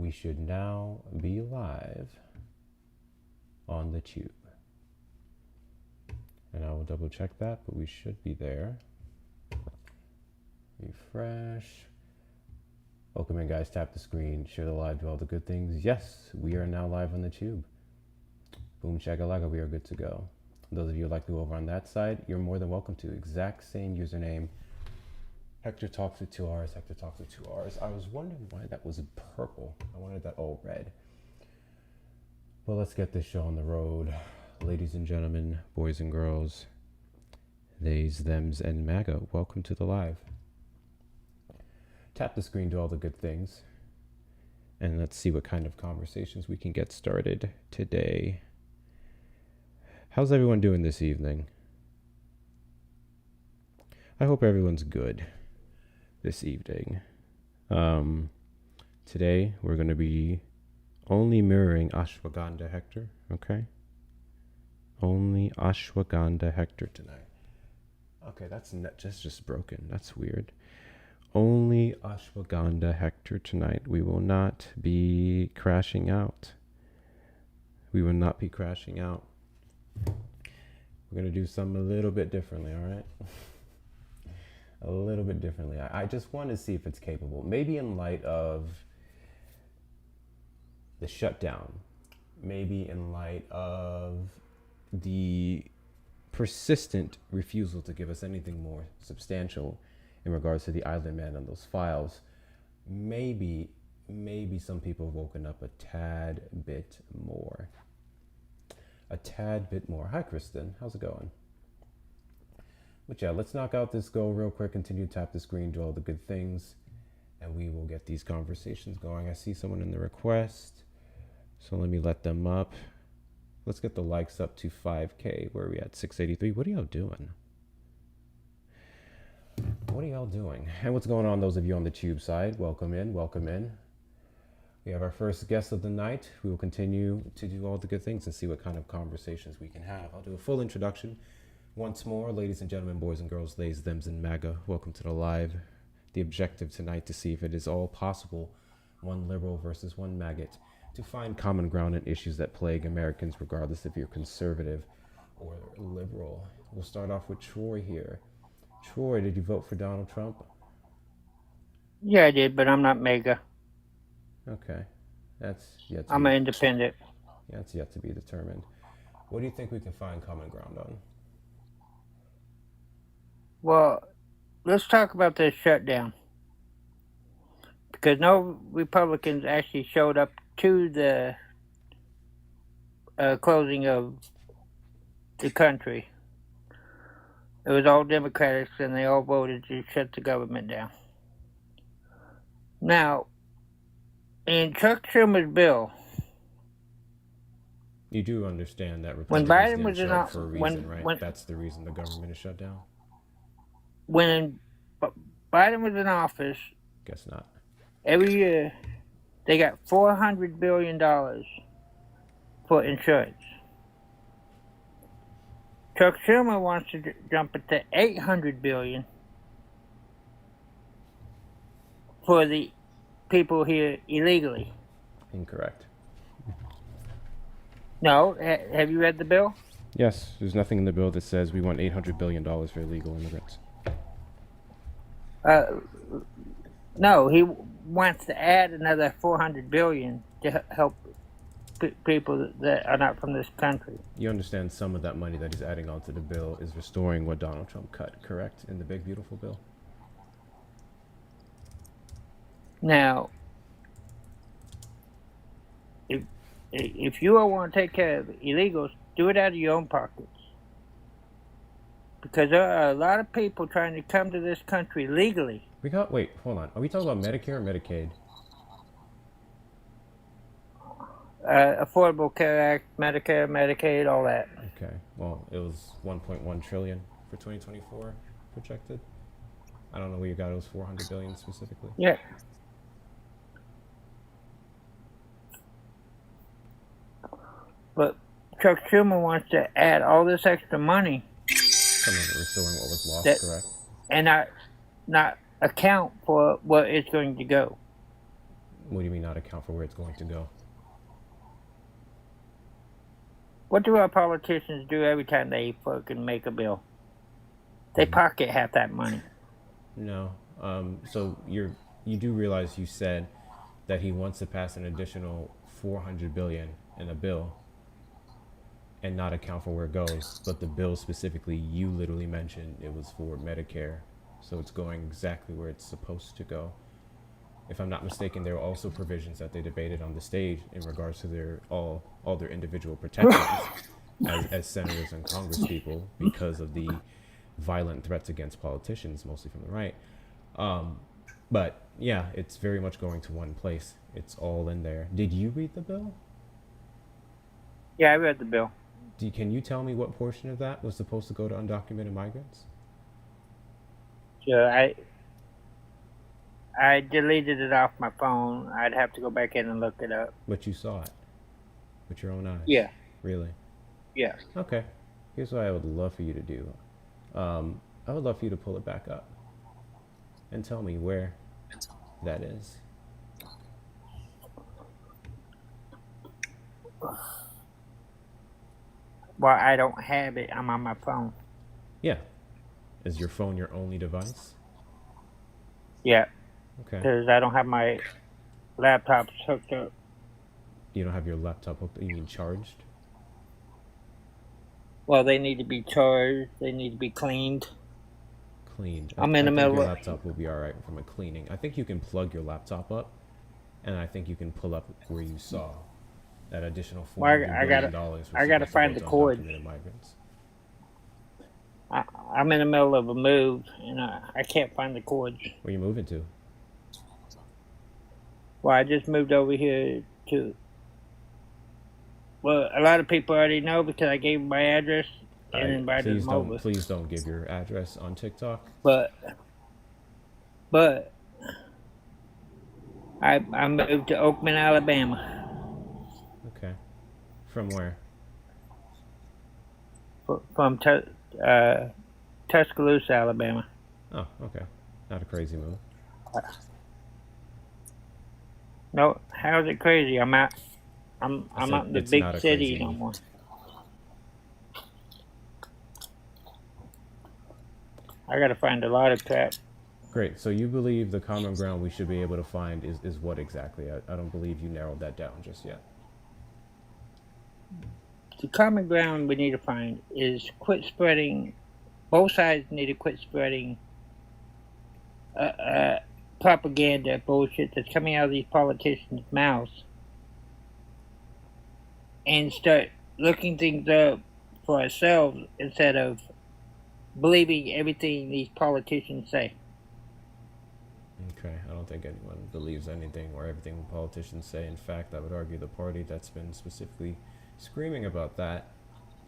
We should now be live on the tube. And I will double check that, but we should be there. Refresh. Welcome in, guys. Tap the screen, share the live, do all the good things. Yes, we are now live on the tube. Boom shakalaka, we are good to go. Those of you who like to go over on that side, you're more than welcome to. Exact same username. Hectorrtalks with 2 R's, Hectorrtalks with 2 R's. I was wondering why that was purple. I wanted that all red. Well, let's get this show on the road. Ladies and gentlemen, boys and girls, theys, thems, and MAGA, welcome to the live. Tap the screen, do all the good things. And let's see what kind of conversations we can get started today. How's everyone doing this evening? I hope everyone's good this evening. Today we're going to be only mirroring Ashwagandha Hector, okay? Only Ashwagandha Hector tonight. Okay, that's just broken. That's weird. Only Ashwagandha Hector tonight. We will not be crashing out. We will not be crashing out. We're going to do something a little bit differently, all right? A little bit differently. I just want to see if it's capable. Maybe in light of the shutdown. Maybe in light of the persistent refusal to give us anything more substantial in regards to the Island Man and those files. Maybe some people have woken up a tad bit more. A tad bit more. Hi, Kristen. How's it going? But yeah, let's knock out this goal real quick. Continue to tap the screen, do all the good things, and we will get these conversations going. I see someone in the request, so let me let them up. Let's get the likes up to 5K. Where are we at? 683. What are y'all doing? What are y'all doing? And what's going on, those of you on the tube side? Welcome in, welcome in. We have our first guest of the night. We will continue to do all the good things and see what kind of conversations we can have. I'll do a full introduction. Once more, ladies and gentlemen, boys and girls, theys, thems, and MAGA, welcome to the live. The objective tonight to see if it is all possible, one liberal versus one maggot, to find common ground in issues that plague Americans, regardless if you're conservative or liberal. We'll start off with Troy here. Troy, did you vote for Donald Trump? Yeah, I did, but I'm not MAGA. Okay. That's yet to I'm an independent. Yeah, it's yet to be determined. What do you think we can find common ground on? Well, let's talk about this shutdown. Because no Republicans actually showed up to the closing of the country. It was all Democrats, and they all voted to shut the government down. Now, in Chuck Schumer's bill, you do understand that when Republicans Biden was didn't in show up office, for a reason, right? That's the reason the government is shut down? When Biden was in office, guess not. Every year, they got $400 billion for insurance. Chuck Schumer wants to jump it to $800 billion for the people here illegally. Incorrect. No, have you read the bill? Yes, there's nothing in the bill that says we want $800 billion for illegal immigrants. No, he wants to add another $400 billion to help people that are not from this country. You understand some of that money that he's adding onto the bill is restoring what Donald Trump cut, correct? In the big, beautiful bill? Now, if you all want to take care of illegals, do it out of your own pockets. Because there are a lot of people trying to come to this country legally. Wait, hold on. Are we talking about Medicare or Medicaid? Affordable Care Act, Medicare, Medicaid, all that. Okay. Well, it was 1.1 trillion for 2024 projected. I don't know where you got it was 400 billion specifically. Yeah. But Chuck Schumer wants to add all this extra money. Restoring what was lost, correct? And not account for where it's going to go. What do you mean not account for where it's going to go? What do our politicians do every time they fucking make a bill? They Mhm. pocket half that money. No. So you do realize you said that he wants to pass an additional 400 billion in a bill and not account for where it goes, but the bill specifically you literally mentioned it was for Medicare. So it's going exactly where it's supposed to go. If I'm not mistaken, there were also provisions that they debated on the stage in regards to their all their individual protections as senators and congresspeople because of the violent threats against politicians, mostly from the right. Um, but yeah, it's very much going to one place. It's all in there. Did you read the bill? Yeah, I read the bill. Can you tell me what portion of that was supposed to go to undocumented migrants? So I deleted it off my phone. I'd have to go back in and look it up. But you saw it with your own eyes. Yeah, Really? yeah. Okay. Here's what I would love for you to do. I would love for you to pull it back up and tell me where that is. Well, I don't have it. I'm on my phone. Yeah. Is your phone your only device? Yeah, Okay. because I don't have my laptops hooked up. You don't have your laptop hooked? You mean charged? Well, they need to be charged. They need to be cleaned. Cleaned. I'm in I the think middle your of. laptop will be all right from a cleaning. I think you can plug your laptop up, and I think you can pull up where you saw that additional Well, $400 billion was I gotta supposed to go find the to cord. undocumented migrants. I'm in the middle of a move, and I can't find the cords. Where you moving to? Well, I just moved over here to. Well, a lot of people already know because I gave them my address and invited them over. Please don't give your address on TikTok. But I moved to Oakman, Alabama. Okay. From where? From Tuscaloosa, Alabama. Oh, okay. Not a crazy move. No, how's it crazy? I'm out in the It's big not a city crazy no move. more. I gotta find a lot of crap. Great. So you believe the common ground we should be able to find is what exactly? I don't believe you narrowed that down just yet. The common ground we need to find is quit spreading. Both sides need to quit spreading propaganda bullshit that's coming out of these politicians' mouths, and start looking things up for ourselves instead of believing everything these politicians say. Okay. I don't think anyone believes anything or everything politicians say. In fact, I would argue the party that's been specifically screaming about that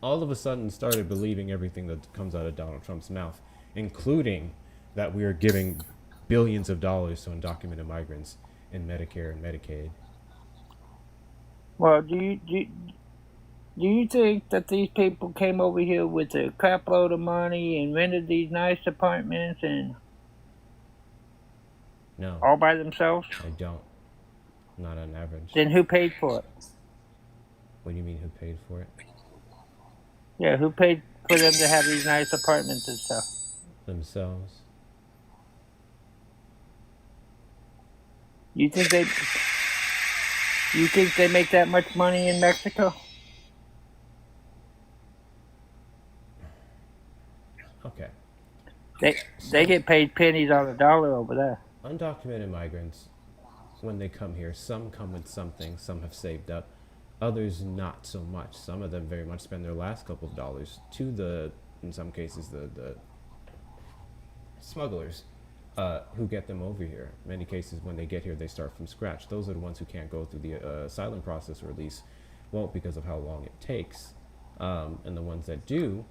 all of a sudden started believing everything that comes out of Donald Trump's mouth, including that we are giving billions of dollars to undocumented migrants in Medicare and Medicaid. Well, do you think that these people came over here with a crap load of money and rented these nice apartments and No, all by themselves? I don't. Not on average. Then who paid for it? What do you mean who paid for it? Yeah, who paid for them to have these nice apartments and stuff? Themselves. You think they make that much money in Mexico? Okay. They get paid pennies on the dollar over there. Undocumented migrants, when they come here, some come with something, some have saved up, others not so much. Some of them very much spend their last couple of dollars to in some cases, the smugglers who get them over here. In many cases, when they get here, they start from scratch. Those are the ones who can't go through the asylum process, or at least won't because of how long it takes. And the ones that do,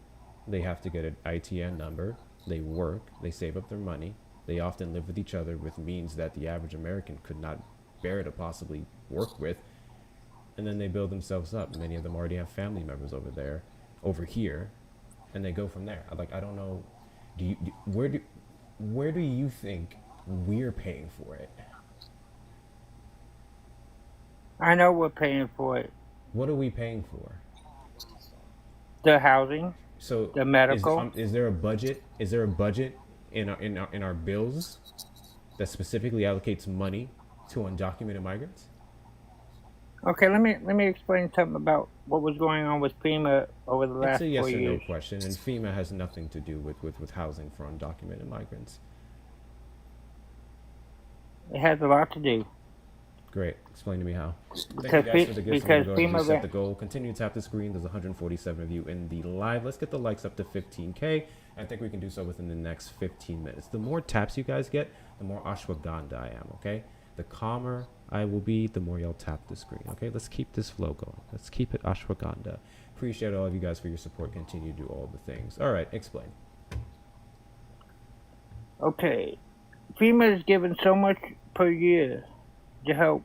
they have to get an ITN number, they work, they save up their money, they often live with each other with means that the average American could not bear to possibly work with, and then they build themselves up. Many of them already have family members over here, and they go from there. I don't know. Where do you think we're paying for it? I know we're paying for it. What are we paying for? The housing, So the medical. is there a budget? Is there a budget in our bills that specifically allocates money to undocumented migrants? Okay, let me explain something about what was going on with FEMA over the It's last a four yes or no years. question, and FEMA has nothing to do with housing for undocumented migrants. It has a lot to do Great. Explain to me how. Thank you because guys for the gifts. I'm going to because go ahead and FEMA reset the goal. Continue to tap the screen. There's 147 of you in the live. Let's get the likes up to 15K. I think we can do so within the next 15 minutes. The more taps you guys get, the more ashwagandha I am, okay? The calmer I will be, the more y'all tap the screen, okay? Let's keep this flow going. Let's keep it ashwagandha. Appreciate all of you guys for your support. Continue to do all the things. All right, explain. Okay, FEMA is given so much per year to help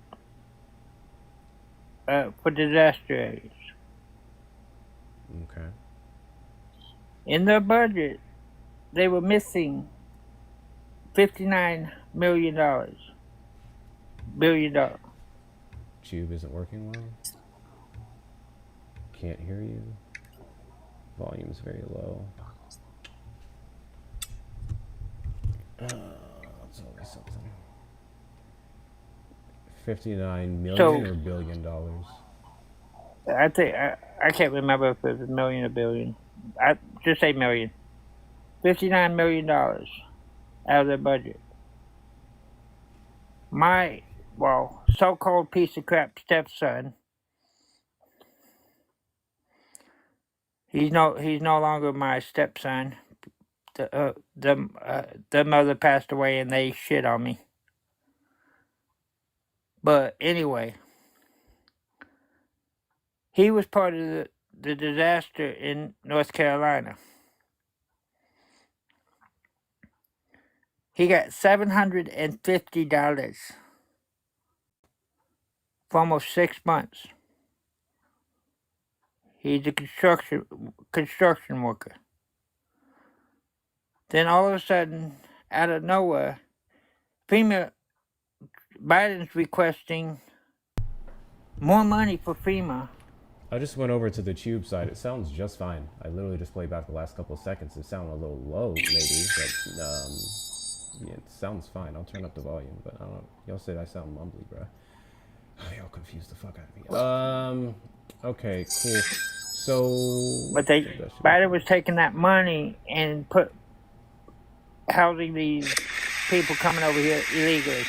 for disaster areas. Okay. In their budget, they were missing $59 billion. Tube isn't working well. Can't hear you. Volume's very low. It's always something. 59 million So or billion dollars? I think I can't remember if it was a million or billion. I just say million. $59 million out of their budget. My so-called piece of crap stepson. He's no longer my stepson. The mother passed away and they shit on me. But anyway, he was part of the disaster in North Carolina. He got $750 for almost 6 months. He's a construction worker. Then all of a sudden, out of nowhere, Biden's requesting more money for FEMA. I just went over to the tube side. It sounds just fine. I literally just played back the last couple of seconds. It sounded a little low, maybe, but yeah, it sounds fine. I'll turn up the volume, but I don't know. Y'all said I sound mumbly, bro. Oh, y'all confused the fuck out of me. Okay, cool. So, But Biden was taking that money and housing these people coming over here illegally.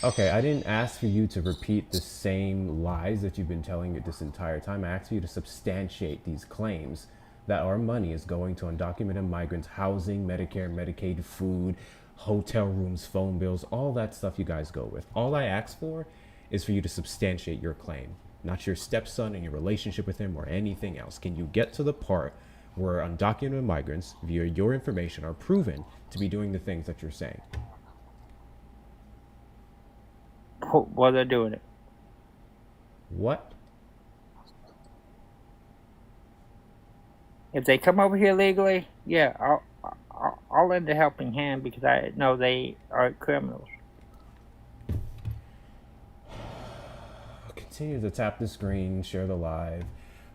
okay, I didn't ask for you to repeat the same lies that you've been telling it this entire time. I asked for you to substantiate these claims that our money is going to undocumented migrants, housing, Medicare, Medicaid, food, hotel rooms, phone bills, all that stuff you guys go with. All I ask for is for you to substantiate your claim, not your stepson and your relationship with him or anything else. Can you get to the part where undocumented migrants, via your information, are proven to be doing the things that you're saying? While they're doing it. What? If they come over here legally, yeah, I'll lend a helping hand because I know they are criminals. Continue to tap the screen, share the live.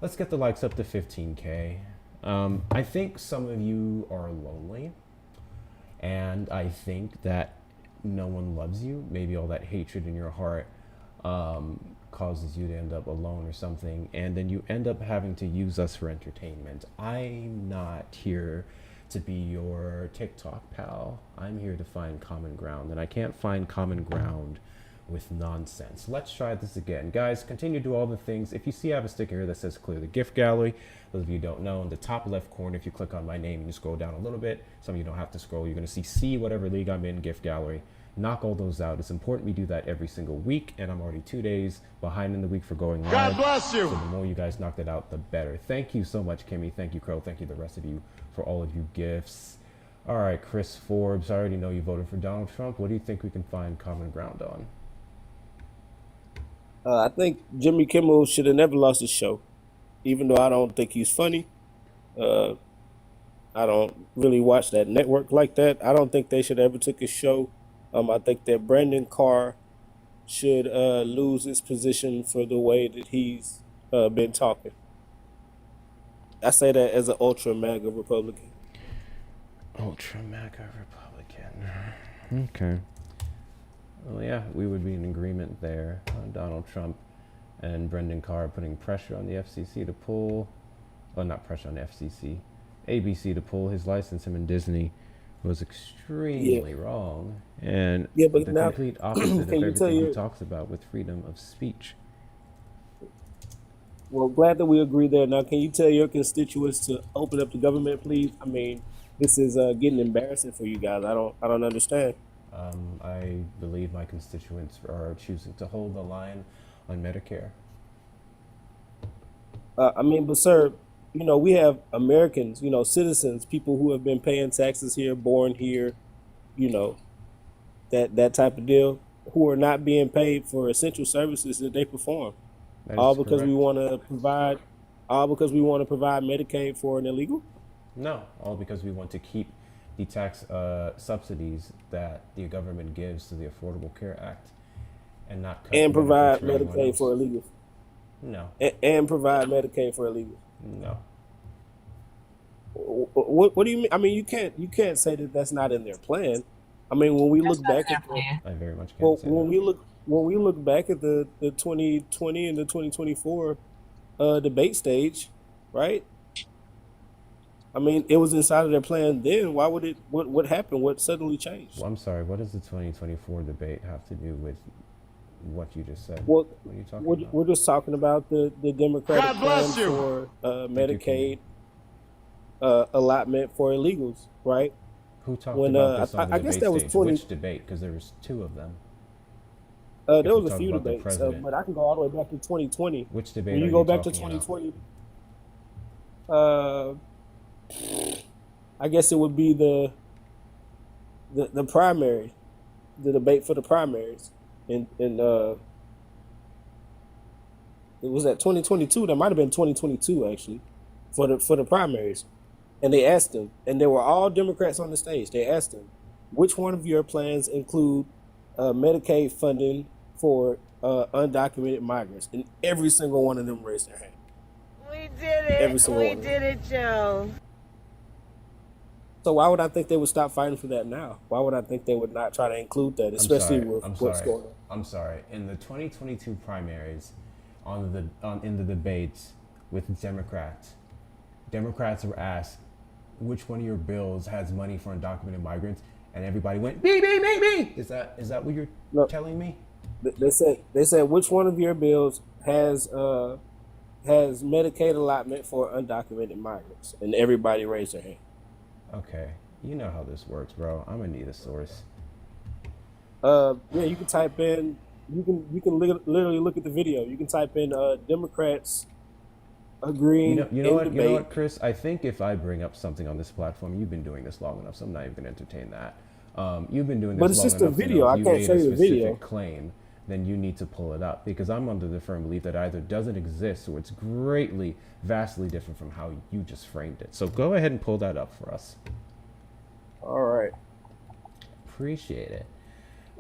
Let's get the likes up to 15K. I think some of you are lonely, and I think that no one loves you. Maybe all that hatred in your heart causes you to end up alone or something, and then you end up having to use us for entertainment. I'm not here to be your TikTok pal. I'm here to find common ground, and I can't find common ground with nonsense. Let's try this again. Guys, continue to do all the things. If you see I have a sticker here that says clear the gift gallery, those of you who don't know, in the top left corner, if you click on my name and you scroll down a little bit, some of you don't have to scroll, you're gonna see whatever league I'm in, gift gallery. Knock all those out. It's important we do that every single week, and I'm already 2 days behind in the week for going live. God bless you. So the more you guys knock that out, the better. Thank you so much, Kimmy. Thank you, Crow. Thank you, the rest of you, for all of you gifts. All right, Chris Forbes, I already know you voted for Donald Trump. What do you think we can find common ground on? I think Jimmy Kimmel should have never lost his show, even though I don't think he's funny. I don't really watch that network like that. I don't think they should have ever took his show. I think that Brandon Carr should lose its position for the way that he's been talking. I say that as an ultra MAGA Republican. Ultra MAGA Republican. Okay. Well, yeah, we would be in agreement there. Donald Trump and Brendan Carr putting pressure on the FCC to pull, well, not pressure on the FCC, ABC to pull his license, him and Disney, was extremely wrong. And but the now, complete opposite of can you tell everything he your talks about with freedom of speech. well, glad that we agree there. Now, can you tell your constituents to open up the government, please? I mean, this is getting embarrassing for you guys. I don't understand. I believe my constituents are choosing to hold the line on Medicare. I mean, but sir, we have Americans, citizens, people who have been paying taxes here, born here, you know, that type of deal, who are not being paid for essential services that they perform, That all is because we correct. want to provide, all because we want to provide Medicaid for an illegal, No, all because we want to keep the tax subsidies that the government gives to the Affordable Care Act and not cut and benefits provide for anyone Medicaid for else. illegals, No, and provide Medicaid for illegals. no. What do you mean? I mean, you can't say that that's not in their plan. I mean, when we That's look not back in at their plan. I very much can well, say that. when we look back at the 2020 and the 2024 debate stage, right? I mean, it was inside of their plan then. Why would it? What happened? What suddenly changed? Well, I'm sorry, what does the 2024 debate have to do with what you just said? Well, What are you talking we're, about? we're just talking about the Democratic God plan bless you. for Thank you, Medicaid Kenny. allotment for illegals, right? Who talked When about this on the I guess debate that was stage? 20. Which debate? Because there was two of them. There If we was a talk few about the debates, president, but I can go all the way back to 2020. which When debate you are go you back to talking about? 2020, uh, I guess it would be the primary, the debate for the primaries, and it was at 2022. That might have been 2022 actually, for the primaries. And they asked them, and they were all Democrats on the stage. They asked them, which one of your plans include Medicaid funding for undocumented migrants? And every single one of them raised their hand. We did Every it. single We one of them. did it, Joe. So why would I think they would stop fighting for that now? Why would I think they would not try to include that, I'm especially sorry. with I'm what's sorry. going on? I'm sorry. In the 2022 primaries, in the debates with Democrats were asked which one of your bills has money for undocumented migrants, and everybody went me. Is that what you're No, telling me? they said which one of your bills has Medicaid allotment for undocumented migrants, and everybody raised their hand. Okay, you know how this works, bro. I'm gonna need a source. Yeah, you can type in. You can literally look at the video. You can type in Democrats agreeing You know in what? You know debate. what, Chris? I think if I bring up something on this platform, you've been doing this long enough, so I'm not even gonna entertain that. You've been doing But this it's long just a enough to know video. if I you can't made show a you the video. specific claim, then you need to pull it up because I'm under the firm belief that either doesn't exist or it's greatly, vastly different from how you just framed it. So go ahead and pull that up for us. All right. Appreciate it.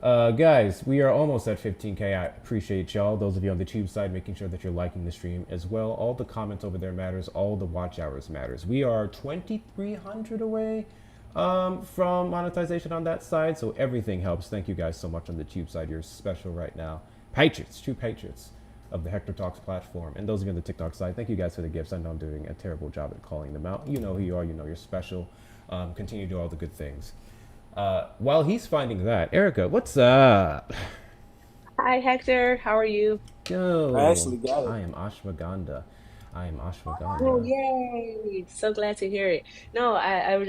Guys, we are almost at 15K. I appreciate y'all. Those of you on the tube side, making sure that you're liking the stream as well. All the comments over there matters. All the watch hours matters. We are 2,300 away from monetization on that side, so everything helps. Thank you guys so much on the tube side. You're special right now. Patriots, true patriots of the Hector Talks platform. And those of you on the TikTok side, thank you guys for the gifts. I know I'm doing a terrible job at calling them out. You know who you are. You know you're special. Continue to do all the good things. While he's finding that, Erica, what's up? Hi, Hector. How are you? I actually Yo, got it. I am Ashwagandha. I am Oh, Ashwagandha. yay. So glad to hear it. No, I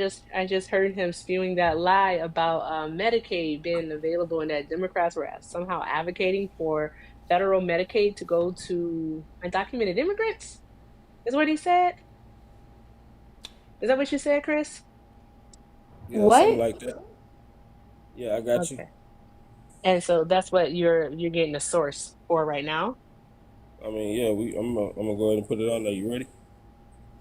just heard him spewing that lie about Medicaid being available and that Democrats were somehow advocating for federal Medicaid to go to undocumented immigrants, is what he said. Is that what you said, Chris? Yeah, something What? like that. Yeah, I got you. Okay. And so that's what you're getting a source for right now. I mean, yeah, I'm gonna go ahead and put it on there. You ready?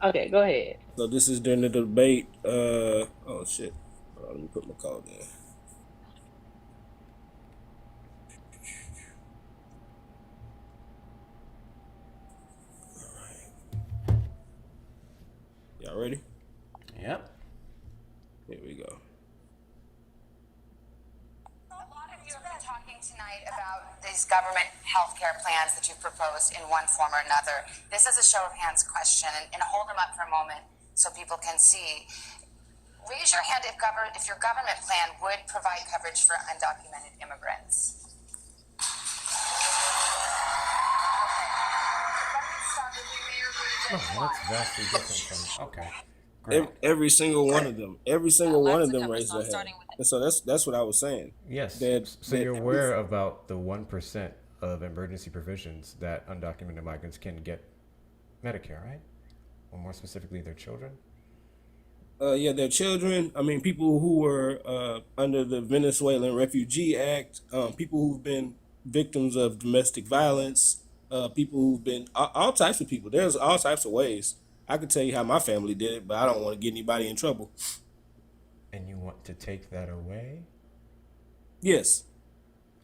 Okay, go ahead. So this is during the debate. Oh shit. Hold on, let me put my code in. ready? Yep. Here we go. A lot of you have been talking tonight about these government health care plans that you've proposed in one form or another. This is a show of hands question, and hold them up for a moment so people can see. Raise your hand if your government plan would provide coverage for undocumented immigrants. Oh, that's vastly different from. Okay. Great. Every single one of them. Every single one of them raised their hand. And so that's what I was saying. Yes. That, so you're aware about the 1% of emergency provisions that undocumented migrants can get Medicare, right? Or more specifically, their children? Yeah, their children. I mean, people who were under the Venezuelan Refugee Act, people who've been victims of domestic violence, people who've been all types of people. There's all types of ways. I could tell you how my family did it, but I don't want to get anybody in trouble. And you want to take that away? Yes.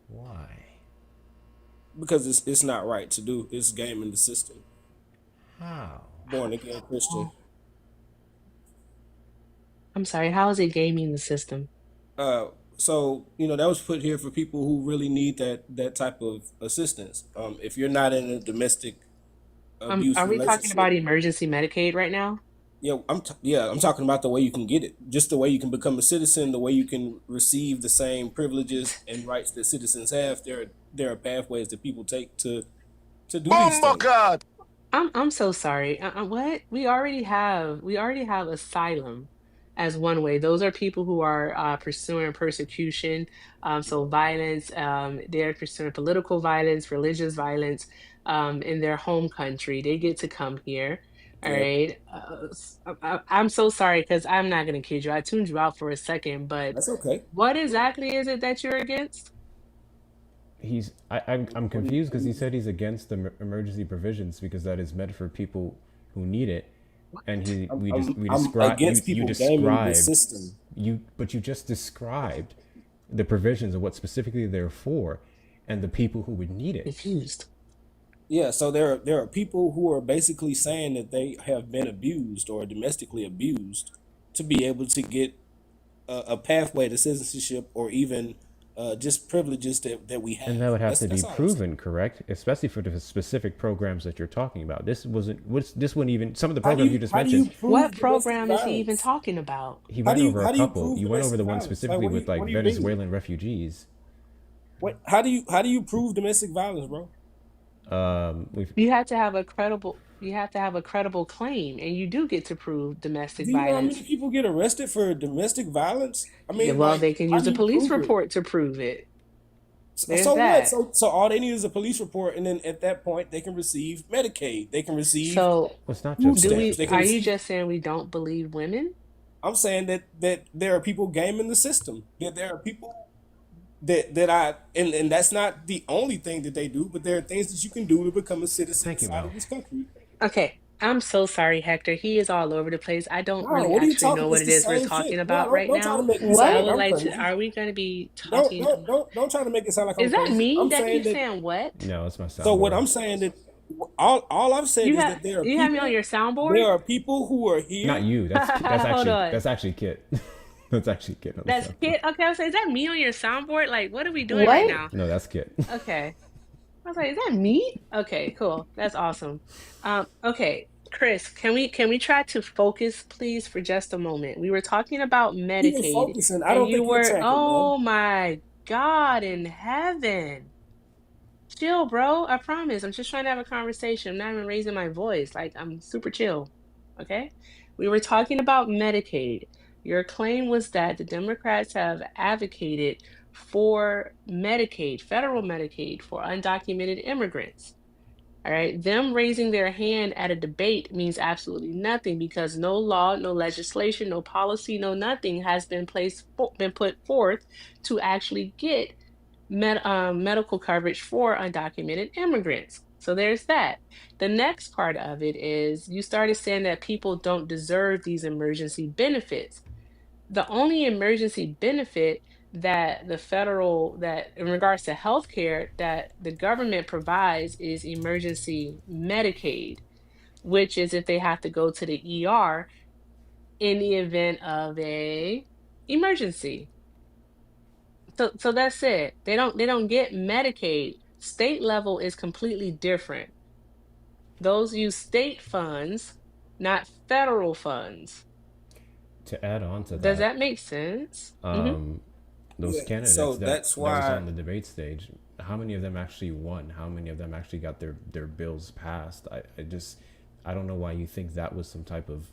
Why? Because it's not right to do. It's gaming the system. How? Born again Christian. I'm sorry, how is it gaming the system? So that was put here for people who really need that type of assistance. If you're not in a domestic abuse Are we talking relationship, about emergency Medicaid right now? yeah, I'm talking about the way you can get it, just the way you can become a citizen, the way you can receive the same privileges and rights that citizens have. There are pathways that people take to do these things. I'm so sorry. What? We already have asylum as one way. Those are people who are pursuing persecution, so violence. They're pursuing political violence, religious violence, in their home country. They get to come here. All Yeah, right. I'm so sorry because I'm not gonna kid you. I tuned you out for a second, but that's okay. what exactly is it that you're against? I'm confused because he said he's against the emergency provisions because that is meant for people who need it, and we I'm describe against you people gaming the described system. but you just described the provisions of what specifically they're for, and the people who would need it. Confused. Yeah, so there are people who are basically saying that they have been abused or domestically abused to be able to get a pathway to citizenship or even just privileges that we have. And that would have to be That's all I'm saying. proven, correct? Especially for the specific programs that you're talking about. This wouldn't even some of the How do programs you you just how do you mentioned. prove What domestic program is he even violence? talking about? He How went do you over how a do you couple. prove You went over domestic the one violence? Like specifically with like what do you mean? Venezuelan refugees. How do you prove domestic violence, bro? We've You have to have a credible claim, and you do get to prove domestic Do you know how many violence. people get arrested for domestic violence? I Yeah, mean, well, like, they can how use do a you police prove it? report to prove it. So, There's so what? that. So all they need is a police report, and then at that point, they can receive Medicaid. They can receive So, Well, it's not food just do that. stamps. we? They can Are you receive. just saying we don't believe women? I'm saying that there are people gaming the system. That there are people and that's not the only thing that they do, but there are things that you can do to become a citizen Thank you, inside Mel. of this country. Okay, I'm so sorry, Hector. He is all over the place. I don't No, really what are you actually talking? know what It's it the is we're same talking shit. No, about right don't try to now. make me So sound I like would I'm like to. crazy. Are we going to be Don't talking? don't don't don't try to make it sound like I'm Is that crazy. me I'm that saying keeps that. saying what? No, it's my So what soundboard. I'm saying that all I've said You is have that there are you have me on people. your There soundboard? are people who are Not here. you. That's Hold actually on. Kit. That's actually Kit on the That's soundboard. Kit. Okay, I was like, is that me on your soundboard? Like, what are we doing right What? now? No, that's Kit. Okay. I was like, is that me? Okay, cool. That's awesome. Okay, Chris, can we try to focus, please, for just a moment? We were talking about Even Medicaid, focusing, I and don't you think you're were, tracking, man. oh my God in heaven. Chill, bro. I promise. I'm just trying to have a conversation. I'm not even raising my voice. Like, I'm super chill. Okay? We were talking about Medicaid. Your claim was that the Democrats have advocated for Medicaid, federal Medicaid for undocumented immigrants. All right. Them raising their hand at a debate means absolutely nothing because no law, no legislation, no policy, no nothing has been put forth to actually get medical coverage for undocumented immigrants. So there's that. The next part of it is you started saying that people don't deserve these emergency benefits. The only emergency benefit that in regards to healthcare that the government provides is emergency Medicaid, which is if they have to go to the ER in the event of a emergency. So that's it. They don't get Medicaid. State level is completely different. Those use state funds, not federal funds. To add on to Does that, that make sense? those Yeah. So candidates that's that was why. on the debate stage, how many of them actually won? How many of them actually got their bills passed? I don't know why you think that was some type of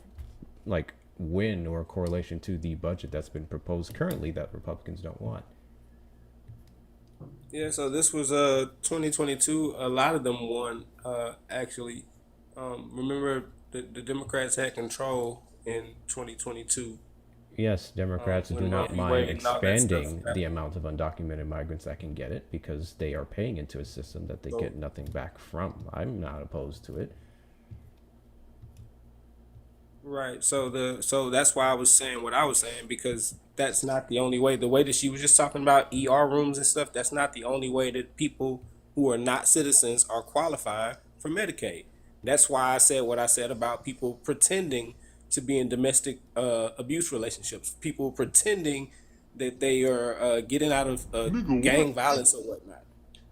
like win or correlation to the budget that's been proposed currently that Republicans don't want. Yeah, so this was 2022. A lot of them won actually. Remember the Democrats had control in 2022 Yes, Democrats do when Roe not v. mind Wade and all that stuff expanding the happened. amount of undocumented migrants that can get it because they are paying into a system that they So get nothing back from. I'm not opposed to it. right, so that's why I was saying what I was saying, because that's not the only way. The way that she was just talking about ER rooms and stuff, that's not the only way that people who are not citizens are qualifying for Medicaid. That's why I said what I said about people pretending to be in domestic abuse relationships, people pretending that they are getting out of gang violence or whatnot.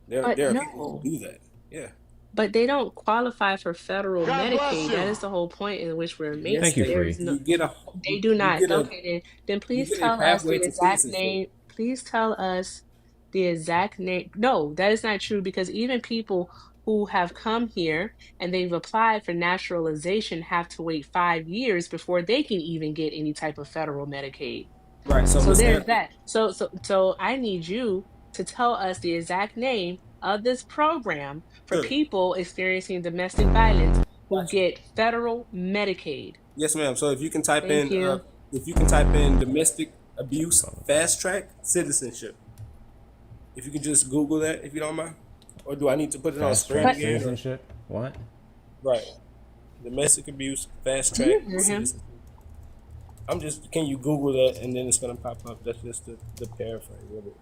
There, But there are people who no, do that. Yeah. but they don't qualify for federal Medicaid. That is the whole point in which we're Yes, Thank you, making. they There's Free. no, you get a they do you not. get a Okay, then you please get a tell us pathway the to exact citizenship. name. Please tell us the exact name. No, that is not true because even people who have come here and they've applied for naturalization have to wait 5 years before they can even get any type of federal Medicaid. Right. So So Miss there's Erica, that. So I need you to tell us the exact name of this program for sure, people experiencing domestic violence who got you. get federal Medicaid. Yes, ma'am. So Thank you. if you can type in domestic abuse fast track citizenship, if you can just Google that, if you don't mind, or do I need to put it on Fast screen track But again? Or, citizenship? What? right. Domestic abuse fast do track you hear him? citizenship. I'm just. Can you Google that and then it's gonna pop up? That's just the paraphrase of it.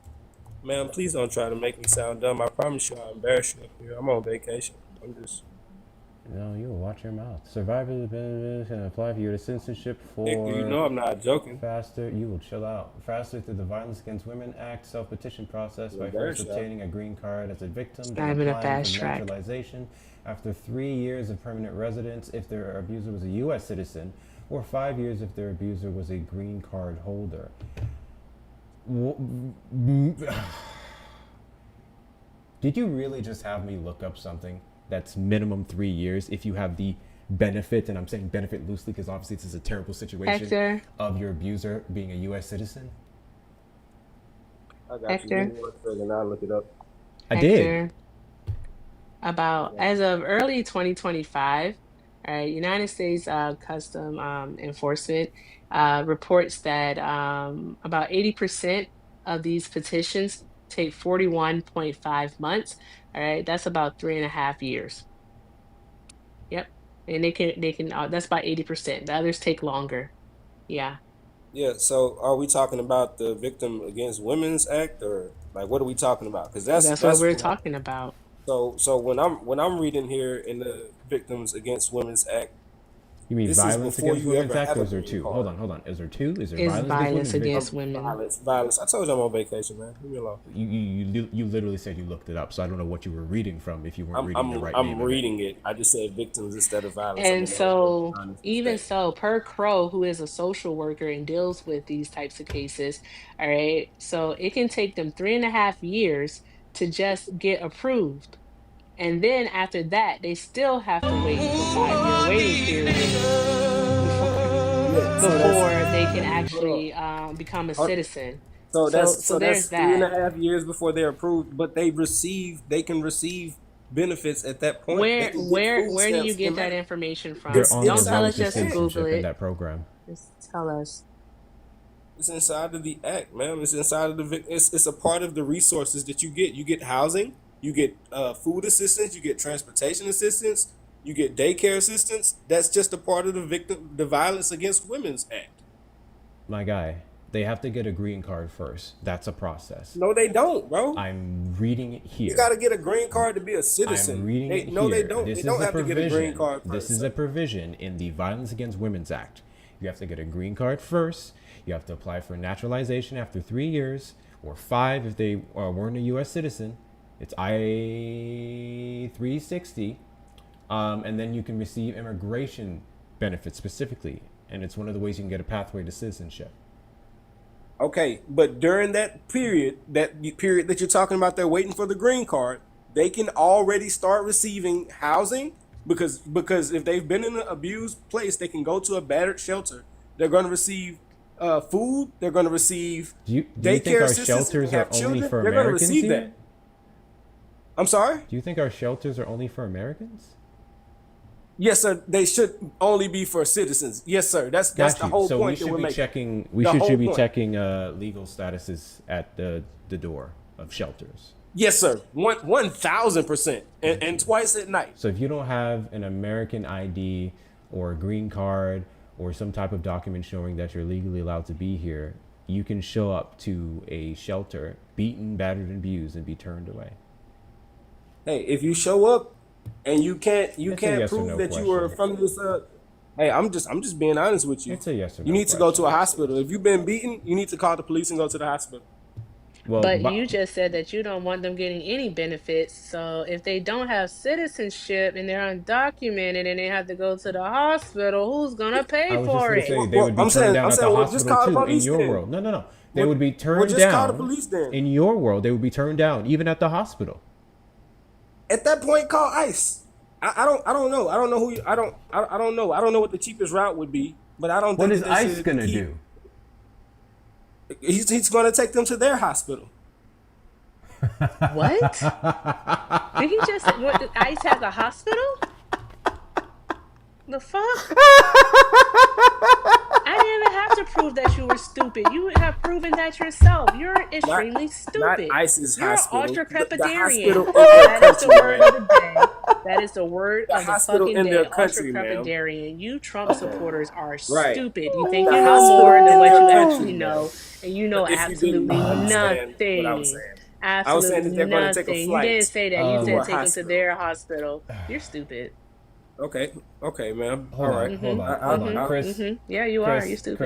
Ma'am, please don't try to make me sound dumb. I promise you, I'll embarrass you up here. I'm on vacation. I'm just. No, you will watch your mouth. Survivors can apply for your citizenship Hector, you for know I'm not joking. faster. You will chill out. Faster through the Violence Against Women Act self-petition process I'm by first embarrassed, y'all. obtaining a green card as a victim, It's then not even a applying fast for track. naturalization after 3 years of permanent residence if their abuser was a U.S. citizen, or 5 years if their abuser was a green card holder. Did you really just have me look up something that's minimum 3 years if you have the benefit, and I'm saying benefit loosely because obviously this is a terrible situation, Hector, of your abuser being a U.S. citizen? I got you. Give Hector, me 1 second. I'll look it up. I did. Hector. About as of early 2025, all right, United States Custom Enforcement reports that about 80% of these petitions take 41.5 months. All right, that's about 3.5 years. Yep, and they can that's about 80%. The others take longer. Yeah, Yeah, so are we talking about the Victim Against Women's Act, or like what are we talking about? Because that's what that's we're what I, talking about. so when I'm reading here in the Victims Against Women's Act, You mean this is violence before against you women's ever act, have or a is there green two? card. Hold on. Is there two? Is there It's violence against women violence and against women. Violence. I told you I'm on vacation, man. Leave me alone. you literally said you looked it up, so I don't know what you were reading from if you weren't I'm reading the I'm right I'm name of it. reading it. I just said victims instead of violence. I'm And in North so, Carolina even state. so, per Crow, who is a social worker and deals with these types of cases, all right, so it can take them 3.5 years to just get approved. And then after that, they still have to wait the 5 year waiting period before Yeah, so that's before they can hold on. actually become a Hold, citizen. so So that's so so there's that's three and that. a half years before they're approved, but they can receive benefits at that point. They Where can get where food where do you stamps get that automatically. information They're from? It's on their Don't way tell inside us of to the just to act. Google citizenship in it. that program. Just tell us. It's inside of the act, ma'am. It's inside of it's a part of the resources that you get. You get housing, you get food assistance, you get transportation assistance, you get daycare assistance. That's just a part of the Violence Against Women's Act. My guy, they have to get a green card first. That's a process. No, they don't, bro. I'm reading it You here. got to get a green card to be a I'm citizen. reading They it no, they here. don't. They This don't is a have to get a green provision. card This first, is a sir. provision in the Violence Against Women's Act. You have to get a green card first. You have to apply for naturalization after 3 years, or 5 if they weren't a U.S. citizen. It's I-360. And then you can receive immigration benefits specifically. And it's one of the ways you can get a pathway to citizenship. Okay, but during that period that you're talking about, they're waiting for the green card. They can already start receiving housing because if they've been in an abused place, they can go to a battered shelter. They're going to receive food. They're going to receive Do you daycare think our assistance. shelters are only for They're going to Americans receive here? that. I'm sorry? Do you think our shelters are only for Americans? Yes, sir. They should only be for citizens. Yes, sir. That's Got the you. whole So point we that should we're be making. checking. We The should whole be point. checking legal statuses at the door of shelters. Yes, sir. 1,000%, and twice at night. So if you don't have an American ID or a green card or some type of document showing that you're legally allowed to be here, you can show up to a shelter, beaten, battered, and abused, and be turned away. Hey, if you show up and you can't It's a can't yes or prove no that you were question. from this. Hey, I'm just being honest with you. It's a yes or You no need to go to a question. hospital. If you've been beaten, you need to call the police and go to the hospital. Well, But you just said that you don't want them getting any benefits. So if they don't have citizenship and they're undocumented and they have to go to the hospital, who's gonna I pay was just for going to it? say they would be I'm turned saying, down at the well, just call the hospital too in police your then. world. No. They Well, would be well, turned just call the down police then. in your world. They would be turned down even at the hospital. At that point, call ICE. I don't know. I don't know who. I don't know. I don't know what the cheapest route would be. But I don't. What think is that they ICE should going to keep- do? He's going to take them to their hospital. What? Did he just what ICE has a hospital? The fuck? I didn't even have to prove that you were stupid. You have proven that yourself. You're extremely stupid. Not ICE's You're hospital. ultra The hospital crepidarian. in their That is the country, word man. of the day. That is the word The of the hospital fucking in day. their Ultra country, ma'am. crepidarian. You Trump supporters are Right. stupid. You think The you know hospital more than in what their you country, actually ma'am. know, and you know If you absolutely didn't understand nothing. what I was saying. Absolutely I was saying that they're going to take a nothing. You flight didn't say that. You to said a take them to hospital. their hospital. You're stupid. Okay, ma'am. Hold All on, right. hold on, I- hold on. I- Chris, Yeah, you are. You're stupid.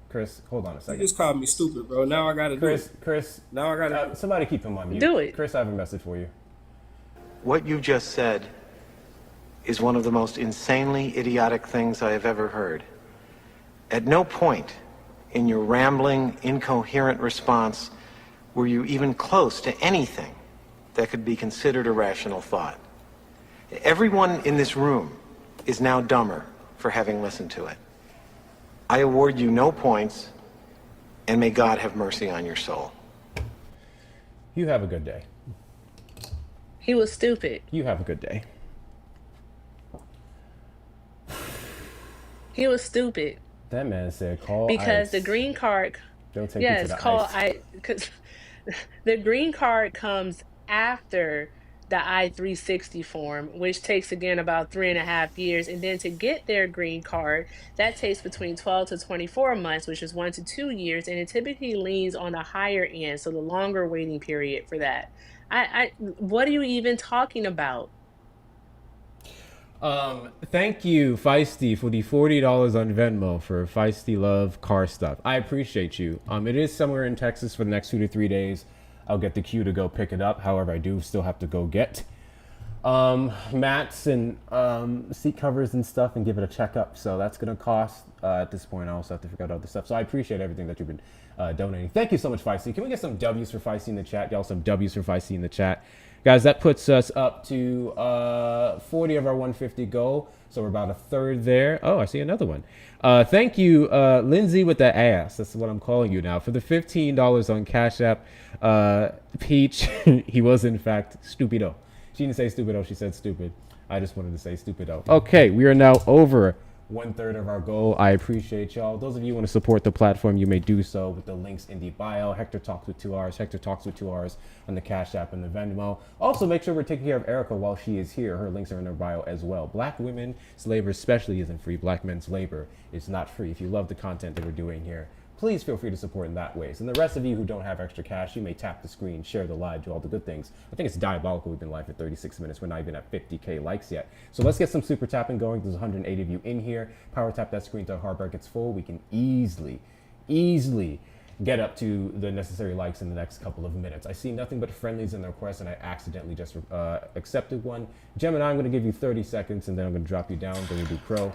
Chris, hold on a You second. just called me stupid, bro. Now I got to do it. Chris, Now I got to. somebody keep him on mute. Do it. Chris, I have a message for you. What you just said is one of the most insanely idiotic things I have ever heard. At no point in your rambling, incoherent response were you even close to anything that could be considered a rational thought. Everyone in this room is now dumber for having listened to it. I award you no points, and may God have mercy on your soul. You have a good day. He was stupid. You have a good day. He was stupid That man said call because the ICE. green card. They'll take you to Yes, the call ICE. because the green card comes after the I-360 form, which takes again about 3.5 years, and then to get their green card, that takes between 12 to 24 months, which is 1 to 2 years, and it typically leans on the higher end, so the longer waiting period for that. What are you even talking about? Thank you, Feisty, for the $40 on Venmo for Feisty Love car stuff. I appreciate you. It is somewhere in Texas for the next 2 to 3 days. I'll get the queue to go pick it up. However, I do still have to go get mats and seat covers and stuff and give it a checkup. So that's going to cost at this point. I also have to figure out other stuff. So I appreciate everything that you've been donating. Thank you so much, Feisty. Can we get some W's for Feisty in the chat? Y'all, some W's for Feisty in the chat. Guys, that puts us up to 40 of our 150 goal. So we're about a third there. Oh, I see another one. Thank you, Lindsay with the ass. That's what I'm calling you now. For the $15 on Cash App, Peach, he was in fact stupido. She didn't say stupido, she said stupid. I just wanted to say stupido. Okay, we are now over 1/3 of our goal. I appreciate y'all. Those of you who want to support the platform, you may do so with the links in the bio. Hector Talks with 2 R's, Hector Talks with 2 R's on the Cash App and the Venmo. Also, make sure we're taking care of Erica while she is here. Her links are in her bio as well. Black women's labor especially isn't free. Black men's labor is not free. If you love the content that we're doing here, please feel free to support in that way. So the rest of you who don't have extra cash, you may tap the screen, share the live, do all the good things. I think it's diabolical we've been live for 36 minutes. We're not even at 50K likes yet. So let's get some super tapping going. There's 180 of you in here. Power tap that screen till our hard bar gets full. We can easily get up to the necessary likes in the next couple of minutes. I see nothing but friendlies in the request, and I accidentally just accepted one. Gemini, I'm going to give you 30 seconds, and then I'm going to drop you down. Then we do Crow.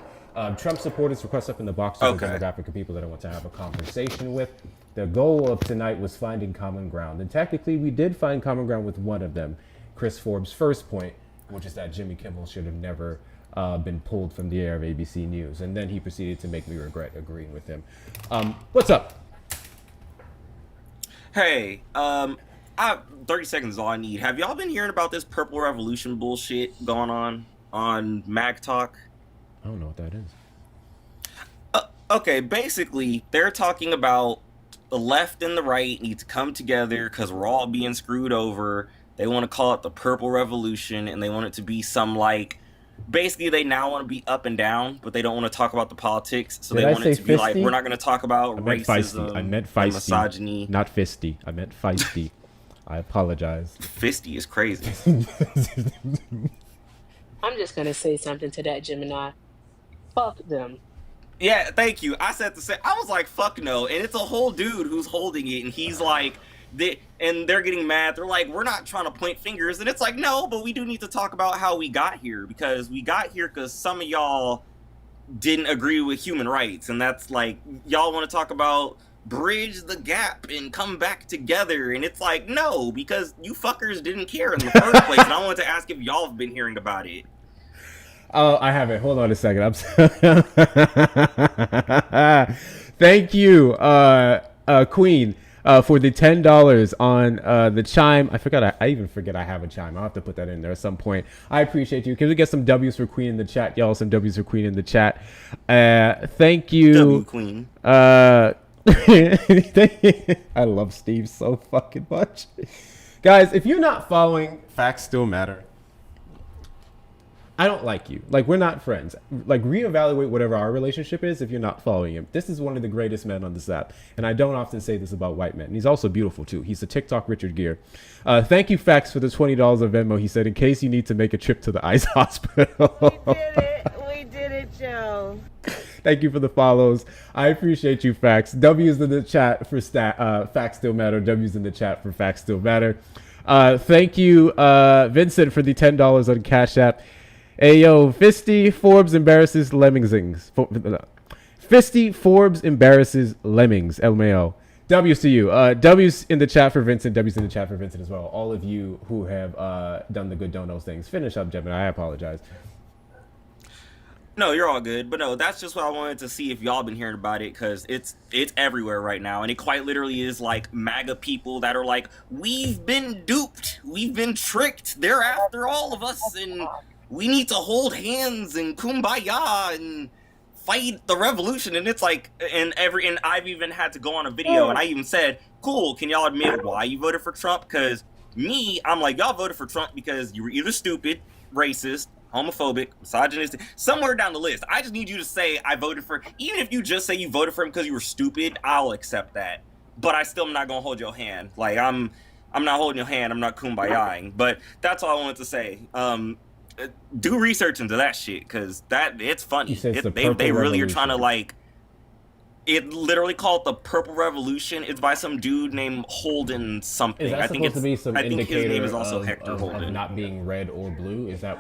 Trump supporters request up in the box for the demographic of people that I want to have a conversation with. The goal of tonight was finding common ground, and technically we did find common ground with one of them, Chris Forbes' first point, which is that Jimmy Kimmel should have never been pulled from the air of ABC News, and then he proceeded to make me regret agreeing with him. What's up? Hey, 30 seconds is all I need. Have y'all been hearing about this Purple Revolution bullshit going on MAG Talk? I don't know what that is. Okay, basically, they're talking about the left and the right need to come together because we're all being screwed over. They want to call it the Purple Revolution, and they want it to be some, like, basically they now want to be up and down, but they don't want to talk about the politics. So they want it to be like, we're not going to talk about racism. I meant feisty. Misogyny. Not fisty. I meant feisty. I apologize. Fisty is crazy. I'm just gonna say something to that, Gemini. Fuck them. Yeah, thank you. I said the same. I was like, fuck no. And it's a whole dude who's holding it, and he's like, they're getting mad. They're like, we're not trying to point fingers. And it's like, no, but we do need to talk about how we got here, because we got here because some of y'all didn't agree with human rights. And that's like, y'all want to talk about bridge the gap and come back together. And it's like, no, because you fuckers didn't care in the first place. And I wanted to ask if y'all have been hearing about it. Oh, I haven't. Hold on a second. Thank you, Queen, for the $10 on the chime. I even forget I have a chime. I'll have to put that in there at some point. I appreciate you. Can we get some W's for Queen in the chat, y'all? Some W's for Queen in the chat. Thank you, W Queen. I love Steve so fucking much, guys. If you're not following Facts Still Matter, I don't like you. Like, we're not friends. Like, reevaluate whatever our relationship is if you're not following him. This is one of the greatest men on this app. And I don't often say this about white men. And he's also beautiful, too. He's a TikTok Richard Gere. Thank you, Fax, for the $20 of Venmo. He said, in case you need to make a trip to the ICE hospital. We did it, Joe. Thank you for the follows. I appreciate you, Fax. W's in the chat for Facts Still Matter. W's in the chat for Facts Still Matter. Thank you, Vincent, for the $10 on Cash App. Hey, yo, Fisty Forbes embarrasses Lemmings. Fisty Forbes embarrasses Lemmings. LMAO. W's to you. W's in the chat for Vincent. W's in the chat for Vincent as well. All of you who have done the good donos things. Finish up, Gemini. I apologize. No, you're all good. But no, that's just what I wanted to see if y'all been hearing about it, because it's everywhere right now. And it quite literally is like MAGA people that are like, we've been duped. We've been tricked. They're after all of us. And we need to hold hands and kumbaya and fight the revolution. And it's like, and I've even had to go on a video and I even said, cool, can y'all admit why you voted for Trump? Because I'm like, y'all voted for Trump because you were either stupid, racist, homophobic, misogynistic, somewhere down the list. I just need you to say I voted for, even if you just say you voted for him because you were stupid, I'll accept that. But I still am not gonna hold your hand. Like, I'm not holding your hand, I'm not kumbayaing. But that's all I wanted to say. Do research into that shit, because it's funny. They really are trying to, like, it literally called the Purple Revolution. It's by some dude named Holden something. Is that I think supposed to be some I think his name is also of, Hector Holden. Of not being red or blue? Is that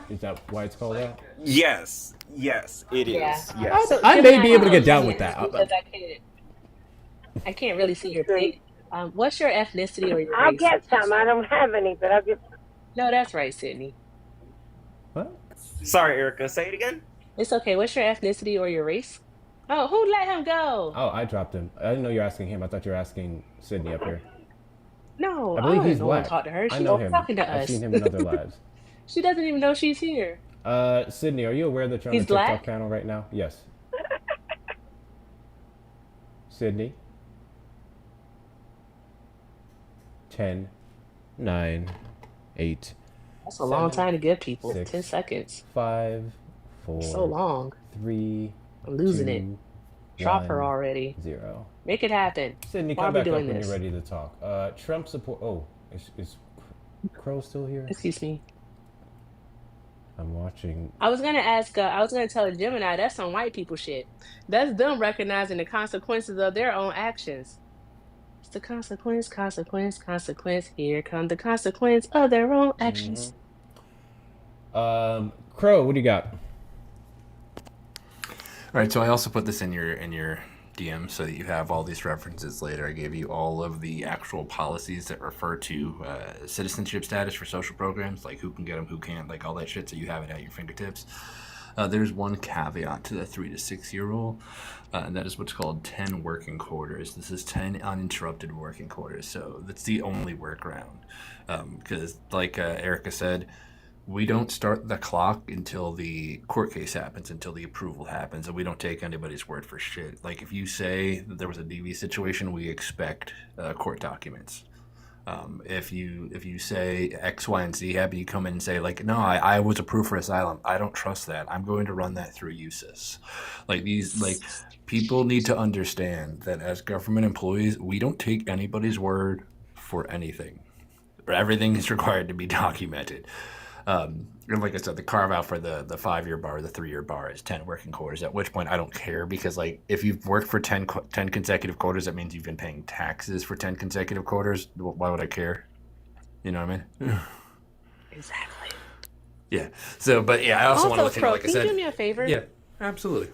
why it's called that? Yes, it is. Yeah. Yes. I may be able to get down with that. Because I can't really see your pic. What's your ethnicity or your race? I'll get some. I don't have any, but I'll get. No, that's right, Sydney. What? Sorry, Erica. Say it again. It's okay. What's your ethnicity or your race? Oh, who let him go? Oh, I dropped him. I didn't know you were asking him. I thought you were asking Sydney up here. No, I believe he's don't black. Talk to her. I She's know him. talking to us. I've seen him in other lives. She doesn't even know she's here. Sydney, are you aware that you're on He's the TikTok black? channel right now? Yes. Sydney. 10, 9, 8. That's a long time to give people. 6, 10 seconds. 5, 4. So long. 3. I'm losing 2, it. Drop her 1, already. 0. Make it happen. Sydney, Why are come we back up doing when you're this? ready to talk. Trump support. Oh, is Crow still here? Excuse me. I'm watching. I was gonna ask. I was gonna tell Gemini that's some white people shit. That's them recognizing the consequences of their own actions. It's the consequence, consequence, consequence. Here come the consequence of their own actions. Crow, what do you got? All right, so I also put this in your DM so that you have all these references later. I gave you all of the actual policies that refer to citizenship status for social programs, like who can get them, who can't, like all that shit, so you have it at your fingertips. There's one caveat to the 3 to 6 year rule, and that is what's called 10 working quarters. This is 10 uninterrupted working quarters, so that's the only workaround. Because, like Erica said, we don't start the clock until the court case happens, until the approval happens, and we don't take anybody's word for shit. Like, if you say that there was a DV situation, we expect court documents. If you say X, Y, and Z happen, you come in and say, like, no, I was approved for asylum. I don't trust that. I'm going to run that through USIS. People need to understand that as government employees, we don't take anybody's word for anything. Everything is required to be documented. And like I said, the carve out for the 5 year bar, the 3 year bar is 10 working quarters, at which point I don't care, because like if you've worked for 10 consecutive quarters, that means you've been paying taxes for 10 consecutive quarters. Why would I care? You know what I mean? Exactly. Yeah. So, but yeah, I also want to let you know, Crow, like I can you said. do me a favor? Yeah, absolutely.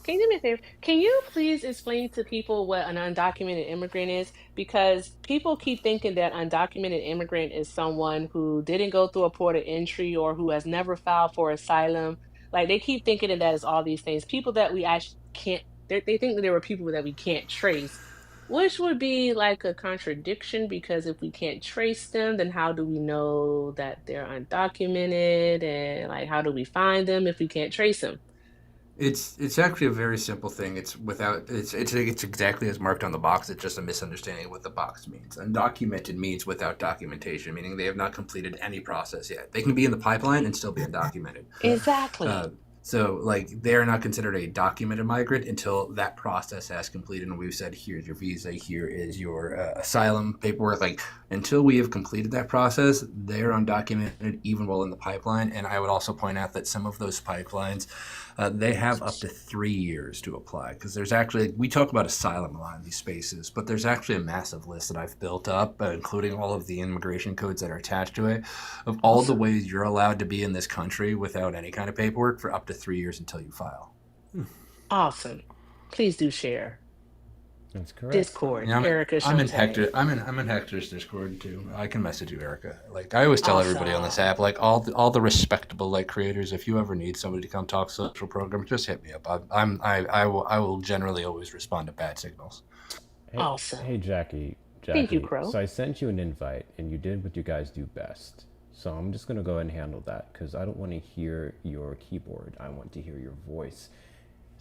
Can you do me a favor? Can you please explain to people what an undocumented immigrant is? Because people keep thinking that undocumented immigrant is someone who didn't go through a port of entry or who has never filed for asylum. Like they keep thinking that that is all these things. People that we actually can't, they think that there were people that we can't trace, which would be like a contradiction because if we can't trace them, then how do we know that they're undocumented? And like, how do we find them if we can't trace them? It's actually a very simple thing. It's exactly as marked on the box. It's just a misunderstanding of what the box means. Undocumented means without documentation, meaning they have not completed any process yet. They can be in the pipeline and still be undocumented. Exactly. So, like, they are not considered a documented migrant until that process has completed. And we've said, here's your visa, here is your asylum paperwork. Like, until we have completed that process, they're undocumented even while in the pipeline. And I would also point out that some of those pipelines, they have up to 3 years to apply. Because there's actually, we talk about asylum a lot in these spaces, but there's actually a massive list that I've built up, including all of the immigration codes that are attached to it, of all the ways you're allowed to be in this country without any kind of paperwork for up to 3 years until you file. Awesome. Please do share. That's correct. Discord. Yeah, Erica. I'm in Hector. I'm in Hector's Discord too. I can message you, Erica. Like I always tell everybody on this app, like all the respectable like creators, if you ever need somebody to come talk social programs, just hit me up. I will generally always respond to bad signals. Hey, Awesome. Hey, Jackie. Thank you, Crow. So I sent you an invite, and you did what you guys do best. So I'm just gonna go ahead and handle that because I don't want to hear your keyboard. I want to hear your voice.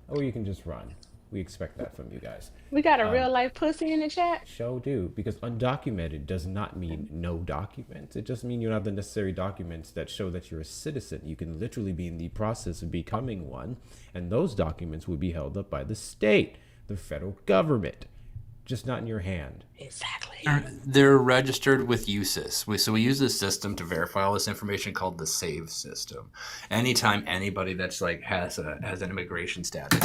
Or you can just run. We expect that from you guys. We got a real life pussy in the chat. Show do, because undocumented does not mean no documents. It just means you don't have the necessary documents that show that you're a citizen. You can literally be in the process of becoming one, and those documents will be held up by the state, the federal government, just not in your hand. Exactly. They're registered with USIS. So we use this system to verify all this information called the SAVE system. Anytime anybody that's like has an immigration status,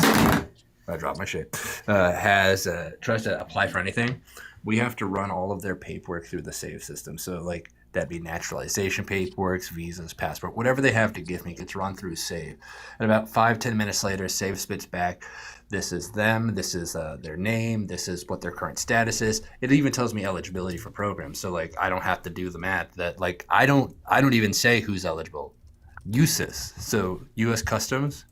I dropped my shit, tries to apply for anything, we have to run all of their paperwork through the SAVE system. So like that'd be naturalization paperwork, visas, passport, whatever they have to give me gets run through SAVE. And about 5-10 minutes later, SAVE spits back, this is them, this is their name, this is what their current status is. It even tells me eligibility for programs. So like I don't have to do the math. That like I don't even say who's eligible. USIS, so U.S. Customs,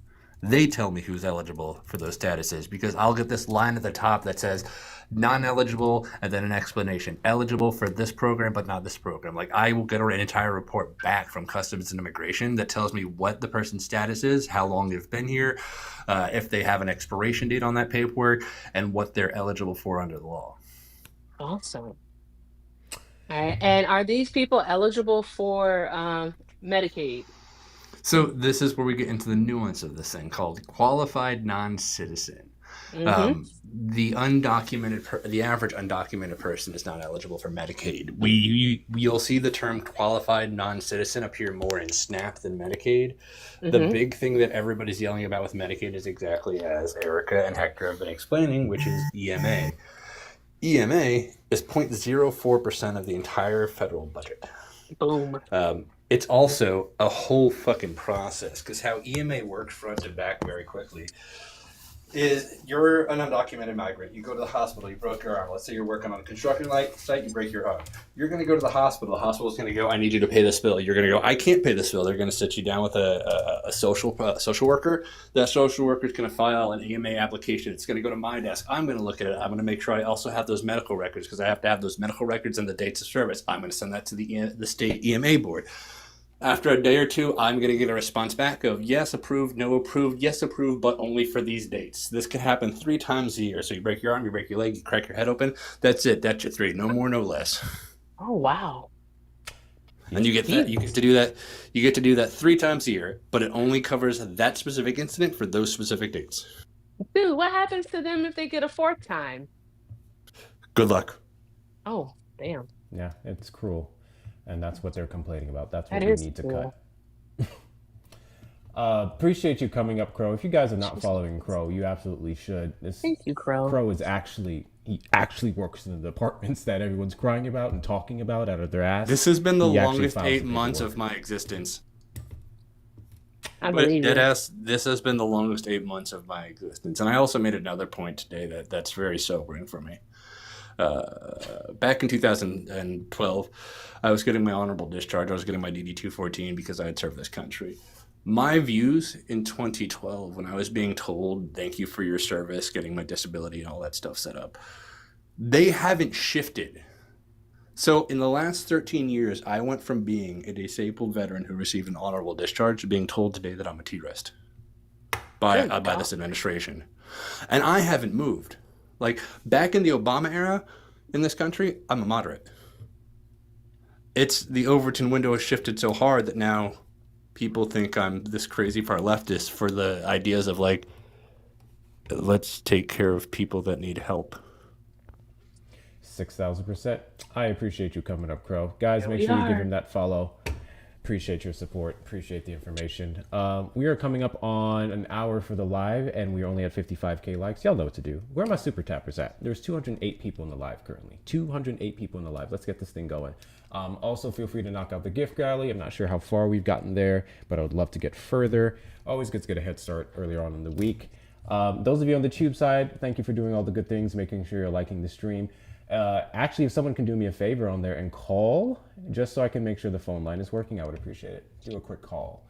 they tell me who's eligible for those statuses because I'll get this line at the top that says non-eligible and then an explanation. Eligible for this program but not this program. Like I will get an entire report back from Customs and Immigration that tells me what the person's status is, how long they've been here, if they have an expiration date on that paperwork, and what they're eligible for under the law. Awesome. All right. And are these people eligible for Medicaid? So this is where we get into the nuance of this thing called qualified non-citizen. Mm-hmm. The the average undocumented person is not eligible for Medicaid. You'll see the term qualified non-citizen appear more in SNAP than Medicaid. The Mm-hmm. big thing that everybody's yelling about with Medicaid is exactly as Erica and Hector have been explaining, which is EMA. EMA is 0.04% of the entire federal budget. Boom. It's also a whole fucking process, because how EMA works front to back very quickly is you're an undocumented migrant. You go to the hospital, you broke your arm. Let's say you're working on a construction site, you break your arm. You're going to go to the hospital. The hospital's going to go, I need you to pay this bill. You're going to go, I can't pay this bill. They're going to sit you down with a social worker. That social worker is going to file an EMA application. It's going to go to my desk. I'm going to look at it. I'm going to make sure I also have those medical records, because I have to have those medical records and the dates of service. I'm going to send that to the state EMA board. After a day or two, I'm going to get a response back of yes, approved, no approved, yes, approved, but only for these dates. This could happen 3 times a year. So you break your arm, you break your leg, you crack your head open. That's it. That's your 3. No more, no less. Oh, wow. And you get that. You get to do that. You get to do that 3 times a year, but it only covers that specific incident for those specific dates. Dude, what happens to them if they get a 4th time? Good luck. Oh, damn. Yeah, it's cruel. And that's what they're complaining about. That's what That we is need to cool. cut. Appreciate you coming up, Crow. If you guys are not following Crow, you absolutely should. Thank you, Crow. Crow is he actually works in the departments that everyone's crying about and talking about out of their ass. This has been the He actually longest files 8 the months paperwork. of my existence. I But believe it. this has been the longest 8 months of my existence. And I also made another point today that's very sobering for me. Back in 2012, I was getting my honorable discharge. I was getting my DD-214 because I had served this country. My views in 2012, when I was being told, thank you for your service, getting my disability and all that stuff set up, they haven't shifted. So in the last 13 years, I went from being a disabled veteran who received an honorable discharge to being told today that I'm a T-rest by this administration. And I haven't moved. Like, back in the Obama era in this country, I'm a moderate. It's the Overton window has shifted so hard that now people think I'm this crazy far leftist for the ideas of, like, let's take care of people that need help. 6,000%. I appreciate you coming up, Crow. Guys, Here make we sure you give are. him that follow. Appreciate your support. Appreciate the information. We are coming up on an hour for the live, and we're only at 55K likes. Y'all know what to do. Where are my super tappers at? There's 208 people in the live currently. 208 people in the live. Let's get this thing going. Also, feel free to knock out the gift galley. I'm not sure how far we've gotten there, but I would love to get further. Always good to get a head start earlier on in the week. Those of you on the tube side, thank you for doing all the good things, making sure you're liking the stream. Actually, if someone can do me a favor on there and call, just so I can make sure the phone line is working, I would appreciate it. Do a quick call.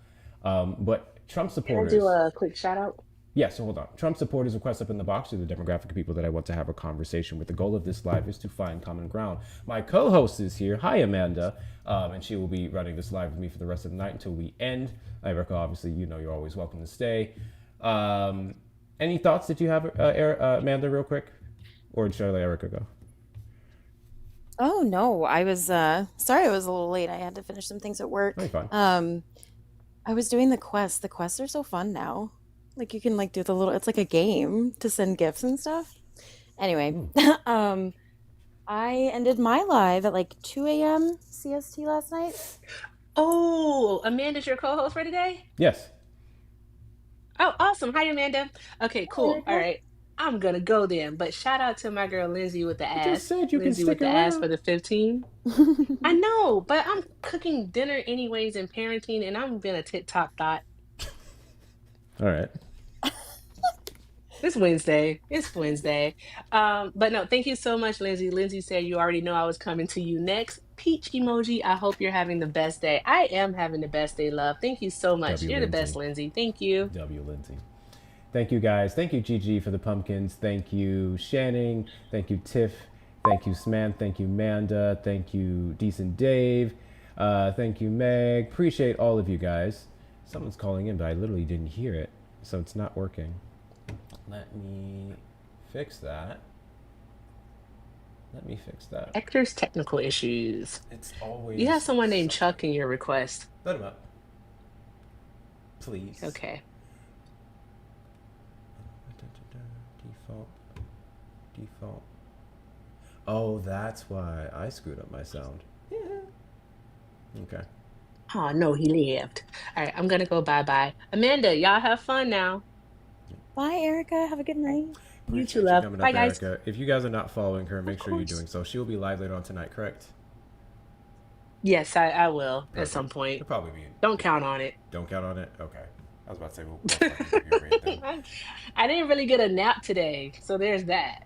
But Trump supporters. Can I do a quick shout out? Yeah, so hold on. Trump supporters request up in the box to the demographic of people that I want to have a conversation with. The goal of this live is to find common ground. My co-host is here. Hi, Amanda. And she will be running this live with me for the rest of the night until we end. Erica, obviously, you know you're always welcome to stay. Any thoughts that you have, Amanda, real quick? Or should I let Erica go? Oh no, I was sorry I was a little late. I had to finish some things at work. Oh, you're fine. I was doing the quests. The quests are so fun now. Like you can like do the little it's like a game to send gifts and stuff. Anyway, I ended my live at like 2 a.m. CST last night. Oh, Amanda's your co-host for today? Yes. Oh, awesome. Hi, Amanda. Okay, cool. Erica. All right. I'm gonna go then. But shout out to my girl Lindsay with the I ass. just said you can Lindsay with stick the ass around. for the 15. I know, but I'm cooking dinner anyways and parenting, and I'm being a TikTok thought. All right. It's Wednesday. It's Wednesday. But no, thank you so much, Lindsay. Lindsay said you already know I was coming to you next. Peach emoji. I hope you're having the best day. I am having the best day, love. Thank you so much. W You're the Lindsay. best, Lindsay. Thank you. W. Lindsay. Thank you, guys. Thank you, Gigi, for the pumpkins. Thank you, Shanning. Thank you, Tiff. Thank you, Sman. Thank you, Manda. Thank you, Decent Dave. Thank you, Meg. Appreciate all of you guys. Someone's calling in, but I literally didn't hear it, so it's not working. Let me fix that. Hector's technical issues. It's always... You have someone named Chuck in your request. Let him up. Please. Okay. default. Oh, that's why I screwed up my sound. Okay. Oh no, he lived. All right, I'm gonna go bye-bye. Amanda, y'all have fun now. Bye, Erica. Have a good night. You too, Appreciate you love. coming Bye, up, guys. Erica. If you guys are not following her, make Of sure you're course. doing so. She'll be live later on tonight, correct? Yes, I will at Perfect. some point. It'll probably be. Don't count on it. Don't count on it? Okay. I was about to say, we'll most likely give you a rate then. I didn't really get a nap today, so there's that.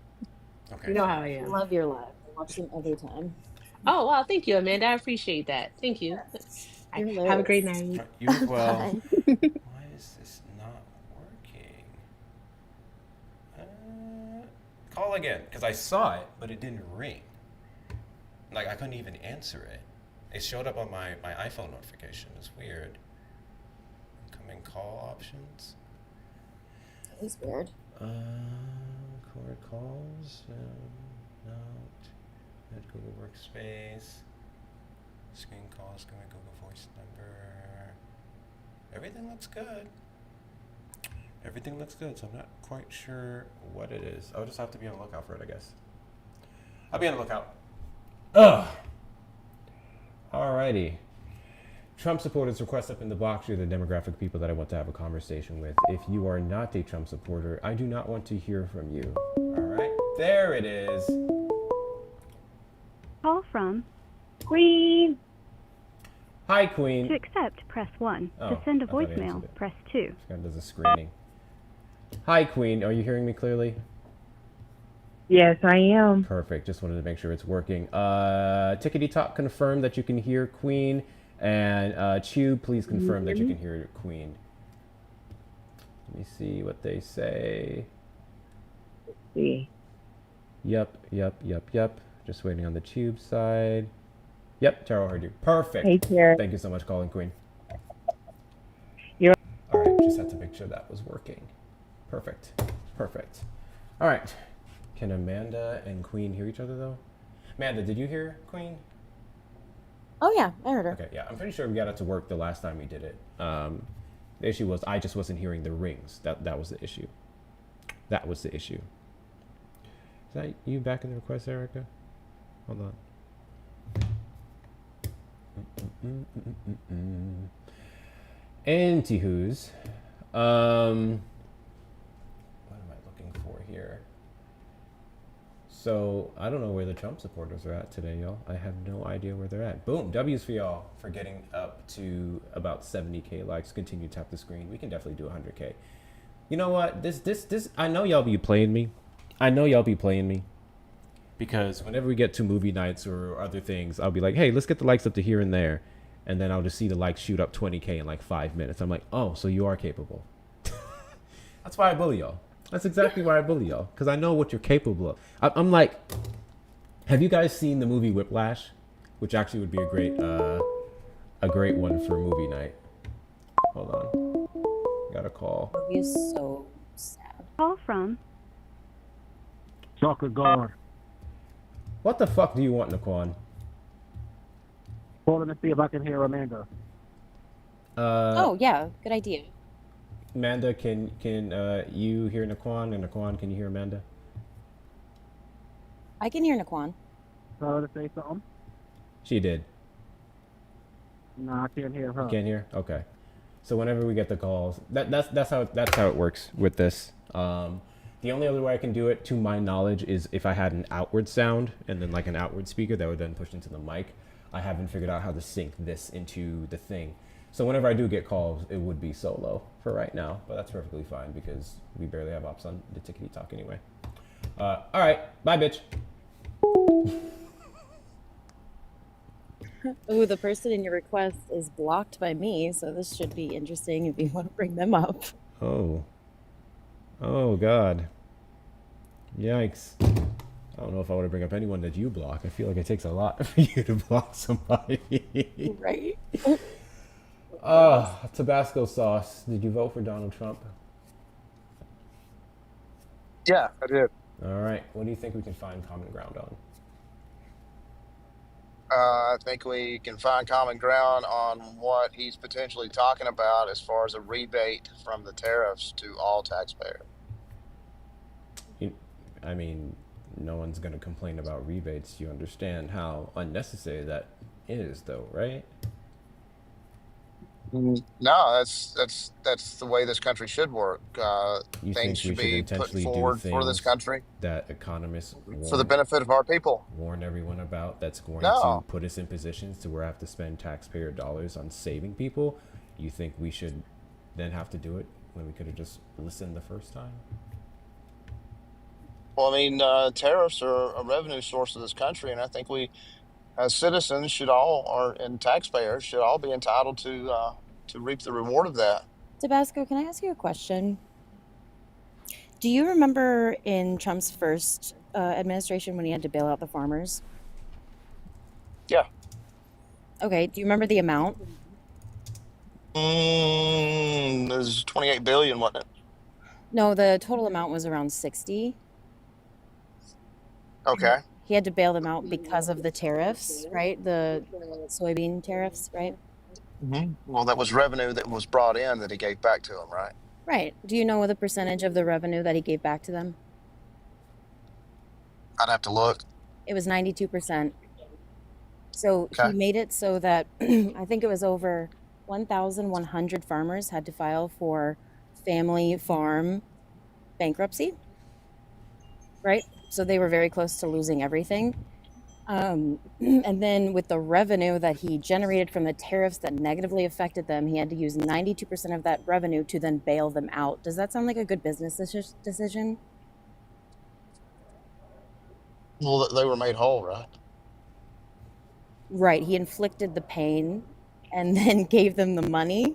Okay. You know how I I am. love your live. I watch them every time. Oh, wow. Thank you, Amanda. I appreciate that. Thank you. You're Have a great hilarious. night. You as well. Bye. Why is this not working? Call again, because I saw it, but it didn't ring. Like, I couldn't even answer it. It showed up on my iPhone notification. It's weird. Incoming call options. That is weird. Record calls. No. Add Google Workspace. Screen calls. Give me Google Voice number. Everything looks good. Everything looks good, so I'm not quite sure what it is. I'll just have to be on the lookout for it, I guess. I'll be on the lookout. Ugh. Alrighty. Trump supporters request up in the box. You're the demographic people that I want to have a conversation with. If you are not a Trump supporter, I do not want to hear from you. Alright, there it is. Call from Queen. Hi, Queen. To accept, press 1. Oh, to send a I thought I voicemail, answered it. press 2. Scott does a screening. Hi, Queen. Are you hearing me clearly? Yes, I am. Perfect. Just wanted to make sure it's working. Tickety Talk confirmed that you can hear Queen. And Chew, please confirm that you can hear Queen. Let me see what they say. See. Yep. Just waiting on the Tube side. Yep, Taro heard you. Perfect. Hey, Tara. Thank you so much, calling Queen. You're- All right, just had to make sure that was working. Perfect. All right. Can Amanda and Queen hear each other, though? Amanda, did you hear Queen? Oh yeah, I heard her. Okay, yeah, I'm pretty sure we got it to work the last time we did it. The issue was I just wasn't hearing the rings. That was the issue. Is that you back in the request, Erica? Hold on. Anywho's, what am I looking for here? So I don't know where the Trump supporters are at today, y'all. I have no idea where they're at. Boom, W's for y'all for getting up to about 70K likes. Continue to tap the screen. We can definitely do 100K. You know what? This. I know y'all be playing me. Because whenever we get to movie nights or other things, I'll be like, hey, let's get the likes up to here and there. And then I'll just see the likes shoot up 20K in like 5 minutes. I'm like, oh, so you are capable. That's why I bully y'all. That's exactly why I bully y'all. Because I know what you're capable of. I'm like, have you guys seen the movie Whiplash? Which actually would be a great one for movie night. Hold on. Got a call. Movie is so sad. Call from Soccer guard. What the fuck do you want, Naquan? Calling to see if I can hear Amanda. Oh yeah, good idea. Amanda, can you hear Naquan? And Naquan, can you hear Amanda? I can hear Naquan. Tell her to say something. She did. No, I can't hear her. You can't hear? Okay. So whenever we get the calls, that's how it works with this. The only other way I can do it, to my knowledge, is if I had an outward sound and then like an outward speaker that would then push into the mic. I haven't figured out how to sync this into the thing. So whenever I do get calls, it would be solo for right now, but that's perfectly fine because we barely have ops on the Tickety Talk anyway. All right, bye, bitch. Ooh, the person in your request is blocked by me, so this should be interesting if you want to bring them up. Oh God. Yikes. I don't know if I want to bring up anyone that you block. I feel like it takes a lot for you to block somebody. Right. Tabasco sauce. Did you vote for Donald Trump? Yeah, I did. All right. What do you think we can find common ground on? I think we can find common ground on what he's potentially talking about as far as a rebate from the tariffs to all taxpayers. I mean, no one's going to complain about rebates. You understand how unnecessary that is, though, right? No, that's the way this country should work. You Things think we should should be put intentionally do forward for this things country that economists for the benefit of our people. warn everyone about, that's going to No. put us in positions to where I have to spend taxpayer dollars on saving people? You think we should then have to do it when we could have just listened the first time? Well, I mean, tariffs are a revenue source of this country, and I think we, as citizens, and taxpayers should all be entitled to reap the reward of that. Tabasco, can I ask you a question? Do you remember in Trump's first administration when he had to bail out the farmers? Yeah. Okay, do you remember the amount? There's 28 billion, wasn't it? No, the total amount was around 60. Okay. He had to bail them out because of the tariffs, right? The soybean tariffs, right? Well, that was revenue that was brought in that he gave back to them, right? Right. Do you know what the percentage of the revenue that he gave back to them? I'd have to look. It was 92%. So Okay. he made it so that I think it was over 1,100 farmers had to file for family farm bankruptcy, right? So they were very close to losing everything. And then with the revenue that he generated from the tariffs that negatively affected them, he had to use 92% of that revenue to then bail them out. Does that sound like a good business decision? Well, they were made whole, right? Right. He inflicted the pain and then gave them the money.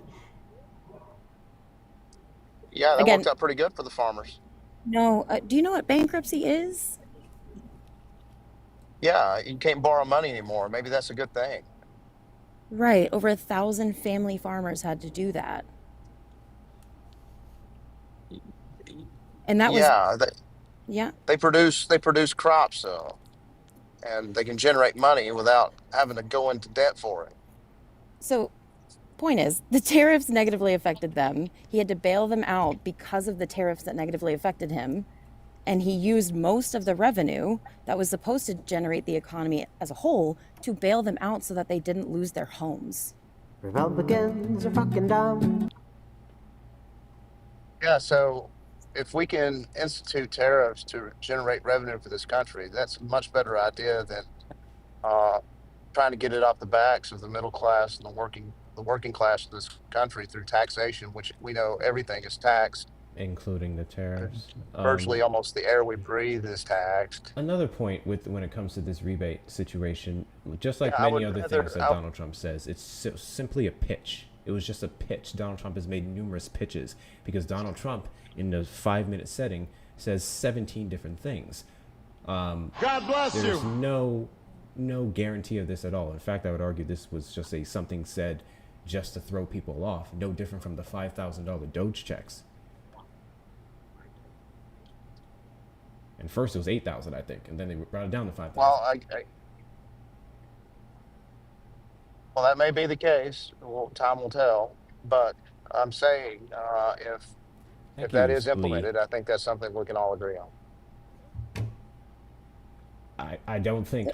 Yeah, that Again, worked out pretty good for the farmers. no. Do you know what bankruptcy is? Yeah, you can't borrow money anymore. Maybe that's a good thing. Right. Over 1,000 family farmers had to do that. And that was, Yeah, yeah. they produce crops, though, and they can generate money without having to go into debt for it. So, point is, the tariffs negatively affected them. He had to bail them out because of the tariffs that negatively affected him. And he used most of the revenue that was supposed to generate the economy as a whole to bail them out so that they didn't lose their homes. Republicans are fucking dumb. Yeah, so if we can institute tariffs to generate revenue for this country, that's a much better idea than trying to get it off the backs of the middle class and the working class of this country through taxation, which we know everything is taxed. Including the tariffs. Virtually almost the air we breathe is taxed. Another point when it comes to this rebate situation, just like Yeah, I many would other rather- things that Donald Trump says, it's simply a pitch. It was just a pitch. Donald Trump has made numerous pitches because Donald Trump, in a 5-minute setting, says 17 different things. God bless you. There's no guarantee of this at all. In fact, I would argue this was just something said just to throw people off. No different from the $5,000 Doge checks. And first it was 8,000, I think, and then they brought it down to 5,000. Well, well, that may be the case. Well, time will tell. But I'm saying, if that is implemented, I think that's something we can all agree on. I don't think.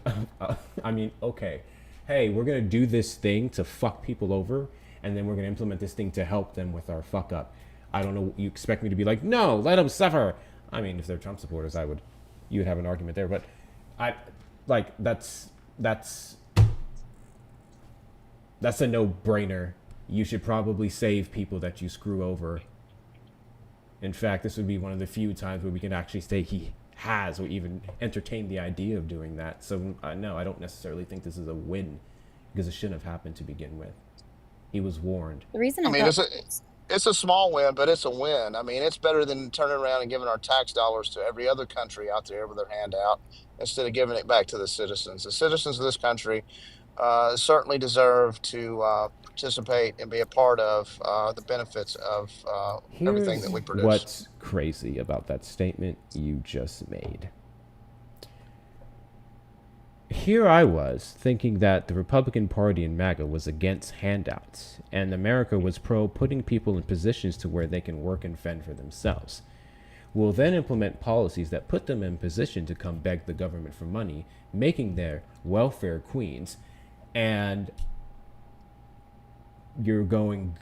I mean, okay, hey, we're gonna do this thing to fuck people over, and then we're gonna implement this thing to help them with our fuck up. I don't know. You expect me to be like, no, let them suffer. I mean, if they're Trump supporters, you would have an argument there. But that's a no-brainer. You should probably save people that you screw over. In fact, this would be one of the few times where we can actually say he has or even entertained the idea of doing that. So no, I don't necessarily think this is a win because it shouldn't have happened to begin with. He was warned. The reason I mean, it's a small win, but it's a win. I mean, it's better than turning around and giving our tax dollars to every other country out there with their hand out instead of giving it back to the citizens. The citizens of this country certainly deserve to participate and be a part of the benefits of everything that we produce. What's crazy about that statement you just made? Here I was thinking that the Republican Party and MAGA was against handouts, and America was pro putting people in positions to where they can work and fend for themselves. will then implement policies that put them in position to come beg the government for money, making their welfare queens. And you're going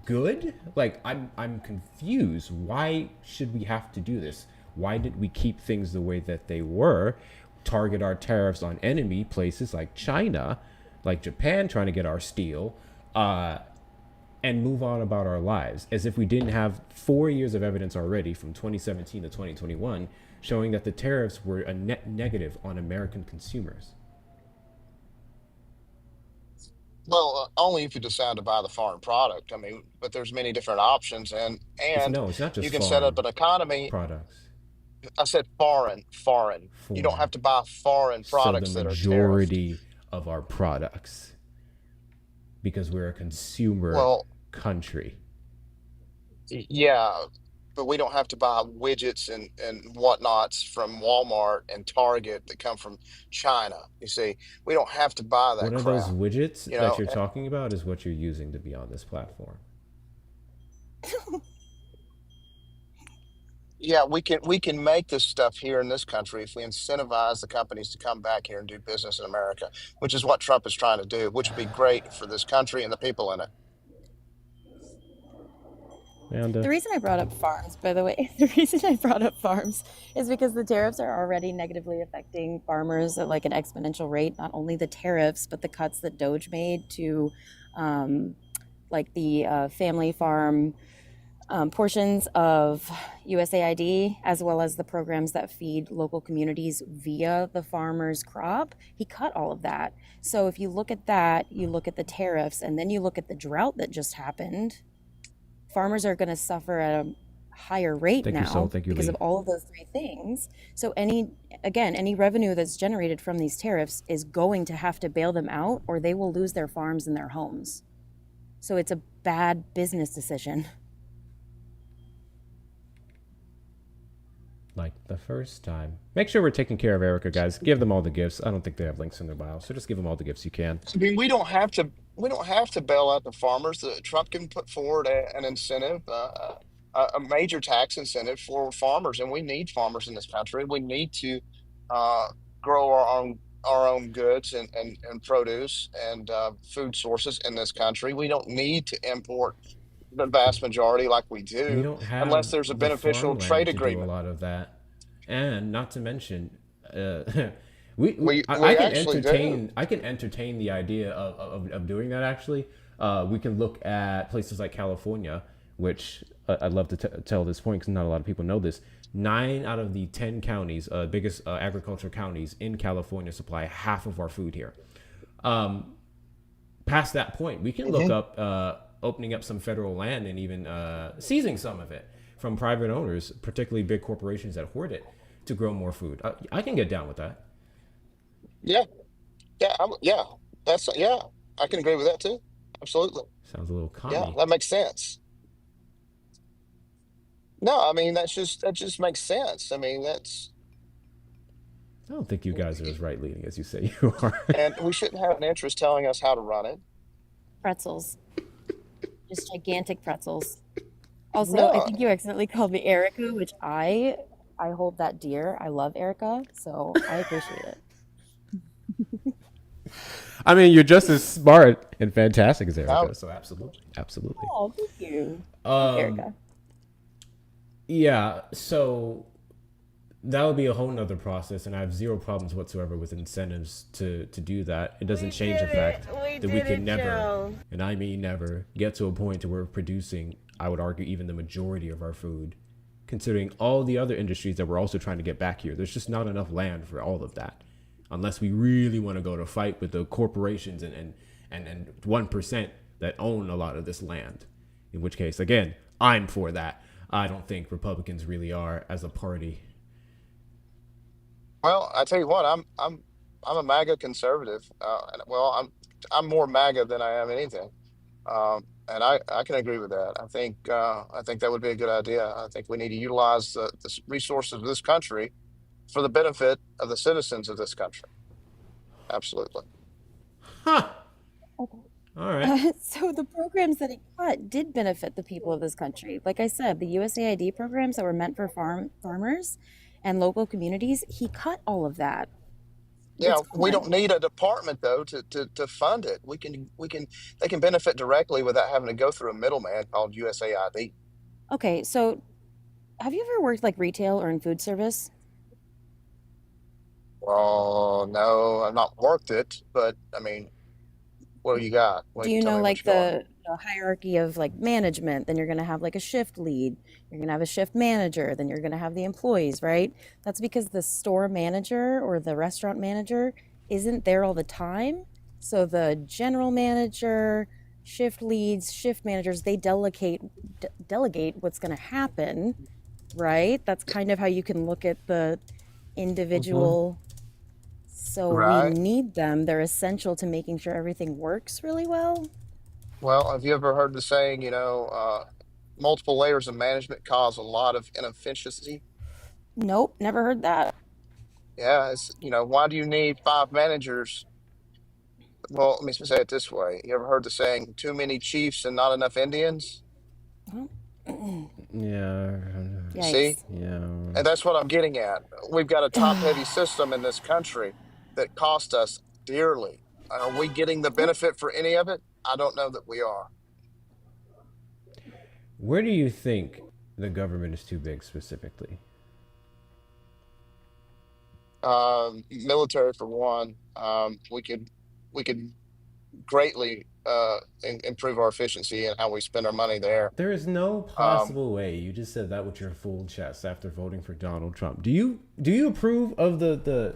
good? Like, I'm confused. Why should we have to do this? Why did we keep things the way that they were? Target our tariffs on enemy places like China, like Japan trying to get our steel, and move on about our lives as if we didn't have 4 years of evidence already from 2017 to 2021 showing that the tariffs were a net negative on American consumers. Well, only if you decide to buy the foreign product. I mean, but there's many different options, and It's not you just can set up foreign an economy. products. I said foreign, foreign. You don't Foreign. have to buy foreign So the products that are tariffed. majority of our products, because we're a consumer Well, country. yeah, but we don't have to buy widgets and whatnots from Walmart and Target that come from China. You see, we don't have to buy that One of those crap. widgets You that know, you're talking about is what you're using to be on this platform. yeah, we can make this stuff here in this country if we incentivize the companies to come back here and do business in America, which is what Trump is trying to do, which would be great for this country and the people in it. And The reason I brought up farms, by the way, the reason I brought up farms is because the tariffs are already negatively affecting farmers at like an exponential rate. Not only the tariffs, but the cuts that Doge made to like the family farm portions of USAID, as well as the programs that feed local communities via the farmer's crop. He cut all of that. So if you look at that, you look at the tariffs, and then you look at the drought that just happened, farmers are going to suffer at a higher rate Thank you, now Sol. Thank you, because Lee. of all of those three things. So any revenue that's generated from these tariffs is going to have to bail them out, or they will lose their farms and their homes. So it's a bad business decision. Like the first time. Make sure we're taking care of Erica, guys. Give them all the gifts. I don't think they have links in their bio, so just give them all the gifts you can. I mean, we don't have to bail out the farmers. Trump can put forward an incentive, a major tax incentive for farmers, and we need farmers in this country. We need to uh, grow our own goods and produce and food sources in this country. We don't need to import the vast majority like we We do, don't unless have there's a the beneficial farmland trade to do a agreement. lot of that, and not to mention, uh, we We I we can actually do. entertain the idea of doing that. Actually, we can look at places like California, which I'd love to tell this point because not a lot of people know this. 9 out of the 10 counties, biggest agriculture counties in California, supply half of our food here. Past that point, we can look Mhm. up opening up some federal land and even seizing some of it from private owners, particularly big corporations that hoard it to grow more food. I can get down with that. Yeah, yeah. Yeah. I can agree with that too. Absolutely. Sounds a little Yeah, commie. that makes sense. No, I mean that just makes sense. I mean I don't think you guys are as right leaning as you say you are. and we shouldn't have an interest telling us how to run it. Pretzels, just gigantic pretzels. Also, I No, think you accidentally called me Erica, which I hold that dear. I love Erica, so I appreciate it. I mean, you're just as smart and fantastic as I, Erica, so absolutely, absolutely. Oh, thank you. Thank you, Um, Erica. yeah, so that would be a whole nother process, and I have zero problems whatsoever with incentives to do that. It doesn't change the fact that we can never, and I mean never, get to a point to where we're producing, I would argue, even the majority of our food, considering all the other industries that we're also trying to get back here. There's just not enough land for all of that, unless we really want to go to fight with the corporations and 1% that own a lot of this land. In which case, again, I'm for that. I don't think Republicans really are as a party. well, I tell you what, I'm a MAGA conservative. Well, I'm more MAGA than I am anything. And I can agree with that. I think that would be a good idea. I think we need to utilize the resources of this country for the benefit of the citizens of this country. Absolutely. Huh. All right. So the programs that he cut did benefit the people of this country. Like I said, the USAID programs that were meant for farmers and local communities, he cut all of that. Yeah, It's we gone. don't need a department though to fund it. They can benefit directly without having to go through a middleman called USAID. Okay, so have you ever worked like retail or in food service? Well, no, I've not worked it, but I mean, what do you got? Do Wait, you tell know me what like you got. the hierarchy of like management? Then you're going to have like a shift lead, you're going to have a shift manager, then you're going to have the employees, right? That's because the store manager or the restaurant manager isn't there all the time. So the general manager, shift leads, shift managers, they delegate what's going to happen, right? That's kind of how you can look at the Mm-hmm. individual. So we Right. need them. They're essential to making sure everything works really well. Well, have you ever heard the saying, multiple layers of management cause a lot of inefficiency? Nope, never heard that. Yeah, why do you need five managers? Well, let me say it this way. You ever heard the saying, too many chiefs and not enough Indians? Yeah. You see? Yikes. Yeah. And that's what I'm getting at. We've got a top-heavy system in this country that cost us dearly. Are we getting the benefit for any of it? I don't know that we are. Where do you think the government is too big specifically? Military for one. We could greatly improve our efficiency and how we spend our money there. There is no Um, possible way. You just said that with your full chest after voting for Donald Trump. Do you approve of the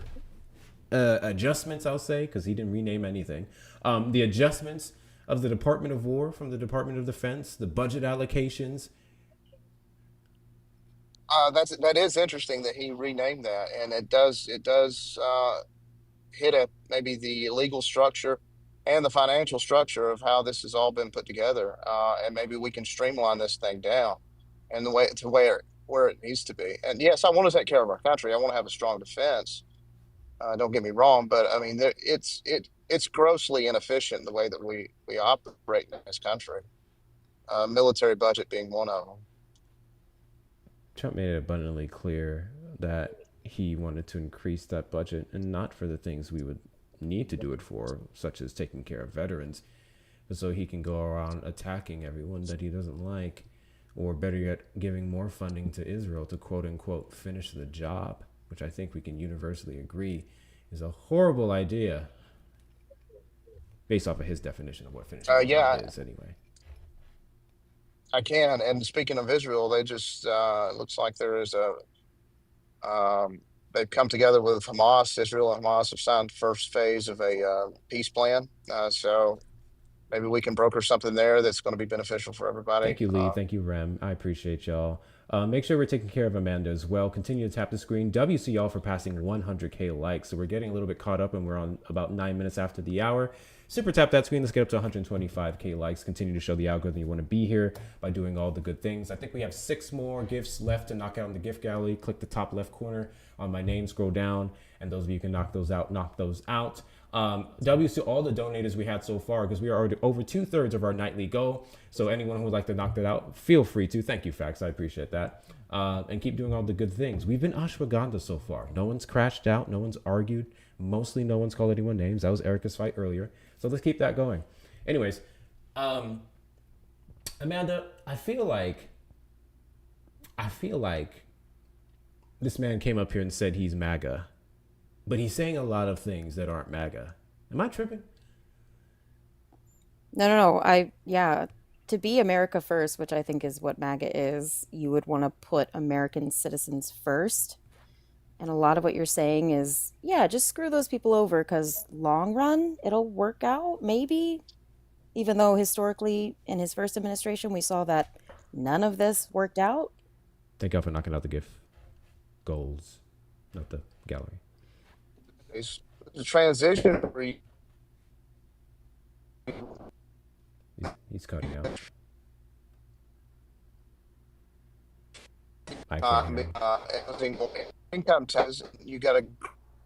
adjustments? I'll say because he didn't rename anything. The adjustments of the Department of War from the Department of Defense, the budget allocations. that is interesting that he renamed that, and it does hit at maybe the legal structure and the financial structure of how this has all been put together, and maybe we can streamline this thing down and the way to where it needs to be. And yes, I want to take care of our country. I want to have a strong defense. Don't get me wrong, but I mean, it's grossly inefficient the way that we operate in this country. Military budget being one of them. Trump made it abundantly clear that he wanted to increase that budget and not for the things we would need to do it for, such as taking care of veterans, but so he can go around attacking everyone that he doesn't like, or better yet, giving more funding to Israel to quote unquote finish the job, which I think we can universally agree is a horrible idea based off of his definition of what finishing the job Yeah, is, anyway. I can. And speaking of Israel, they just looks like there is a they've come together with Hamas. Israel and Hamas have signed the first phase of a peace plan. So maybe we can broker something there that's going to be beneficial for everybody. Thank you, Lee. Thank you, Rem. I appreciate y'all. Make sure we're taking care of Amanda as well. Continue to tap the screen. WC y'all for passing 100K likes. So we're getting a little bit caught up and we're on about 9 minutes after the hour. Super tap that screen. Let's get up to 125K likes. Continue to show the algorithm you want to be here by doing all the good things. I think we have 6 more gifts left to knock out in the gift gallery. Click the top left corner on my name, scroll down, and those of you can knock those out, knock those out. W's to all the donators we had so far because we are already over 2/3 of our nightly goal. So anyone who would like to knock that out, feel free to. Thank you, Fax. I appreciate that. And keep doing all the good things. We've been ashwagandha so far. No one's crashed out. No one's argued. Mostly no one's called anyone names. That was Erica's fight earlier. So let's keep that going. Anyways, Amanda, I feel like this man came up here and said he's MAGA, but he's saying a lot of things that aren't MAGA. Am I tripping? No, no, no. Yeah, to be America first, which I think is what MAGA is, you would want to put American citizens first. And a lot of what you're saying is, yeah, just screw those people over because long run, it'll work out, maybe. Even though historically, in his first administration, we saw that none of this worked out. Thank God for knocking out the gift goals, not the gallery. It's the transition. He's cutting out. I can't hear him. Income tax. You got to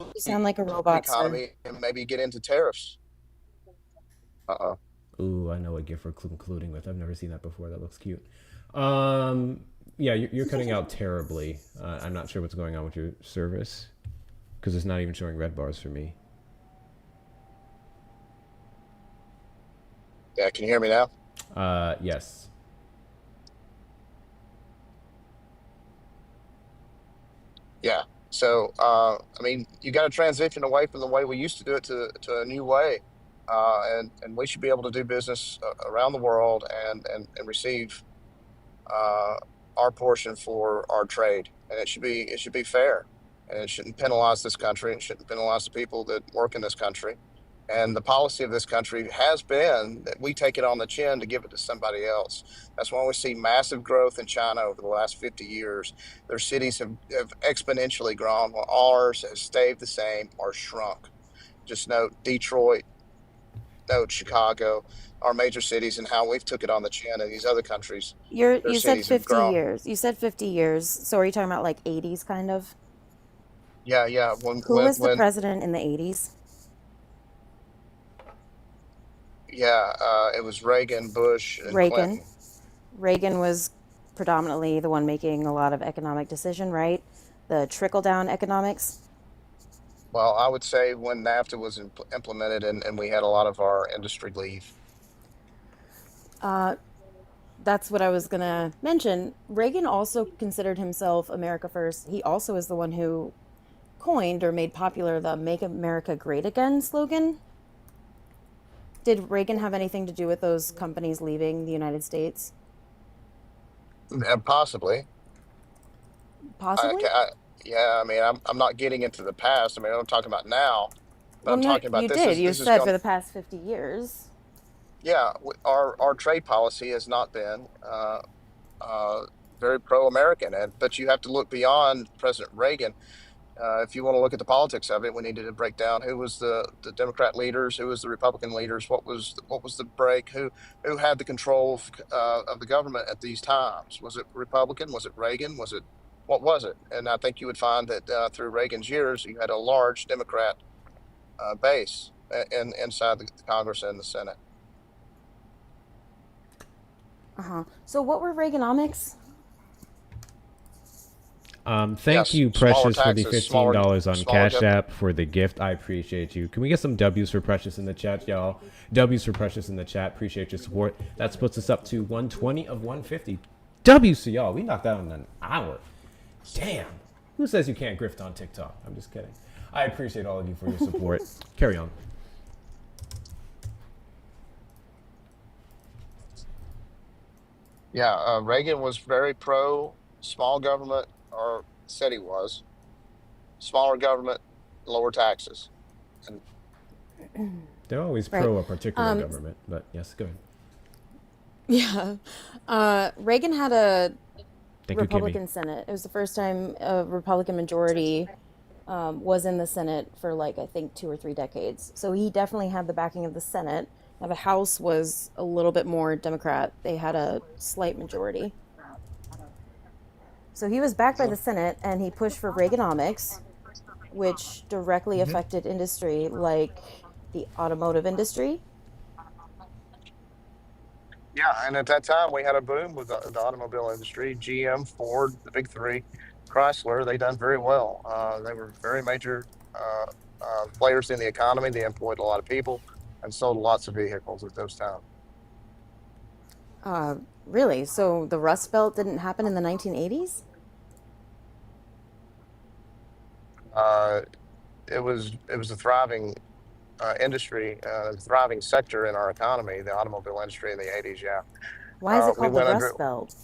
You sound like a the robot, sir. economy and maybe get into tariffs. Uh-oh. Ooh, I know what gift we're concluding with. I've never seen that before. That looks cute. Yeah, you're cutting out terribly. I'm not sure what's going on with your service because it's not even showing red bars for me. Yeah, can you hear me now? Yes. Yeah. So, I mean, you got to transition away from the way we used to do it to a new way, and we should be able to do business around the world and receive uh, our portion for our trade, and it should be fair, and it shouldn't penalize this country. It shouldn't penalize the people that work in this country. And the policy of this country has been that we take it on the chin to give it to somebody else. That's why we see massive growth in China over the last 50 years. Their cities have exponentially grown, while ours has stayed the same or shrunk. Just note Detroit, note Chicago, our major cities, and how we've took it on the chin. And these other countries, their You said cities have 50 grown. years. You said 50 years. So are you talking about like 80s kind of? Yeah, yeah. When Who when was the when president in the 80s? yeah, it was Reagan, Bush, and Reagan. Clinton. Reagan was predominantly the one making a lot of economic decision, right? The trickle down economics. Well, I would say when NAFTA was implemented and we had a lot of our industry leave. Uh, that's what I was gonna mention. Reagan also considered himself America first. He also is the one who coined or made popular the Make America Great Again slogan. Did Reagan have anything to do with those companies leaving the United States? Possibly. I, Possibly? I, yeah, I mean, I'm not getting into the past. I mean, I'm talking about now, but Well, I'm no, talking about you this did. is You this is said for going. the past 50 years. Yeah, our trade policy has not been uh, very pro-American, and but you have to look beyond President Reagan. If you want to look at the politics of it, we needed to break down who was the Democrat leaders, who was the Republican leaders, what was the break, who had the control of the government at these times. Was it Republican? Was it Reagan? Was it what was it? And I think you would find that through Reagan's years, you had a large Democrat base inside the Congress and the Senate. Uh-huh. So what were Reaganomics? Thank Yes, you, smaller Precious, for the taxes, $15 on smaller Cash government. App for the gift. I appreciate you. Can we get some W's for Precious in the chat, y'all? W's for Precious in the chat. Appreciate your support. That puts us up to 120 of 150. W's to y'all. We knocked out in an hour. Damn. Who says you can't grift on TikTok? I'm just kidding. I appreciate all of you for your support. Carry on. Yeah, Reagan was very pro small government, or said he was smaller government, lower taxes. And They're always Right. pro a particular Um, government, but yes, go ahead. yeah. Reagan had a Thank you, Kimmy. Republican Senate. It was the first time a Republican majority was in the Senate for like, I think, 2 or 3 decades. So he definitely had the backing of the Senate. Now, the House was a little bit more Democrat. They had a slight majority. So he was backed by the Senate and he pushed for Reaganomics, which directly Mhm. affected industry like the automotive industry. Yeah, and at that time we had a boom with the automobile industry. GM, Ford, the big three, Chrysler, they done very well. They were very major players in the economy. They employed a lot of people and sold lots of vehicles at those times. Uh, really? So the Rust Belt didn't happen in the 1980s? Uh, it was a thriving industry, thriving sector in our economy, the automobile industry in the 80s. Yeah, Why is it we called the went under Rust Belt?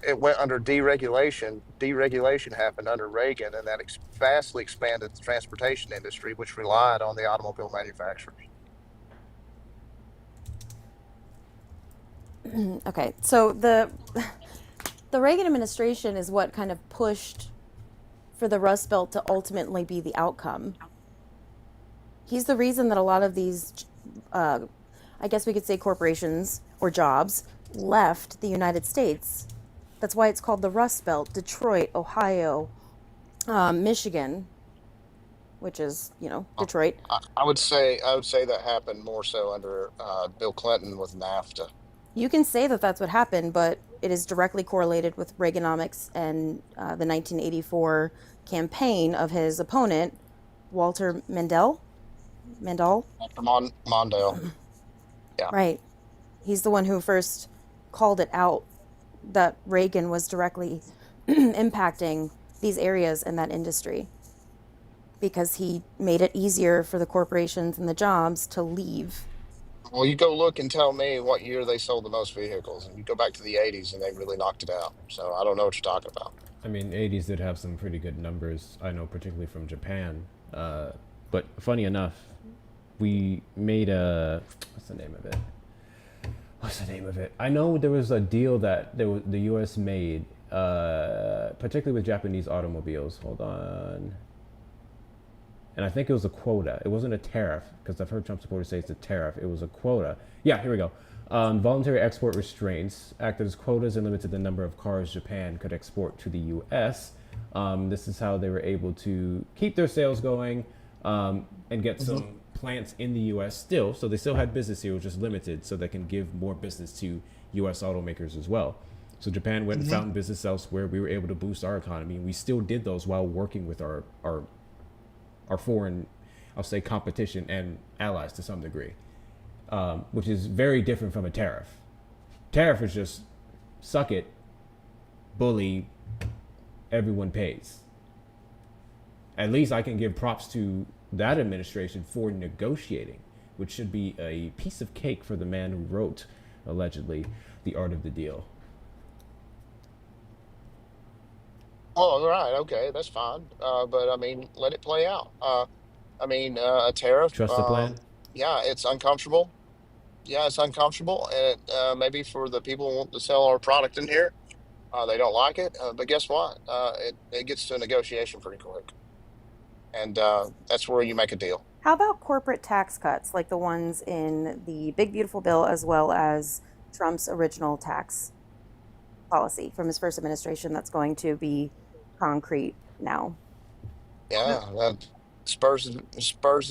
it went under deregulation. Deregulation happened under Reagan, and that vastly expanded the transportation industry, which relied on the automobile manufacturers. Okay, so the Reagan administration is what kind of pushed for the Rust Belt to ultimately be the outcome. He's the reason that a lot of these, I guess we could say corporations or jobs, left the United States. That's why it's called the Rust Belt. Detroit, Ohio, Michigan, which is, Detroit. I would say that happened more so under Bill Clinton with NAFTA. You can say that that's what happened, but it is directly correlated with Reaganomics and the 1984 campaign of his opponent, Walter Mandel. Mondale. Yeah. Right. He's the one who first called it out that Reagan was directly impacting these areas and that industry because he made it easier for the corporations and the jobs to leave. Well, you go look and tell me what year they sold the most vehicles, and you go back to the '80s and they really knocked it out. So I don't know what you're talking about. I mean, '80s did have some pretty good numbers. I know, particularly from Japan. But funny enough, we made what's the name of it? I know there was a deal that the U.S. made, particularly with Japanese automobiles. Hold on. And I think it was a quota. It wasn't a tariff, because I've heard Trump supporters say it's a tariff. It was a quota. Yeah, here we go. Voluntary export restraints acted as quotas and limited the number of cars Japan could export to the U.S. This is how they were able to keep their sales going and get some plants in the U.S. still. So they still had business here, it was just limited, so they can give more business to U.S. automakers as well. So Japan went and found business elsewhere. We were able to boost our economy, and we still did those while working with our foreign, I'll say, competition and allies to some degree, which is very different from a tariff. Tariff is just suck it, bully, everyone pays. At least I can give props to that administration for negotiating, which should be a piece of cake for the man who wrote, allegedly, The Art of the Deal. Oh, right. Okay, that's fine. But I mean, let it play out. A tariff. Trust the plan? Yeah, it's uncomfortable. Yeah, it's uncomfortable, and maybe for the people who want to sell our product in here, they don't like it. But guess what? It gets to a negotiation pretty quick, and that's where you make a deal. How about corporate tax cuts, like the ones in the Big Beautiful Bill, as well as Trump's original tax policy from his first administration that's going to be concrete now? Yeah, that spurs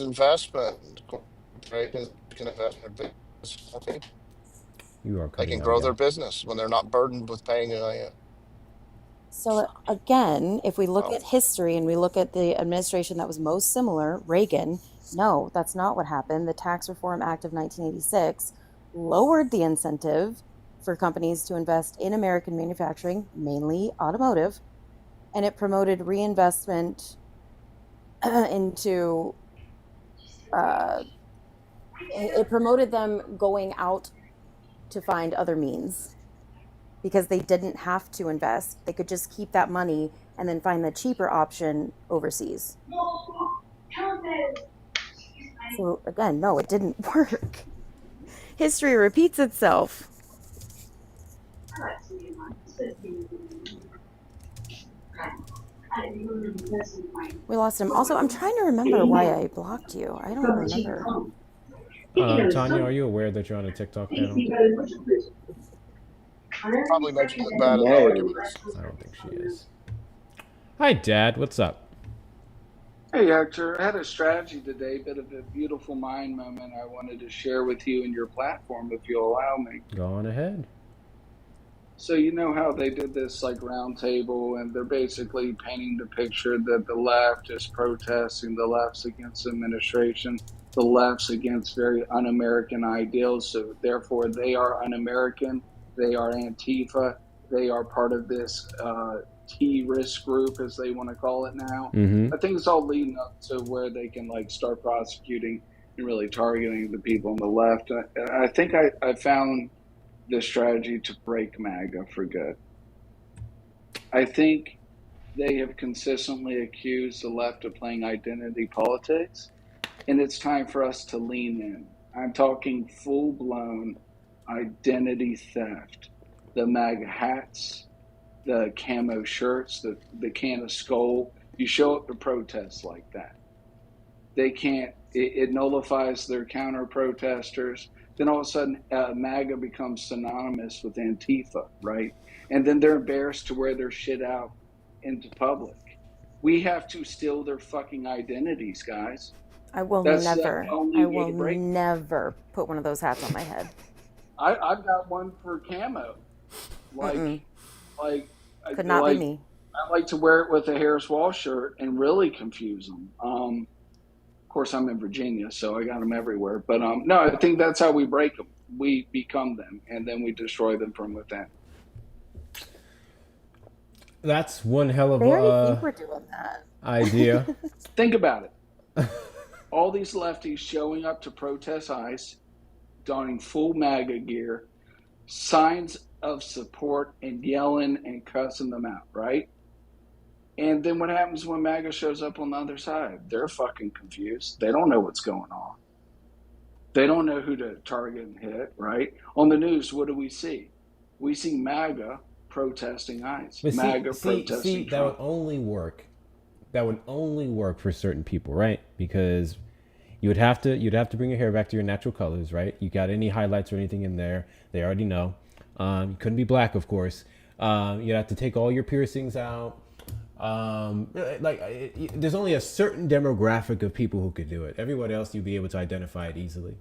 investment. Can investment. You are They cutting can out grow again. their business when they're not burdened with paying So again, if we look at history and we look at the administration that was most similar, Reagan, no, that's not what happened. The Tax Reform Act of 1986 lowered the incentive for companies to invest in American manufacturing, mainly automotive, and it promoted reinvestment into it promoted them going out to find other means because they didn't have to invest. They could just keep that money and then find the cheaper option overseas. So again, no, it didn't work. History repeats itself. We lost him. Also, I'm trying to remember why I blocked you. I don't remember. Tanya, are you aware that you're on a TikTok panel? Probably makes you look bad in the arguments. I don't think she is. Hi, Dad. What's up? Hey, Hector. I had a strategy today, bit of a beautiful mind moment I wanted to share with you and your platform, if you'll allow me. Go on ahead. So you know how they did this like round table, and they're basically painting the picture that the left is protesting, the left's against administration, the left's against very un-American ideals, so therefore they are un-American, they are Antifa, they are part of this T-risk group, as they want to call it now. I think it's all leading up to where they can like start prosecuting and really targeting the people on the left. I think I found the strategy to break MAGA for good. I think they have consistently accused the left of playing identity politics, and it's time for us to lean in. I'm talking full-blown identity theft. The MAGA hats, the camo shirts, the can of skull. You show up to protests like that. They can't, it nullifies their counter-protesters. Then all of a sudden, MAGA becomes synonymous with Antifa, right? And then they're embarrassed to wear their shit out into public. We have to steal their fucking identities, guys. I will That's the never, only I way will to break them. never put one of those hats on my head. I've got one for camo. Mm-mm. Could not be me. I like to wear it with a Harris Wall shirt and really confuse them. Of course, I'm in Virginia, so I got them everywhere. But no, I think that's how we break them. We become them, and then we destroy them from within. That's one hell of They already a think we're doing that. idea. Think about it. All these lefties showing up to protest ICE, donning full MAGA gear, signs of support, and yelling and cussing them out, right? And then what happens when MAGA shows up on the other side? They're fucking confused. They don't know what's going on. They don't know who to target and hit, right? On the news, what do we see? We see MAGA protesting ICE. But MAGA see, protesting that would Trump. only work. That would only work for certain people, right? Because you'd have to bring your hair back to your natural colors, right? You got any highlights or anything in there, they already know. You couldn't be black, of course. You'd have to take all your piercings out. There's only a certain demographic of people who could do it. Everyone else, you'd be able to identify it easily.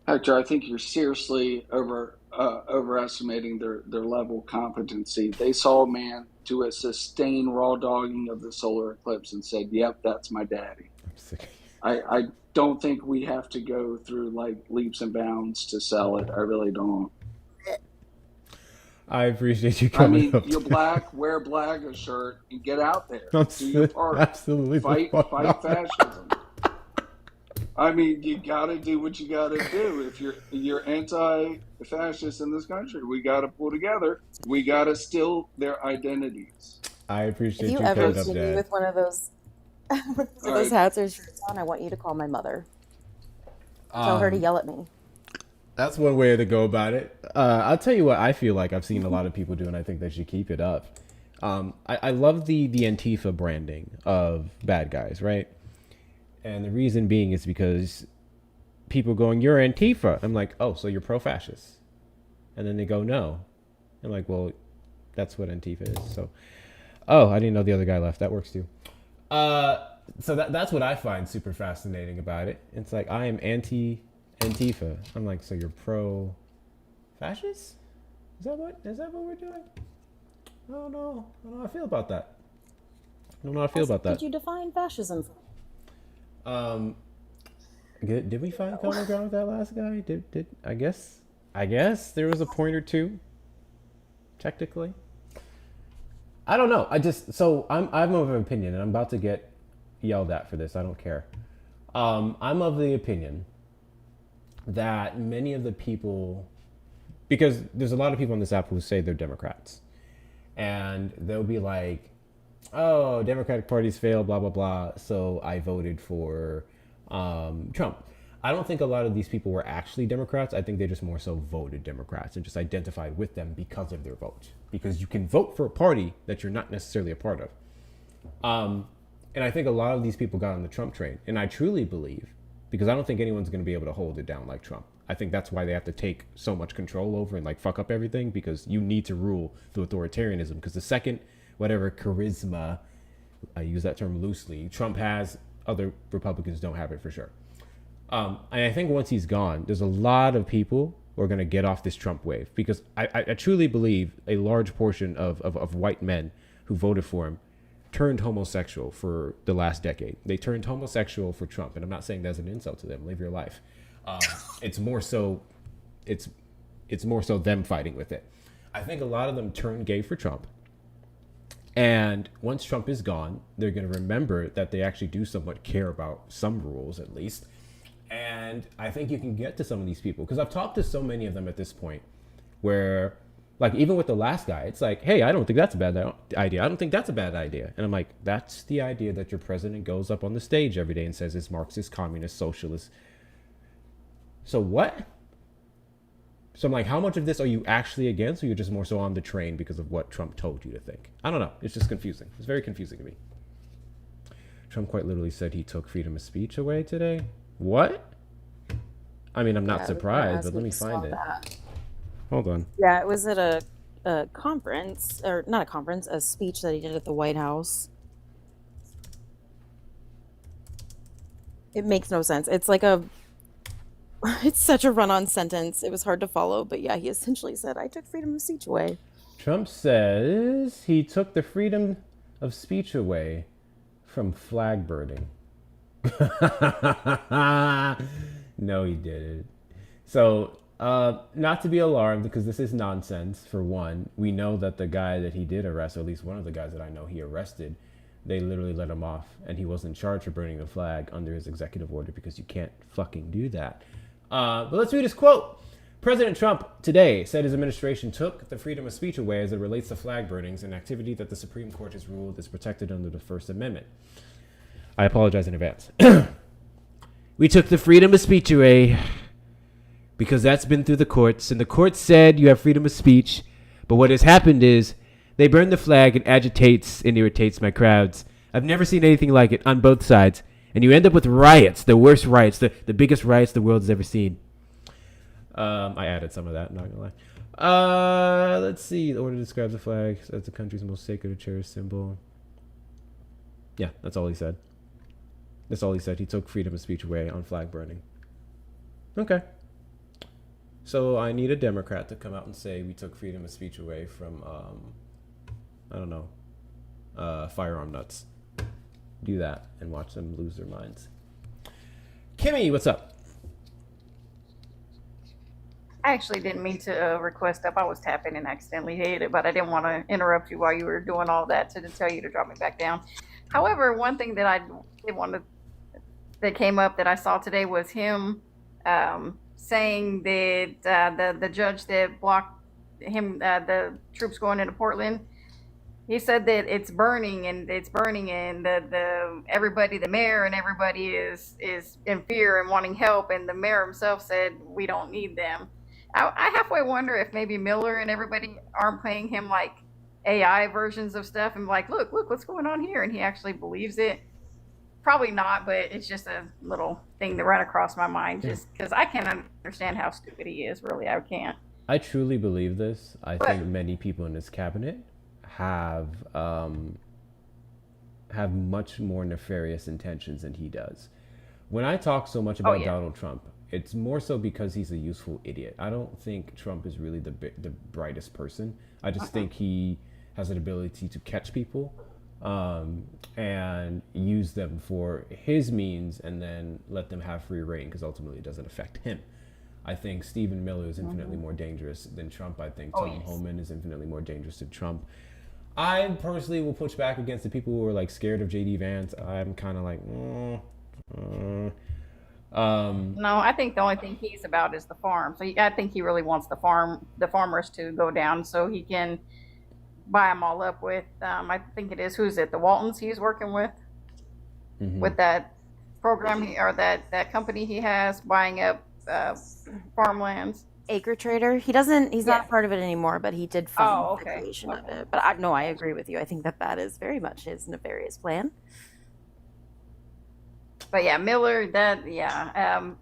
Hector, I think you're seriously overestimating their level of competency. They saw a man do a sustained raw dogging of the solar eclipse and said, "Yep, that's my daddy." I don't think we have to go through like leaps and bounds to sell it. I really don't. I appreciate you coming up. You're black, wear black a shirt and get out there. Do your part. Absolutely. Fight fascism. You gotta do what you gotta do. If you're anti-fascist in this country, we gotta pull together. We gotta steal their identities. I appreciate If you ever see me with one of those hats or shirts on, I want you to call my mother. Tell her to yell at me. That's one way to go about it. I'll tell you what I feel like I've seen a lot of people do, and I think they should keep it up. I love the Antifa branding of bad guys, right? And the reason being is because people going, "You're Antifa." I'm like, "Oh, so you're pro-fascist?" And then they go, "No." I'm like, "Well, that's what Antifa is." So, oh, I didn't know the other guy left. That works too. So that's what I find super fascinating about it. It's like, I am anti-Antifa. I'm like, so you're pro-fascist? Is that what we're doing? I don't know how I feel about that. Did you define fascism? Did we find common ground with that last guy? Did I guess there was a point or two. Technically, I don't know. I'm of an opinion, and I'm about to get yelled at for this. I don't care. I'm of the opinion that many of the people, because there's a lot of people on this app who say they're Democrats, and they'll be like, "Oh, Democratic Party's failed, blah, blah, blah, so I voted for Trump." I don't think a lot of these people were actually Democrats. I think they just more so voted Democrats and just identified with them because of their vote. Because you can vote for a party that you're not necessarily a part of. And I think a lot of these people got on the Trump train. And I truly believe, because I don't think anyone's going to be able to hold it down like Trump. I think that's why they have to take so much control over and fuck up everything, because you need to rule through authoritarianism. Because the second whatever charisma, I use that term loosely, Trump has, other Republicans don't have it for sure. And I think once he's gone, there's a lot of people who are going to get off this Trump wave, because I truly believe a large portion of white men who voted for him turned homosexual for the last decade. They turned homosexual for Trump. And I'm not saying that's an insult to them. Live your life. It's more so them fighting with it. I think a lot of them turned gay for Trump. And once Trump is gone, they're going to remember that they actually do somewhat care about some rules, at least. And I think you can get to some of these people, because I've talked to so many of them at this point where, even with the last guy, it's like, "Hey, I don't think that's a bad idea. I don't think that's a bad idea." And I'm like, that's the idea that your president goes up on the stage every day and says it's Marxist, communist, socialist. So what? So I'm like, how much of this are you actually against, or you're just more so on the train because of what Trump told you to think? I don't know. It's just confusing. It's very confusing to me. Trump quite literally said he took freedom of speech away today. What? I'm not surprised, but let me find it. Hold on. Yeah, it was at a conference, or not a conference, a speech that he did at the White House. It makes no sense. It's like it's such a run-on sentence. It was hard to follow, but yeah, he essentially said, "I took freedom of speech away." Trump says he took the freedom of speech away from flag burning. No, he didn't. So, not to be alarmed, because this is nonsense, for one. We know that the guy that he did arrest, or at least one of the guys that I know he arrested, they literally let him off, and he wasn't charged for burning the flag under his executive order, because you can't fucking do that. But let's read his quote. President Trump today said his administration took the freedom of speech away as it relates to flag burnings, an activity that the Supreme Court has ruled is protected under the First Amendment. I apologize in advance. We took the freedom of speech away because that's been through the courts, and the court said you have freedom of speech, but what has happened is they burn the flag and agitates and irritates my crowds. I've never seen anything like it on both sides, and you end up with riots, the worst riots, the biggest riots the world has ever seen. I added some of that, I'm not gonna lie. Let's see. The order describes the flag as the country's most sacred and cherished symbol. Yeah, that's all he said. That's all he said. He took freedom of speech away on flag burning. Okay. So I need a Democrat to come out and say we took freedom of speech away from, I don't know, firearm nuts. Do that and watch them lose their minds. Kimmy, what's up? I actually didn't mean to request up. I was tapping and accidentally hit it, but I didn't want to interrupt you while you were doing all that to tell you to drop me back down. However, one thing that I did want to that came up that I saw today was him saying that the judge that blocked him, the troops going into Portland, he said that it's burning and the everybody, the mayor and everybody is in fear and wanting help, and the mayor himself said we don't need them. I halfway wonder if maybe Miller and everybody aren't playing him like AI versions of stuff and like, look what's going on here, and he actually believes it. Probably not, but it's just a little thing that ran across my mind just because I can't understand how stupid he is. Really, I can't. I truly believe this. I think many people in this cabinet have much more nefarious intentions than he does. When I talk so much about Donald Trump, it's more so because he's a useful idiot. I don't think Trump is really the brightest person. I just think he has an ability to catch people and use them for his means and then let them have free reign, because ultimately it doesn't affect him. I think Stephen Miller is infinitely more dangerous than Trump. I think Tom Homan is infinitely more dangerous than Trump. I personally will push back against the people who are like scared of JD Vance. I'm kind of like, no, I think the only thing he's about is the farm. So I think he really wants the farmers to go down so he can buy them all up with, I think it is, who's it? The Waltons he's working with that program or that company he has buying up farmlands. Acre Trader. He's not a part of it anymore, but he did fund the creation of it. But I agree with you. I think that is very much his nefarious plan. But yeah, Miller, I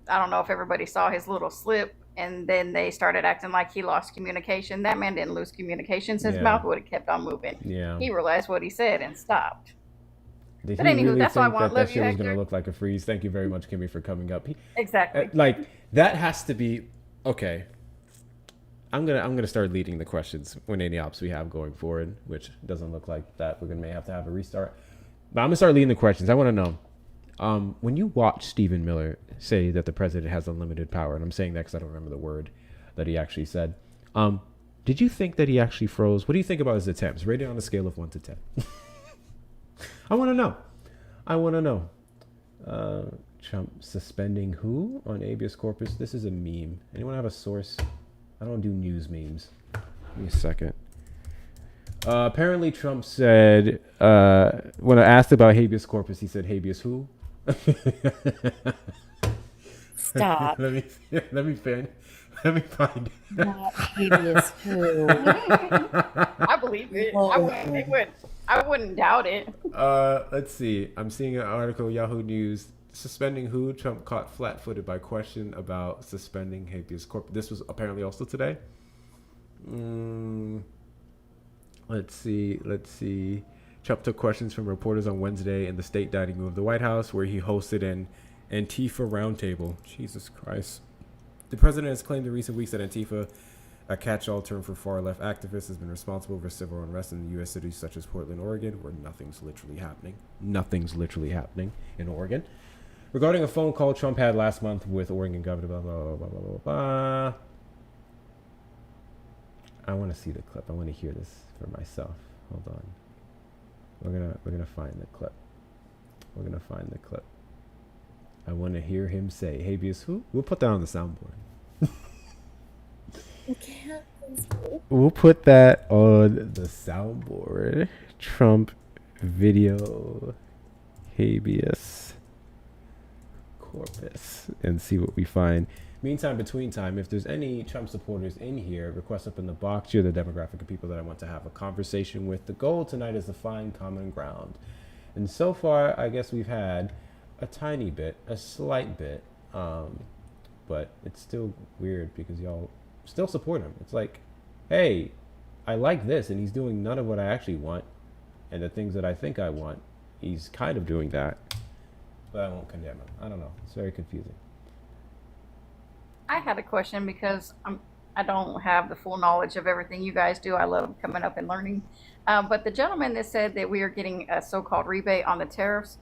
don't know if everybody saw his little slip, and then they started acting like he lost communication. That man didn't lose communication. His mouth would have kept on moving. Yeah. He realized what he said and stopped. Did he really think that shit was going to look like a freeze? Thank you very much, Kimmy, for coming up. Exactly. Like, that has to be... Okay. I'm gonna start leading the questions when any ops we have going forward, which doesn't look like that. We're may have to have a restart. But I'm gonna start leading the questions. I want to know, when you watch Stephen Miller say that the president has unlimited power, and I'm saying that because I don't remember the word that he actually said, did you think that he actually froze? What do you think about his attempts? Rate it on a scale of 1 to 10. I want to know. Trump suspending who on habeas corpus? This is a meme. Anyone have a source? I don't do news memes. Give me a second. Apparently Trump said, when asked about habeas corpus, he said habeas who? Stop. Let me find. Not habeas who. I believe it. I wouldn't doubt it. Let's see. I'm seeing an article, Yahoo News. Suspending who? Trump caught flat-footed by question about suspending habeas corpus. This was apparently also today. Let's see. Trump took questions from reporters on Wednesday in the state dining room of the White House, where he hosted an Antifa roundtable. Jesus Christ. The president has claimed in recent weeks that Antifa, a catch-all term for far-left activists, has been responsible for civil unrest in U.S. cities such as Portland, Oregon, where nothing's literally happening. Nothing's literally happening in Oregon. Regarding a phone call Trump had last month with Oregon Governor, blah, blah, blah, blah, blah, blah. I want to see the clip. I want to hear this for myself. Hold on. We're gonna find the clip. We're gonna find the clip. I want to hear him say, "Habeas who?" We'll put that on the soundboard. I can't. We'll put that on the soundboard. Trump video habeas corpus and see what we find. Meantime, between time, if there's any Trump supporters in here, request up in the box. You're the demographic of people that I want to have a conversation with. The goal tonight is to find common ground. And so far, I guess we've had a tiny bit, a slight bit, but it's still weird because y'all still support him. It's like, hey, I like this, and he's doing none of what I actually want, and the things that I think I want, he's kind of doing that, but I won't condemn him. I don't know. It's very confusing. I had a question because I don't have the full knowledge of everything you guys do. I love coming up and learning. But the gentleman that said that we are getting a so-called rebate on the tariffs,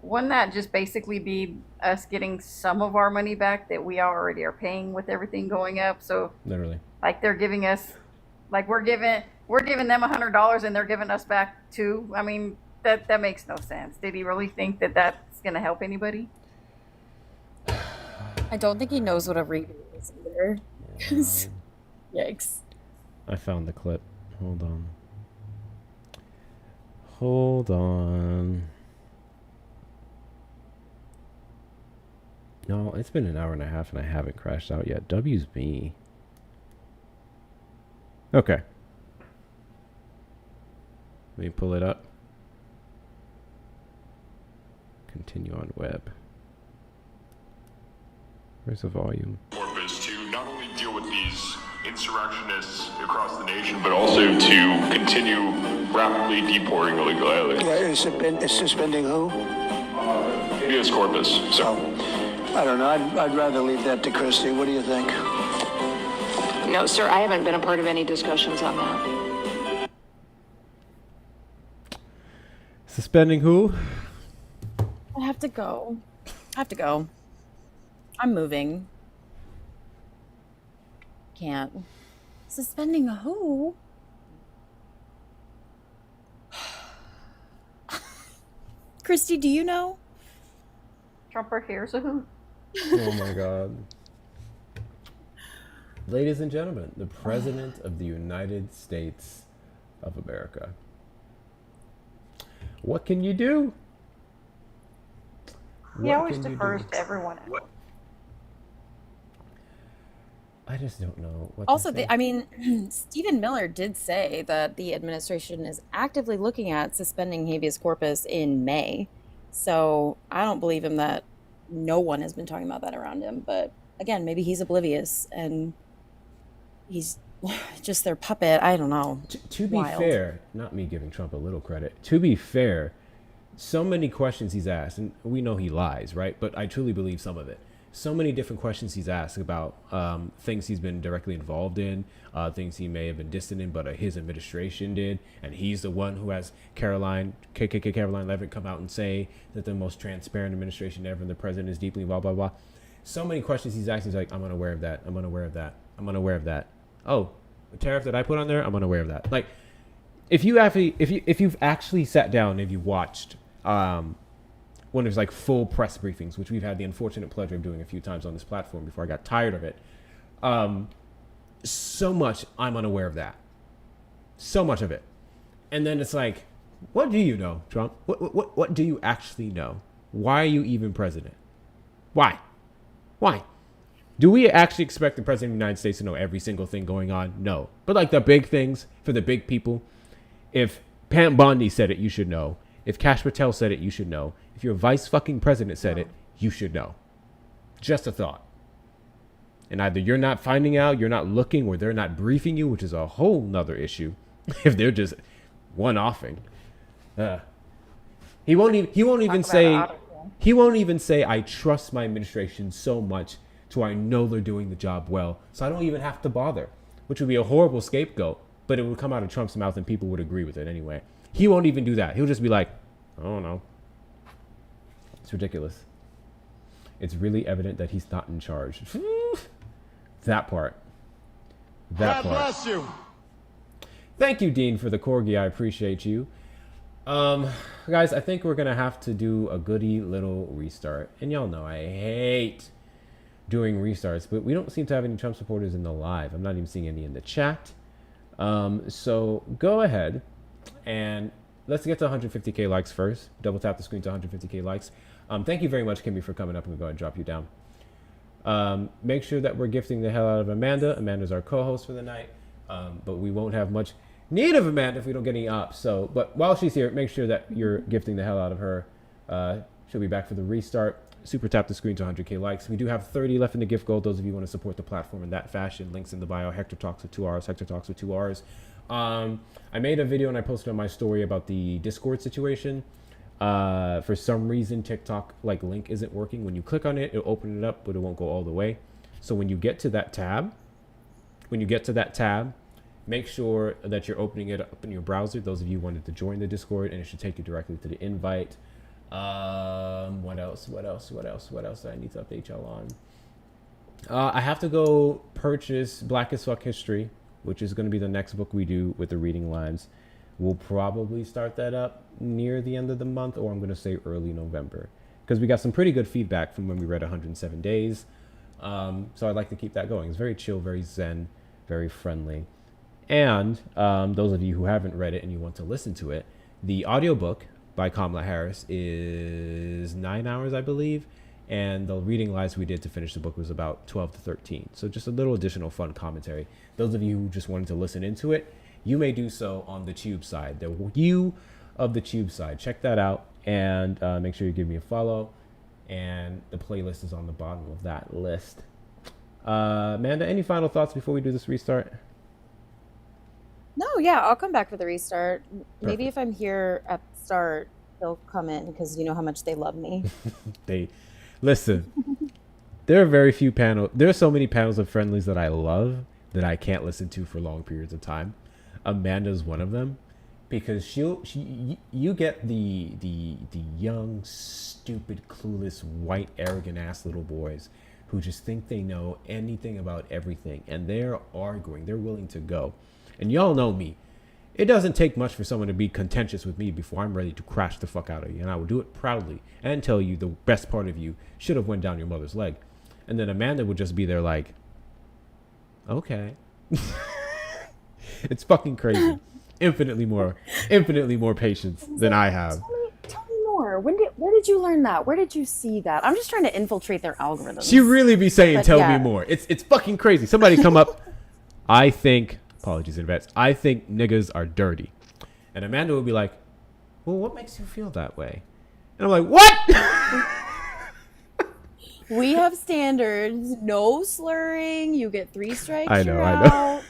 wouldn't that just basically be us getting some of our money back that we already are paying with everything going up? So Literally. like they're giving us, like we're giving them $100 and they're giving us back $2. I mean, that makes no sense. Did he really think that that's going to help anybody? I don't think he knows what a rebate is either. Yikes. I found the clip. Hold on. Hold on. No, it's been an hour and a half and I haven't crashed out yet. W's me. Okay. Let me pull it up. Continue on web. Where's the volume? Purpose to not only deal with these insurrectionists across the nation, but also to continue rapidly deporting illegal aliens. Suspending who? Habeas corpus. So, I don't know. I'd rather leave that to Christie. What do you think? No, sir, I haven't been a part of any discussions on that. Suspending who? I have to go. I'm moving. Can't. Suspending who? Christy, do you know? Trumper here's a who? Oh my God. Ladies and gentlemen, the President of the United States of America. What can you do? He always defers to everyone else. I just don't know what Also, Stephen Miller did say that the administration is actively looking at suspending habeas corpus in May. So I don't believe him that no one has been talking about that around him. But again, maybe he's oblivious and he's just their puppet. I don't know. To be fair, not me giving Trump a little credit. To be fair, so many questions he's asked, and we know he lies, right? But I truly believe some of it. So many different questions he's asked about things he's been directly involved in, things he may have been distant in, but his administration did. And he's the one who has Caroline Levitt come out and say that the most transparent administration ever and the president is deeply blah, blah, blah. So many questions he's asked. He's like, I'm unaware of that. I'm unaware of that. I'm unaware of that. Oh, the tariff that I put on there, I'm unaware of that. Like, if you've actually sat down and you watched when there's like full press briefings, which we've had the unfortunate pleasure of doing a few times on this platform before I got tired of it. So much I'm unaware of that. So much of it. And then it's like, what do you know, Trump? What do you actually know? Why are you even president? Why? Do we actually expect the president of the United States to know every single thing going on? No. But like the big things for the big people, if Pam Bondi said it, you should know. If Kash Patel said it, you should know. If your vice fucking president said it, you should know. Just a thought. And either you're not finding out, you're not looking, or they're not briefing you, which is a whole nother issue. If they're just one-offing. He won't even say He won't even say, I trust my administration so much to I know they're doing the job well, so I don't even have to bother, which would be a horrible scapegoat, but it would come out of Trump's mouth and people would agree with it anyway. He won't even do that. He'll just be like, I don't know. It's ridiculous. It's really evident that he's not in charge. That part. That God part. bless you. Thank you, Dean, for the corgi. I appreciate you. Guys, I think we're going to have to do a goody little restart. And y'all know I hate doing restarts, but we don't seem to have any Trump supporters in the live. I'm not even seeing any in the chat. So go ahead and let's get to 150K likes first. Double tap the screen to 150K likes. Thank you very much, Kimmy, for coming up. I'm going to go ahead and drop you down. Make sure that we're gifting the hell out of Amanda. Amanda's our co-host for the night. But we won't have much need of Amanda if we don't get any ops. So, but while she's here, make sure that you're gifting the hell out of her. She'll be back for the restart. Super tap the screen to 100K likes. We do have 30 left in the gift goal. Those of you who want to support the platform in that fashion, links in the bio. Hectorrtalks with 2 R's. Hectorrtalks with 2 R's. I made a video and I posted on my story about the Discord situation. For some reason, TikTok link isn't working. When you click on it, it'll open it up, but it won't go all the way. So when you get to that tab, make sure that you're opening it up in your browser. Those of you who wanted to join the Discord, and it should take you directly to the invite. What else do I need to update y'all on? I have to go purchase Black as Fuck History, which is going to be the next book we do with the reading lives. We'll probably start that up near the end of the month, or I'm going to say early November, because we got some pretty good feedback from when we read 107 Days. So I'd like to keep that going. It's very chill, very zen, very friendly. And those of you who haven't read it and you want to listen to it, the audiobook by Kamala Harris is 9 hours, I believe. And the reading lives we did to finish the book was about 12 to 13. So just a little additional fun commentary. Those of you who just wanted to listen into it, you may do so on the Tube side. The view of the Tube side. Check that out and make sure you give me a follow. And the playlist is on the bottom of that list. Amanda, any final thoughts before we do this restart? No, yeah, I'll come back for the restart. Maybe Perfect. if I'm here at the start, they'll come in because you know how much they love me. Listen, there are very few panels. There are so many panels of friendlies that I love that I can't listen to for long periods of time. Amanda's one of them because you get the young, stupid, clueless, white, arrogant ass little boys who just think they know anything about everything, and they're arguing. They're willing to go. And y'all know me. It doesn't take much for someone to be contentious with me before I'm ready to crash the fuck out of you. And I will do it proudly and tell you the best part of you should have went down your mother's leg. And then Amanda would just be there like, okay. It's fucking crazy. Infinitely more patience than I have. Tell me more. Where did you learn that? Where did you see that? I'm just trying to infiltrate their algorithms. She really be saying, But tell yeah. me more. It's fucking crazy. Somebody come up. I think, apologies in advance, I think niggas are dirty. And Amanda would be like, well, what makes you feel that way? And I'm like, what? We have standards. No slurring. You get 3 strikes. I know, you're I know. out.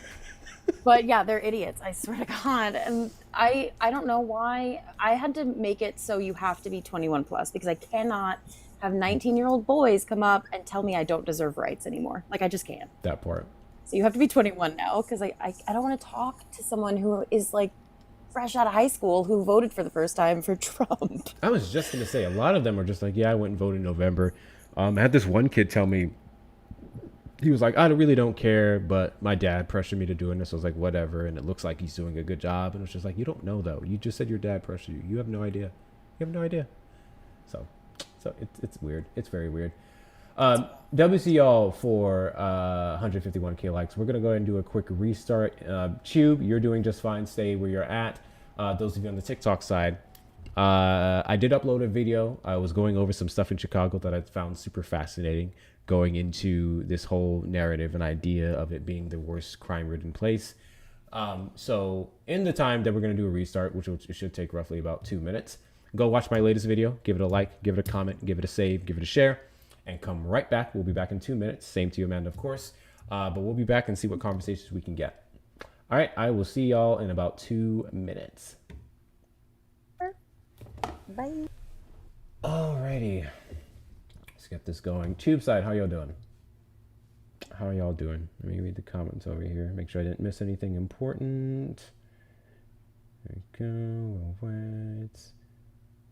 But yeah, they're idiots. I swear to God. And I don't know why I had to make it so you have to be 21 plus because I cannot have 19-year-old boys come up and tell me I don't deserve rights anymore. Like I just can't. That part. So you have to be 21 now because I don't want to talk to someone who is like fresh out of high school who voted for the first time for Trump. I was just going to say, a lot of them are just like, yeah, I went and voted in November. I had this one kid tell me, he was like, I really don't care, but my dad pressured me to do this. I was like, whatever. And it looks like he's doing a good job. And it was just like, you don't know, though. You just said your dad pressured you. You have no idea. You have no idea. So it's weird. It's very weird. WC y'all for 151K likes. We're going to go ahead and do a quick restart. Tube, you're doing just fine. Stay where you're at. Those of you on the TikTok side, I did upload a video. I was going over some stuff in Chicago that I found super fascinating, going into this whole narrative and idea of it being the worst crime-ridden place. So in the time that we're going to do a restart, which should take roughly about 2 minutes, go watch my latest video, give it a like, give it a comment, give it a save, give it a share, and come right back. We'll be back in 2 minutes. Same to you, Amanda, of course. But we'll be back and see what conversations we can get. All right, I will see y'all in about 2 minutes. Bye. Alrighty. Let's get this going. Tube side, how y'all doing? How are y'all doing? Let me read the comments over here. Make sure I didn't miss anything important. There we go. Well, wait.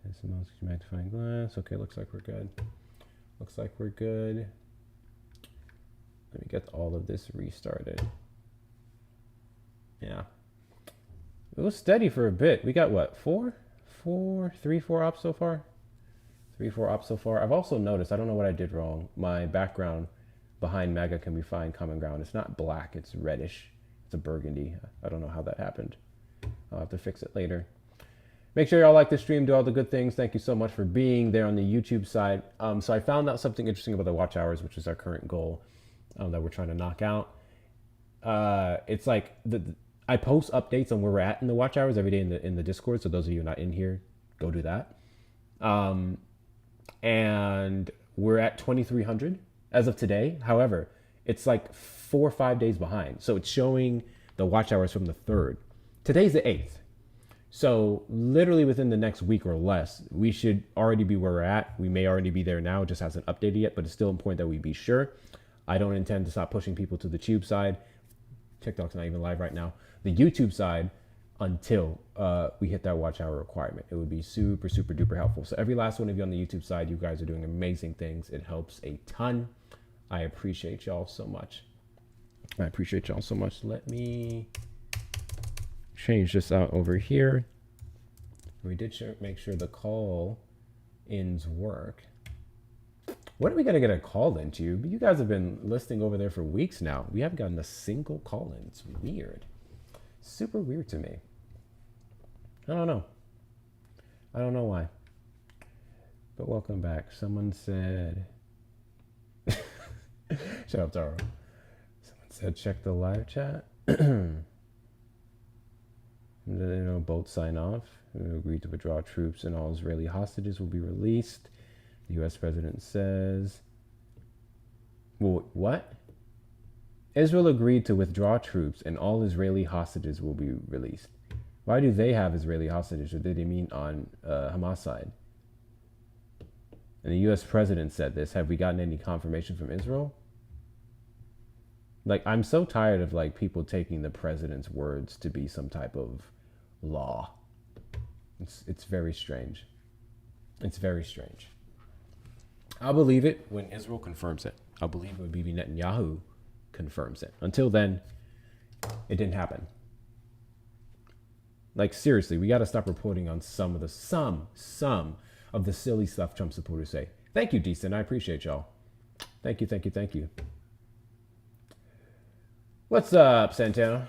There's the most magnifying glass. Okay, looks like we're good. Looks like we're good. Let me get all of this restarted. Yeah. It was steady for a bit. We got what? Four ops so far? 4 ops so far. I've also noticed, I don't know what I did wrong. My background behind MAGA can we find common ground. It's not black, it's reddish. It's a burgundy. I don't know how that happened. I'll have to fix it later. Make sure y'all like the stream, do all the good things. Thank you so much for being there on the YouTube side. So I found out something interesting about the watch hours, which is our current goal that we're trying to knock out. It's like I post updates on where we're at in the watch hours every day in the Discord. So those of you not in here, go do that. And we're at 2,300 as of today. However, it's like 4 or 5 days behind. So it's showing the watch hours from the 3rd. Today's the 8th. So literally within the next week or less, we should already be where we're at. We may already be there now. It just hasn't updated yet, but it's still important that we be sure. I don't intend to stop pushing people to the tube side. TikTok's not even live right now. The YouTube side until we hit that watch hour requirement. It would be super, super duper helpful. So every last one of you on the YouTube side, you guys are doing amazing things. It helps a ton. I appreciate y'all so much. Let me change this out over here. We did make sure the call-ins work. When are we gonna get a call-in, Tube? You guys have been listing over there for weeks now. We haven't gotten a single call-in. It's weird. Super weird to me. I don't know why. But welcome back. Someone said... Shut up, Taro. Someone said check the live chat. Both sign off. Agreed to withdraw troops and all Israeli hostages will be released. The U.S. president says... Well, what? Israel agreed to withdraw troops and all Israeli hostages will be released. Why do they have Israeli hostages, or did they mean on Hamas side? And the U.S. president said this. Have we gotten any confirmation from Israel? Like, I'm so tired of like people taking the president's words to be some type of law. It's very strange. It's very strange. I'll believe it when Israel confirms it. I'll believe it when Bibi Netanyahu confirms it. Until then, it didn't happen. Like, seriously, we got to stop reporting on some of the silly stuff Trump supporters say. Thank you, Decent. I appreciate y'all. Thank you. What's up, Santana?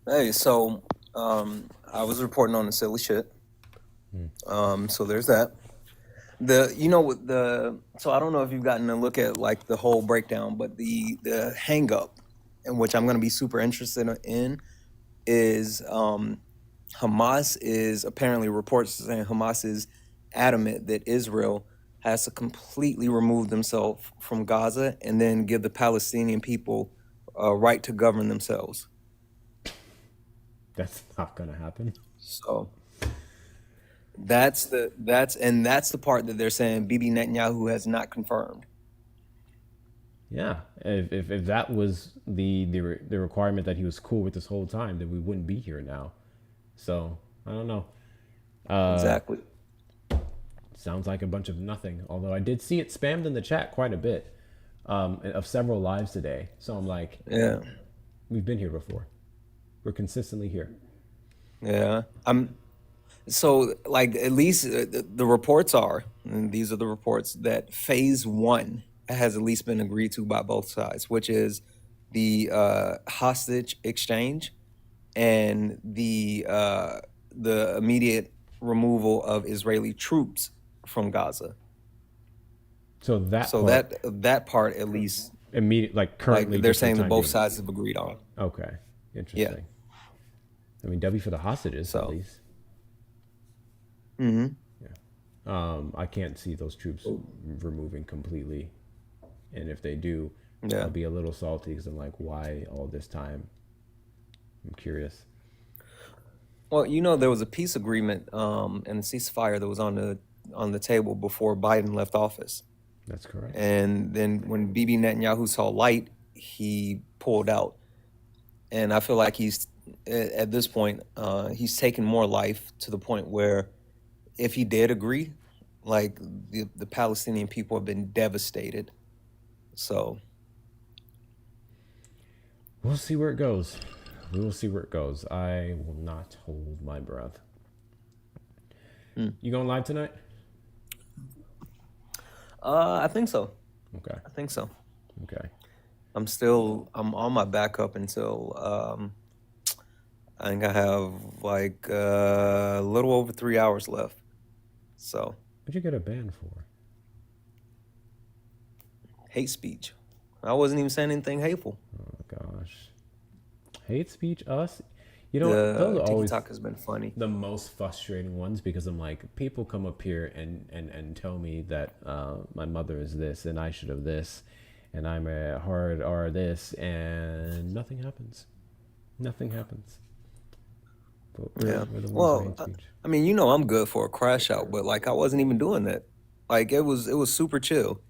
Hey, so I was reporting on the silly shit. So there's that. So I don't know if you've gotten a look at like the whole breakdown, but the hang up, in which I'm going to be super interested in, is Hamas is apparently reports saying Hamas is adamant that Israel has to completely remove themselves from Gaza and then give the Palestinian people a right to govern themselves. That's not going to happen. So that's the part that they're saying Bibi Netanyahu has not confirmed. Yeah, if that was the requirement that he was cool with this whole time, then we wouldn't be here now. So I don't know. Exactly. Sounds like a bunch of nothing. Although I did see it spammed in the chat quite a bit of several lives today. So I'm like, yeah, we've been here before. We're consistently here. Yeah, so like at least the reports are, and these are the reports, that phase 1 has at least been agreed to by both sides, which is the hostage exchange and the immediate removal of Israeli troops from Gaza. So that part at least immediate, like currently, like they're saying that both sides have agreed on. Okay, interesting. Yeah. I mean, W for the hostages at least. Mm-hmm. Yeah. I can't see those troops removing completely, and if they do, I'll be a little salty because I'm like, why all this time? I'm curious. Well, there was a peace agreement and a ceasefire that was on the on the table before Biden left office. That's correct. And then when Bibi Netanyahu saw light, he pulled out. And I feel like he's at this point, he's taken more life to the point where if he did agree, like the Palestinian people have been devastated. So we'll see where it goes. We will see where it goes. I will not hold my breath. You going live tonight? I think so. Okay. I think so. Okay. I'm on my backup until I think I have like a little over 3 hours left. So what'd you get a ban for? Hate speech. I wasn't even saying anything hateful. Oh gosh. Hate speech, us? You know, those are always TikTok has been funny. The most frustrating ones, because I'm like, people come up here and tell me that my mother is this and I should have this and I'm a hard R this, and nothing happens. Nothing happens. Yeah. Well, I mean, you know, I'm good for a crash out, but like I wasn't even doing that. Like it was super chill.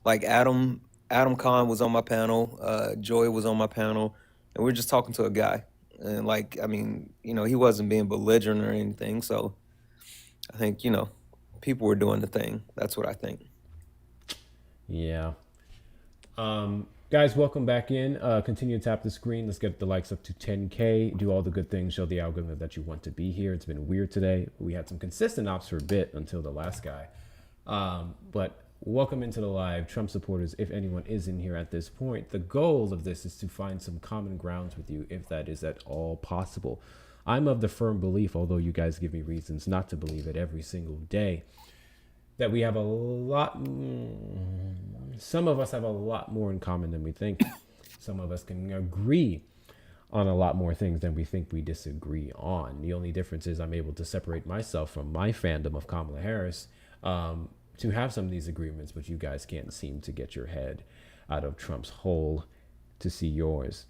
Like Adam Khan was on my panel, Joy was on my panel, and we were just talking to a guy. And like, I mean, you know, he wasn't being belligerent or anything. So I think, you know, people were doing the thing. That's what I think. Yeah. Guys, welcome back in. Continue to tap the screen. Let's get the likes up to 10K. Do all the good things. Show the algorithm that you want to be here. It's been weird today. We had some consistent ops for a bit until the last guy. But welcome into the live. Trump supporters, if anyone is in here at this point, the goal of this is to find some common grounds with you, if that is at all possible. I'm of the firm belief, although you guys give me reasons not to believe it every single day, that we have a lot, some of us have a lot more in common than we think. Some of us can agree on a lot more things than we think we disagree on. The only difference is I'm able to separate myself from my fandom of Kamala Harris to have some of these agreements, but you guys can't seem to get your head out of Trump's hole to see yours.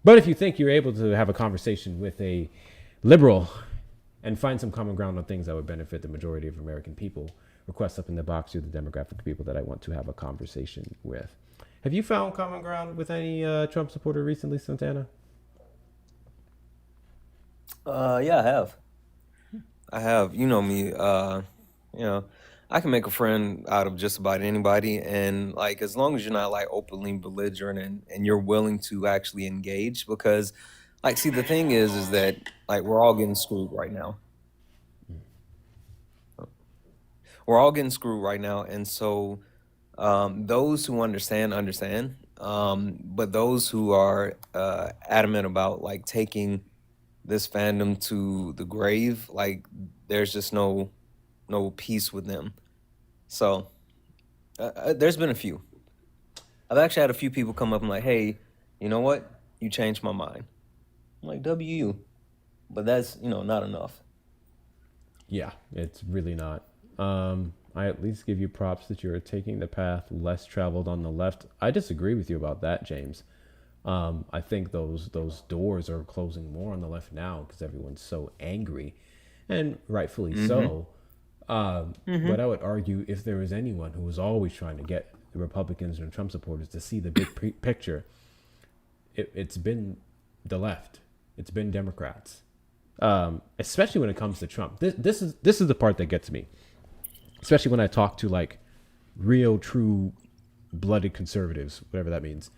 But if you think you're able to have a conversation with a liberal and find some common ground on things that would benefit the majority of American people, request up in the box. You're the demographic of people that I want to have a conversation with. Have you found common ground with any Trump supporter recently, Santana? Yeah, I have. You know me. You know, I can make a friend out of just about anybody, and like as long as you're not like openly belligerent and you're willing to actually engage, because like see the thing is that like we're all getting screwed right now. We're all getting screwed right now, and so those who understand, but those who are adamant about like taking this fandom to the grave, like there's just no peace with them. So there's been a few. I've actually had a few people come up and like, hey, you know what? You changed my mind. I'm like, W, but that's, you know, not enough. Yeah, it's really not. I at least give you props that you're taking the path less traveled on the left. I disagree with you about that, James. I think those doors are closing more on the left now because everyone's so angry, and rightfully so. But I would argue if there was anyone who was always trying to get the Republicans and Trump supporters to see the big picture, it's been the left. It's been Democrats, especially when it comes to Trump. This is the part that gets me, especially when I talk to like real, true, blooded conservatives, whatever that means.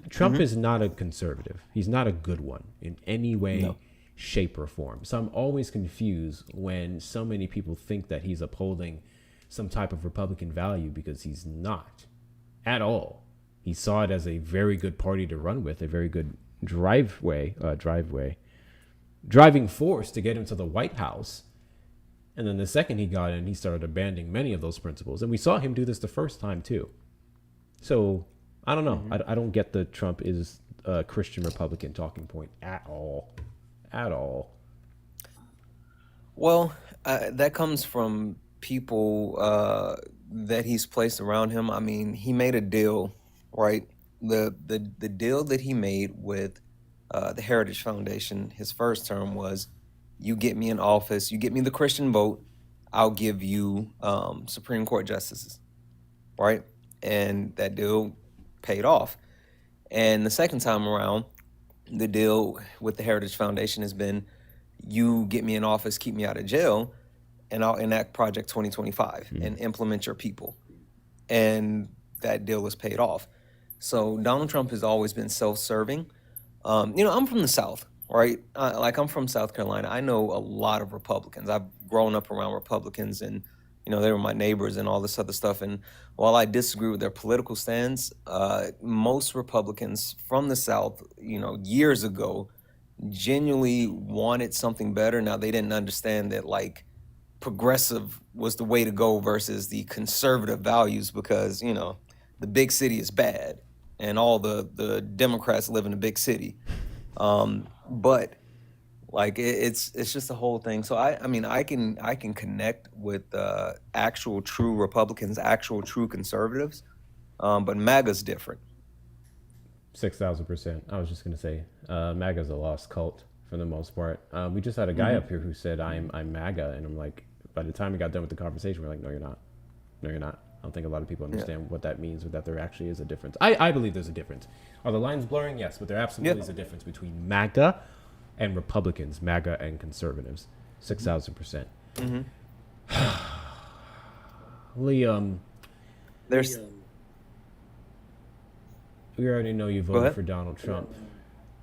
Trump is not a conservative. He's not a good one in any way, shape, or form. So I'm always confused when so many people think that he's upholding some type of Republican value, because he's not at all. He saw it as a very good party to run with, a very good driving force to get him to the White House. And then the second he got in, he started abandoning many of those principles. And we saw him do this the first time too. So I don't know. I don't get the Trump is a Christian Republican talking point at all. At all. Well, that comes from people that he's placed around him. I mean, he made a deal, right? The deal that he made with the Heritage Foundation his first term was, you get me in office, you get me the Christian vote, I'll give you Supreme Court justices, right? And that deal paid off. And the second time around, the deal with the Heritage Foundation has been, you get me in office, keep me out of jail, and I'll enact Project 2025 and implement your people. And that deal was paid off. So Donald Trump has always been self-serving. I'm from the South, right? I'm from South Carolina. I know a lot of Republicans. I've grown up around Republicans, and they were my neighbors and all this other stuff. And while I disagree with their political stance, most Republicans from the South, years ago, genuinely wanted something better. Now, they didn't understand that progressive was the way to go versus the conservative values, because the big city is bad and all the Democrats live in a big city. But it's just the whole thing. So I can connect with actual true Republicans, actual true conservatives, but MAGA's different. 6,000%. I was just gonna say, MAGA's a lost cult for the most part. We just had a guy up here who said I'm MAGA, and I'm like, by the time we got done with the conversation, we're like, no, you're not. No, you're not. I don't think a lot of people understand what that means, or that there actually is a difference. I believe there's a difference. Are the lines blurring? Yes, but there absolutely is a difference between MAGA and Republicans, MAGA and conservatives. 6,000%. Liam, there's. We already know you voted for Donald Trump,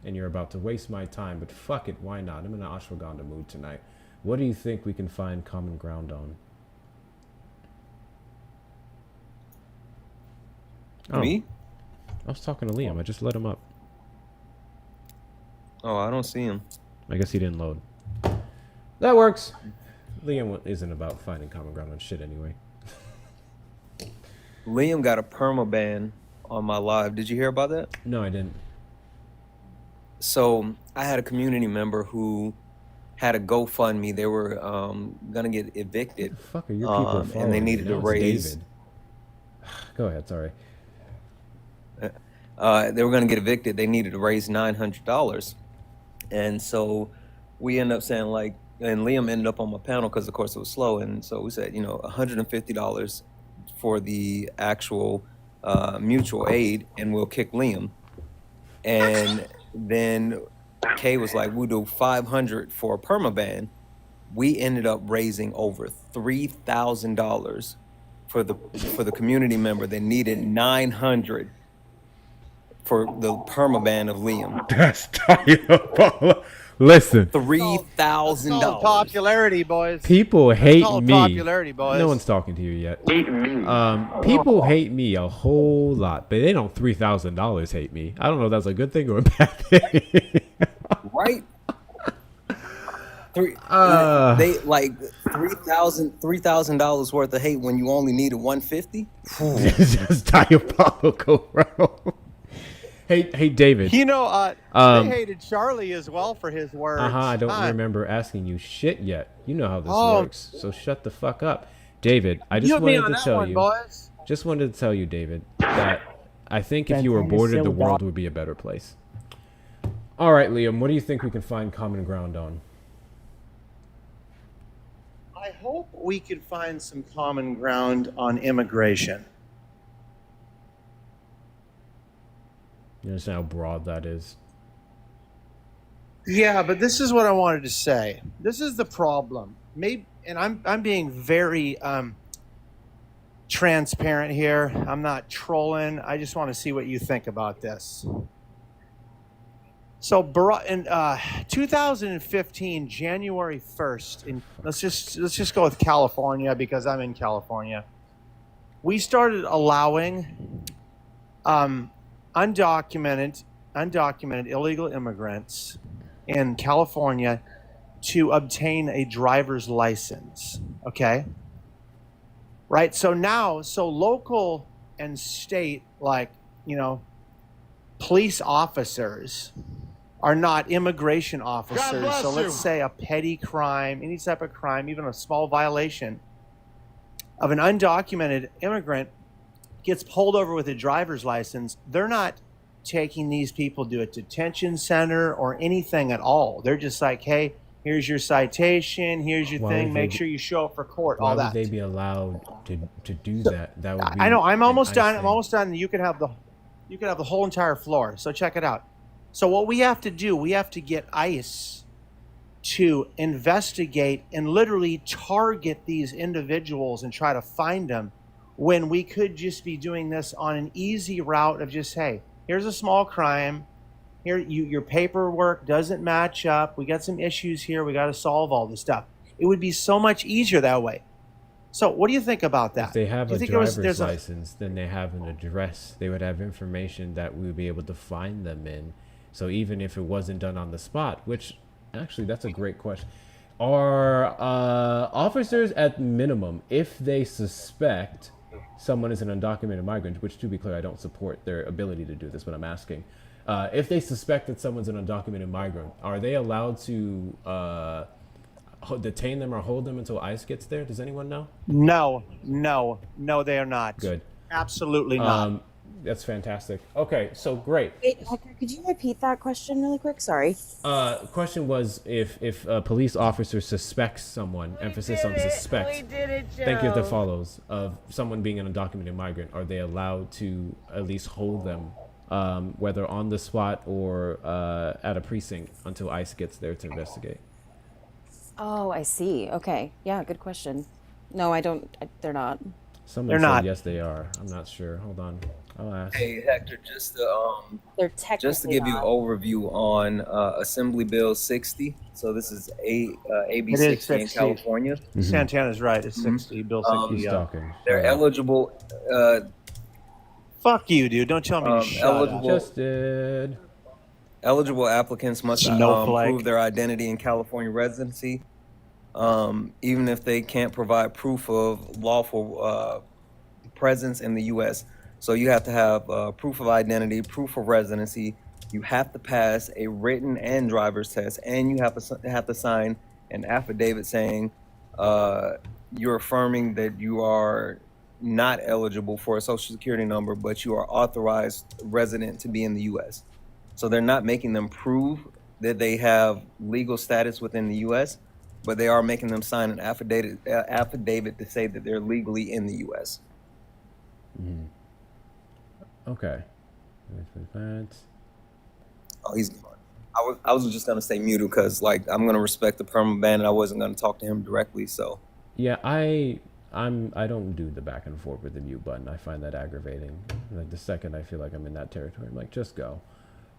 and you're about to waste my time, but fuck it, why not? I'm in an ashwagandha mood tonight. What do you think we can find common ground on? Me? I was talking to Liam. I just let him up. Oh, I don't see him. I guess he didn't load. That works. Liam isn't about finding common ground on shit anyway. Liam got a perma ban on my live. Did you hear about that? No, I didn't. So I had a community member who had a GoFundMe. They were gonna get evicted. The fuck are your people and they needed to raise. David. Go ahead. Sorry. They were gonna get evicted. They needed to raise $900, and so we ended up saying and Liam ended up on my panel because of course it was slow, and so we said $150 for the actual mutual aid, and we'll kick Liam. And then Kay was like, we'll do $500 for a permaban. We ended up raising over $3,000 for the community member that needed $900 for the permaban of Liam. That's diabolical. Listen, $3,000. Popularity, boys. People hate me. Popularity, boys. No one's talking to you yet. People hate me a whole lot, but they don't $3,000 hate me. I don't know if that's a good thing or a bad thing. Right? They $3,000 worth of hate when you only needed $150. It's just diabolical, bro. Hey, David. They hated Charlie as well for his words. I don't remember asking you shit yet. You know how this works, so shut the fuck up, David. I just wanted to tell you. Just wanted to tell you, David, that I think if you were aborted, the world would be a better place. All right, Liam. What do you think we can find common ground on? I hope we could find some common ground on immigration. You understand how broad that is? Yeah, but this is what I wanted to say. This is the problem. And I'm being very transparent here. I'm not trolling. I just want to see what you think about this. So in 2015, January 1st, let's just go with California because I'm in California. We started allowing undocumented illegal immigrants in California to obtain a driver's license. Okay. Right. So now, local and state, police officers are not immigration officers. So let's say a petty crime, any type of crime, even a small violation of an undocumented immigrant gets pulled over with a driver's license. They're not taking these people to a detention center or anything at all. They're just like, hey, Here's your citation. Here's your Why thing. would Make they sure you show up for court. Why All would that. they be allowed to do that? That would be. I know. I'm almost an done. ICE I'm almost done. You could have the whole entire floor. So check it out. So what we have to do, we have to get ICE to investigate and literally target these individuals and try to find them, when we could just be doing this on an easy route of just, hey, here's a small crime. Here, your paperwork doesn't match up. We got some issues here. We got to solve all this stuff. It would be so much easier that way. So what do you think about that? If they have Do you a think driver's license, then they have an address. They would have information that we would be able to find them in. So even if it wasn't done on the spot, which actually that's a great question. Are officers at minimum, if they suspect someone is an undocumented migrant, which to be clear, I don't support their ability to do this, but I'm asking, if they suspect that someone's an undocumented migrant, are they allowed to detain them or hold them until ICE gets there? Does anyone know? No, they are not. Good. Absolutely not. That's fantastic. Okay, so great. Wait, Hector, could you repeat that question really quick? Sorry. Question was if a police officer suspects someone, emphasis on suspects. Thank you if that follows, of someone being an undocumented migrant, are they allowed to at least hold them, whether on the spot or at a precinct, until ICE gets there to investigate? Oh, I see. Okay. Yeah, good question. No, I don't. They're not. Someone They're said not. yes, they are. I'm not sure. Hold on. I'll ask. Hey Hector, They're just to technically give you an not. overview on Assembly Bill 60. So this is AB It is 60 in 60. California. Santana's right. It's 60. Bill 60. He's Yeah. talking. They're eligible. Fuck you, dude. Don't tell me to shut up. Just did. Eligible applicants must Snowflake. prove their identity and California residency, even if they can't provide proof of lawful presence in the U.S. So you have to have proof of identity, proof of residency. You have to pass a written and driver's test, and you have to sign an affidavit saying you're affirming that you are not eligible for a social security number, but you are authorized resident to be in the U.S. So they're not making them prove that they have legal status within the U.S., but they are making them sign an affidavit to say that they're legally in the U.S. Okay. Oh, he's gone. I was just gonna say muted because I'm gonna respect the perma ban and I wasn't gonna talk to him directly. So Yeah, I don't do the back and forth with the mute button. I find that aggravating. Like the second I feel like I'm in that territory, I'm like, just go.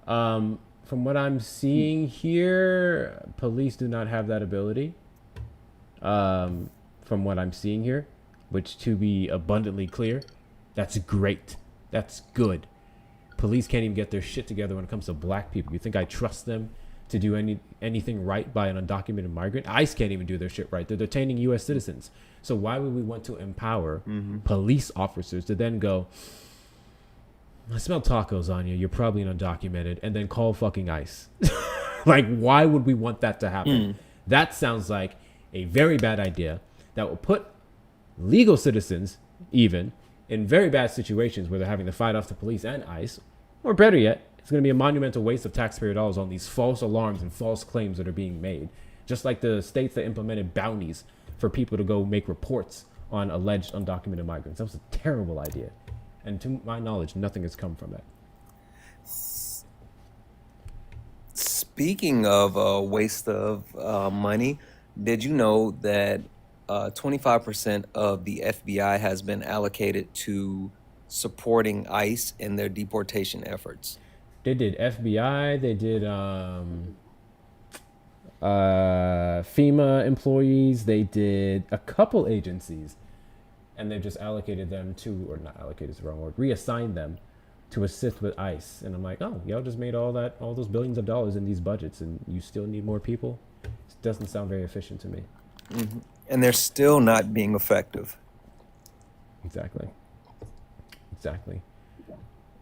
From what I'm seeing here, police do not have that ability. From what I'm seeing here, which, to be abundantly clear, that's great. That's good. Police can't even get their shit together when it comes to black people. You think I trust them to do anything right by an undocumented migrant? ICE can't even do their shit right. They're detaining U.S. citizens. So why would we want to empower police officers to then go, I smell tacos on you, you're probably undocumented, and then call fucking ICE? Like, why would we want that to happen? That sounds like a very bad idea that will put legal citizens even in very bad situations where they're having to fight off the police and ICE. Or better yet, it's going to be a monumental waste of taxpayer dollars on these false alarms and false claims that are being made. Just like the states that implemented bounties for people to go make reports on alleged undocumented migrants. That was a terrible idea. And to my knowledge, nothing has come from that. speaking of waste of money, did you know that 25% of the FBI has been allocated to supporting ICE in their deportation efforts? They did FBI, they did FEMA employees, they did a couple agencies, and they just allocated them to, or not allocated is the wrong word, reassigned them to assist with ICE. And I'm like, oh, y'all just made all those billions of dollars in these budgets and you still need more people? It doesn't sound very efficient to me. Mm-hmm. And they're still not being effective. Exactly.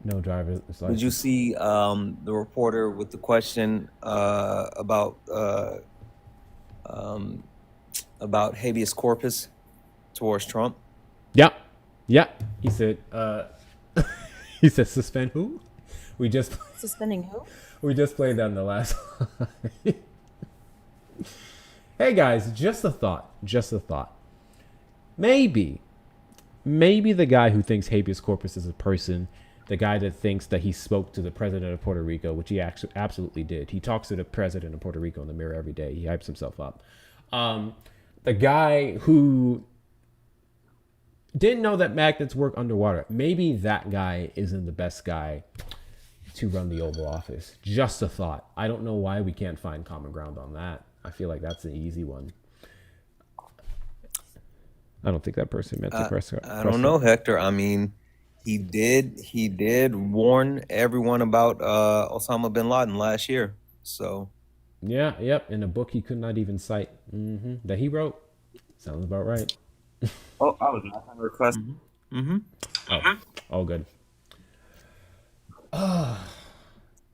No driver's license. Did you see the reporter with the question about habeas corpus towards Trump? Yeah. He said, he said, suspend who? Suspending who? We just played that in the last Hey guys, just a thought. Just a thought. Maybe the guy who thinks habeas corpus is a person, the guy that thinks that he spoke to the president of Puerto Rico, which he actually absolutely did. He talks to the president of Puerto Rico in the mirror every day. He hypes himself up. The guy who didn't know that magnets work underwater. Maybe that guy isn't the best guy to run the Oval Office. Just a thought. I don't know why we can't find common ground on that. I feel like that's an easy one. I don't think that person meant to press. I don't know, Hector. I mean, he did warn everyone about Osama bin Laden last year. So yeah, yep. In a book he could not even cite that he wrote. Sounds about right. Oh, I was not going to request. All good.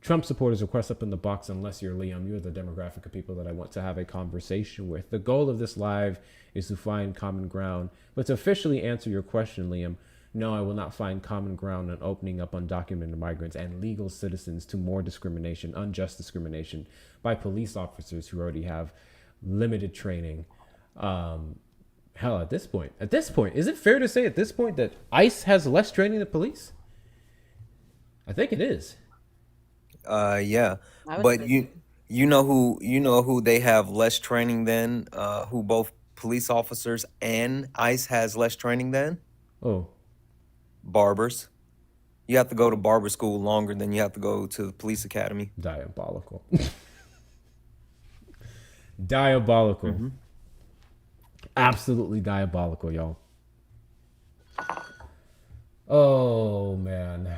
Trump supporters request up in the box unless you're Liam. You're the demographic of people that I want to have a conversation with. The goal of this live is to find common ground. But to officially answer your question, Liam, no, I will not find common ground on opening up undocumented migrants and legal citizens to more discrimination, unjust discrimination by police officers who already have limited training. Hell, at this point, is it fair to say at this point that ICE has less training than police? I think it is. Yeah, but you know who they have less training than, who both police officers and ICE has less training than? Oh, barbers. You have to go to barber school longer than you have to go to the police academy. Diabolical. Diabolical. Absolutely diabolical, y'all. Oh man.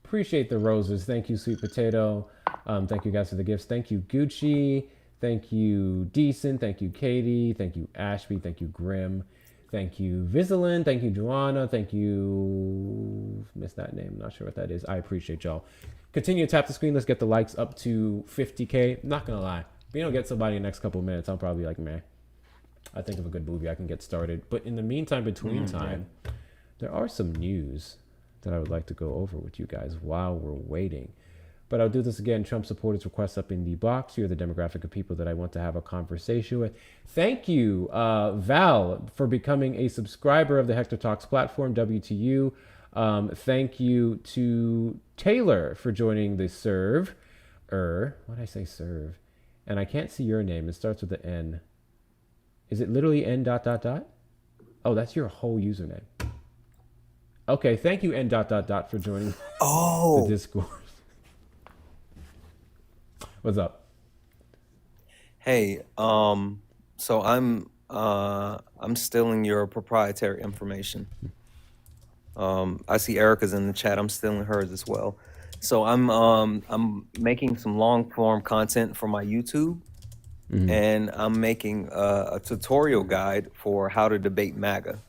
Appreciate the roses. Thank you, Sweet Potato. Thank you guys for the gifts. Thank you, Gucci. Thank you, Decent. Thank you, Katie. Thank you, Ashby. Thank you, Grim. Thank you, Vigilant. Thank you, Joanna. Thank you. Missed that name. Not sure what that is. I appreciate y'all. Continue to tap the screen. Let's get the likes up to 50K. Not gonna lie. If you don't get somebody in the next couple of minutes, I'm probably like, man, I think of a good movie. I can get started. But in the meantime, between time, there are some news that I would like to go over with you guys while we're waiting. But I'll do this again. Trump supporters request up in the box. You're the demographic of people that I want to have a conversation with. Thank you, Val, for becoming a subscriber of the Hectorrtalks platform, WTU. Thank you to Taylor for joining the serve. What did I say, serve? And I can't see your name. It starts with the N. Is it literally N ... Oh, that's your whole username. Okay, thank you, N ... for joining the Discord. What's up? Hey, so I'm stealing your proprietary information. I see Erica's in the chat. I'm stealing hers as well. So I'm making some long form content for my YouTube, and I'm making a tutorial guide for how to debate MAGA.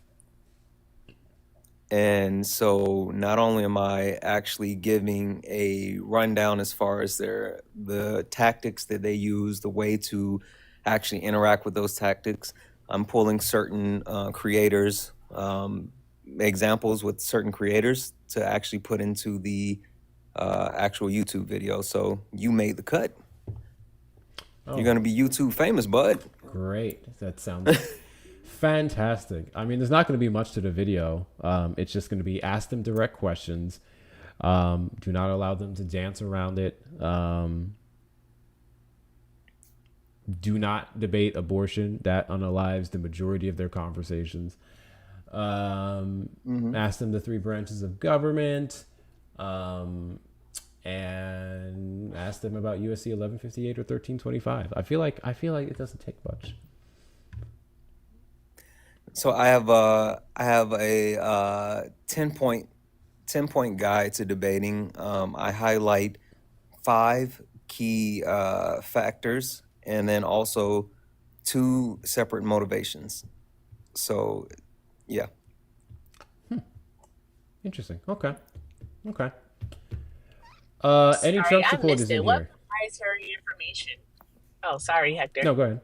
And so not only am I actually giving a rundown as far as the tactics that they use, the way to actually interact with those tactics, I'm pulling certain creators, examples with certain creators to actually put into the actual YouTube video. So you made the cut. You're going to be YouTube famous, bud. Great. That sounds fantastic. I mean, there's not going to be much to the video. It's just going to be ask them direct questions. Do not allow them to dance around it. Do not debate abortion. That unalives the majority of their conversations. Ask them the 3 branches of government. And ask them about USC 1158 or 1325. I feel like it doesn't take much. So I have a 10-point guide to debating. I highlight 5 key factors and then also 2 separate motivations. So, yeah. Interesting. Okay. Any Trump supporters in What here? proprietary information? Oh, sorry, Hector. No, go ahead.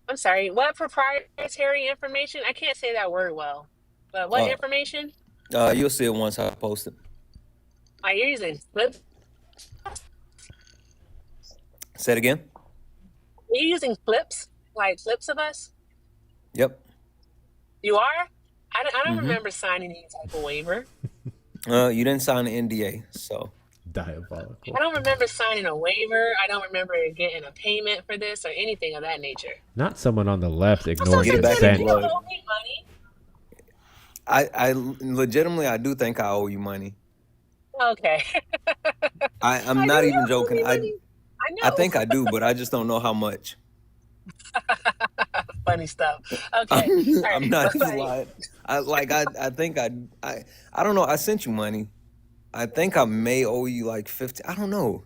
I'm sorry. What proprietary information? I can't say that word well. But what information? You'll see it once I post it. You're using flip. Say it again. Are you using clips? Like clips of us? Yep. You are? I don't Mm-hmm. remember signing any type of waiver. You didn't sign the NDA, so. Diabolical. I don't remember signing a waiver. I don't remember getting a payment for this or anything of that nature. Not someone on the left So ignoring Get it back in Santana, you consent. don't blood. owe me money. I legitimately, I do think I owe you money. Okay. I'm I know not you even don't owe joking. me money. I I know. think I do, but I just don't know how much. Funny stuff. Okay. All right. I'm not But even like, lying. I think I don't know. I sent you money. I think I may owe you like 50. I don't know.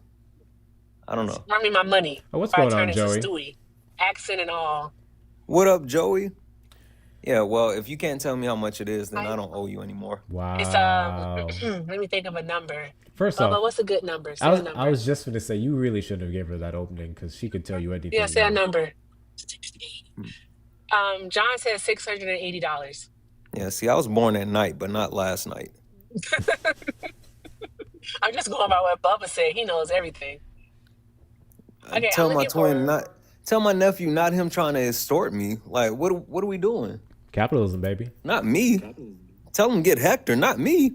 run me my money. Oh, what's Before I going turn on, into Joey? Stewie. Accent and all. What up, Joey? Yeah, well, if you can't tell me how much it is, then I don't owe you anymore. It's Wow. let me think of a number. First Bubba, off, what's a good number? Say a I number. was just gonna say you really shouldn't have given her that opening because she could tell you anything. Yeah, say a now. number. John said $680. Yeah, see, I was born at night, but not last night. I'm just going by what Bubba said. He knows everything. Okay, Tell I'm my looking twin for. tell my nephew, not him trying to extort me. Like, what are we doing? Capitalism, baby. Not me. Tell him get Hector, not me.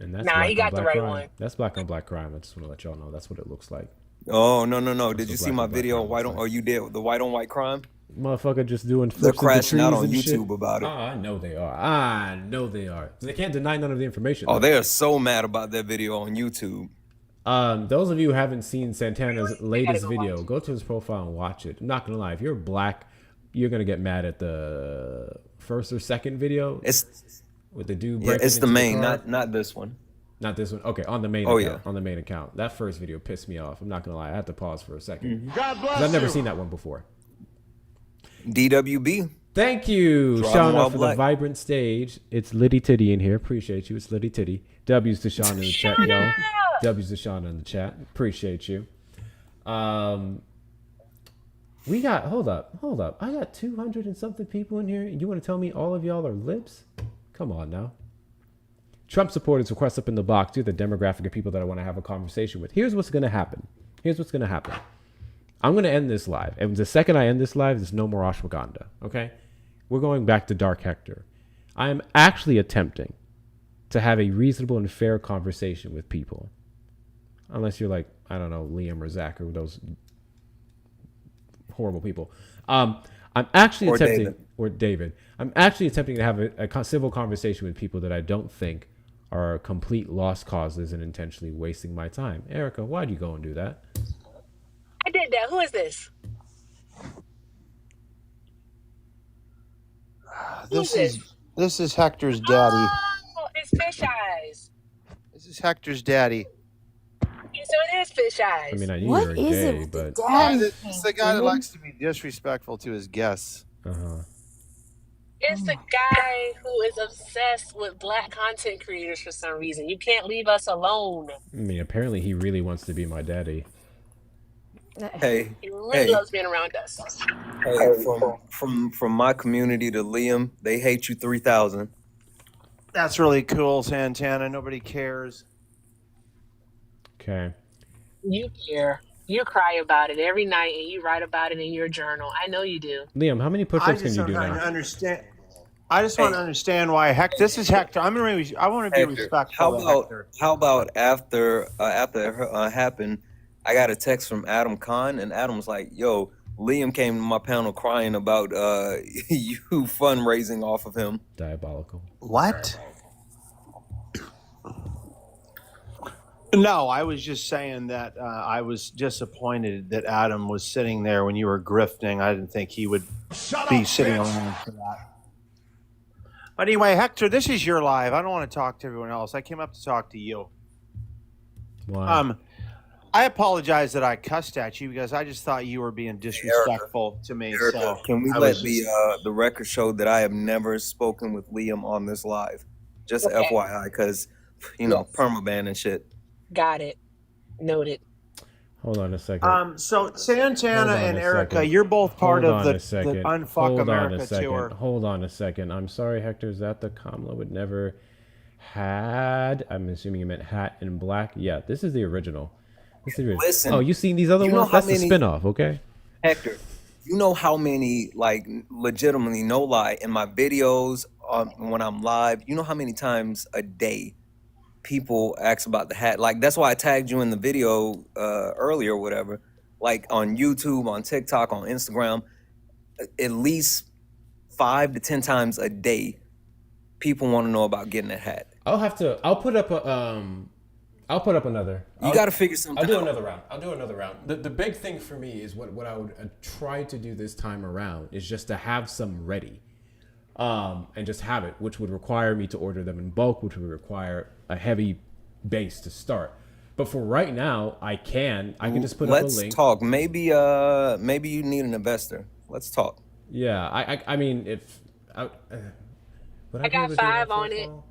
And that's Nah, black he on got the black right crime. one. That's black on black crime. I just want to let y'all know that's what it looks like. Oh no. Did That's you what see black my on black video? crime White looks on, like. or you did the white on white crime? Motherfucker just doing They're flips into crashing out trees on and shit. YouTube about it. Oh, I know they are. I know they are. They can't deny none of the information. Oh, though. they are so mad about that video on YouTube. Those of you who haven't seen Santana's latest video, go to his profile and watch it. I'm not gonna lie, if you're black, you're gonna get mad at the first or second video. It's with the dude. Yeah, it's the into main, car. not this one. Not this one. Okay, on the main Oh, account. yeah. On the main account. That first video pissed me off. I'm not gonna lie. I had to pause for a second. Mhm. God bless 'Cause I've never you. seen that one before. DWB. Thank you, Driving Shauna, while for black. the vibrant stage. It's Liddy Titty in here. Appreciate you. It's Liddy Titty. W's to Shauna in the chat, yo. W's to Shauna in the chat. Appreciate you. We got, hold up. I got 200 and something people in here. And you want to tell me all of y'all are libs? Come on now. Trump supporters request up in the box. You're the demographic of people that I want to have a conversation with. Here's what's going to happen. I'm going to end this live. And the second I end this live, there's no more ashwagandha. Okay? We're going back to Dark Hector. I am actually attempting to have a reasonable and fair conversation with people. Unless you're like, I don't know, Liam or Zach or those horrible people. I'm actually attempting, or David. I'm actually attempting to have a civil conversation with people that I don't think are complete lost causes and intentionally wasting my time. Erica, why'd you go and do that? I did that. Who is this? This is Hector's daddy. Oh, it's Fish Eyes. This is Hector's daddy. So it is Fish Eyes. I mean, I knew you were gay, but It's the guy that likes to be disrespectful to his guests. It's the guy who is obsessed with black content creators for some reason. You can't leave us alone. I mean, apparently he really wants to be my daddy. Hey, He really loves being around us. hey, from my community to Liam, they hate you 3,000. That's really cool, Santana. Nobody cares. Okay. You care. You cry about it every night and you write about it in your journal. I know you do. Liam, how many I push-ups can just you don't do now? understand. I just want to understand why This is Hector. I want to be respectful. How about after it happened, I got a text from Adam Khan, and Adam was like, "Yo, Liam came to my panel crying about you fundraising off of him." Diabolical. What? No, I was just saying that I was disappointed that Adam was sitting there when you were grifting. I didn't think he would be sitting around for that. But anyway, Hector, this is your live. I don't want to talk to everyone else. I came up to talk to you. Wow. I apologize that I cussed at you because I just thought you were being disrespectful to me. Erica, So can we I let was the record show that I have never spoken with Liam on this live? Just Okay. FYI, because permaban and shit. Got it. Noted. Hold on a second. So Santana Hold on and a Erica, second. you're both part Hold of on the a second. Unfuck Hold on America a second. tour. Hold on a second. I'm sorry, Hector. Is that the Kamala would never had? I'm assuming you meant hat in black. Yeah, this is the original. Listen. Oh, you seen these other you know ones? how That's the many- spinoff, okay? Hector, you know how many, like, legitimately, no lie, in my videos, when I'm live, you know how many times a day people ask about the hat? Like, that's why I tagged you in the video earlier or whatever. Like, on YouTube, on TikTok, on Instagram, at least 5 to 10 times a day, people want to know about getting that hat. I'll put up another. You got to figure something I'll do out. another round. The big thing for me is what I would try to do this time around is just to have some ready, and just have it, which would require me to order them in bulk, which would require a heavy base to start. But for right now, I can just put up a link. Let's talk. Maybe you need an investor. Let's talk. Yeah, I mean, if would I be able got to do that 5 for on a it. fall?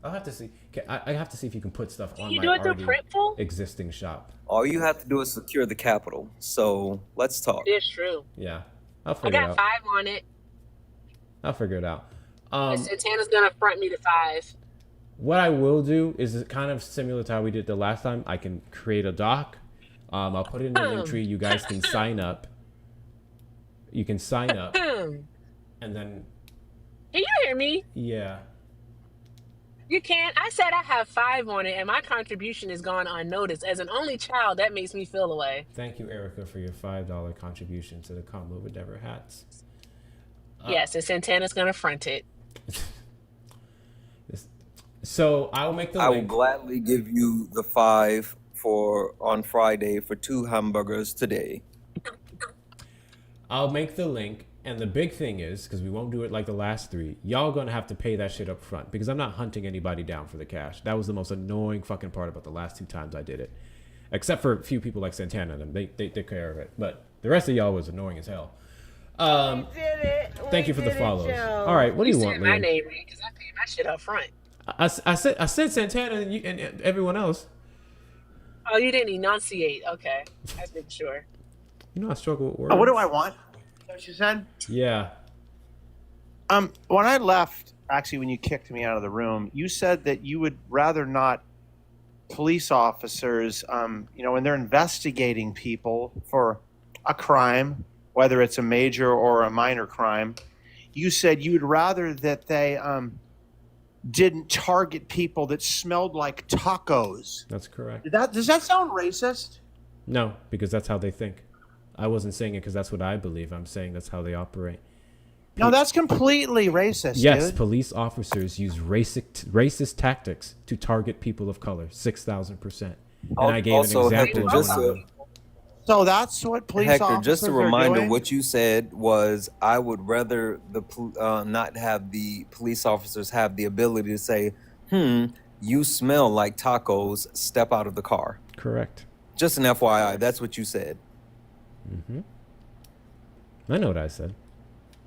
I'll have to see. I have to see if you can put stuff on you my do it through already Printful? existing shop. All you have to do is secure the capital. So let's talk. It's true. Yeah, I'll I figure it got out. 5 on it. I'll figure it out. And Santana's gonna front me to 5. What I will do is kind of similar to how we did the last time. I can create a doc. I'll put it in the link tree. You guys can sign up. You can sign up, and then Can you hear me? yeah. You can't. I said I have 5 on it, and my contribution is gone unnoticed. As an only child, that makes me feel away. Thank you, Erica, for your $5 contribution to the Combo with Never Hats. Yes, and Santana's gonna front it. So I'll make the I will link. gladly give you the 5 for on Friday for 2 hamburgers today. I'll make the link, and the big thing is, because we won't do it like the last 3, y'all gonna have to pay that shit up front, because I'm not hunting anybody down for the cash. That was the most annoying fucking part about the last 2 times I did it. Except for a few people like Santana and them. They took care of it. But the rest of y'all was annoying as hell. Thank you for the follows. All right, what do you want, said my Liam? name right, because I paid my shit up front. I said Santana and everyone else. Oh, you didn't enunciate. Okay, that's making sure. You know I struggle with words. Oh, what do I want? Is that what you said? Yeah. When I left, actually, when you kicked me out of the room, you said that you would rather not police officers, when they're investigating people for a crime, whether it's a major or a minor crime, you said you would rather that they didn't target people that smelled like tacos. That's correct. Does that sound racist? No, because that's how they think. I wasn't saying it because that's what I believe. I'm saying that's how they operate. No, that's completely racist, Yes, dude. police officers use racist tactics to target people of color. 6,000%. And I gave Also, an example Hector, of one of them. So that's what police Hector, officers just a are reminder, doing? what you said was I would rather not have the police officers have the ability to say, you smell like tacos, step out of the car. Correct. Just an FYI, that's what you said. Mm-hmm. I know what I said.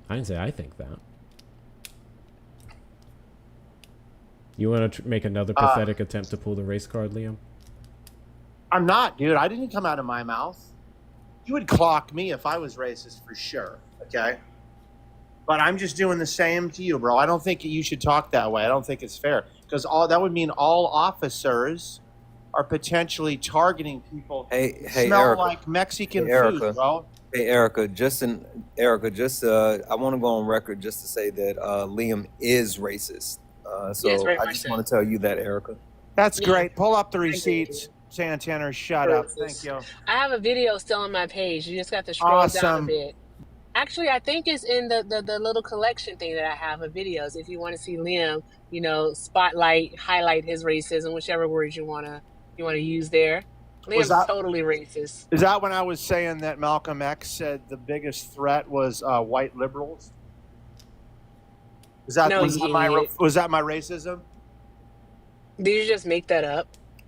I didn't say I think that. You want to make another pathetic attempt to pull the race card, Liam? I'm not, dude. I didn't come out of my mouth. You would clock me if I was racist for sure, okay? But I'm just doing the same to you, bro. I don't think you should talk that way. I don't think it's fair. Because that would mean all officers are potentially targeting people who smell Erica. like Mexican Hey, Erica. food, bro. Hey, Erica, I want to go on record just to say that Liam is racist. So Yes, very I much just so. want to tell you that, Erica. That's Yeah. great. Pull up the receipts. Santana, shut up. Thank you. I have a video still on my page. You just got to scroll down a Awesome. bit. Actually, I think it's in the little collection thing that I have of videos. If you want to see Liam, spotlight, highlight his racism, whichever words you wanna use there. Liam's totally racist. Is that when I was saying that Malcolm X said the biggest threat was white liberals? Was that No, was you that idiot. was that my racism? Did you just make that up?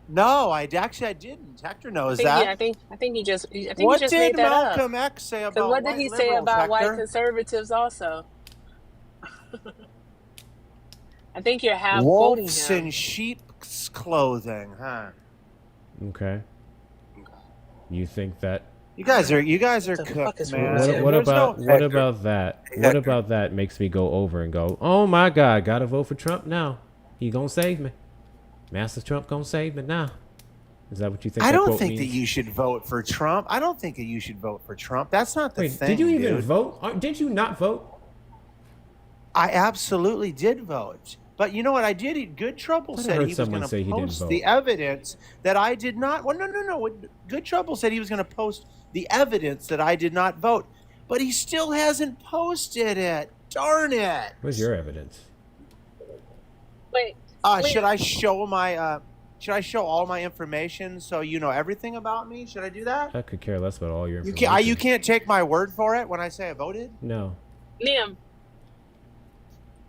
No, I didn't. Hector knows that. I think he just What just did made that Malcolm up. X say 'Cause about what did white he say liberals, about white Hector? conservatives also? I think you're half quoting Wolves him. in sheep's clothing, huh? Okay. You think that? You guys are cooked, man. What There's about no- what about that? What about that makes me go over and go, oh my God, gotta vote for Trump now. He gonna save me. Master Trump gonna save me now. Is that what you think? I that don't quote think that means? you should vote for Trump. I don't think that you should vote for Trump. That's not the Wait, thing. did you even dude. vote? Did you not vote? I absolutely did vote. But you know what I did? Good Trouble I said heard he was someone going say to he didn't post vote. the evidence that I did not. Well, no. Good Trouble said he was going to post the evidence that I did not vote. But he still hasn't posted it. Darn it. Where's your evidence? Wait. Should I show my should I show all my information so you know everything about me? Should I do that? I could care less about all your You information. you can't take my word for it when I say I voted? No. Liam,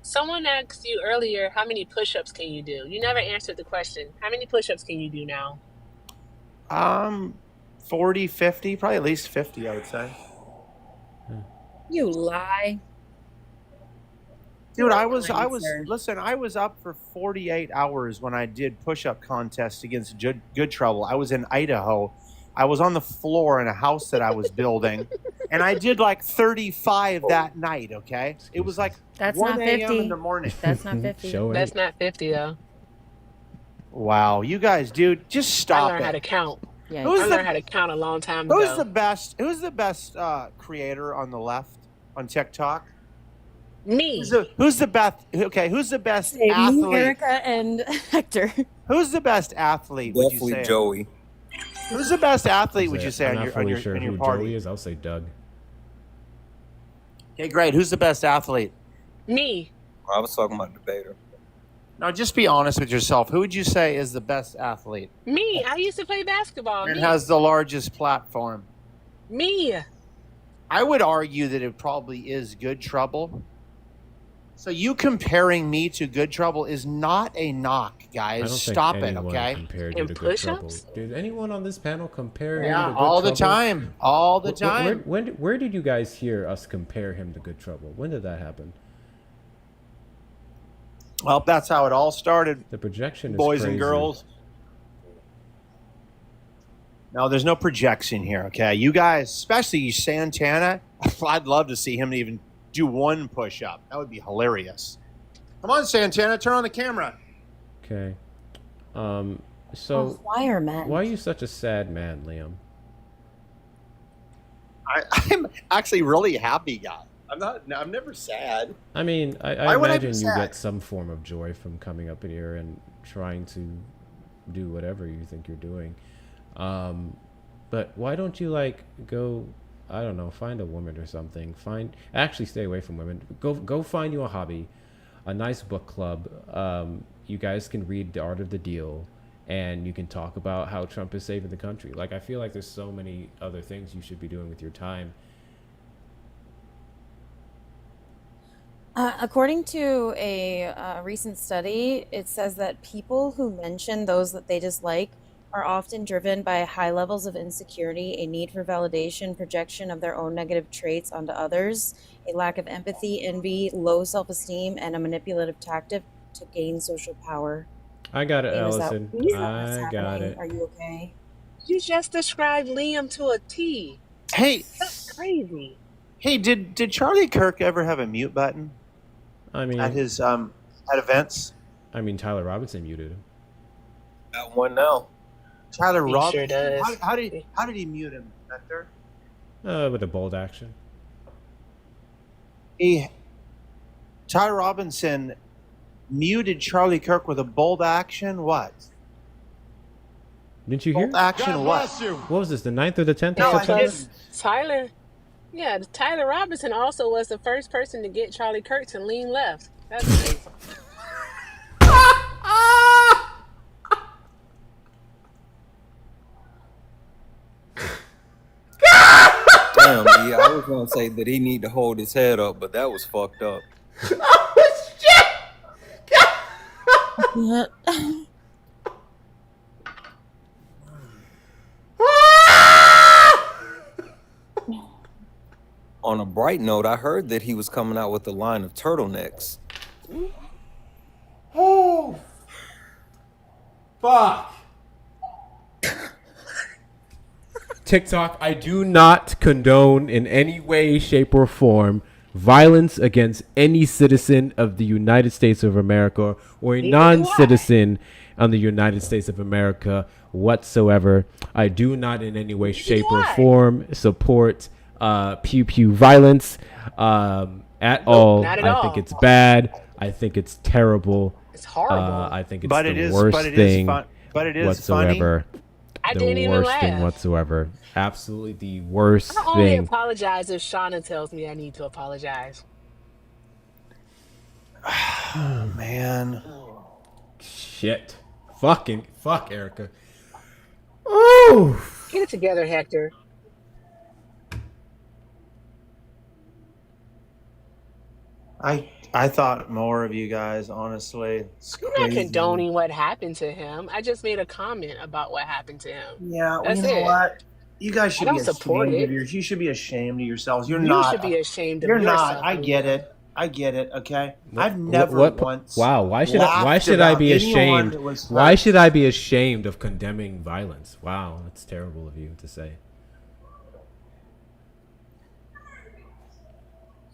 someone asked you earlier how many push-ups can you do. You never answered the question. How many push-ups can you do now? 40, 50, probably at least 50, I would say. You lie. Dude, I was up for 48 hours when I did push-up contest against Good Trouble. I was in Idaho. I was on the floor in a house that I was building, and I did like 35 that night, okay? It was like That's 1 not a.m. 50. in the morning. That's not 50. That's not 50 though. Wow, you guys, dude, just I stop learned it. how to count. Yeah. Who's I the- learned how to count a long time ago. Who's the best creator on the left on TikTok? Me. Who's the best? Okay, who's the best Me, athlete? Erica, and Hector. Who's the best athlete? Would you Definitely say? Joey. Who's the best athlete? Would you say I'm on not your fully sure in your who party? Joey is. I'll say Doug. Okay, great. Who's the best athlete? Me. I was talking about debater. Now, just be honest with yourself. Who would you say is the best athlete Me. I used to play basketball. and Me. has the largest platform? Me. I would argue that it probably is Good Trouble. So you comparing me to Good Trouble is not a knock, I guys. don't Stop think it, anyone okay? compared you And to Good Trouble. push-ups? Did anyone on this panel compare him Yeah, to Good all the Trouble? time. All the time. Where did you guys hear us compare him to Good Trouble? When did that happen? Well, that's how it all started, The projection is boys crazy. and girls. No, there's no projection here, okay? You guys, especially you, Santana, I'd love to see him even do one push-up. That would be hilarious. Come on, Santana, turn on the camera. Okay. So Oh, why are men? why are you such a sad man, Liam? I'm actually really happy guy. I'm never sad. I mean, I Why would I be imagine you sad? get some form of joy from coming up in here and trying to do whatever you think you're doing. But why don't you go, I don't know, find a woman or something. Actually stay away from women. Go find you a hobby, a nice book club. You guys can read The Art of the Deal, and you can talk about how Trump is saving the country. I feel like there's so many other things you should be doing with your time. According to a recent study, it says that people who mention those that they dislike are often driven by high levels of insecurity, a need for validation, projection of their own negative traits onto others, a lack of empathy, envy, low self-esteem, and a manipulative tactic to gain social power. I got it, Is that- Allison. is that what's I got happening? it. Are you okay? You just described Liam to a T. Hey, That's crazy. hey, did Charlie Kirk ever have a mute button I mean, at his at events? Tyler Robinson muted him. Got one now. Tyler He Robinson. sure does. How did he mute him, Hector? With a bold action. Tyler Robinson muted Charlie Kirk with a bold action. What? Didn't you hear? Bold action. What? What was this? The 9th or the 10th No, of I September? didn't. Tyler. Yeah, Tyler Robinson also was the first person to get Charlie Kirk to lean left. That's crazy. Damn, yeah, I was gonna say that he need to hold his head up, but that was fucked up. On a bright note, I heard that he was coming out with a line of turtlenecks. Oh, fuck. TikTok, I do not condone in any way, shape, or form violence against any citizen of the United States of America or a non-citizen on the United States of America whatsoever. I do not in any way, shape, or form support pew pew violence at all. not at I all. think it's bad. I think it's terrible. It's horrible. I think it's But the it is- worst but it is thing fun- but it is whatsoever. I The didn't even worst thing laugh. whatsoever. Absolutely the worst I only thing. apologize if Shauna tells me I need to apologize. Oh, man. Shit. Fuck, Erica. Oh. Get it together, Hector. I thought more of you guys, honestly. It's I'm not crazy. condoning what happened to him. I just made a comment about what happened to him. Yeah, well, That's you know it. what? You guys I should be don't support ashamed it. of yours. You should be ashamed of yourselves. You're You not. should be ashamed of You're yourself. not. I get Liam. it. I get it. Okay. What- I've never what- once. Wow. Why should laughed I about be anyone ashamed? that was Why hurt. should I be ashamed of condemning violence? Wow, that's terrible of you to say.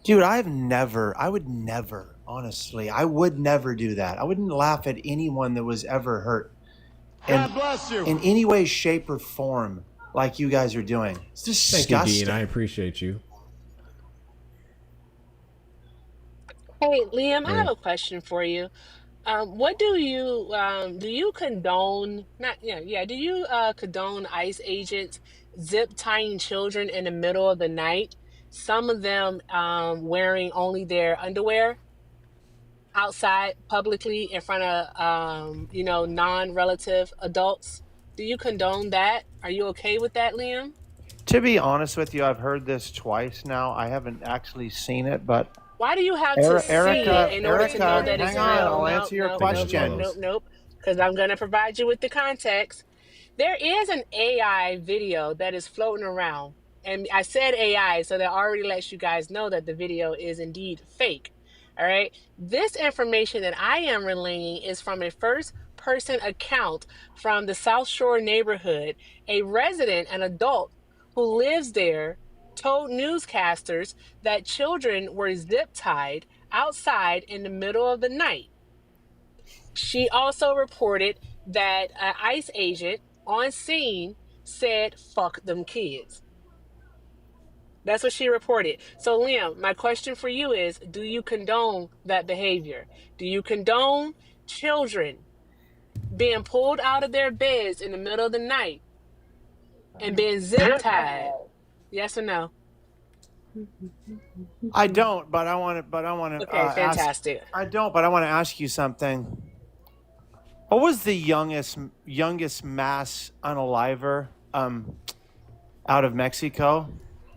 Dude, I would never, honestly, I would never do that. I wouldn't laugh at anyone that was ever hurt. God bless you. In any way, shape, or form, like you guys are doing. It's Thank disgusting. you, Dean. I appreciate you. Hey, Liam, I Hey. have a question for you. What do you condone? Not yeah. Do you condone ICE agents zip tying children in the middle of the night? Some of them wearing only their underwear outside publicly in front of non-relative adults. Do you condone that? Are you okay with that, Liam? To be honest with you, I've heard this twice now. I haven't actually seen it, but Why do you have to see Erica, it in order to know that it's hang on. real? I'll Nope, answer your nope, question. nope. Because I'm going to provide you with the context. There is an AI video that is floating around. And I said AI, so that already lets you guys know that the video is indeed fake. All right. This information that I am relaying is from a first-person account from the South Shore neighborhood. A resident, an adult who lives there, told newscasters that children were zip tied outside in the middle of the night. She also reported that an ICE agent on scene said, "Fuck them kids." That's what she reported. So, Liam, my question for you is, do you condone that behavior? Do you condone children being pulled out of their beds in the middle of the night and being zip tied? Yes or no? I don't. But I want to. Okay, fantastic. I don't. But I want to ask you something. What was the youngest mass unaliver out of Mexico?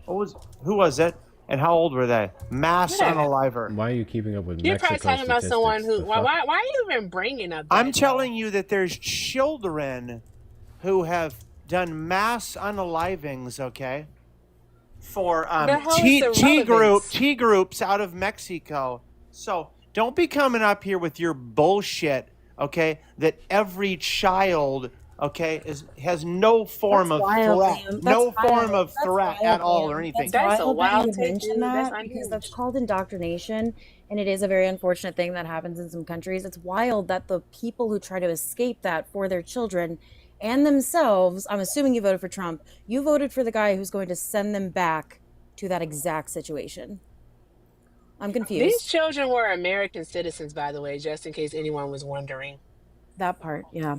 Who was it? And how old were they? Mass Yeah. unaliver. Why are you keeping up with You're Mexico probably talking about someone statistics? who. The fuck? Why are you even bringing up that? I'm telling you that there's children who have done mass unalivings, okay? For The hell is the relevance? T groups out of Mexico. So don't be coming up here with your bullshit, okay? That every child, okay, has no form That's of wild, threat, Liam. no That's form wild. of That's threat wild, at all Liam. or anything. That's a wild that wild you take, mention dude. That's that not because huge. that's called indoctrination, and it is a very unfortunate thing that happens in some countries. It's wild that the people who try to escape that for their children and themselves, I'm assuming you voted for Trump, you voted for the guy who's going to send them back to that exact situation. I'm These confused. children were American citizens, by the way, just in case anyone was wondering. That part, yeah.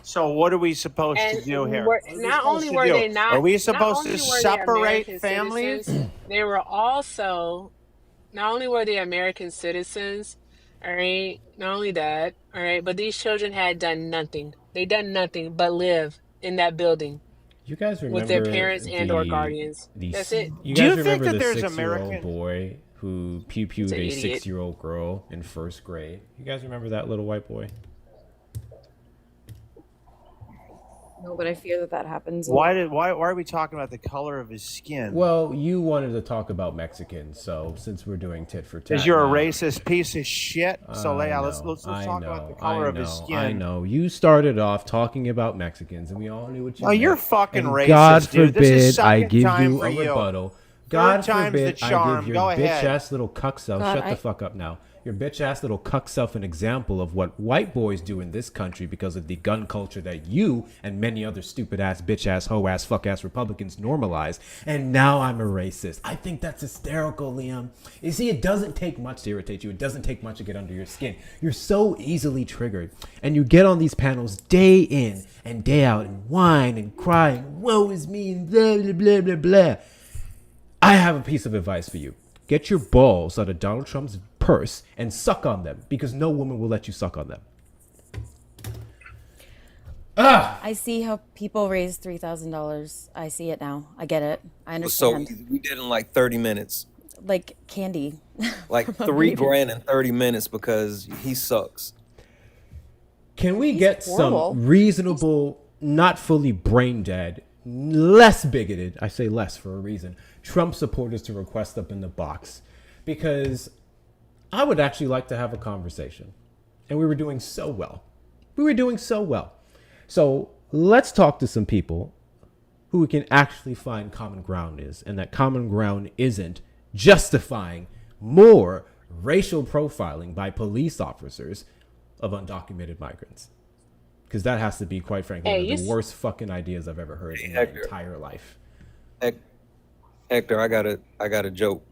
So what are we supposed to And do here? were, What are we not supposed only to were do? they not, Are we not supposed only to were they separate American families? citizens, they were also, not only were they American citizens, all right, not only that, all right, but these children had done nothing. They done nothing but live in that building You guys remember with their parents and or guardians. That's it. You Do guys you think remember that the there's 6-year-old American- boy who pew-pewed He's an a idiot. 6-year-old girl in first grade? You guys remember that little white boy? No, but I fear that happens. Why are we talking about the color of his skin? Well, you wanted to talk about Mexicans, so since we're doing tit for tat, Because you're a now- racist piece of shit. So I Leia, let's know, talk about the I color of his know, skin. I know. You started off talking about Mexicans, and we all knew what you Oh, meant. you're fucking And racist, God dude. This is forbid I second give time you for a you. rebuttal. Third God time's the forbid I charm. give your Go bitch ahead. ass little cuckso. God, Shut the fuck up now. your bitch ass little cuck self an example of what white boys do in this country because of the gun culture that you and many other stupid ass, bitch ass, hoe ass, fuck ass Republicans normalize. And now I'm a racist. I think that's hysterical, Liam. You see, it doesn't take much to irritate you. It doesn't take much to get under your skin. You're so easily triggered. And you get on these panels day in and day out and whine and cry and woe is me and blah, blah, blah, blah, blah. I have a piece of advice for you. Get your balls out of Donald Trump's purse and suck on them, because no woman will let you suck on them. I see how people raise $3,000. I see it now. I get it. I So understand. we did in like 30 minutes. Like candy. Like From a $3 baby. grand in 30 minutes because he sucks. Can we get horrible. some reasonable, not fully brain dead, less bigoted, I say less for a reason, Trump supporters to request up in the box? Because I would actually like to have a conversation. And we were doing so well. So let's talk to some people who we can actually find common ground is. And that common ground isn't justifying more racial profiling by police officers of undocumented migrants. Because that has to be, quite frankly, Hey, one you of the s- worst fucking ideas I've ever heard in my entire life. Hector, I got a joke.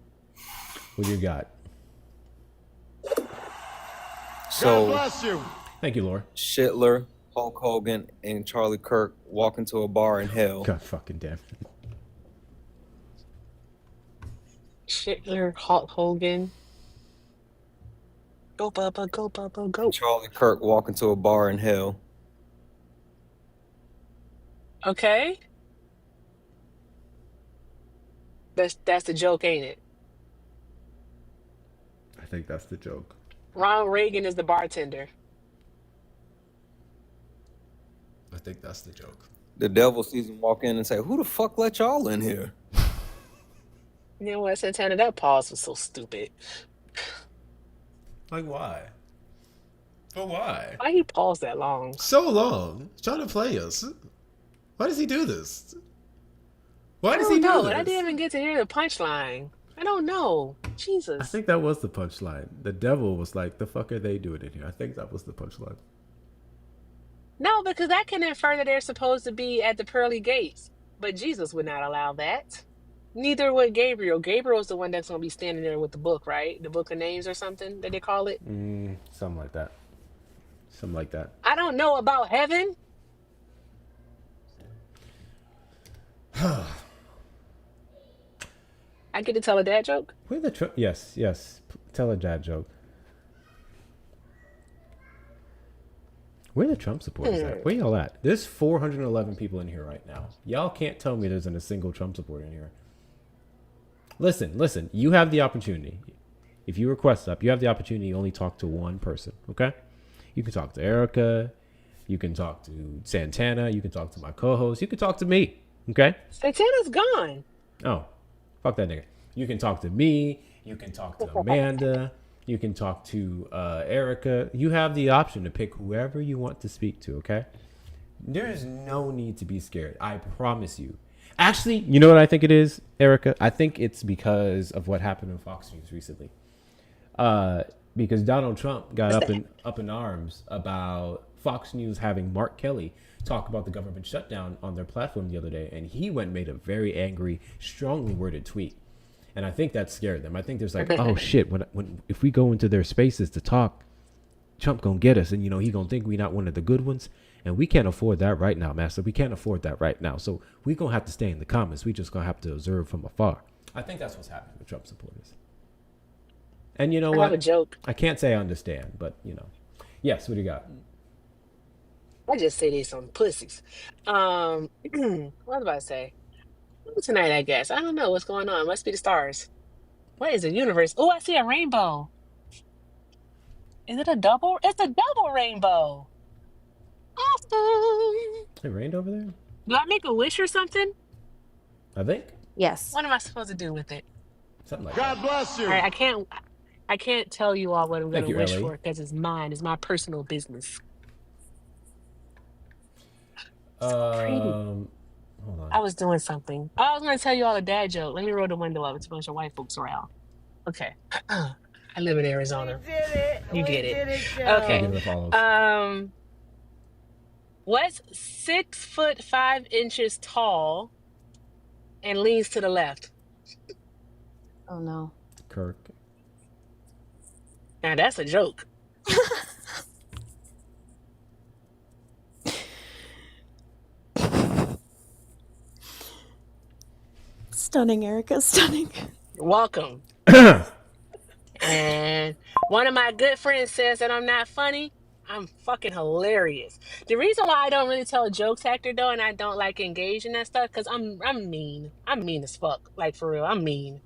What do you got? So, bless you. Thank you, Laura. Shitler, Hulk Hogan, and Charlie Kirk walk into a bar in hell. God fucking damn. Hitler, Hulk Hogan. Go, Bubba, go, Bubba, go. Charlie Kirk walk into a bar in hell. Okay. That's the joke, ain't it? I think that's the joke. Ronald Reagan is the bartender. I think that's the joke. The devil sees him walk in and say, "Who the fuck let y'all in here?" You know what, Santana? That pause was so stupid. Like, why? But why? Why he paused that long? So long. He's trying to play us. Why does he do this? Why I does don't he do know. this? I didn't even get to hear the punchline. I don't know. Jesus. I think that was the punchline. The devil was like, the fuck are they doing in here? I think that was the punchline. No, because that can infer that they're supposed to be at the pearly gates. But Jesus would not allow that. Neither would Gabriel. Gabriel's the one that's going to be standing there with the book, right? The book of names or something that they call it. Something like that. Something like that. I don't know about heaven. I get to tell a dad joke? Where the yes. Tell a dad joke. Where the Trump supporters at? Where y'all at? There's 411 people in here right now. Y'all can't tell me there isn't a single Trump supporter in here. Listen. You have the opportunity. If you request up, you have the opportunity to only talk to one person, okay? You can talk to Erica. You can talk to Santana. You can talk to my co-host. You can talk to me, okay? Santana's gone. Oh, fuck that nigga. You can talk to me. You can talk to Amanda. You can talk to Erica. You have the option to pick whoever you want to speak to, okay? There is no need to be scared. I promise you. Actually, you know what I think it is, Erica? I think it's because of what happened on Fox News recently. Because Donald Trump got up in arms about Fox News having Mark Kelly talk about the government shutdown on their platform the other day, and he went and made a very angry, strongly worded tweet. And I think that scared them. I think there's like, oh shit, when if we go into their spaces to talk, Trump gonna get us, and he gonna think we not one of the good ones, and we can't afford that right now, master. We can't afford that right now. So we gonna have to stay in the comments. We just gonna have to observe from afar. I think that's what's happening with Trump supporters. And you know what? I have a joke. I can't say I understand, but yes. What do you got? I just say they some pussies. What was I about to say? Tonight, I guess. I don't know what's going on. Must be the stars. What is the universe? Oh, I see a rainbow. Is it a double? It's a double rainbow. Awesome. It rained over there? Do I make a wish or something? I think Yes. What am I supposed to do with it? something like God that. bless you. All right, I can't tell you all what I'm going Thank to you, wish Ellie. for because it's mine. It's my personal business. Hold on. I was doing something. I was going to tell you all a dad joke. Let me roll the window up. It's a bunch of white folks around. Okay. I live in Arizona. You get it. I'll give Okay. it a follow. What's 6'5" tall and leans to the left? Oh no. Kirk. Now that's a joke. Stunning, Erica. Stunning. You're welcome. And one of my good friends says that I'm not funny. I'm fucking hilarious. The reason why I don't really tell jokes, Hector, though, and I don't like engage in that stuff, because I'm mean. I'm mean as fuck. Like for real, I'm mean.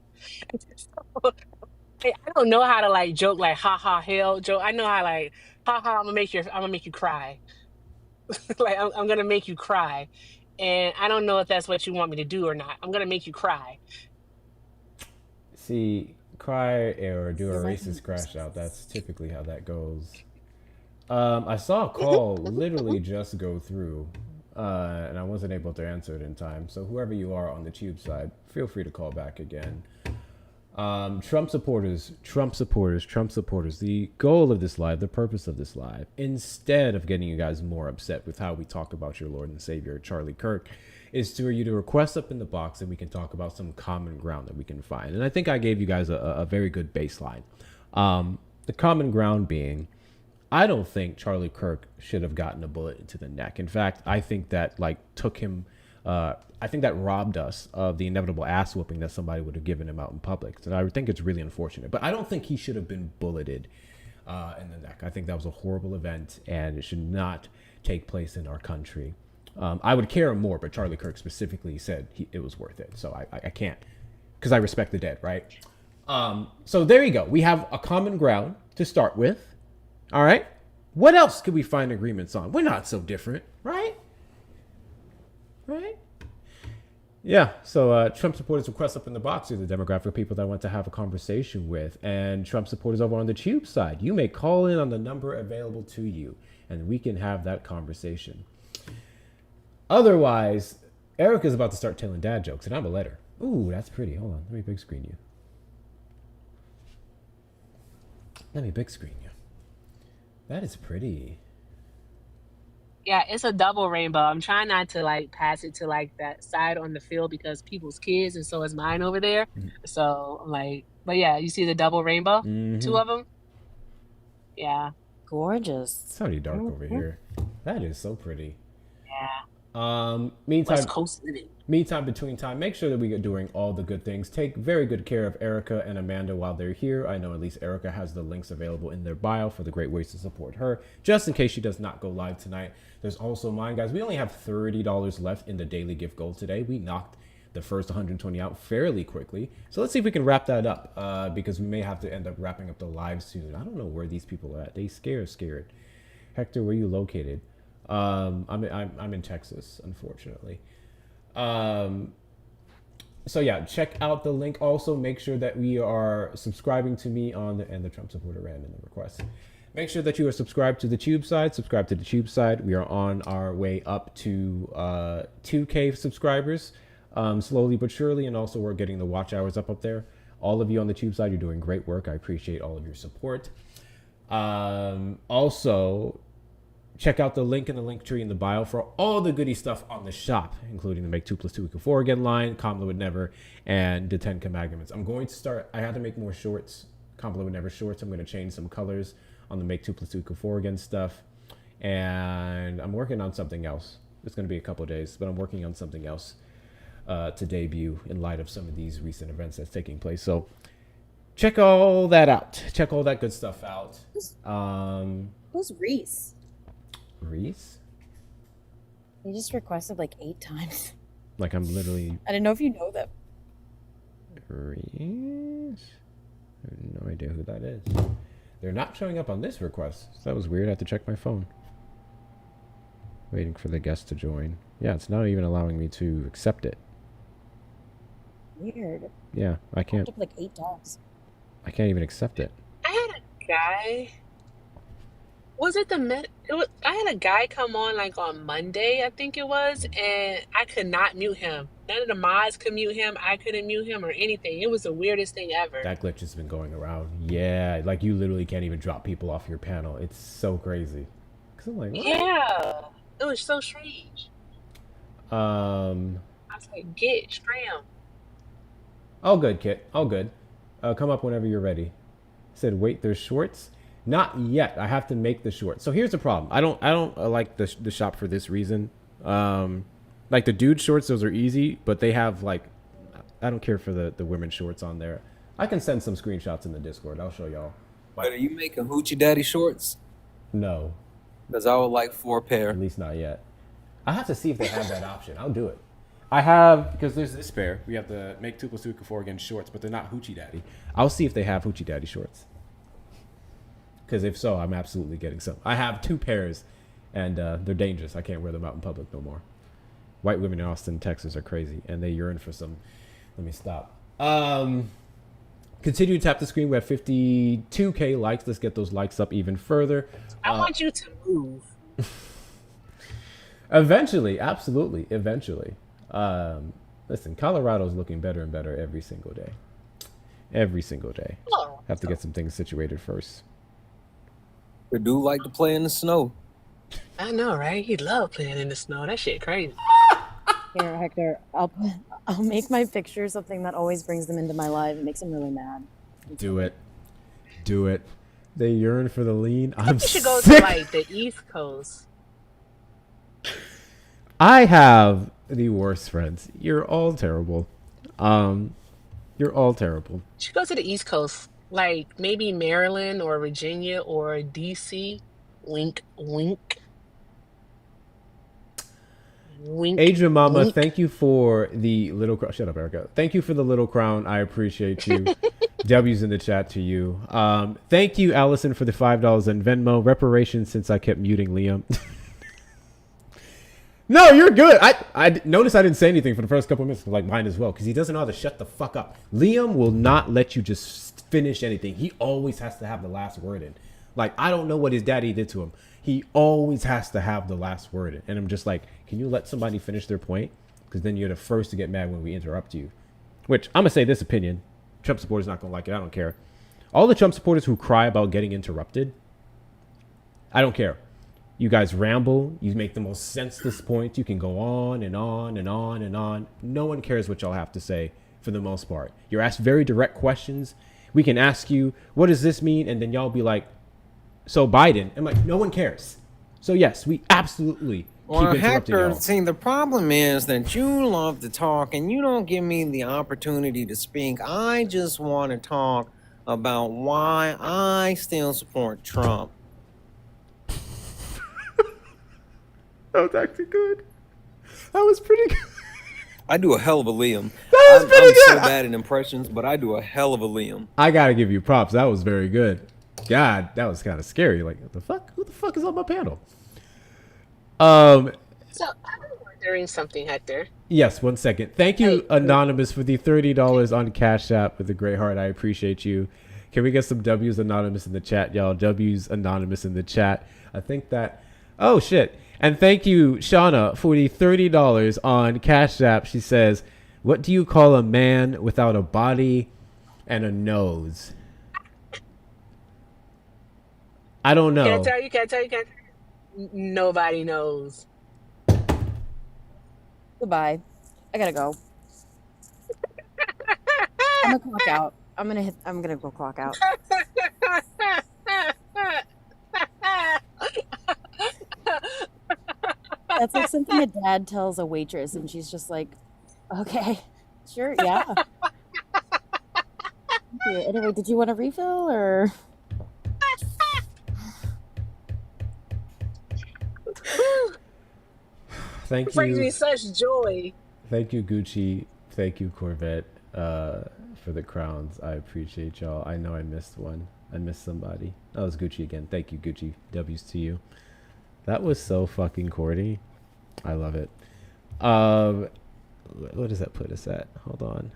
I don't know how to like joke like ha ha hell joke. I know how like ha ha I'm gonna make you cry. Like I'm gonna make you cry. And I don't know if that's what you want me to do or not. I'm gonna make you cry. See, cry or do a racist crash out. That's typically how that goes. I saw a call literally just go through, and I wasn't able to answer it in time. So whoever you are on the tube side, feel free to call back again. Trump supporters. The goal of this live, the purpose of this live, instead of getting you guys more upset with how we talk about your Lord and Savior, Charlie Kirk, is for you to request up in the box and we can talk about some common ground that we can find. And I think I gave you guys a very good baseline. The common ground being, I don't think Charlie Kirk should have gotten a bullet into the neck. In fact, I think that took him. I think that robbed us of the inevitable ass whooping that somebody would have given him out in public. So I think it's really unfortunate. But I don't think he should have been bulleted in the neck. I think that was a horrible event, and it should not take place in our country. I would care more, but Charlie Kirk specifically said it was worth it. So I can't, because I respect the dead, right? So there you go. We have a common ground to start with. All right. What else could we find agreements on? We're not so different, right? Right? Yeah. So Trump supporters request up in the box is the demographic of people that I want to have a conversation with. And Trump supporters over on the tube side, you may call in on the number available to you, and we can have that conversation. Otherwise, Erica's about to start telling dad jokes, and I'm a letter. Ooh, that's pretty. Hold on. Let me big screen you. That is pretty. Yeah, it's a double rainbow. I'm trying not to like pass it to like that side on the field because people's kids, and so is mine over there. So I'm like, but yeah, you see the double rainbow? Mm-hmm. Two of them. Yeah. Gorgeous. It's already dark over here. That is so pretty. Yeah. Meantime, between time, make sure that we are doing all the good things. Take very good care of Erica and Amanda while they're here. I know at least Erica has the links available in their bio for the great ways to support her, just in case she does not go live tonight. There's also mine, guys. We only have $30 left in the daily gift goal today. We knocked the first 120 out fairly quickly. So let's see if we can wrap that up, because we may have to end up wrapping up the live soon. I don't know where these people are at. They scared. Hector, where are you located? I'm in Texas, unfortunately. So yeah, check out the link. Also, make sure that we are subscribing to me on and the Trump supporter ran in the request. Make sure that you are subscribed to the tube side. Subscribe to the tube side. We are on our way up to 2K subscribers, slowly but surely, and also we're getting the watch hours up there. All of you on the tube side, you're doing great work. I appreciate all of your support. Also, check out the link in the link tree in the bio for all the goody stuff on the shop, including the Make 2 + 2 = 4 again line, Kamala Would Never, and the 10 Commandments. I'm going to start, I had to make more shorts, Kamala Would Never shorts. I'm going to change some colors on the Make 2 + 2 = 4 again stuff. And I'm working on something else. It's going to be a couple of days, but I'm working on something else to debut in light of some of these recent events that's taking place. So check all that out. Check all that good stuff out. Who's Reese? Reese? He just requested like 8 times. Like I'm literally... I didn't know if you know them. Reese? I have no idea who that is. They're not showing up on this request. So that was weird. I have to check my phone. Waiting for the guest to join. Yeah, it's not even allowing me to accept it. Weird. Yeah, I can't. Like 8 times. I can't even accept it. I had a guy Was it the med? It was. I had a guy come on like on Monday, I think it was, and I could not mute him. None of the mods could mute him. I couldn't mute him or anything. It was the weirdest thing ever. That glitch has been going around. Yeah, like you literally can't even drop people off your panel. It's so crazy. Cause I'm like, what? Yeah, it was so strange. Um, I was like, get scram. all good, Kit. All good. Come up whenever you're ready. Said, wait, there's shorts. Not yet. I have to make the shorts. So here's the problem. I don't like the shop for this reason. Like the dude shorts, those are easy, but they have like, I don't care for the women's shorts on there. I can send some screenshots in the Discord. I'll show y'all. But are you making hoochie daddy shorts? No. Because I would like 4 pair. At least not yet. I have to see if they have that option. I'll do it. I have, because there's this pair. We have to make 2 + 2 = 4 again shorts, but they're not hoochie daddy. I'll see if they have hoochie daddy shorts. Because if so, I'm absolutely getting some. I have 2 pairs, and they're dangerous. I can't wear them out in public no more. White women in Austin, Texas are crazy, and they yearn for some. Let me stop. Continue to tap the screen. We have 52K likes. Let's get those likes up even further. I want you to move. Eventually, absolutely, eventually. Listen, Colorado's looking better and better every single day. Every single day. Oh, Have to get some things situated first. They do like to play in the snow. I know, right? He loved playing in the snow. That shit crazy. Here, Hector, I'll make my picture something that always brings them into my life. It makes them really mad. Do it. Do it. They yearn for the lean. I think I'm you should go sick. to like the East Coast. I have the worst friends. You're all terrible. You're all terrible. You should go to the East Coast, like maybe Maryland or Virginia or DC. Wink, wink. Wink. Adrian Mama, wink. thank you for the little crown. Shut up, Erica. Thank you for the little crown. I appreciate you. W's in the chat to you. Thank you, Allison, for the $5 in Venmo. Reparations since I kept muting Liam. No, you're good. I noticed I didn't say anything for the first couple of minutes, like mine as well, because he doesn't know how to shut the fuck up. Liam will not let you just finish anything. He always has to have the last word in. Like, I don't know what his daddy did to him. He always has to have the last word in. And I'm just like, can you let somebody finish their point? Because then you're the first to get mad when we interrupt you. Which, I'm going to say this opinion. Trump supporters not going to like it. I don't care. All the Trump supporters who cry about getting interrupted, I don't care. You guys ramble. You make the most senseless points. You can go on and on and on and on. No one cares what y'all have to say for the most part. You're asked very direct questions. We can ask you, what does this mean? And then y'all be like, so Biden. I'm like, no one cares. So yes, we absolutely keep interrupting Hector, y'all. see, the problem is that you love to talk and you don't give me the opportunity to speak. I just want to talk about why I still support Trump. That was actually good. That was pretty good. I do a hell of a Liam. That was pretty I'm good. so bad at impressions, but I do a hell of a Liam. I gotta give you props. That was very good. God, that was kind of scary. Like, what the fuck? Who the fuck is on my panel? So I'm wondering something, Hector. Yes, 1 second. Thank you, Anonymous, for the $30 on Cash App with a great heart. I appreciate you. Can we get some W's Anonymous in the chat, y'all? W's Anonymous in the chat. I think that... Oh, shit. And thank you, Shauna, for the $30 on Cash App. She says, what do you call a man without a body and a nose? I don't know. Can't tell you. Nobody knows. Goodbye. I gotta go. I'm gonna clock out. I'm gonna go clock out. That's like something a dad tells a waitress, and she's just like, "Okay, sure, yeah." Anyway, did you want a refill or? Thank It brings you. me such joy. Thank you, Gucci. Thank you, Corvette, for the crowns. I appreciate y'all. I know I missed one. I missed somebody. That was Gucci again. Thank you, Gucci. W's to you. That was so fucking corny. I love it. What does that put us at? Hold on.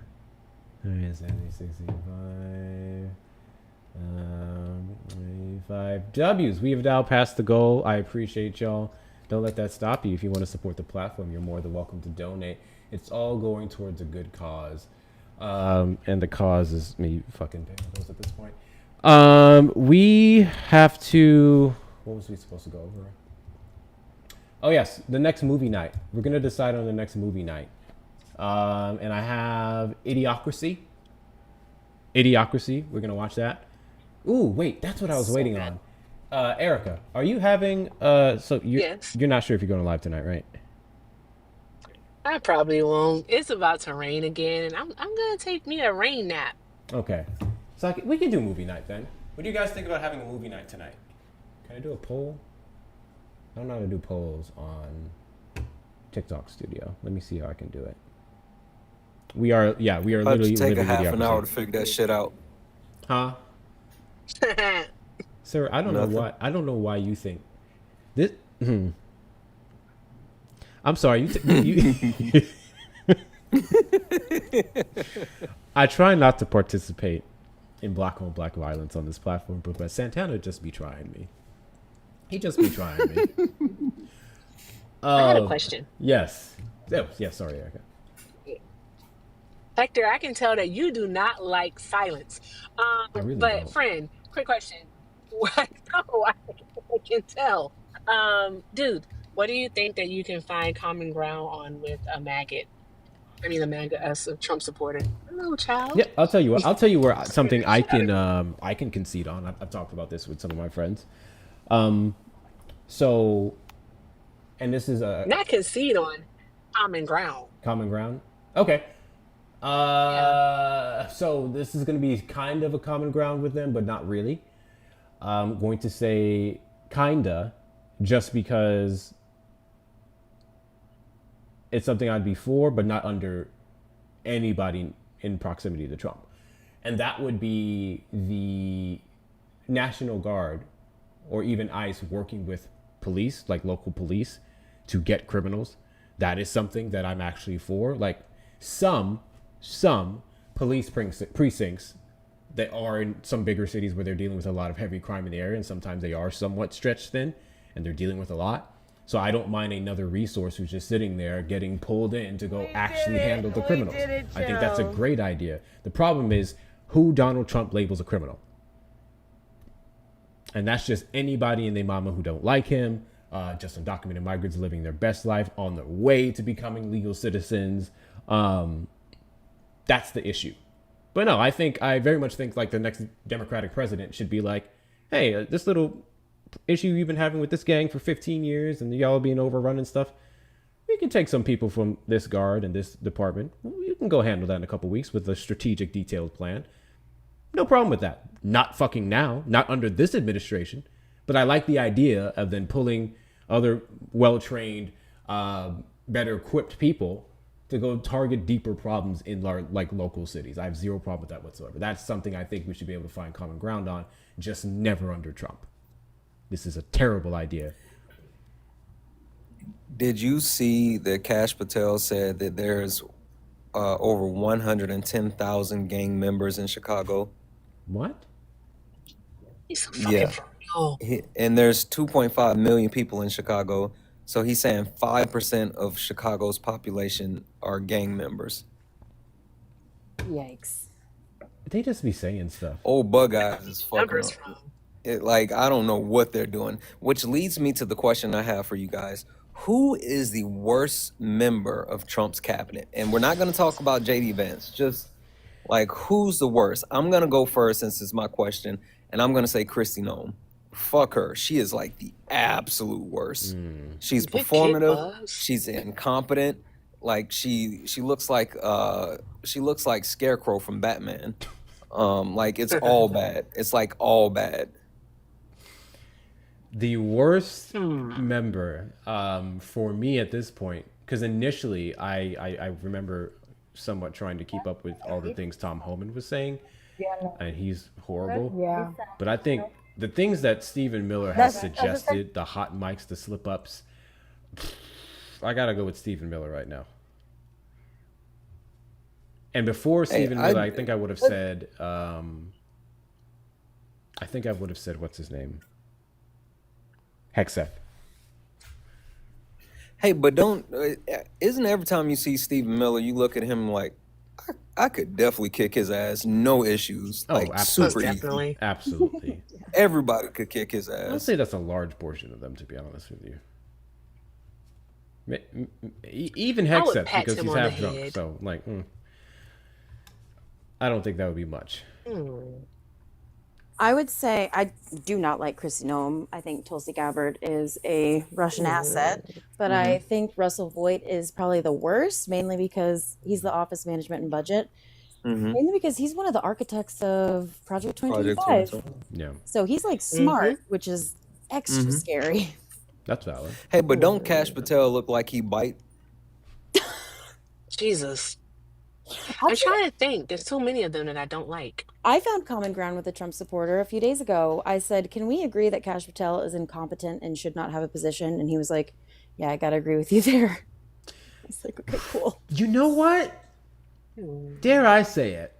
65. 5 W's. We have now passed the goal. I appreciate y'all. Don't let that stop you. If you want to support the platform, you're more than welcome to donate. It's all going towards a good cause. And the cause is me fucking paying those at this point. We have to... What was we supposed to go over? Oh, yes. The next movie night. We're going to decide on the next movie night. And I have Idiocracy. Idiocracy. We're going to watch that. Ooh, wait. That's what I was waiting on. Erica, are you having... Yes. You're not sure if you're going live tonight, right? I probably won't. It's about to rain again, and I'm gonna take me a rain nap. Okay. So we can do movie night then. What do you guys think about having a movie night tonight? Can I do a poll? I don't know how to do polls on TikTok Studio. Let me see how I can do it. We are literally take a living half an Idiocracy. hour to figure that shit out. Huh? Sir, I don't know why. I don't know why you think this. I'm sorry. You I try not to participate in black on black violence on this platform, but Santana just be trying me. He just be trying me. I had a question. Yes. Yes. Sorry, Erica. Hector, I can tell that you do not like silence. I really but don't. friend, quick question. What? No, I can tell. Dude, what do you think that you can find common ground on with a maggot? I mean, a MAGA as a Trump supporter. Hello, child. Yeah, I'll tell you what. I'll tell you where something I can concede on. I've talked about this with some of my friends. So, and this is a not concede on common ground. Common ground. Okay. So this is going to be kind of a common ground with them, but not really. I'm going to say kinda, just because it's something I'd be for, but not under anybody in proximity to Trump. And that would be the National Guard or even ICE working with police, like local police, to get criminals. That is something that I'm actually for. Like some police precincts that are in some bigger cities where they're dealing with a lot of heavy crime in the area, and sometimes they are somewhat stretched thin and they're dealing with a lot. So I don't mind another resource who's just sitting there getting pulled in to go actually handle the criminals. I think that's a great idea. The problem is who Donald Trump labels a criminal. And that's just anybody and their mama who don't like him, just undocumented migrants living their best life on their way to becoming legal citizens. That's the issue. But no, I very much think like the next Democratic president should be like, hey, this little issue you've been having with this gang for 15 years and y'all being overrun and stuff, we can take some people from this guard and this department. You can go handle that in a couple weeks with a strategic, detailed plan. No problem with that. Not fucking now, not under this administration. But I like the idea of then pulling other well-trained, better equipped people to go target deeper problems in like local cities. I have zero problem with that whatsoever. That's something I think we should be able to find common ground on, just never under Trump. This is a terrible idea. Did you see that Kash Patel said that there's over 110,000 gang members in Chicago? What? He's so fucking Yeah. for real. And there's 2.5 million people in Chicago. So he's saying 5% of Chicago's population are gang members. Yikes. They just be saying stuff. Old bug eyes is fucking Numbers up. from. Like, I don't know what they're doing. Which leads me to the question I have for you guys. Who is the worst member of Trump's cabinet? And we're not going to talk about JD Vance. Just like, who's the worst? I'm going to go first since it's my question. And I'm going to say Kristi Noem. Fuck her. She is like the absolute worst. She's Good kid, performative. Buzz. She's incompetent. Like she looks like Scarecrow from Batman. Like it's all bad. It's like all bad. The worst member for me at this point, because initially I remember somewhat trying to keep up with all the things Tom Homan was saying, and he's horrible. Yeah. But I think the things that Stephen Miller has suggested, the hot mics, the slip ups, I gotta go with Stephen Miller right now. And before Stephen Miller, I think I would have said I think I would have said, what's his name? Hexeth. Hey, but don't isn't every time you see Stephen Miller, you look at him like, I could definitely kick his ass, no issues, like super easy. Absolutely. Everybody could kick his I'll ass. say that's a large portion of them, to be honest with you. Even I would Hexeth, pat because him he's on the half drunk. head. So, like, I don't think that would be much. I would say I do not like Kristi Noem. I think Tulsi Gabbard is a Russian asset, but I think Russell Voigt is probably the worst, mainly because he's the Office Management and Budget, mainly because he's one of the architects of Project 2025. Yeah. So he's like smart, which is extra scary. That's valid. Hey, but don't Cash Patel look like he bite? Jesus. I'm trying to think. There's so many of them that I don't like. I found common ground with a Trump supporter a few days ago. I said, can we agree that Kash Patel is incompetent and should not have a position? And he was like, yeah, I got to agree with you there. I was like, okay, cool. You know what? Dare I say it?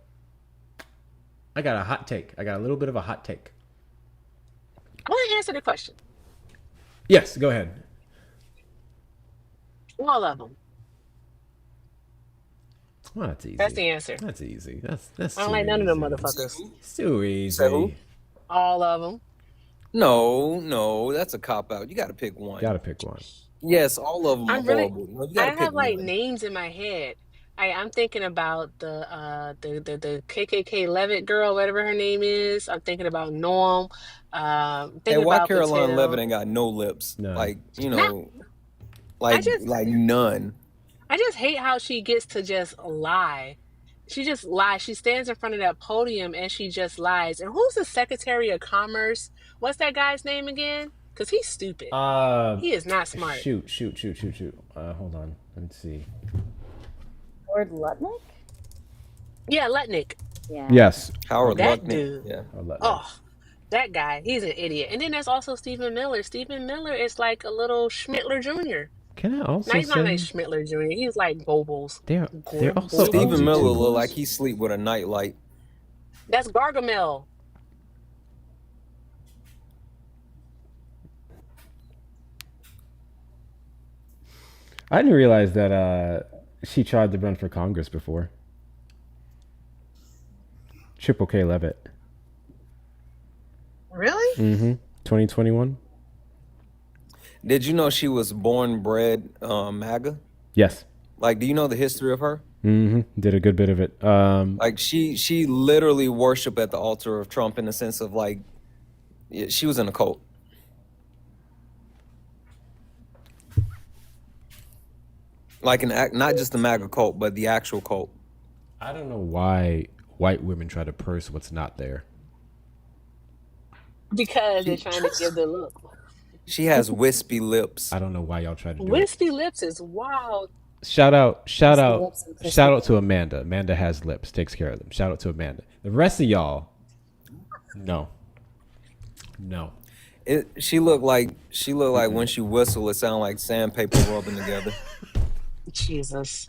I got a hot take. I got a little bit of a hot take. I want to answer the question. Yes, go ahead. All of them. Well, that's easy. That's the answer. That's easy. That's I don't too like none of them easy. motherfuckers. It's too easy. So? All of them. No, that's a cop out. You got to pick one. Gotta pick one. Yes, all of them are I'm really. horrible. You I got to pick have like one. names in my head. I'm thinking about the KKK Levitt girl, whatever her name is. I'm thinking about Norm. Hey, Thinking why about Caroline Patel. Levitt ain't got no lips? No. Like, you know, No. like just- none. I just hate how she gets to just lie. She just lies. She stands in front of that podium and she just lies. And who's the Secretary of Commerce? What's that guy's name again? Because he's stupid. He is not smart. Shoot. Hold on. Let me see. Lord Lutnick? Yeah, Lutnick. Yeah. Yes. Howard That Lutnick. dude. Yeah. Oh, that guy. He's an idiot. And then there's also Stephen Miller. Stephen Miller is like a little Schmittler Jr. Can I also No, he's not like say Schmittler Jr. He's like Goebbels. they're also Stephen Miller LGBTQs? look like he sleep with a nightlight. That's Gargamel. I didn't realize that she tried to run for Congress before. Triple K Levitt. Really? 2021. Did you know she was born bred MAGA? Yes. Like, do you know the history of her? Did a good bit of it. Like, she literally worshiped at the altar of Trump in the sense of like, she was in a cult. Like not just the MAGA cult, but the actual cult. I don't know why white women try to purse what's not there. Because they're trying to give the look. She has wispy lips. I don't know why y'all try to do it. Wispy lips is wild. Shout out lips and crispy shout out to Amanda. Amanda has lips, takes care of them. Shout out to Amanda. The rest of y'all, no. She looked like when she whistled, it sounded like sandpaper rubbing together. Jesus.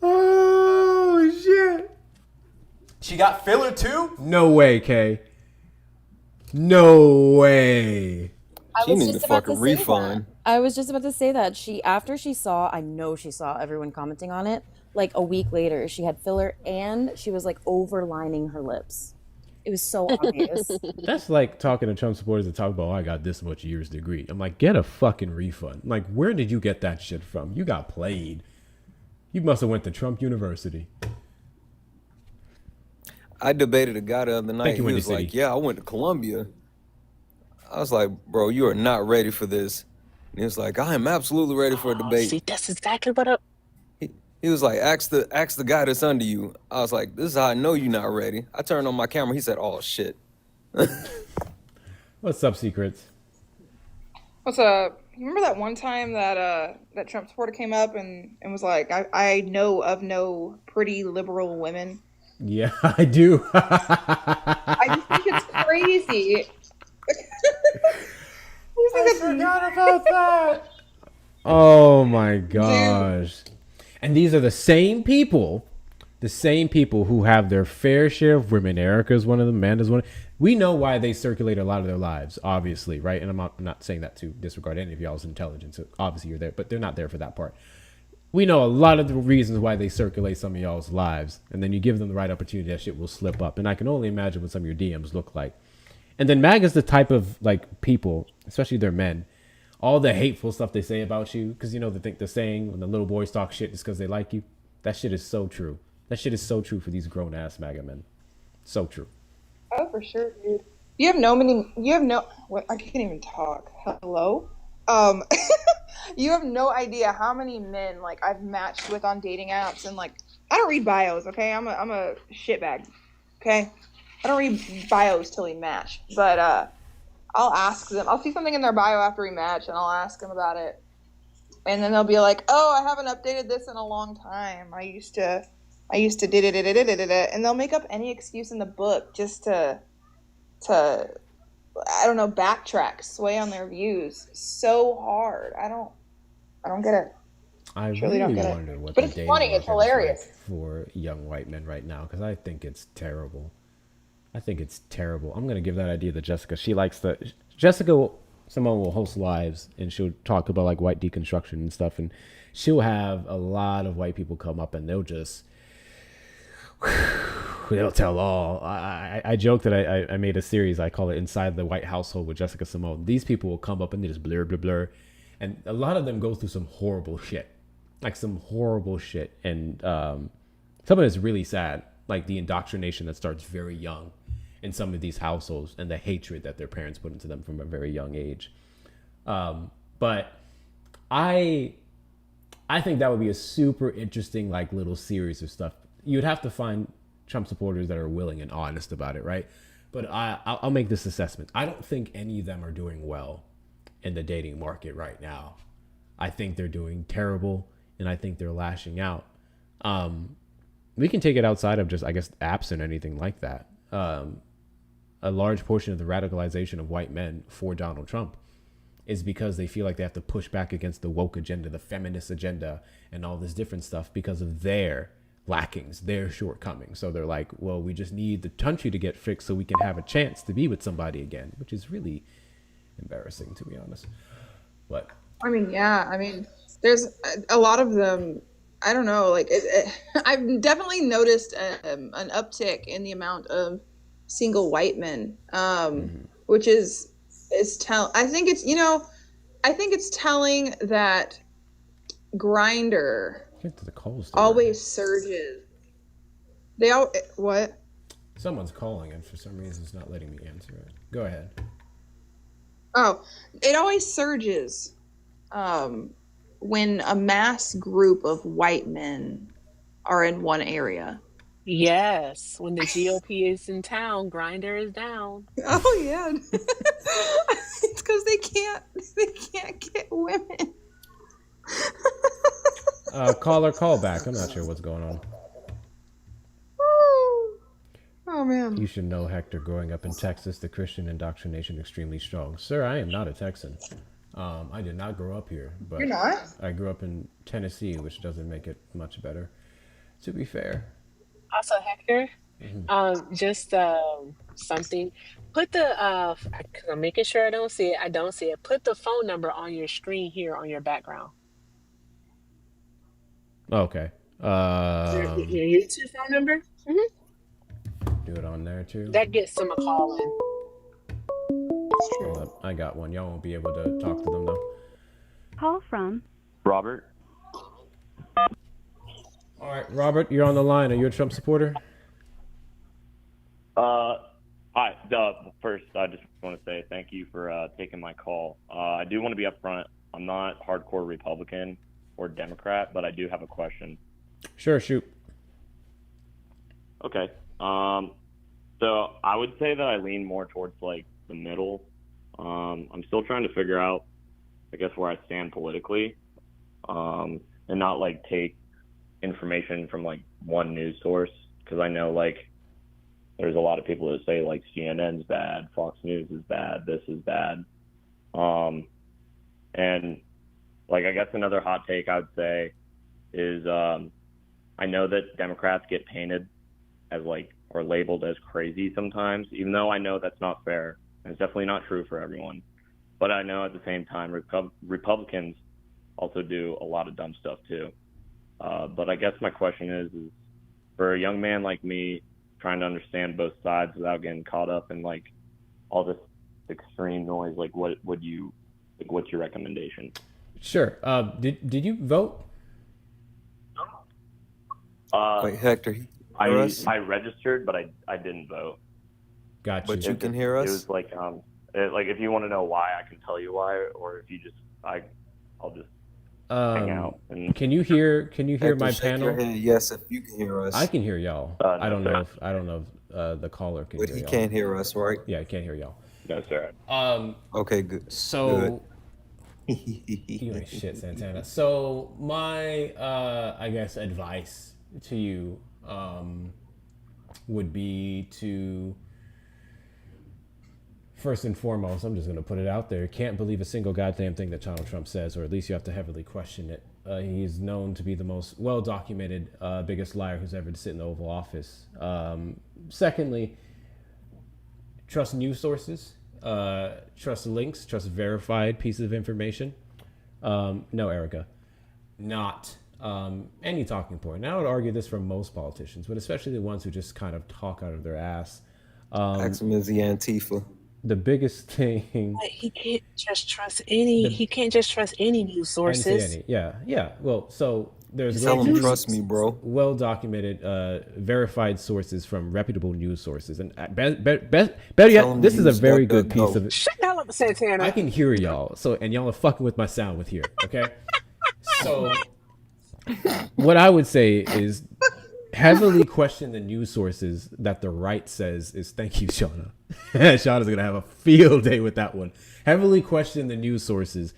Oh shit. She got filler too? No way, Kay. No way. She needs a fucking refund. I was just about to say that after she saw, I know she saw everyone commenting on it. Like a week later, she had filler and she was like overlining her lips. It was so obvious. That's like talking to Trump supporters that talk about, I got this much year's degree. I'm like, get a fucking refund. I'm like, where did you get that shit from? You got played. You must have went to Trump University. I debated a guy the other night. Thank you, He Windy was City. like, yeah, I went to Columbia. I was like, bro, you are not ready for this. And he was like, I am absolutely ready for a debate. See, that's exactly what up. He was like, ask the guy that's under you. I was like, this is how I know you're not ready. I turned on my camera. He said, oh, shit. What's up, Secrets? What's up? You remember that one time that that Trump supporter came up and was like, I know of no pretty liberal women. Yeah, I do. I just think it's crazy. I forgot about that. Oh my gosh. And these are the same people the same people who have their fair share of women. Erica's one of them. Amanda's one. We know why they circulate a lot of their lives, obviously, right? And I'm not saying that to disregard any of y'all's intelligence. Obviously, you're there, but they're not there for that part. We know a lot of the reasons why they circulate some of y'all's lives, and then you give them the right opportunity, that shit will slip up. And I can only imagine what some of your DMs look like. And then MAGA's the type of like people, especially their men, all the hateful stuff they say about you, because you know they think the saying when the little boys talk shit just because they like you. That shit is so true. That shit is so true for these grown ass MAGA men. So true. Oh, for sure, dude. You have no. What? I can't even talk. Hello. You have no idea how many men like I've matched with on dating apps, and like I don't read bios. Okay, I'm a shitbag. Okay, I don't read bios till we match, but I'll ask them. I'll see something in their bio after we match, and I'll ask them about it. And then they'll be like, "Oh, I haven't updated this in a long time. I used to did it," and they'll make up any excuse in the book just to I don't know, backtrack, sway on their views so hard. I don't get it. I Truly don't really get it. wonder what But the it's dating funny, it's market is hilarious. like for young white men right now, because I think it's terrible. I think it's terrible. I'm gonna give that idea to Jessica. Jessica Simone will host lives, and she'll talk about like white deconstruction and stuff, and she'll have a lot of white people come up, and they'll just they'll tell all. I joke that I made a series. I call it Inside the White Household with Jessica Simone. These people will come up and they just blur, blur, blur. And a lot of them go through some horrible shit. Like some horrible shit. And some of it's really sad. Like the indoctrination that starts very young in some of these households, and the hatred that their parents put into them from a very young age. But I think that would be a super interesting like little series of stuff. You'd have to find Trump supporters that are willing and honest about it, right? But I'll make this assessment. I don't think any of them are doing well in the dating market right now. I think they're doing terrible, and I think they're lashing out. We can take it outside of just, I guess, apps and anything like that. A large portion of the radicalization of white men for Donald Trump is because they feel like they have to push back against the woke agenda, the feminist agenda, and all this different stuff because of their lackings, their shortcomings. So they're like, well, we just need the country to get fixed so we can have a chance to be with somebody again, which is really embarrassing, to be honest. But I mean, yeah. I mean, there's a lot of them. I don't know. Like, I've definitely noticed an uptick in the amount of single white men, which is I think it's telling that Grindr always surges. What? Someone's calling, and for some reason it's not letting me answer it. Go ahead. Oh, it always surges when a mass group of white men are in one area. Yes, when the GOP is in town, Grindr is down. Oh yeah, it's because they can't get women. Call back. I'm not sure what's going on. Oh man. You should know, Hector, growing up in Texas, the Christian indoctrination extremely strong. Sir, I am not a Texan. I did not grow up here, but You're not? I grew up in Tennessee, which doesn't make it much better, to be fair. Also, Hector, just something. Put the because I'm making sure I don't see it. I don't see it. Put the phone number on your screen here on your background. Okay. Your YouTube phone number. Do it on there too. That gets them a call in. Hold up. I got one. Y'all won't be able to talk to them though. Call from Robert. All right, Robert, you're on the line. Are you a Trump supporter? Hi. First, I just want to say thank you for taking my call. I do want to be upfront. I'm not hardcore Republican or Democrat, but I do have a question. Sure, shoot. Okay. So I would say that I lean more towards like the middle. I'm still trying to figure out, I guess, where I stand politically, and not like take information from like one news source, because I know like there's a lot of people that say like CNN's bad, Fox News is bad, this is bad, and like I guess another hot take I would say is I know that Democrats get painted as like, or labeled as crazy sometimes, even though I know that's not fair. And it's definitely not true for everyone. But I know at the same time, Republicans also do a lot of dumb stuff too. But I guess my question is for a young man like me, trying to understand both sides without getting caught up in like all this extreme noise, like what would you, like, what's your recommendation? Sure. Did you vote? Wait, Hector, I registered, but I didn't vote. Gotcha. But you can hear us? It was like like if you want to know why, I can tell you why, or if you just I'll just hang out. And Can you hear Hector, my shake panel? your head yes if you can hear us. I can hear y'all. No, I don't sir. know if the caller can But hear he y'all. can't hear us, right? Yeah, I can't hear y'all. No, sir. Okay, good. So you ain't shit, Santana. So my I guess advice to you would be to, first and foremost, I'm just going to put it out there. Can't believe a single goddamn thing that Donald Trump says, or at least you have to heavily question it. He's known to be the most well-documented, biggest liar who's ever sit in the Oval Office. Secondly, trust news sources, trust links, trust verified pieces of information. No, Erica, not any talking point. And I would argue this for most politicians, but especially the ones who just kind of talk out of their ass. Ask him, is he Antifa? The biggest thing. But he can't just trust any. He can't just trust any news I didn't say sources. any. Yeah. Well, so there's Tell him trust me, bro. well-documented, verified sources from reputable news sources, and better yet, this is a very good piece of it. Shut down up, Santana. I can hear y'all, and y'all are fucking with my sound with here. Okay, so what I would say is heavily question the news sources that the right says is. Thank you, Shauna. Shauna's gonna have a field day with that one. Heavily question the news sources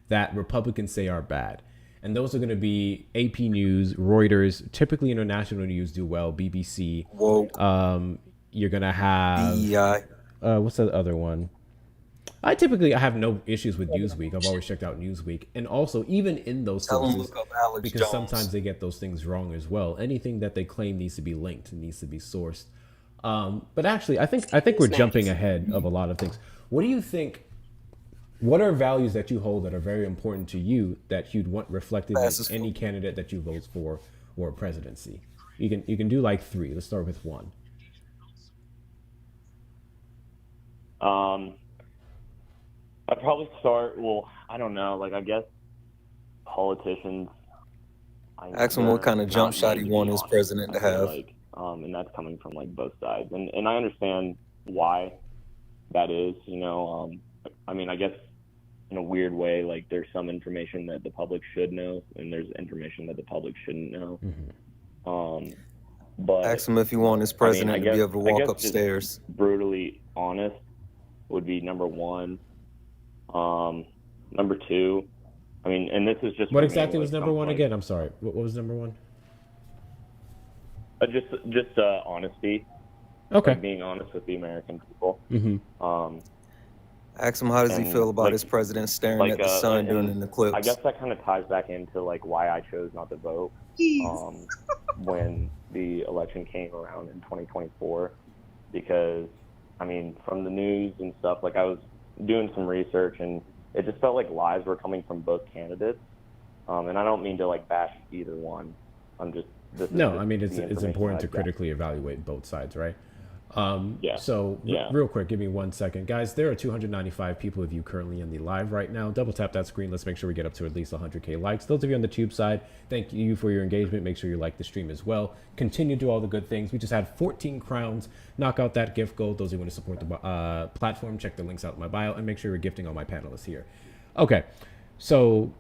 that Republicans say are bad. And those are going to be AP News, Reuters, typically international news do well, BBC. Woke. You're going to have... DEI. What's the other one? I have no issues with Newsweek. I've always checked out Newsweek. And also, even in those sources, because sometimes they get those things wrong as well. Anything that they claim needs to be linked, needs to be sourced. But actually, I think we're jumping ahead of a lot of things. What do you think... What are values that you hold that are very important to you that you'd want reflected in any candidate that you vote for or presidency? You can do like 3. Let's start with 1. I'd probably start. Well, I don't know. Like I guess politicians. Ask him what kind of jump shot he want his president to have. Like, and that's coming from like both sides, and I understand why that is. I mean, I guess. In a weird way, like there's some information that the public should know, and there's information that the public shouldn't know. Mm-hmm. But ask him if you want his president to be able to walk upstairs. Brutally honest would be number 1. Number 2, I mean, and this is just what exactly was number 1 again? I'm sorry. What was number 1? Just honesty. Okay. Like being honest with the American people. Mm-hmm. Ask him how does he feel about his president staring at the sun during an eclipse. I guess that kind of ties back into like why I chose not to vote when the election came around in 2024, because I mean from the news and stuff, like I was doing some research and it just felt like lies were coming from both candidates, and I don't mean to like bash either one. I mean it's important to critically evaluate both sides, right? Real quick, give me 1 second. Guys, there are 295 people of you currently in the live right now. Double tap that screen. Let's make sure we get up to at least 100K likes. Those of you on the tube side, thank you for your engagement. Make sure you like the stream as well. Continue to do all the good things. We just had 14 crowns. Knock out that gift goal. Those who want to support the platform, check the links out in my bio and make sure you're gifting all my panelists here. Okay, so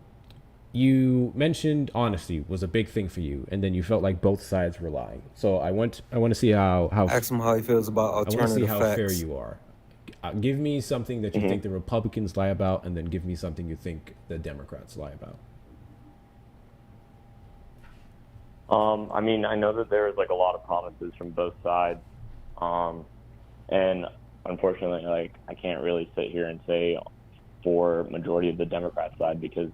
you mentioned honesty was a big thing for you, and then you felt like both sides were lying. So I want to see how ask him how he feels about alternative facts. I want to see how fair you are. Give me something that you think the Republicans lie about, and then give me something you think the Democrats lie about. I mean, I know that there's like a lot of promises from both sides, and unfortunately, like I can't really sit here and say for majority of the Democrat side because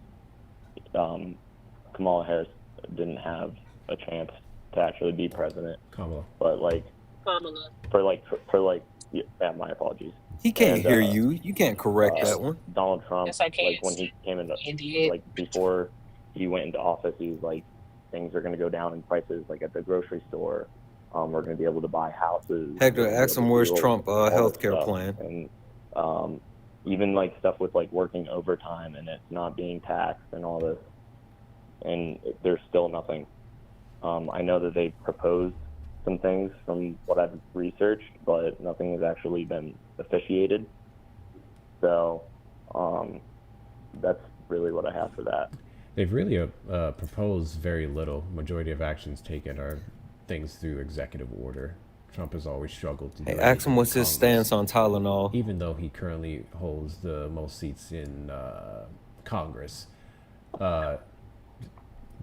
Kamala Harris didn't have a chance to actually be president. Kamala. But like Kamala. Yeah, my apologies. He can't hear you. You can't correct that one. Donald Trump, Yes, I can. like when he came into, Idiot. like before he went into office, he was like, things are going to go down in prices, like at the grocery store. We're going to be able to buy houses. Hector, ask him where's Trump healthcare plan. And even like stuff with like working overtime and it's not being taxed and all this. And there's still nothing. I know that they proposed some things from what I've researched, but nothing has actually been officiated. So that's really what I have for that. They've really proposed very little. Majority of actions taken are things through executive order. Trump has always struggled to do Hey, ask him what's his stance on Tylenol. Even though he currently holds the most seats in Congress, the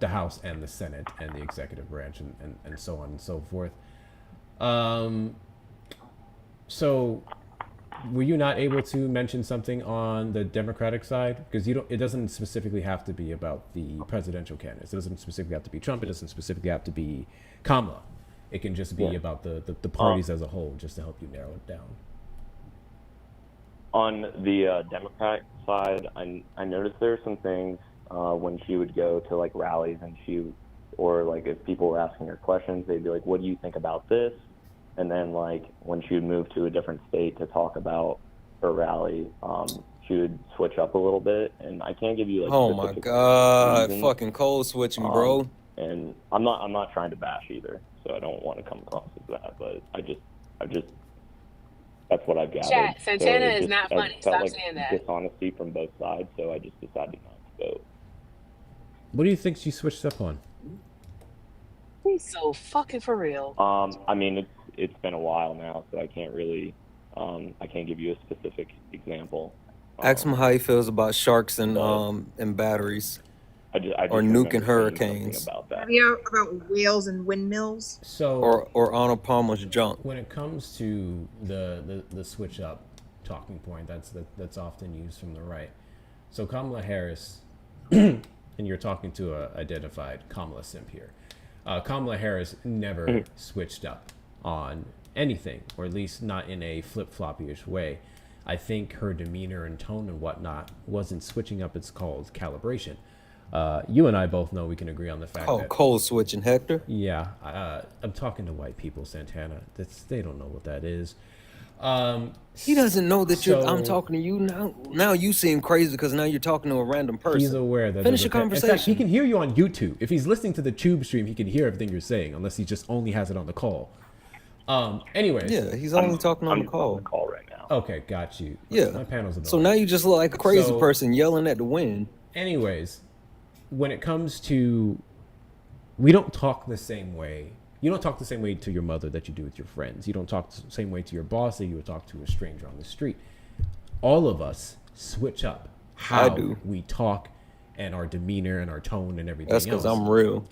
House and the Senate and the executive branch and so on and so forth. So were you not able to mention something on the Democratic side? Because it doesn't specifically have to be about the presidential candidates. It doesn't specifically have to be Trump. It doesn't specifically have to be Kamala. It can just be about the parties as a whole, just to help you narrow it down. On the Democratic side, I noticed there were some things when she would go to like rallies and or like if people were asking her questions, they'd be like, what do you think about this? And then like when she would move to a different state to talk about her rally, she would switch up a little bit. And I can't give you like, oh my God, reasons. fucking code switching, bro. And I'm not trying to bash either, so I don't want to come across as that, but I just that's what I've gathered. Chat, Santana is just, not funny. Felt Stop like saying that. dishonesty from both sides, so I just decided not to vote. What do you think she switched up on? He's so fucking for real. I mean, it's been a while now, so I can't really, I can't give you a specific example. Ask him how he feels about sharks and batteries. I just or remember nuking saying hurricanes. something about that. Have you heard about whales and windmills? So or Arnold Palmer's junk. When it comes to the switch up talking point, that's often used from the right. So Kamala Harris, and you're talking to a identified Kamala simp here. Kamala Harris never switched up on anything, or at least not in a flip-floppy-ish way. I think her demeanor and tone and whatnot wasn't switching up. It's called calibration. You and I both know we can agree on the fact that code switching, Hector. Yeah, I'm talking to white people, Santana. They don't know what that is. He doesn't know that I'm talking to you now. Now you seem crazy because now you're talking to a random person. He's aware that finish your conversation. In fact, he can hear you on YouTube. If he's listening to the tube stream, he can hear everything you're saying, unless he just only has it on the call. Anyways, yeah, he's only talking on the call. On the call right now. Okay, got you. Yeah, my panel's annoying. So now you just look like a crazy person yelling at the wind. Anyways, when it comes to, we don't talk the same way. You don't talk the same way to your mother that you do with your friends. You don't talk the same way to your boss that you would talk to a stranger on the street. All of us switch up how we talk and our demeanor and our tone and everything else. That's because I'm real.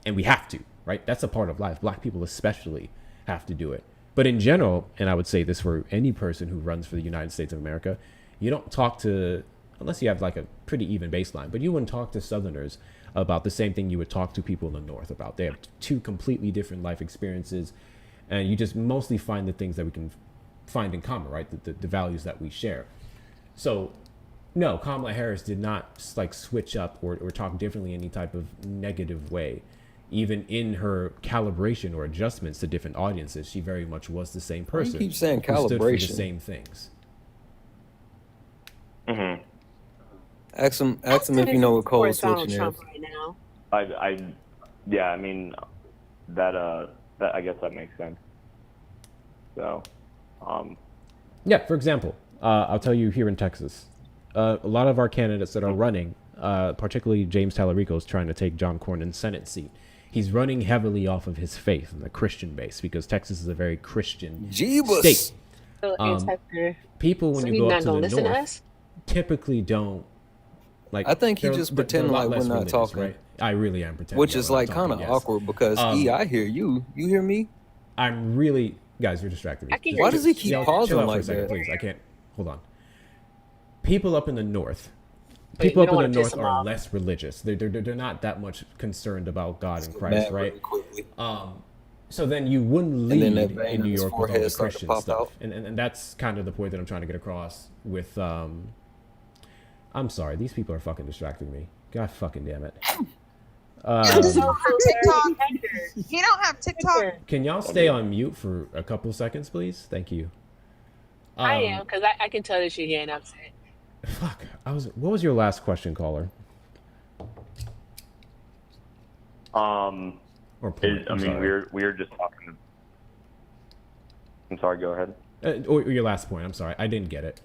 And we have to, right? That's a part of life. Black people especially have to do it. But in general, and I would say this for any person who runs for the United States of America, you don't talk to, unless you have like a pretty even baseline, but you wouldn't talk to Southerners about the same thing you would talk to people in the North about. They have two completely different life experiences, and you just mostly find the things that we can find in common, right? The values that we share. So, no, Kamala Harris did not like switch up or talk differently in any type of negative way. Even in her calibration or adjustments to different audiences, she very much was the same person. You keep saying who stood for the calibration. same things. Mm-hmm. Ask him if you know what code switching is. Right now. Yeah, I mean, that I guess that makes sense. So, yeah, for example, I'll tell you here in Texas, a lot of our candidates that are running, particularly James Tallarico is trying to take John Cornyn's Senate seat. He's running heavily off of his faith and the Christian base because Texas is a very Christian state. People, when you go up to the north, typically don't like. I think he just pretending like we're not talking. Right? I really am pretending. Which is like kind of awkward because I hear you. You hear me? I'm really, guys, you're distracting me. Why does he keep pausing chill out like for a second, that? please, I can't. Hold on. People up in the north people you up don't in want the to piss north them are off. less religious. They're not that much concerned about God and Get Christ, mad right? really quickly. So then you wouldn't And then that lead vein in New in his York with all the forehead started to Christian pop stuff, out. and that's kind of the point that I'm trying to get across with. I'm sorry, these people are fucking distracting me. God fucking damn it. I'm so TikTok. Hector. You don't have TikTok. Hector. Can y'all stay on mute for a couple seconds, please? Thank you. I am, because I can tell that you're getting upset. Fuck. What was your last question, caller? Or point? I mean, we were just talking. I'm sorry. Go ahead. Or your last point. I'm sorry, I didn't get it.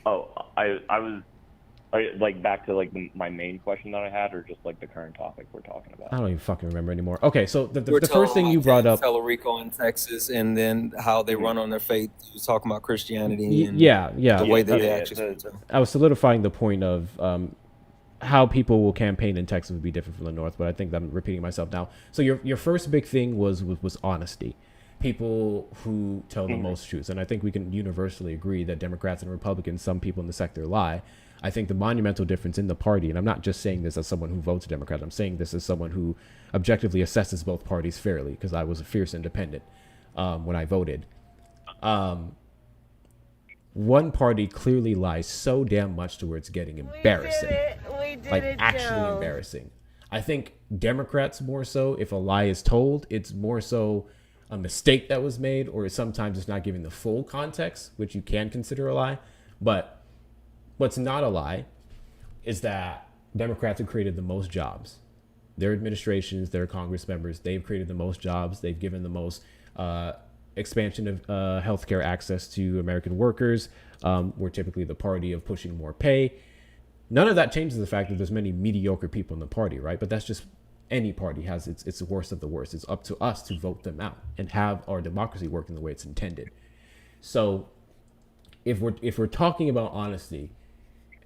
Oh, I was like back to like my main question that I had, or just like the current topic we're talking about. I don't even fucking remember anymore. Okay, so the We're first thing you brought up. Rico in Texas, and then how they run on their faith. You was talking about Christianity and Yeah. the way that they actually. I was solidifying the point of how people will campaign in Texas would be different from the North, but I think I'm repeating myself now. So your first big thing was honesty. People who tell the most truths, and I think we can universally agree that Democrats and Republicans, some people in the sector lie. I think the monumental difference in the party, and I'm not just saying this as someone who votes Democrat, I'm saying this as someone who objectively assesses both parties fairly, because I was a fierce independent when I voted. One party clearly lies so damn much to where it's getting embarrassing. Actually embarrassing. I think Democrats more so, if a lie is told, it's more so a mistake that was made, or sometimes it's not giving the full context, which you can consider a lie. But what's not a lie is that Democrats have created the most jobs. Their administrations, their Congress members, they've created the most jobs. They've given the most expansion of healthcare access to American workers. We're typically the party of pushing more pay. None of that changes the fact that there's many mediocre people in the party, right? But that's just any party has its worst of the worst. It's up to us to vote them out and have our democracy work in the way it's intended. So if we're talking about honesty,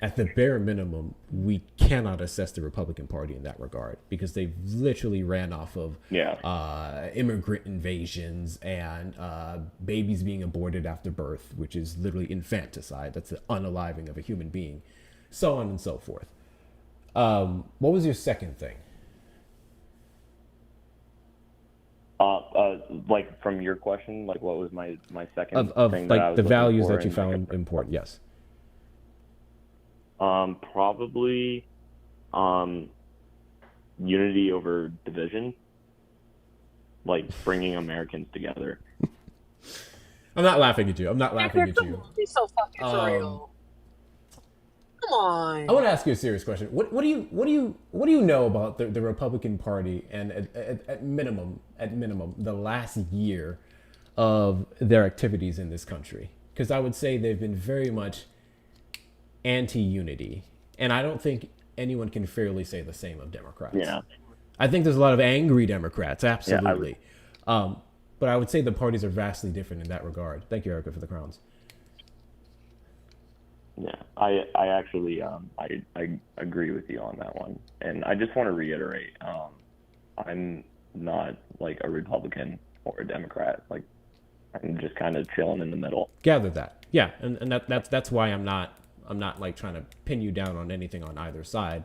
at the bare minimum, we cannot assess the Republican Party in that regard, because they've literally ran off of immigrant invasions and babies being aborted after birth, which is literally infanticide. That's the unaliving of a human being, so on and so forth. What was your second thing? Like from your question, like what was my second of thing like that I was the looking values for that you in, found important? Yes. Probably unity over division, like bringing Americans together. I'm not laughing at you. I'm not laughing at you. Be so fucking for real. Come on. I want to ask you a serious question. What do you know about the Republican Party, and at minimum the last year of their activities in this country? Because I would say they've been very much anti-unity, and I don't think anyone can fairly say the same of Democrats. Yeah, I think there's a lot of angry Democrats, absolutely. But I would say the parties are vastly different in that regard. Thank you, Erica, for the crowns. Yeah, I actually I agree with you on that one, and I just want to reiterate, I'm not like a Republican or a Democrat. Like, I'm just kind of chilling in the middle. Gather that, yeah, and that's why I'm not like trying to pin you down on anything on either side,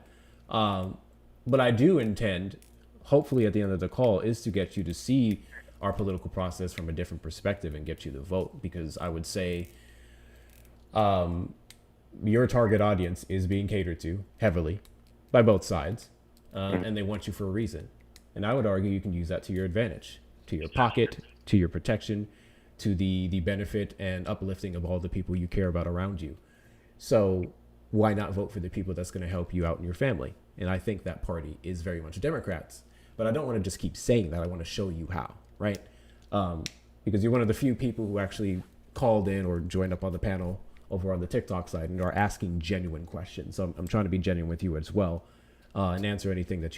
but I do intend, hopefully at the end of the call, is to get you to see our political process from a different perspective and get you to vote, because I would say your target audience is being catered to heavily by both sides, and they want you for a reason. And I would argue you can use that to your advantage, to your pocket, to your protection, to the benefit and uplifting of all the people you care about around you. So why not vote for the people that's going to help you out in your family? And I think that party is very much Democrats. But I don't want to just keep saying that. I want to show you how, right? Because you're one of the few people who actually called in or joined up on the panel over on the TikTok side and are asking genuine questions. So I'm trying to be genuine with you as well, and answer anything that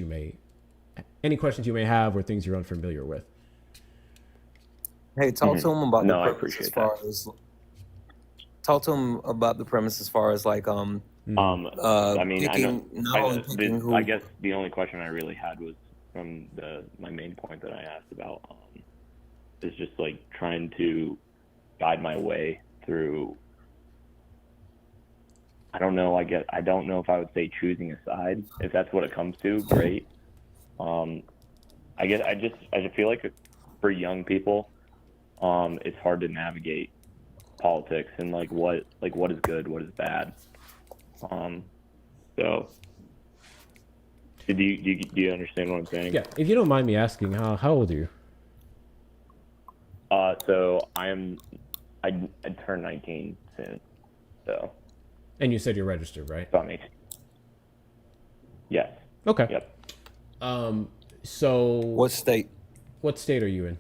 any questions you may have or things you're unfamiliar with. Hey, talk to them about No, I the premise appreciate as far as. Talk to them about the premise as far as like I mean, I picking, not only picking who. I guess the only question I really had was from my main point that I asked about, is just like trying to guide my way through I don't know. I don't know if I would say choosing a side. If that's what it comes to, great. I just feel like for young people, it's hard to navigate politics and what is good, what is bad. So do you understand what I'm saying? Yeah. If you don't mind me asking, how old are you? So I turn 19 soon. So. And you said you're registered, right? So I'm 18. Yes. Okay. Yep. So. What state? What state are you in?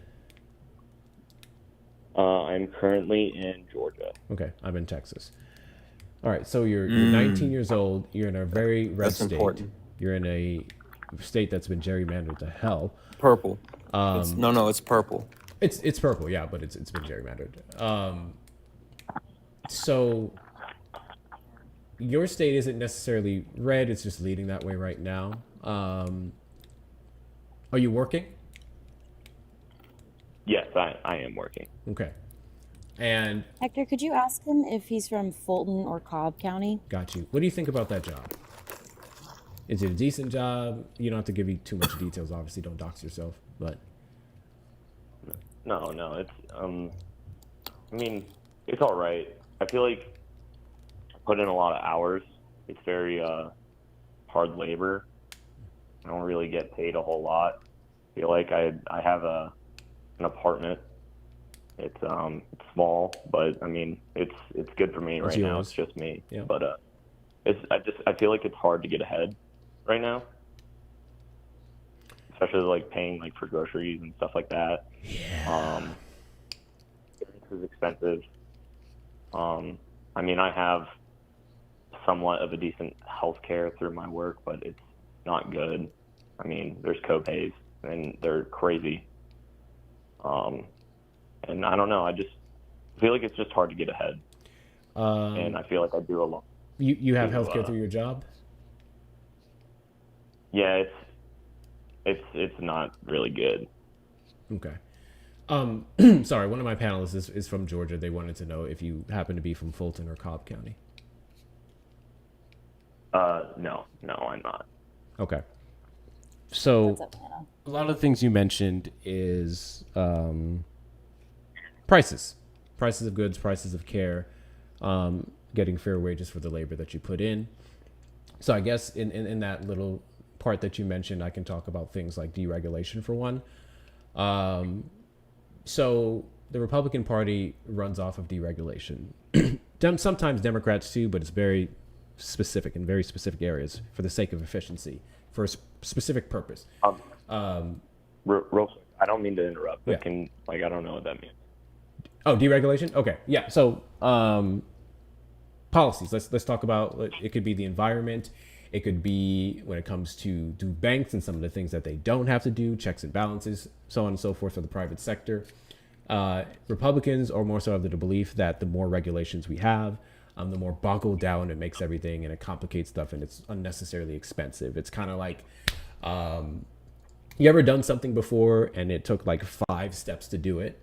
I'm currently in Georgia. Okay, I'm in Texas. All right, so you're 19 years old. You're in a very red That's state. important. You're in a state that's been gerrymandered to hell. Purple. It's purple. It's purple, yeah, but it's been gerrymandered. So your state isn't necessarily red. It's just leading that way right now. Are you working? Yes, I am working. Okay. And Hector, could you ask him if he's from Fulton or Cobb County? got you. What do you think about that job? Is it a decent job? You don't have to give me too much details. Obviously, don't dox yourself. But No, it's I mean, it's all right. I feel like I put in a lot of hours. It's very hard labor. I don't really get paid a whole lot. I feel like I have an apartment. It's small, but I mean it's good for me right now. It's just me. Yeah. But I feel like it's hard to get ahead right now. Especially like paying like for groceries and stuff like that. Yeah. Insurance is expensive. I mean, I have somewhat of a decent health care through my work, but it's not good. I mean, there's co-pays and they're crazy. And I don't know. I just feel like it's just hard to get ahead. And I feel like I do a lot. You have healthcare through your job? Yeah, it's not really good. Okay. Sorry, one of my panelists is from Georgia. They wanted to know if you happen to be from Fulton or Cobb County. No, I'm not. Okay. So a lot of the things you mentioned is prices of goods, prices of care, getting fair wages for the labor that you put in. So I guess in that little part that you mentioned, I can talk about things like deregulation for one. So the Republican Party runs off of deregulation. Sometimes Democrats too, but it's very specific in very specific areas for the sake of efficiency, for a specific purpose. Real quick, I don't mean to interrupt, but Yeah. I don't know what that means. Oh, deregulation? Okay. Yeah. So policies. Let's talk about it. Could be the environment. It could be when it comes to banks and some of the things that they don't have to do, checks and balances, so on and so forth for the private sector. Republicans are more so of the belief that the more regulations we have, the more boggled down it makes everything, and it complicates stuff, and it's unnecessarily expensive. It's kind of like, you ever done something before and it took like 5 steps to do it,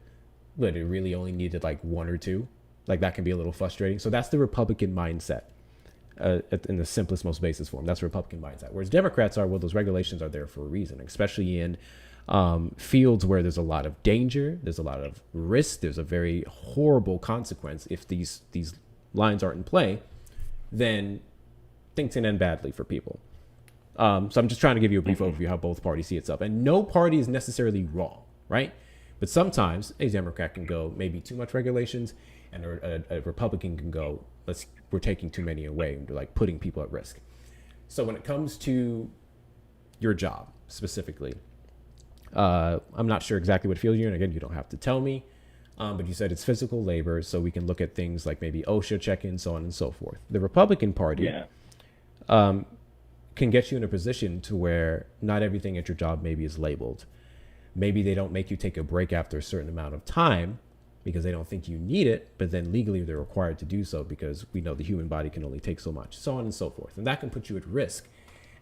but it really only needed like 1 or 2? Like that can be a little frustrating. So that's the Republican mindset. In the simplest, most basic form. That's Republican mindset. Whereas Democrats are, well, those regulations are there for a reason, especially in fields where there's a lot of danger, there's a lot of risk, there's a very horrible consequence. If these lines aren't in play, then things can end badly for people. So I'm just trying to give you a brief overview of how both parties see itself. And no party is necessarily wrong, right? But sometimes a Democrat can go maybe too much regulations, and a Republican can go, we're taking too many away, and like putting people at risk. So when it comes to your job specifically, I'm not sure exactly what field you're in. Again, you don't have to tell me, but you said it's physical labor, so we can look at things like maybe OSHA check-ins, so on and so forth. The Republican Party can get you in a position to where not everything at your job maybe is labeled. Maybe they don't make you take a break after a certain amount of time because they don't think you need it, but then legally they're required to do so because we know the human body can only take so much, so on and so forth. And that can put you at risk.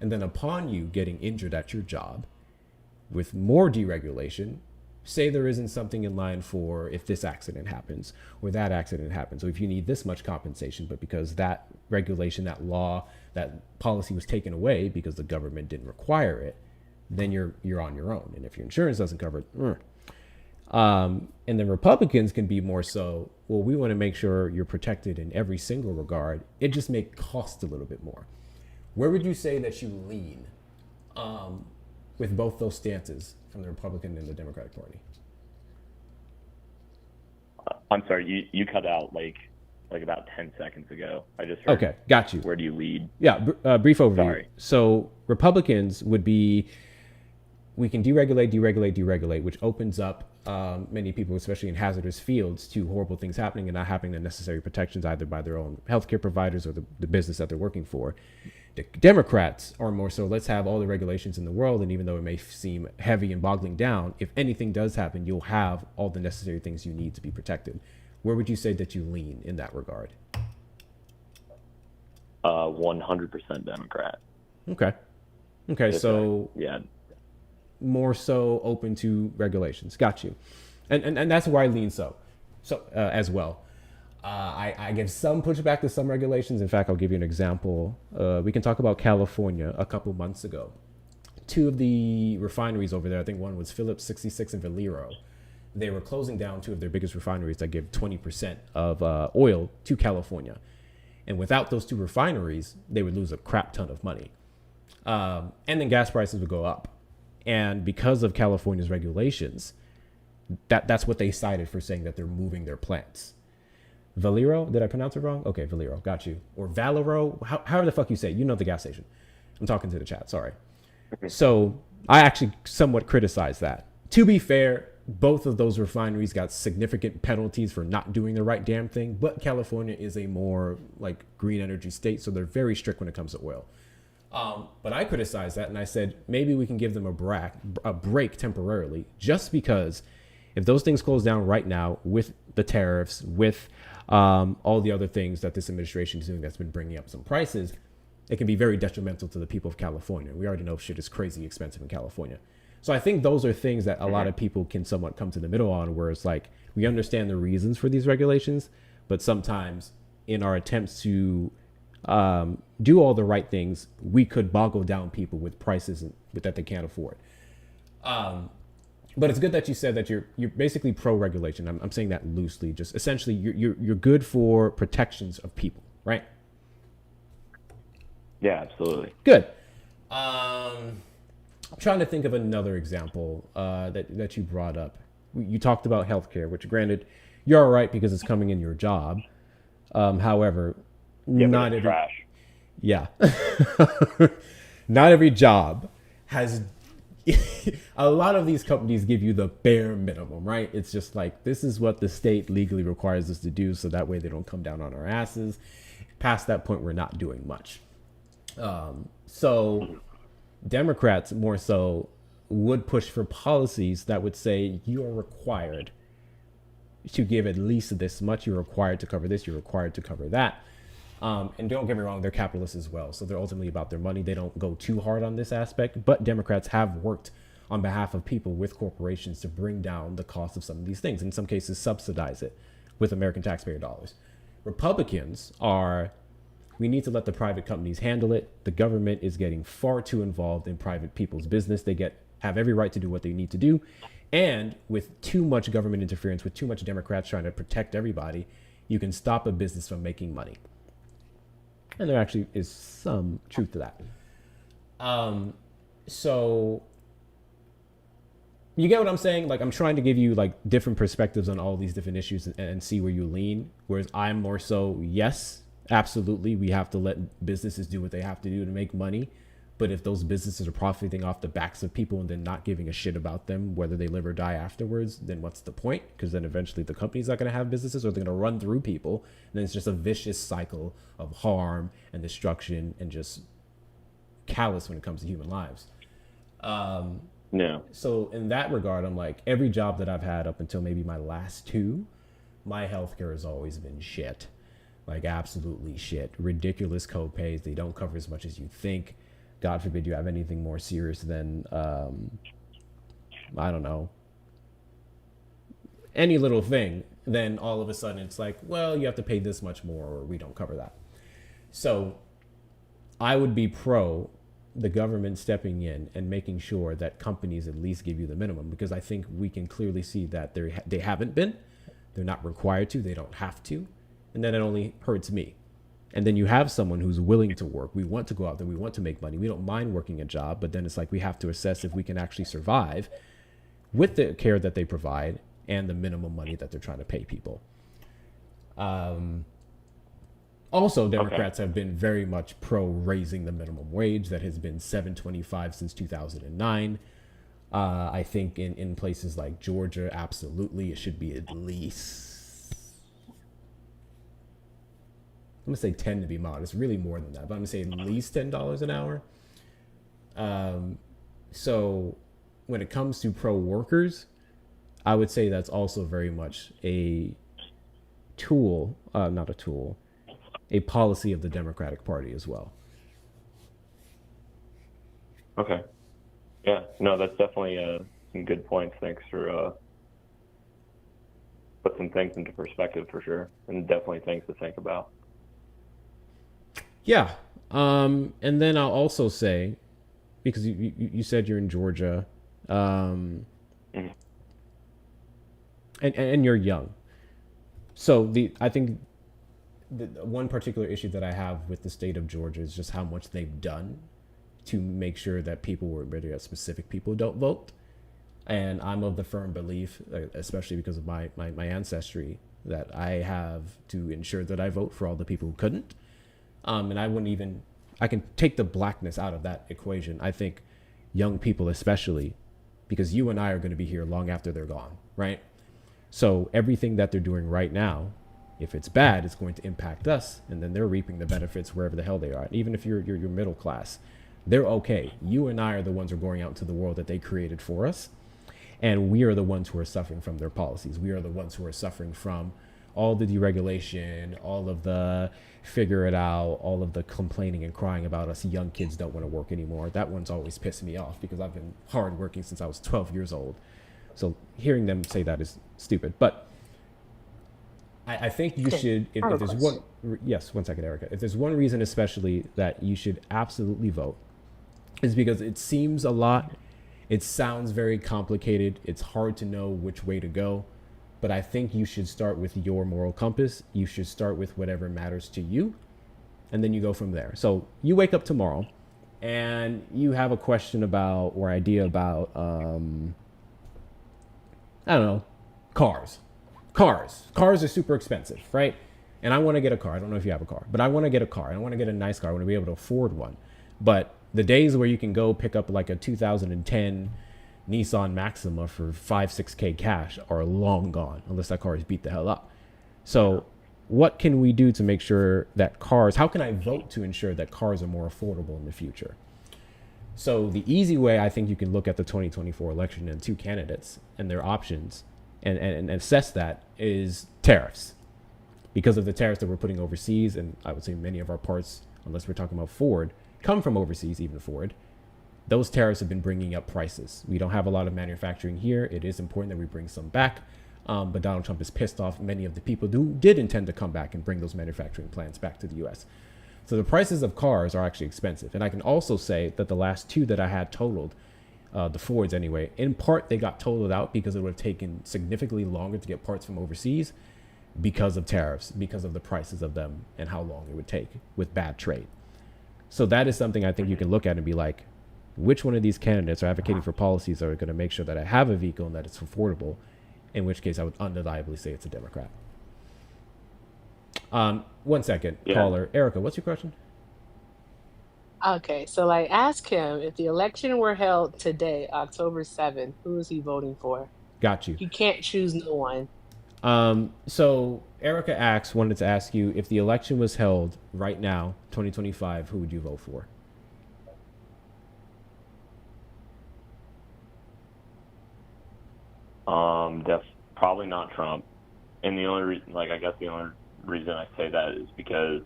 And then upon you getting injured at your job with more deregulation, say there isn't something in line for if this accident happens or that accident happens, or if you need this much compensation, but because that regulation, that law, that policy was taken away because the government didn't require it, then you're on your own. And if your insurance doesn't cover it, and then Republicans can be more so, well, we want to make sure you're protected in every single regard. It just may cost a little bit more. Where would you say that you lean with both those stances from the Republican and the Democratic Party? I'm sorry, you cut out like about 10 seconds ago. I just heard, okay, got you. Where do you lead? Yeah, brief overview. Sorry. So Republicans would be, we can deregulate, which opens up many people, especially in hazardous fields, to horrible things happening and not having the necessary protections either by their own healthcare providers or the business that they're working for. The Democrats are more so, let's have all the regulations in the world, and even though it may seem heavy and boggling down, if anything does happen, you'll have all the necessary things you need to be protected. Where would you say that you lean in that regard? 100% Democrat. Okay, so yeah, more so open to regulations. Got you. And that's where I lean so as well. I give some pushback to some regulations. In fact, I'll give you an example. We can talk about California a couple months ago. Two of the refineries over there, I think one was Phillips 66 and Valero. They were closing down two of their biggest refineries that give 20% of oil to California. And without those two refineries, they would lose a crap ton of money. And then gas prices would go up. And because of California's regulations, that's what they cited for saying that they're moving their plants. Valero, did I pronounce it wrong? Okay, Valero, got you. Or Valero, however the fuck you say it. You know the gas station. I'm talking to the chat, sorry. So I actually somewhat criticize that. To be fair, both of those refineries got significant penalties for not doing the right damn thing, but California is a more like green energy state, so they're very strict when it comes to oil. But I criticized that, and I said maybe we can give them a break temporarily, just because if those things close down right now with the tariffs, with all the other things that this administration is doing that's been bringing up some prices, it can be very detrimental to the people of California. We already know shit is crazy expensive in California. So I think those are things that a lot of people can somewhat come to the middle on, where it's like, we understand the reasons for these regulations, but sometimes in our attempts to do all the right things, we could boggle down people with prices that they can't afford. But it's good that you said that you're basically pro-regulation. I'm saying that loosely. Just essentially, you're good for protections of people, right? Yeah, absolutely. Good. I'm trying to think of another example that you brought up. You talked about healthcare, which granted, you're all right because it's coming in your job. However, not every trash. Yeah. Not every job has a lot of these companies give you the bare minimum, right? It's just like, this is what the state legally requires us to do, so that way they don't come down on our asses. Past that point, we're not doing much. So Democrats more so would push for policies that would say you are required to give at least this much. You're required to cover this. You're required to cover that. And don't get me wrong, they're capitalists as well. So they're ultimately about their money. They don't go too hard on this aspect. But Democrats have worked on behalf of people with corporations to bring down the cost of some of these things. In some cases, subsidize it with American taxpayer dollars. Republicans are, we need to let the private companies handle it. The government is getting far too involved in private people's business. They have every right to do what they need to do. And with too much government interference, with too much Democrats trying to protect everybody, you can stop a business from making money. And there actually is some truth to that. So you get what I'm saying? Like, I'm trying to give you like different perspectives on all these different issues and see where you lean. Whereas I'm more so, yes, absolutely, we have to let businesses do what they have to do to make money. But if those businesses are profiting off the backs of people and then not giving a shit about them, whether they live or die afterwards, then what's the point? Because then eventually the company's not going to have businesses, or they're going to run through people. And then it's just a vicious cycle of harm and destruction and just callous when it comes to human lives. No. So in that regard, I'm like, every job that I've had up until maybe my last two, my healthcare has always been shit. Like, absolutely shit. Ridiculous copays. They don't cover as much as you think. God forbid you have anything more serious than, I don't know, any little thing, then all of a sudden it's like, well, you have to pay this much more, or we don't cover that. So I would be pro the government stepping in and making sure that companies at least give you the minimum, because I think we can clearly see that they haven't been. They're not required to. They don't have to. And then it only hurts me. And then you have someone who's willing to work. We want to go out there. We want to make money. We don't mind working a job. But then it's like we have to assess if we can actually survive with the care that they provide and the minimum money that they're trying to pay people. Also, Democrats have been very much pro raising the minimum wage. That has been $7.25 since 2009. I think in places like Georgia, absolutely, it should be at least, I'm going to say 10 to be modest, really more than that, but I'm going to say at least $10 an hour. So when it comes to pro workers, I would say that's also very much a tool, not a tool, a policy of the Democratic Party as well. Okay. Yeah, no, that's definitely some good points. Thanks for put some things into perspective for sure, and definitely things to think about. Yeah, and then I'll also say, because you said you're in Georgia, and you're young, so I think the one particular issue that I have with the state of Georgia is just how much they've done to make sure that people, whether specific people, don't vote. And I'm of the firm belief, especially because of my ancestry, that I have to ensure that I vote for all the people who couldn't. And I can take the blackness out of that equation. I think young people especially, because you and I are going to be here long after they're gone, right? So everything that they're doing right now, if it's bad, it's going to impact us, and then they're reaping the benefits wherever the hell they are. Even if you're middle class, they're okay. You and I are the ones who are going out into the world that they created for us. And we are the ones who are suffering from their policies. We are the ones who are suffering from all the deregulation, all of the figure it out, all of the complaining and crying about us young kids don't want to work anymore. That one's always pissed me off because I've been hard working since I was 12 years old. So hearing them say that is stupid. But I think you should, if there's one, yes, 1 second, Erica. If there's one reason especially that you should absolutely vote, is because it seems a lot. It sounds very complicated. It's hard to know which way to go. But I think you should start with your moral compass. You should start with whatever matters to you. And then you go from there. So you wake up tomorrow and you have a question about, or idea about, I don't know, cars. Cars are super expensive, right? And I want to get a car. I don't know if you have a car, but I want to get a car. I want to get a nice car. I want to be able to afford one. But the days where you can go pick up like a 2010 Nissan Maxima for 5-6K cash are long gone, unless that car is beat the hell up. So what can we do to make sure that cars, how can I vote to ensure that cars are more affordable in the future? So the easy way, I think you can look at the 2024 election and two candidates and their options and assess that is tariffs. Because of the tariffs that we're putting overseas, and I would say many of our parts, unless we're talking about Ford, come from overseas, even Ford. Those tariffs have been bringing up prices. We don't have a lot of manufacturing here. It is important that we bring some back. But Donald Trump has pissed off many of the people who did intend to come back and bring those manufacturing plants back to the U.S. So the prices of cars are actually expensive. And I can also say that the last two that I had totaled, the Fords anyway, in part they got totaled out because it would have taken significantly longer to get parts from overseas because of tariffs, because of the prices of them and how long it would take with bad trade. So that is something I think you can look at and be like, which one of these candidates are advocating for policies that are going to make sure that I have a vehicle and that it's affordable, in which case I would undeniably say it's a Democrat. 1 second, caller. Erica, what's your question? Okay, so like ask him if the election were held today, October 7th, who is he voting for? Got you. He can't choose no one. So Erica wanted to ask you, if the election was held right now, 2025, who would you vote for? That's probably not Trump. And the only reason, I guess the only reason I say that is because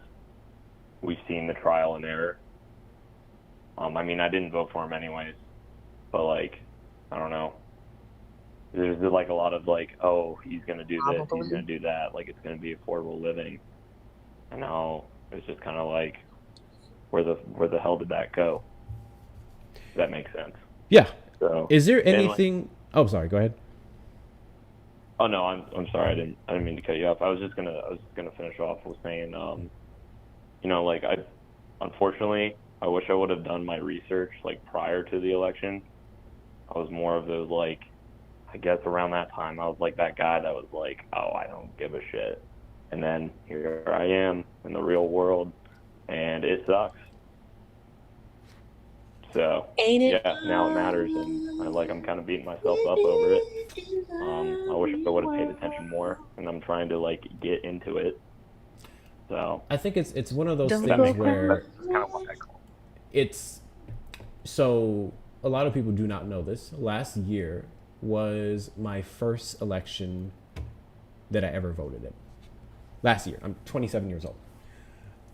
we've seen the trial and error. I mean, I didn't vote for him anyways, but I don't know. there's like a lot of like, oh, he's gonna do this, he's gonna do that, like it's gonna be affordable living. And now it's just kind of like, where the hell did that go? If that makes sense. Yeah. So, is there and, anything? Oh, sorry. Go ahead. Oh no, I'm sorry. I didn't mean to cut you off. I was just gonna finish off with saying, you know, like unfortunately, I wish I would have done my research like prior to the election. I was more of those, like, I guess around that time I was like that guy that was like, oh, I don't give a shit. And then here I am in the real world, and it sucks. So yeah, now it matters, and I'm kind of beating myself up over it. I wish I would have paid attention more, and I'm trying to like get into it. So I think it's one of those things where it's so a lot of people do not know this. Last year was my first election that I ever voted in. Last year, I'm 27 years old.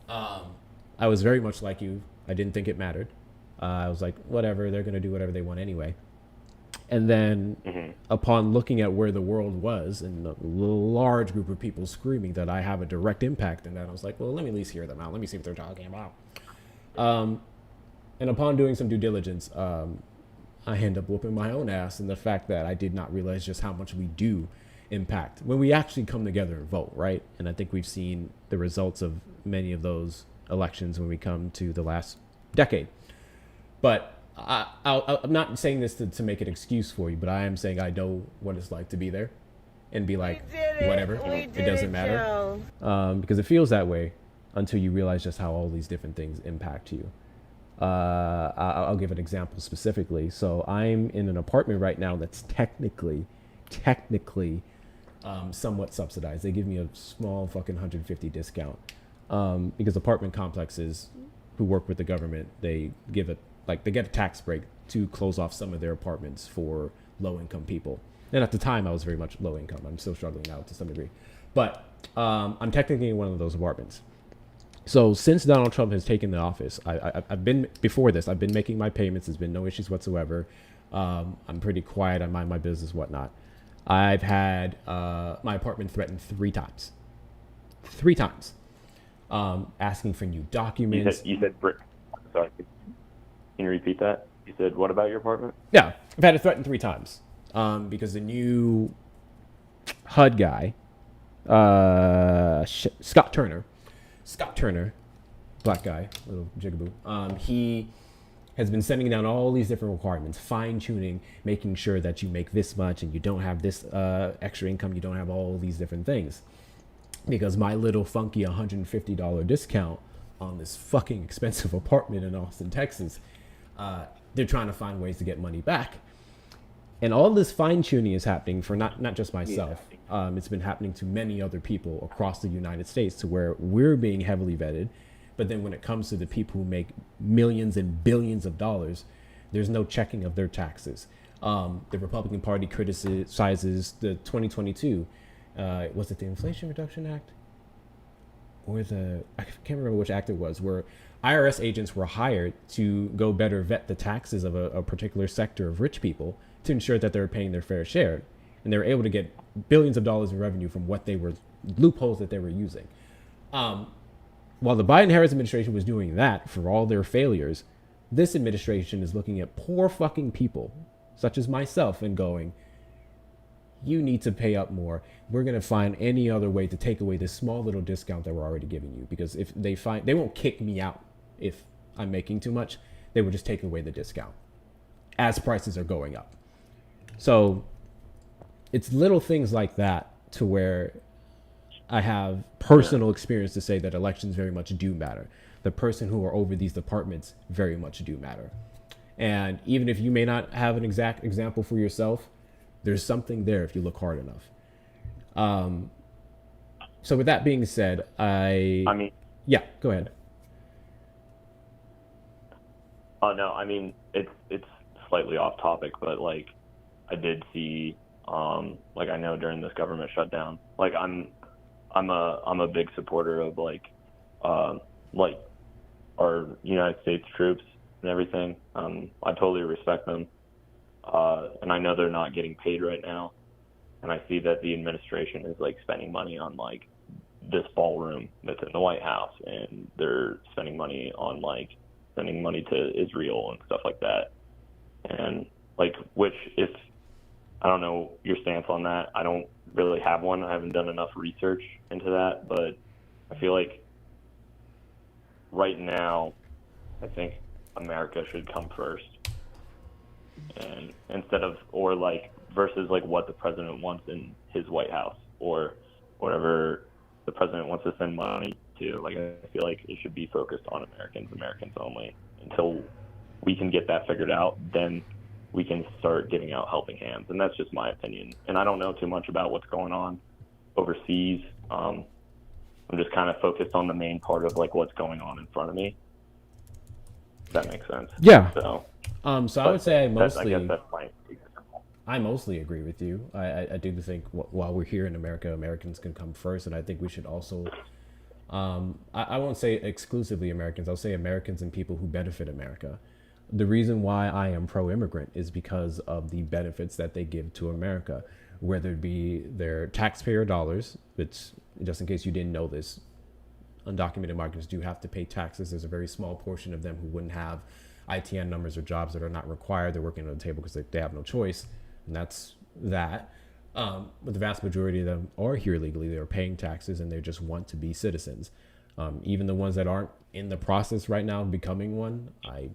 I was very much like you. I didn't think it mattered. I was like, whatever, they're going to do whatever they want anyway. And then upon looking at where the world was and a large group of people screaming that I have a direct impact in that, I was like, well, let me at least hear them out. Let me see what they're talking about. And upon doing some due diligence, I end up whooping my own ass in the fact that I did not realize just how much we do impact when we actually come together and vote, right? And I think we've seen the results of many of those elections when we come to the last decade. But I'm not saying this to make an excuse for you, but I am saying I know what it's like to be there and be like, whatever, it doesn't matter. Because it feels that way until you realize just how all these different things impact you. I'll give an example specifically. So I'm in an apartment right now that's technically somewhat subsidized. They give me a small fucking $150 discount because apartment complexes who work with the government, they get a tax break to close off some of their apartments for low-income people. And at the time, I was very much low income. I'm still struggling now to some degree. But I'm technically in one of those apartments. So since Donald Trump has taken the office, I've been making my payments. There's been no issues whatsoever. I'm pretty quiet. I mind my business, whatnot. I've had my apartment threatened 3 times. 3 times. Asking for new documents. You said sorry. Can you repeat that? You said what about your apartment? Yeah, I've had it threatened 3 times because the new HUD guy, Scott Turner, black guy, little jigaboo. He has been sending down all these different requirements, fine tuning, making sure that you make this much and you don't have this extra income, you don't have all these different things. Because my little funky $150 discount on this fucking expensive apartment in Austin, Texas, they're trying to find ways to get money back. And all this fine tuning is happening for not just myself. It's been happening to many other people across the United States, to where we're being heavily vetted. But then when it comes to the people who make millions and billions of dollars, there's no checking of their taxes. The Republican Party criticizes the 2022, was it the Inflation Reduction Act? Or I can't remember which act it was, where IRS agents were hired to go better vet the taxes of a particular sector of rich people to ensure that they're paying their fair share. And they were able to get billions of dollars in revenue from loopholes that they were using. While the Biden-Harris administration was doing that for all their failures, this administration is looking at poor fucking people, such as myself, and going, you need to pay up more. We're going to find any other way to take away this small little discount that we're already giving you. Because if they won't kick me out if I'm making too much. They will just take away the discount as prices are going up. So it's little things like that to where I have personal experience to say that elections very much do matter. The person who are over these departments very much do matter. And even if you may not have an exact example for yourself, there's something there if you look hard enough. So with that being said, yeah, go ahead. Oh no, I mean it's slightly off topic, but like I did see, like I know during this government shutdown, like I'm a big supporter of like our United States troops and everything. I totally respect them, and I know they're not getting paid right now. And I see that the administration is like spending money on like this ballroom that's in the White House, and they're spending money on like sending money to Israel and stuff like that. And like, which if I don't know your stance on that, I don't really have one. I haven't done enough research into that, but I feel like right now, I think America should come first, and instead of or like versus like what the president wants in his White House or whatever the president wants to send money to. Like, I feel like it should be focused on Americans only. Until we can get that figured out, then we can start giving out helping hands. And that's just my opinion. And I don't know too much about what's going on overseas. I'm just kind of focused on the main part of like what's going on in front of me. If that makes sense. Yeah. So I would say I mostly agree with you. I do think while we're here in America, Americans can come first, and I think we should also. I won't say exclusively Americans. I'll say Americans and people who benefit America. The reason why I am pro-immigrant is because of the benefits that they give to America, whether it be their taxpayer dollars, which, just in case you didn't know this, undocumented migrants do have to pay taxes. There's a very small portion of them who wouldn't have ITN numbers or jobs that are not required. They're working on the table because they have no choice, and that's that. But the vast majority of them are here legally. They're paying taxes and they just want to be citizens. Even the ones that aren't in the process right now of becoming one, I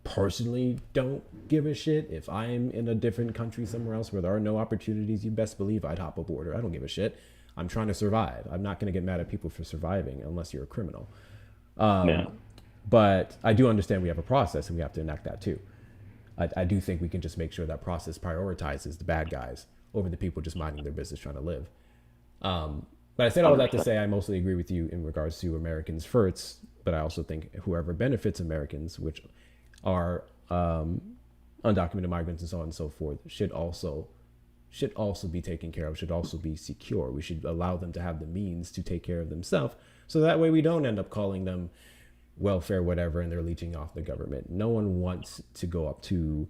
personally don't give a shit. If I'm in a different country somewhere else where there are no opportunities, you best believe I'd hop aboard. I don't give a shit. I'm trying to survive. I'm not going to get mad at people for surviving unless you're a criminal. But I do understand we have a process and we have to enact that too. I do think we can just make sure that process prioritizes the bad guys over the people just minding their business trying to live. But I said all that to say I mostly agree with you in regards to Americans first, but I also think whoever benefits Americans, which are undocumented migrants and so on and so forth, should also be taken care of, should also be secure. We should allow them to have the means to take care of themselves, so that way we don't end up calling them welfare whatever and they're leeching off the government. No one wants to go up to,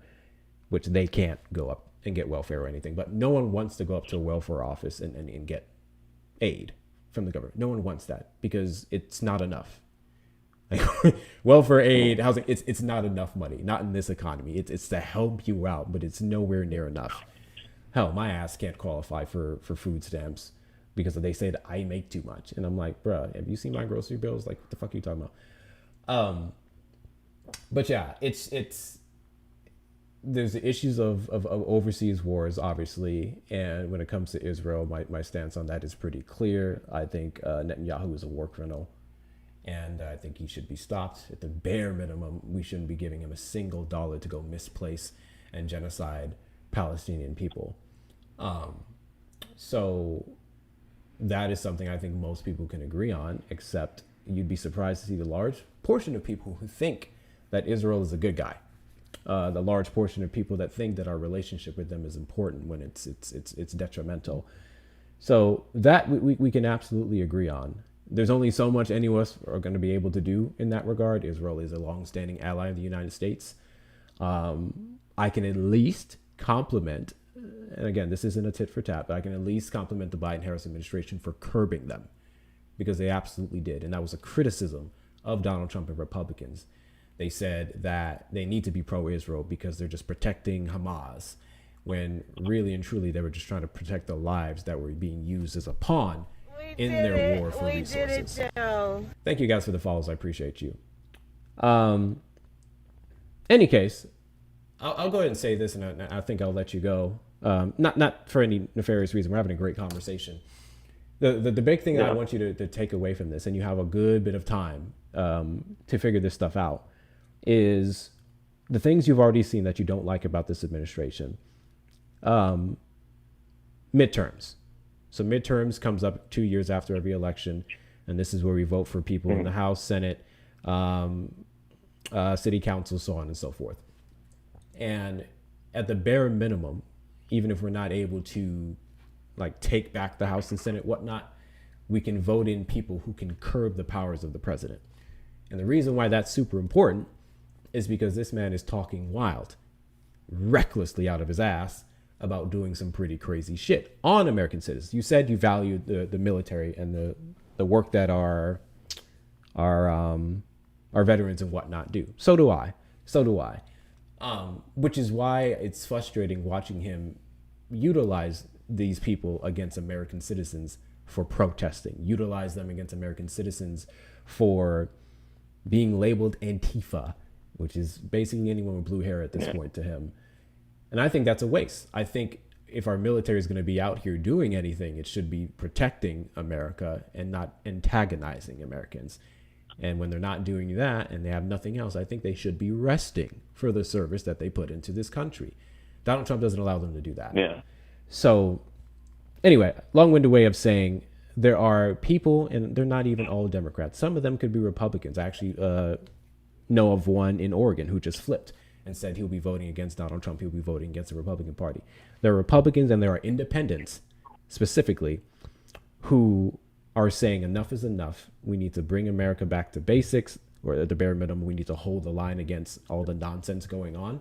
which they can't go up and get welfare or anything, but no one wants to go up to a welfare office and get aid from the government. No one wants that because it's not enough. Like, welfare aid, housing, it's not enough money, not in this economy. It's to help you out, but it's nowhere near enough. Hell, my ass can't qualify for food stamps because they say that I make too much. And I'm like, bruh, have you seen my grocery bills? Like, what the fuck are you talking about? But yeah, there's the issues of overseas wars, obviously. And when it comes to Israel, my stance on that is pretty clear. I think Netanyahu is a war criminal, and I think he should be stopped. At the bare minimum, we shouldn't be giving him a single dollar to go misplace and genocide Palestinian people. So that is something I think most people can agree on, except you'd be surprised to see the large portion of people who think that Israel is a good guy. The large portion of people that think that our relationship with them is important when it's detrimental. So that we can absolutely agree on. There's only so much any of us are going to be able to do in that regard. Israel is a long-standing ally of the United States. I can at least compliment, and again, this isn't a tit for tat, but I can at least compliment the Biden-Harris administration for curbing them, because they absolutely did. And that was a criticism of Donald Trump and Republicans. They said that they need to be pro-Israel because they're just protecting Hamas, when really and truly they were just trying to protect the lives that were being used as a pawn in their war for resources. Thank you guys for the follows. I appreciate you. Any case, I'll go ahead and say this, and I think I'll let you go. Not for any nefarious reason. We're having a great conversation. The big thing that I want you to take away from this, and you have a good bit of time to figure this stuff out, is the things you've already seen that you don't like about this administration. Midterms. So midterms comes up 2 years after every election, and this is where we vote for people in the House, Senate, city council, so on and so forth. And at the bare minimum, even if we're not able to like take back the House and Senate, whatnot, we can vote in people who can curb the powers of the president. And the reason why that's super important is because this man is talking wild. recklessly out of his ass about doing some pretty crazy shit on American citizens. You said you valued the military and the work that our veterans and whatnot do. So do I. Which is why it's frustrating watching him utilize these people against American citizens for protesting, utilize them against American citizens for being labeled Antifa, which is basically anyone with blue hair at this point to him. And I think that's a waste. I think if our military is going to be out here doing anything, it should be protecting America and not antagonizing Americans. And when they're not doing that and they have nothing else, I think they should be resting for the service that they put into this country. Donald Trump doesn't allow them to do that. Yeah. So anyway, long-winded way of saying there are people, and they're not even all Democrats. Some of them could be Republicans. I actually know of one in Oregon who just flipped and said he'll be voting against Donald Trump. He'll be voting against the Republican Party. There are Republicans and there are independents specifically who are saying enough is enough. We need to bring America back to basics, or at the bare minimum, we need to hold the line against all the nonsense going on.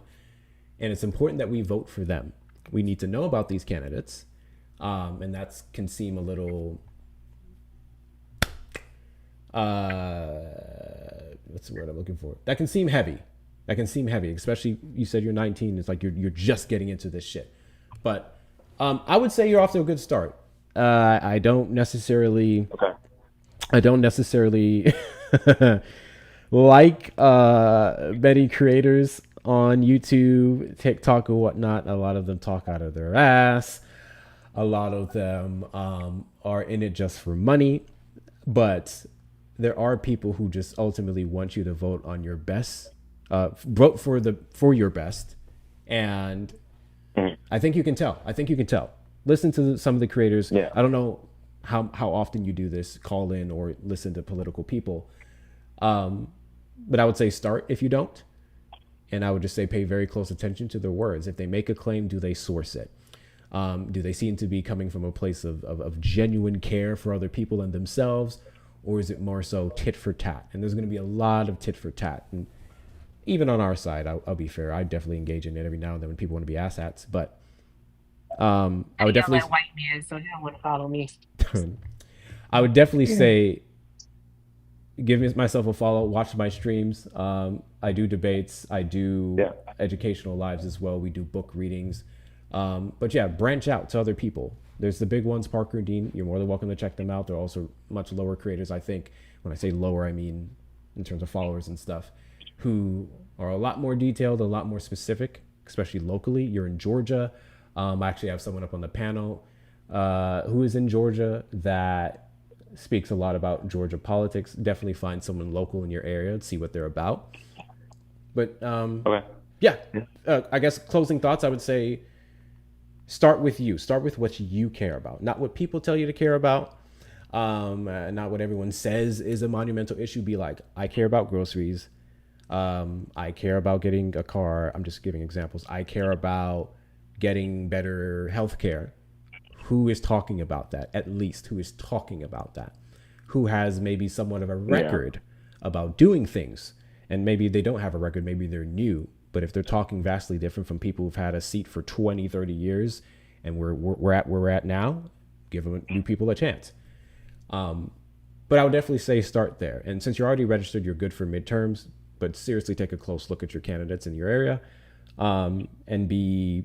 And it's important that we vote for them. We need to know about these candidates. And that can seem a little, what's the word I'm looking for? That can seem heavy. Especially you said you're 19. It's like you're just getting into this shit. But I would say you're off to a good start. I don't necessarily like many creators on YouTube, TikTok, or whatnot. A lot of them talk out of their ass. A lot of them are in it just for money. But there are people who just ultimately want you to vote on your best, vote for your best. And I think you can tell. Listen to some of the creators. Yeah. I don't know how often you do this, call in or listen to political people. But I would say start if you don't. And I would just say pay very close attention to their words. If they make a claim, do they source it? Do they seem to be coming from a place of genuine care for other people and themselves? Or is it more so tit for tat? And there's going to be a lot of tit for tat. And even on our side, I'll be fair, I definitely engage in it every now and then when people want to be asshats. But I would definitely white man, so he don't want to follow me. I would definitely say give myself a follow, watch my streams. I do debates, I do educational lives as well. We do book readings. But yeah, branch out to other people. There's the big ones, Parker and Dean. You're more than welcome to check them out. They're also much lower creators, I think. When I say lower, I mean in terms of followers and stuff, who are a lot more detailed, a lot more specific, especially locally. You're in Georgia. I actually have someone up on the panel who is in Georgia that speaks a lot about Georgia politics. Definitely find someone local in your area to see what they're about. But I guess closing thoughts, I would say start with you. Start with what you care about, not what people tell you to care about, not what everyone says is a monumental issue. Be like, I care about groceries. I care about getting a car. I'm just giving examples. I care about getting better healthcare. Who is talking about that? At least who is talking about that? Who has maybe somewhat of a record about doing things? And maybe they don't have a record. Maybe they're new. But if they're talking vastly different from people who've had a seat for 20, 30 years, and we're at where we're at now, give them new people a chance. But I would definitely say start there. And since you're already registered, you're good for midterms. But seriously, take a close look at your candidates in your area, and be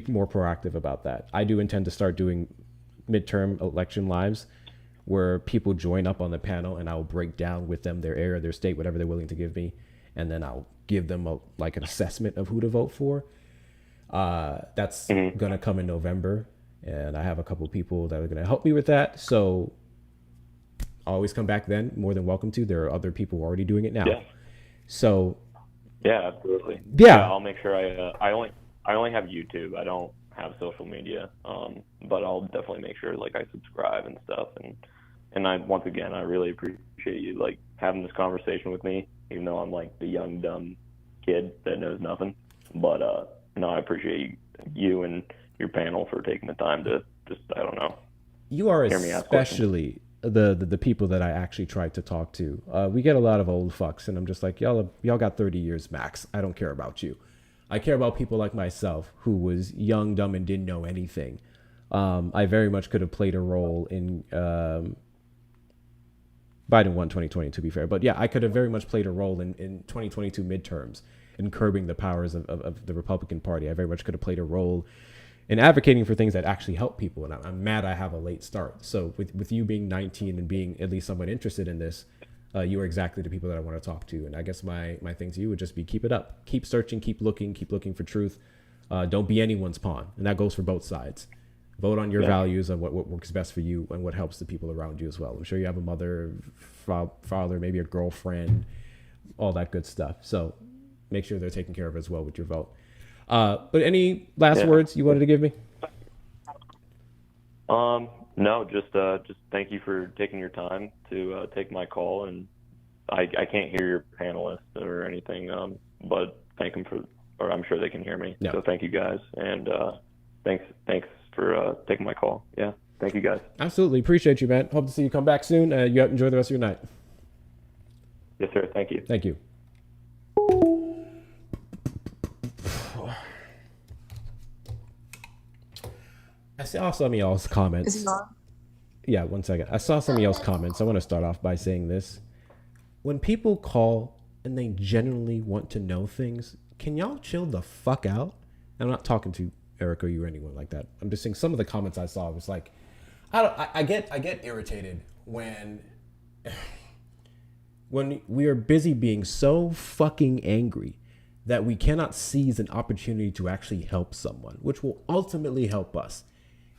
more proactive about that. I do intend to start doing midterm election lives where people join up on the panel, and I'll break down with them their area, their state, whatever they're willing to give me, and then I'll give them an assessment of who to vote for. That's gonna come in November, and I have a couple people that are gonna help me with that. So I'll always come back then. More than welcome to. There are other people already doing it now. Yeah. So. Yeah, absolutely. Yeah. I'll make sure I only have YouTube. I don't have social media. But I'll definitely make sure I subscribe and stuff. And I once again I really appreciate you having this conversation with me, even though I'm the young dumb kid that knows nothing. But no, I appreciate you and your panel for taking the time to just You are especially the people that I actually tried to talk to. We get a lot of old fucks, and I'm just like, y'all got 30 years max. I don't care about you. I care about people like myself who was young, dumb, and didn't know anything. I very much could have played a role in Biden won 2020, to be fair. But yeah, I could have very much played a role in 2022 midterms in curbing the powers of the Republican Party. I very much could have played a role in advocating for things that actually help people. And I'm mad I have a late start. So with you being 19 and being at least somewhat interested in this, you are exactly the people that I want to talk to. And I guess my thing to you would just be keep it up. Keep searching, keep looking for truth. Don't be anyone's pawn. And that goes for both sides. Vote on your values and what works best for you and what helps the people around you as well. I'm sure you have a mother, father, maybe a girlfriend, all that good stuff. So make sure they're taken care of as well with your vote. But any last words you wanted to give me? No, just thank you for taking your time to take my call. And I can't hear your panelists or anything, but thank them or I'm sure they can hear me. No. So thank you guys. And thanks for taking my call. Yeah. Thank you guys. Absolutely. Appreciate you, man. Hope to see you come back soon. You enjoy the rest of your night. Yes, sir. Thank you. Thank you. I saw some of y'all's comments. Is he on? Yeah, 1 second. I saw some of y'all's comments. I want to start off by saying this. When people call and they genuinely want to know things, can y'all chill the fuck out? I'm not talking to Eric or you or anyone like that. I'm just saying some of the comments I saw was like, I get irritated when we are busy being so fucking angry that we cannot seize an opportunity to actually help someone, which will ultimately help us.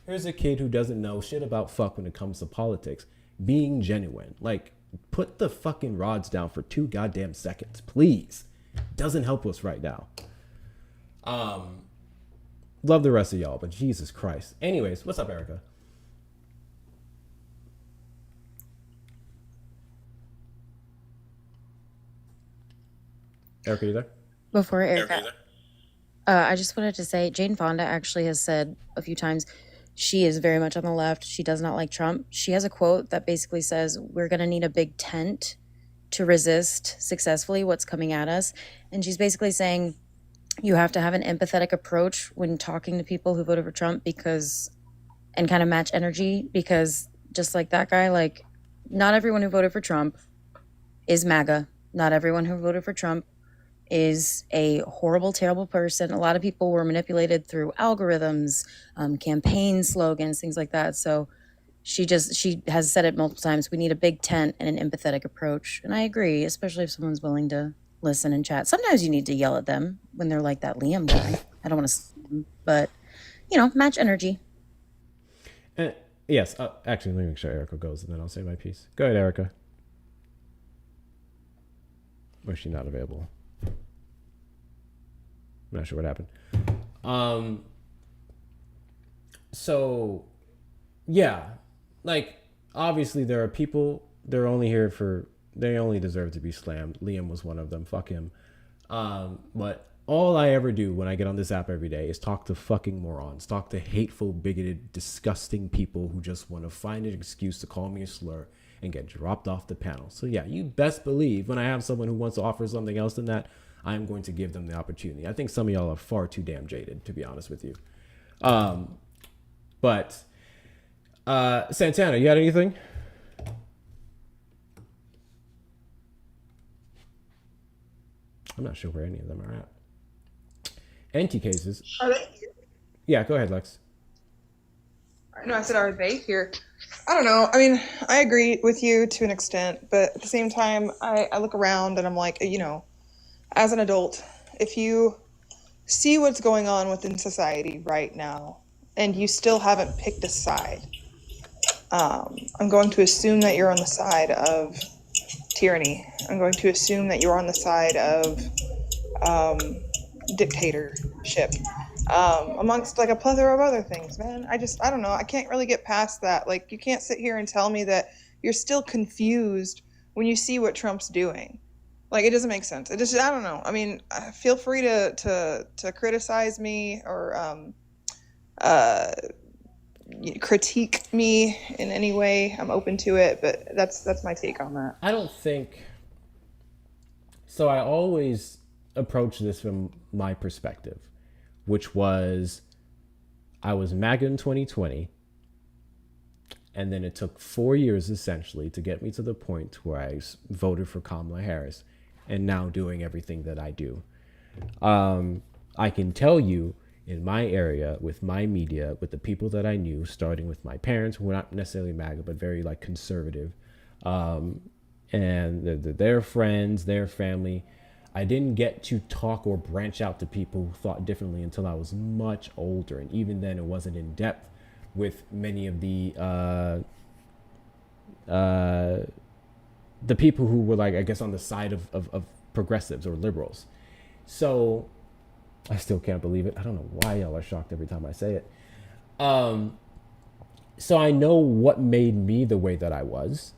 Here's a kid who doesn't know shit about fuck when it comes to politics, being genuine. Like, put the fucking rods down for 2 goddamn seconds, please. Doesn't help us right now. Love the rest of y'all, but Jesus Christ. Anyways, what's up, Erica? Erica, you there? Before Erica, I just wanted to say Jane Fonda actually has said a few times she is very much on the left. She does not like Trump. She has a quote that basically says, we're going to need a big tent to resist successfully what's coming at us. And she's basically saying you have to have an empathetic approach when talking to people who voted for Trump and kind of match energy, because just like that guy, like, not everyone who voted for Trump is MAGA. Not everyone who voted for Trump is a horrible, terrible person. A lot of people were manipulated through algorithms, campaign slogans, things like that. So she has said it multiple times. We need a big tent and an empathetic approach. And I agree, especially if someone's willing to listen and chat. Sometimes you need to yell at them when they're like that Liam guy. I don't want to, but match energy. Yes. Actually, let me make sure Erica goes and then I'll say my piece. Go ahead, Erica. Or is she not available? I'm not sure what happened. So yeah, like, obviously there are people, they only deserve to be slammed. Liam was one of them. Fuck him. But all I ever do when I get on this app every day is talk to fucking morons, talk to hateful, bigoted, disgusting people who just want to find an excuse to call me a slur and get dropped off the panel. So yeah, you best believe when I have someone who wants to offer something else than that, I'm going to give them the opportunity. I think some of y'all are far too damn jaded, to be honest with you. But Santana, you got anything? I'm not sure where any of them are at. Anti cases. Are they here? Yeah, go ahead, Lex. No, I said, are they here? I don't know. I mean, I agree with you to an extent, but at the same time, I look around and I'm like, as an adult, if you see what's going on within society right now and you still haven't picked a side, I'm going to assume that you're on the side of tyranny. I'm going to assume that you're on the side of dictatorship, amongst like a plethora of other things, man. I don't know. I can't really get past that. Like, you can't sit here and tell me that you're still confused when you see what Trump's doing. Like, it doesn't make sense. I don't know. I mean, feel free to criticize me or critique me in any way. I'm open to it, but that's my take on that. I don't think so. I always approach this from my perspective, which was I was MAGA in 2020. And then it took 4 years essentially to get me to the point where I voted for Kamala Harris and now doing everything that I do. I can tell you in my area, with my media, with the people that I knew, starting with my parents, who were not necessarily MAGA, but very like conservative, and their friends, their family, I didn't get to talk or branch out to people who thought differently until I was much older. And even then it wasn't in depth with many of the people who were like, I guess, on the side of progressives or liberals. So I still can't believe it. I don't know why y'all are shocked every time I say it. So I know what made me the way that I was.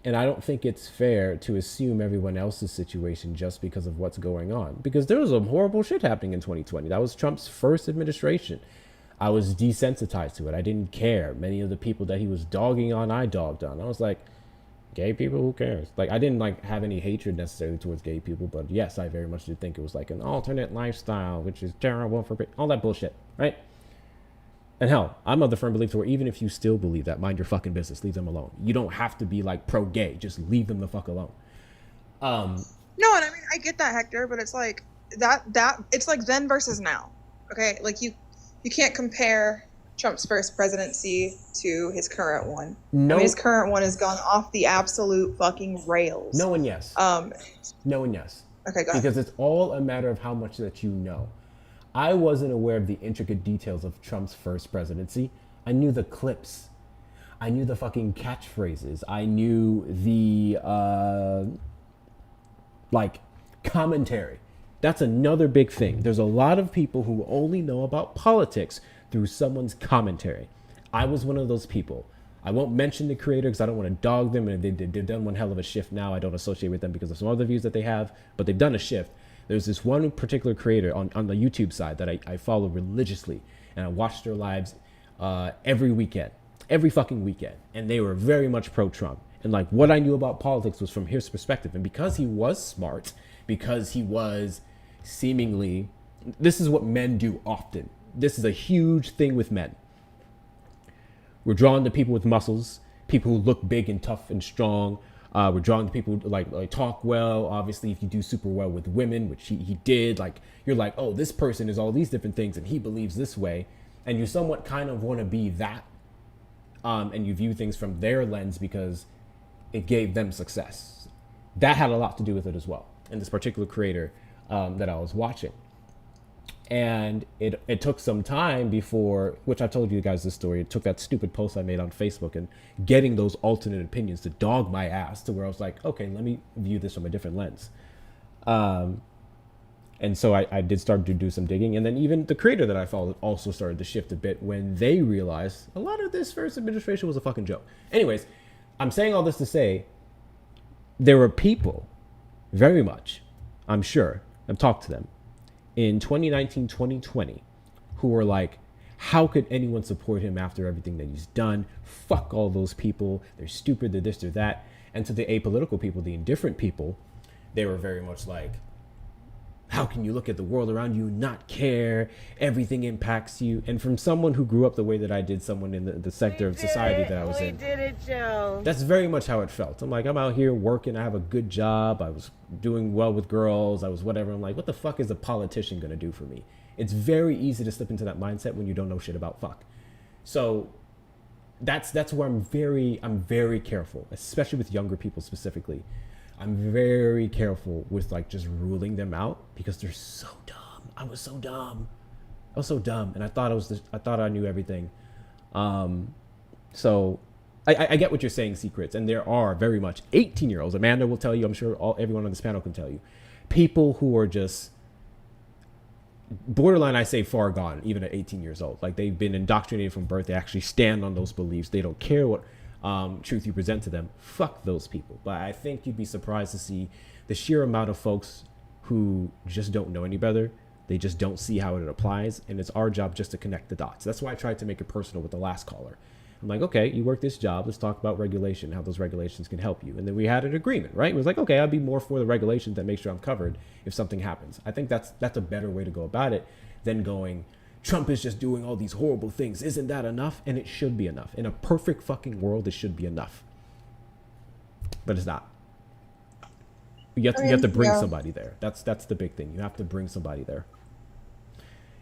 And I don't think it's fair to assume everyone else's situation just because of what's going on. Because there was some horrible shit happening in 2020. That was Trump's first administration. I was desensitized to it. I didn't care. Many of the people that he was dogging on, I dogged on. I was like, gay people, who cares? Like, I didn't like have any hatred necessarily towards gay people, but yes, I very much did think it was like an alternate lifestyle, which is terrible for all that bullshit, right? And hell, I'm of the firm belief where even if you still believe that, mind your fucking business, leave them alone. You don't have to be like pro-gay, just leave them the fuck alone. No, and I mean, I get that, Hector, but it's like that it's like then versus now. Okay, like you can't compare Trump's first presidency to his current one. No. I mean, his current one has gone off the absolute fucking rails. No and yes. No and yes. Okay, go ahead. Because it's all a matter of how much that you know. I wasn't aware of the intricate details of Trump's first presidency. I knew the clips. I knew the fucking catchphrases. I knew the like commentary. That's another big thing. There's a lot of people who only know about politics through someone's commentary. I was one of those people. I won't mention the creator because I don't want to dog them, and they've done one hell of a shift now. I don't associate with them because of some other views that they have, but they've done a shift. There's this one particular creator on the YouTube side that I follow religiously, and I watch their lives every weekend, every fucking weekend, and they were very much pro-Trump. And like what I knew about politics was from his perspective, and because he was smart, because he was seemingly, this is what men do often. This is a huge thing with men. We're drawn to people with muscles, people who look big and tough and strong. We're drawn to people who like talk well. Obviously, if you do super well with women, which he did, like you're like, oh, this person is all these different things and he believes this way. And you somewhat kind of want to be that. And you view things from their lens because it gave them success. That had a lot to do with it as well. And this particular creator that I was watching. And it took some time before, which I told you guys this story, it took that stupid post I made on Facebook and getting those alternate opinions to dog my ass to where I was like, okay, let me view this from a different lens. And so I did start to do some digging. And then even the creator that I followed also started to shift a bit when they realized a lot of this first administration was a fucking joke. Anyways, I'm saying all this to say there were people, very much, I'm sure, I've talked to them, in 2019, 2020, who were like, how could anyone support him after everything that he's done? Fuck all those people. They're stupid, they're this, they're that. And to the apolitical people, the indifferent people, they were very much like, how can you look at the world around you and not care? Everything impacts you. And from someone who grew up the way that I did, someone in the sector of society that I was in, did it, Joe. that's very much how it felt. I'm like, I'm out here working. I have a good job. I was doing well with girls. I was whatever. I'm like, what the fuck is a politician going to do for me? It's very easy to slip into that mindset when you don't know shit about fuck. So that's where I'm very careful, especially with younger people specifically. I'm very careful with like just ruling them out because they're so dumb. I was so dumb, and I thought I knew everything. So I get what you're saying, Secrets, and there are very much 18-year-olds. Amanda will tell you. I'm sure everyone on this panel can tell you. People who are just borderline, I say far gone, even at 18 years old. Like they've been indoctrinated from birth. They actually stand on those beliefs. They don't care what truth you present to them. Fuck those people. But I think you'd be surprised to see the sheer amount of folks who just don't know any better. They just don't see how it applies, and it's our job just to connect the dots. That's why I tried to make it personal with the last caller. I'm like, okay, you work this job. Let's talk about regulation, how those regulations can help you. And then we had an agreement, right? It was like, okay, I'd be more for the regulations that make sure I'm covered if something happens. I think that's a better way to go about it than going, Trump is just doing all these horrible things. Isn't that enough? And it should be enough. In a perfect fucking world, it should be enough. But it's not. You have to bring somebody there. That's the big thing. You have to bring somebody there.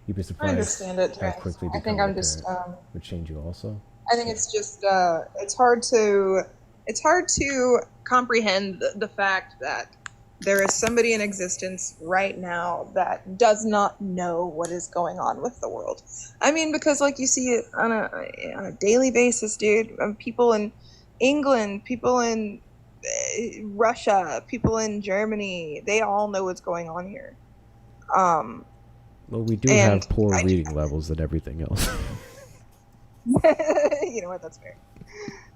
You'd be surprised I understand it. how quickly I think I'm just would change you also. I think it's just it's hard to comprehend the fact that there is somebody in existence right now that does not know what is going on with the world. I mean, because like you see it on a daily basis, dude. People in England, people in Russia, people in Germany, they all know what's going on here. Well, we do have poor reading levels and everything else. You know what? That's fair.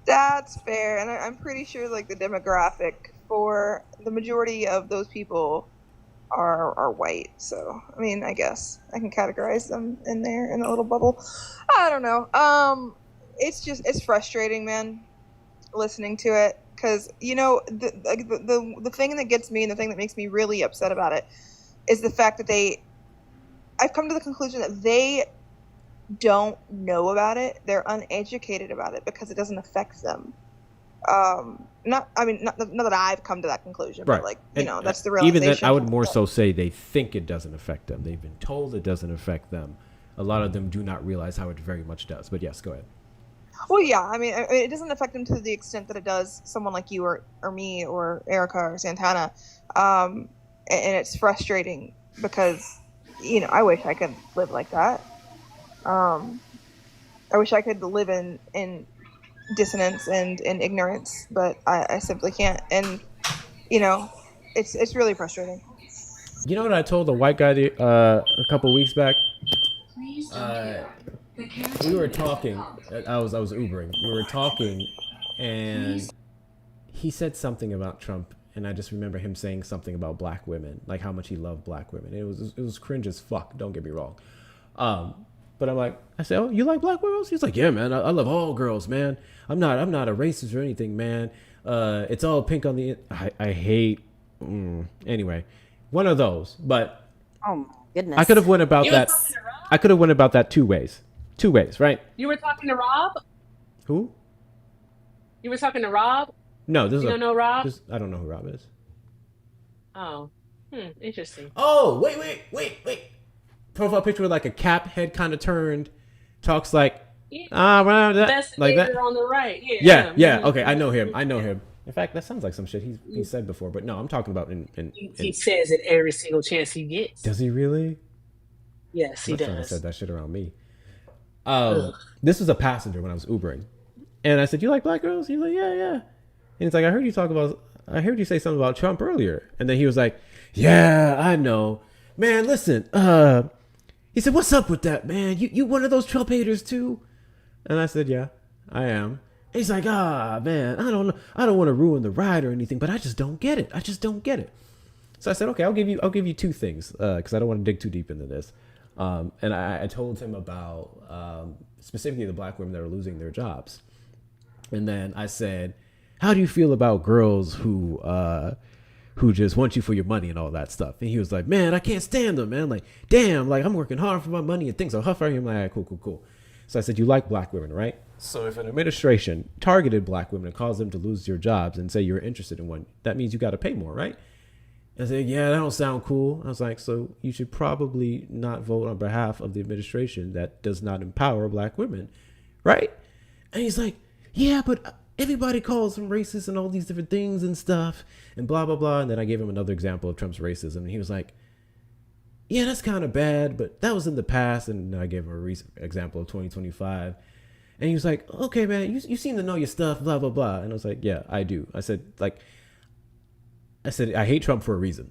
That's fair, and I'm pretty sure like the demographic for the majority of those people are white. So I mean, I guess I can categorize them in there in a little bubble. I don't know. It's frustrating, man, listening to it, because you know the thing that gets me and the thing that makes me really upset about it is the fact that I've come to the conclusion that they don't know about it. They're uneducated about it because it doesn't affect them. Not that I've come to that conclusion, right. But like, you know, that's the realization. Even then, I would more so say they think it doesn't affect them. They've been told it doesn't affect them. A lot of them do not realize how it very much does. But yes, go ahead. Well, yeah, I mean, it doesn't affect them to the extent that it does someone like you or me or Erica or Santana. And it's frustrating because, you know, I wish I could live like that. I wish I could live in dissonance and in ignorance, but I simply can't. And, you know, it's really frustrating. You know what I told the white guy a couple weeks back? We were talking. I was Ubering. We were talking, and he said something about Trump, and I just remember him saying something about black women, like how much he loved black women. It was cringe as fuck. Don't get me wrong. But I'm like, I said, oh, you like black girls? He's like, yeah, man, I love all girls, man. I'm not a racist or anything, man. It's all pink on the. I hate. Anyway, one of those. But oh my goodness, I could have went about that. I could have went about that two ways. Two ways, right? You were talking to Rob? Who? You were talking to Rob? No, this is. You don't know Rob? I don't know who Rob is. Oh, interesting. Oh, wait. Profile picture with like a cap, head kind of turned, talks like Best like that on the right. Yeah. Okay, I know him. In fact, that sounds like some shit he said before. But no, I'm talking about he says it every single chance he gets. Does he really? Yes, he does. I said that shit around me. This was a passenger when I was Ubering, and I said, "You like black girls?" He's like, "Yeah." And he's like, I heard you say something about Trump earlier," and then he was like, "Yeah, I know, man. Listen, he said, what's up with that, man? You one of those Trump haters too?" And I said, yeah, I am. And he's like, man, I don't want to ruin the ride or anything, but I just don't get it. So I said, okay, I'll give you two things, because I don't want to dig too deep into this. And I told him about specifically the black women that are losing their jobs. And then I said, how do you feel about girls who just want you for your money and all that stuff? And he was like, man, I can't stand them, man. Like, damn, like I'm working hard for my money and things are tough for him. Like, cool. So I said, you like black women, right? So if an administration targeted black women and caused them to lose their jobs and say you're interested in one, that means you got to pay more, right? And I said, yeah, that don't sound cool. I was like, so you should probably not vote on behalf of the administration that does not empower black women, right? And he's like, yeah, but everybody calls him racist and all these different things and stuff and blah, blah, blah. And then I gave him another example of Trump's racism. And he was like, yeah, that's kind of bad, but that was in the past. And I gave him a recent example of 2025. And he was like, okay, man, you seem to know your stuff, blah, blah, blah. And I was like, yeah, I do. I said, I hate Trump for a reason.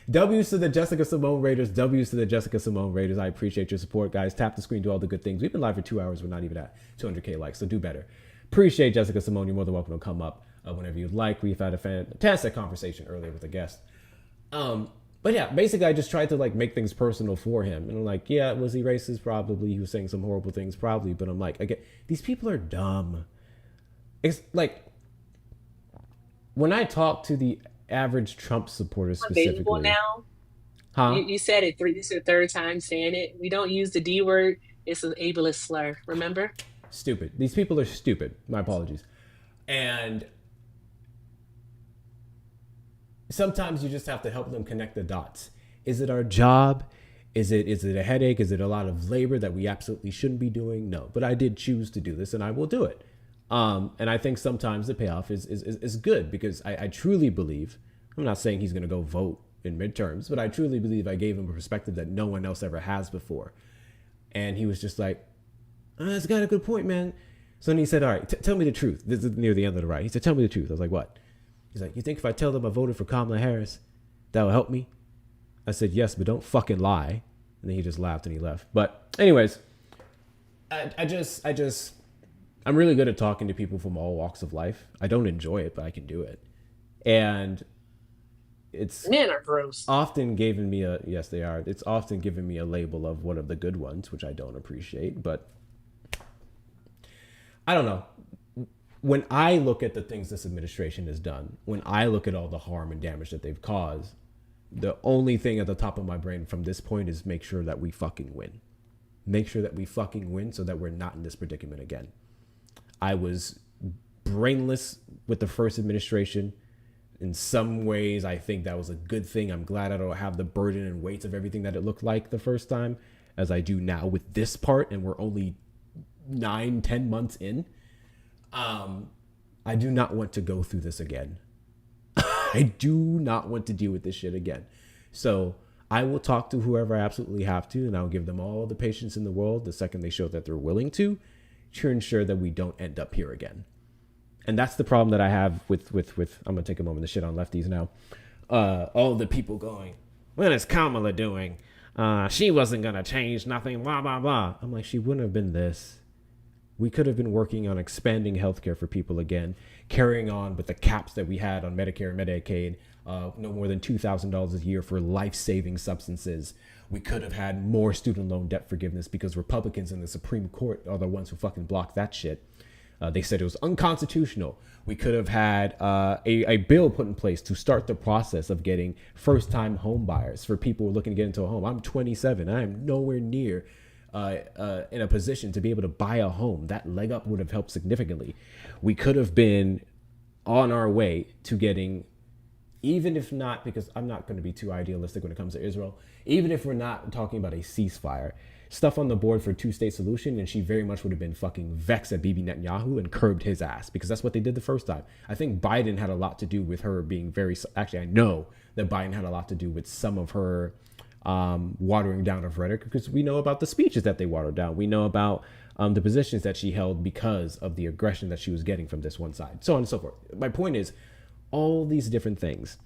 W's to the Jessica Simone Raiders. W's to the Jessica Simone Raiders. I appreciate your support, guys. Tap the screen, do all the good things. We've been live for 2 hours. We're not even at 200K likes, so do better. Appreciate Jessica Simone. You're more than welcome to come up whenever you'd like. We've had a fantastic conversation earlier with a guest. But But yeah, basically, I just tried to like make things personal for him, and I'm like, yeah, was he racist? Probably. He was saying some horrible things, probably. But I'm like, again, these people are dumb. It's like when I talk to the average Trump supporter Available specifically. now. Huh? You said it three. This is your third time saying it. We don't use the D word. It's an ableist slur. Remember? Stupid. These people are stupid. My apologies. And sometimes you just have to help them connect the dots. Is it our job? Is it a headache? Is it a lot of labor that we absolutely shouldn't be doing? No, but I did choose to do this, and I will do it. And I think sometimes the payoff is good, because I truly believe, I'm not saying he's going to go vote in midterms, but I truly believe I gave him a perspective that no one else ever has before. And he was just like, that's got a good point, man. So then he said, all right, tell me the truth. This is near the end of the ride. He said, tell me the truth. I was like, what? He's like, you think if I tell them I voted for Kamala Harris, that will help me? I said, yes, but don't fucking lie. And then he just laughed and he left. But anyways, I'm really good at talking to people from all walks of life. I don't enjoy it, but I can do it. And it's Men are gross. often given me a, yes, they are. It's often given me a label of one of the good ones, which I don't appreciate. But I don't know. When I look at the things this administration has done, when I look at all the harm and damage that they've caused, the only thing at the top of my brain from this point is make sure that we fucking win. Make sure that we fucking win so that we're not in this predicament again. I was brainless with the first administration. In some ways, I think that was a good thing. I'm glad I don't have the burden and weights of everything that it looked like the first time as I do now with this part, and we're only 9-10 months in. I do not want to go through this again. I do not want to deal with this shit again. So I will talk to whoever I absolutely have to, and I'll give them all the patience in the world the second they show that they're willing to ensure that we don't end up here again. And that's the problem that I have with I'm going to take a moment to shit on lefties now. All the people going, what is Kamala doing? She wasn't going to change nothing, blah, blah, blah. I'm like, she wouldn't have been this. We could have been working on expanding healthcare for people again, carrying on with the caps that we had on Medicare and Medicaid, no more than $2,000 a year for life-saving substances. We could have had more student loan debt forgiveness because Republicans in the Supreme Court are the ones who fucking blocked that shit. They said it was unconstitutional. We could have had a bill put in place to start the process of getting first-time home buyers for people who are looking to get into a home. I'm 27. I am nowhere near in a position to be able to buy a home. That leg up would have helped significantly. We could have been on our way to getting, even if not, because I'm not going to be too idealistic when it comes to Israel, even if we're not talking about a ceasefire, stuff on the board for a two-state solution, and she very much would have been fucking vexed at Bibi Netanyahu and curbed his ass, because that's what they did the first time. I think Biden had a lot to do with her being actually, I know that Biden had a lot to do with some of her watering down of rhetoric, because we know about the speeches that they watered down. We know about the positions that she held because of the aggression that she was getting from this one side, so on and so forth. My point is, all these different things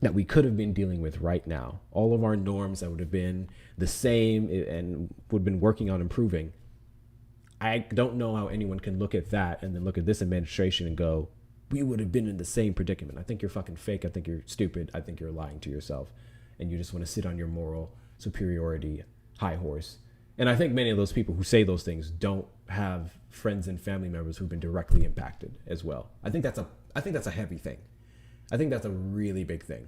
that we could have been dealing with right now, all of our norms that would have been the same and would have been working on improving. I don't know how anyone can look at that and then look at this administration and go, we would have been in the same predicament. I think you're fucking fake. I think you're stupid. I think you're lying to yourself. And you just want to sit on your moral superiority high horse. And I think many of those people who say those things don't have friends and family members who've been directly impacted as well. I think that's a heavy thing. I think that's a really big thing.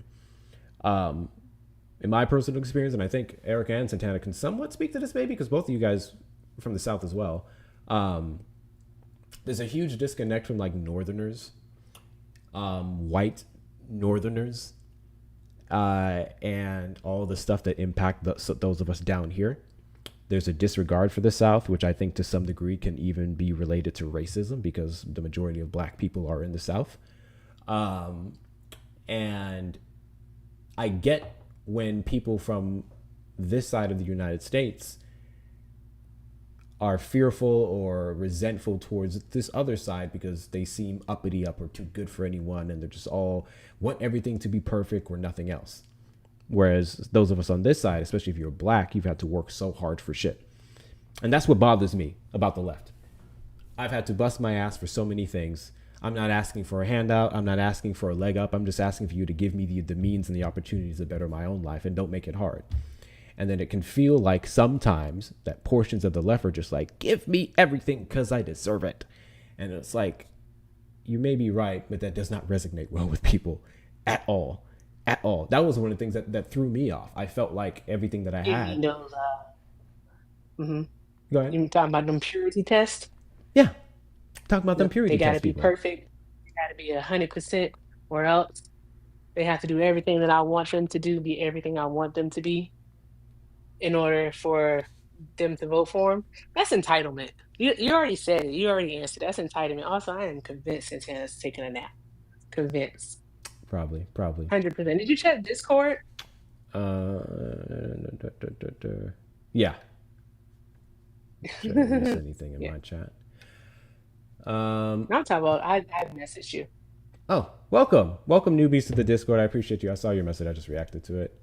In my personal experience, and I think Erica and Santana can somewhat speak to this maybe, because both of you guys are from the South as well. There's a huge disconnect from like Northerners, white Northerners, and all the stuff that impact those of us down here. There's a disregard for the South, which I think to some degree can even be related to racism, because the majority of black people are in the South. And I get when people from this side of the United States are fearful or resentful towards this other side because they seem uppity up or too good for anyone, and they're just all want everything to be perfect or nothing else. Whereas those of us on this side, especially if you're black, you've had to work so hard for shit. And that's what bothers me about the left. I've had to bust my ass for so many things. I'm not asking for a handout. I'm not asking for a leg up. I'm just asking for you to give me the means and the opportunities to better my own life, and don't make it hard. And then it can feel like sometimes that portions of the left are just like, give me everything because I deserve it. And it's like, you may be right, but that does not resonate well with people at all. At all. That was one of the things that threw me off. I felt like everything that I had. Those, Go ahead. You talking about them purity tests? Yeah. Talk about them purity They got to test be people. perfect. They got to be 100%, or else they have to do everything that I want them to do, be everything I want them to be, in order for them to vote for them. That's entitlement. You already said it. You already answered. That's entitlement. Also, I am convinced Santana's taking a nap. Convinced. Probably. 100%. Did you check Discord? Yeah. Should I miss anything in my chat? I'm talking about, I messaged you. Oh, welcome newbies to the Discord. I appreciate you. I saw your message. I just reacted to it.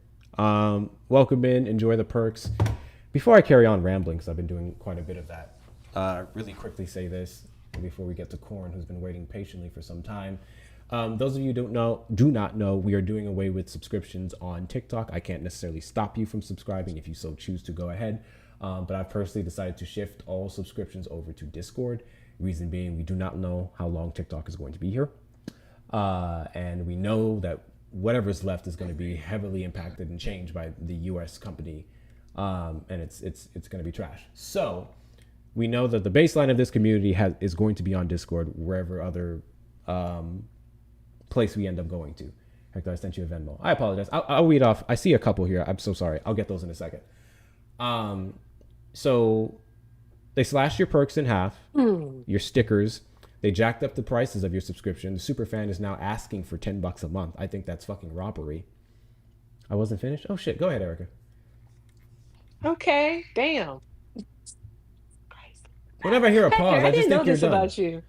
Welcome in. Enjoy the perks. Before I carry on rambling, because I've been doing quite a bit of that, really quickly say this before we get to Corn, who's been waiting patiently for some time. Those of you who do not know, we are doing away with subscriptions on TikTok. I can't necessarily stop you from subscribing if you so choose to go ahead. But I've personally decided to shift all subscriptions over to Discord. Reason being, we do not know how long TikTok is going to be here. And we know that whatever's left is going to be heavily impacted and changed by the US company. And it's going to be trash. So we know that the baseline of this community is going to be on Discord, wherever other place we end up going to. Hector, I sent you a Venmo. I apologize. I'll read off. I see a couple here. I'm so sorry. I'll get those in a second. So they slashed your perks in half, your stickers. They jacked up the prices of your subscription. The superfan is now asking for $10 a month. I think that's fucking robbery. I wasn't finished? Oh shit. Go ahead, Erica. Okay, damn. Whenever I hear a pause, Hector, I just didn't know think you're this done. about you.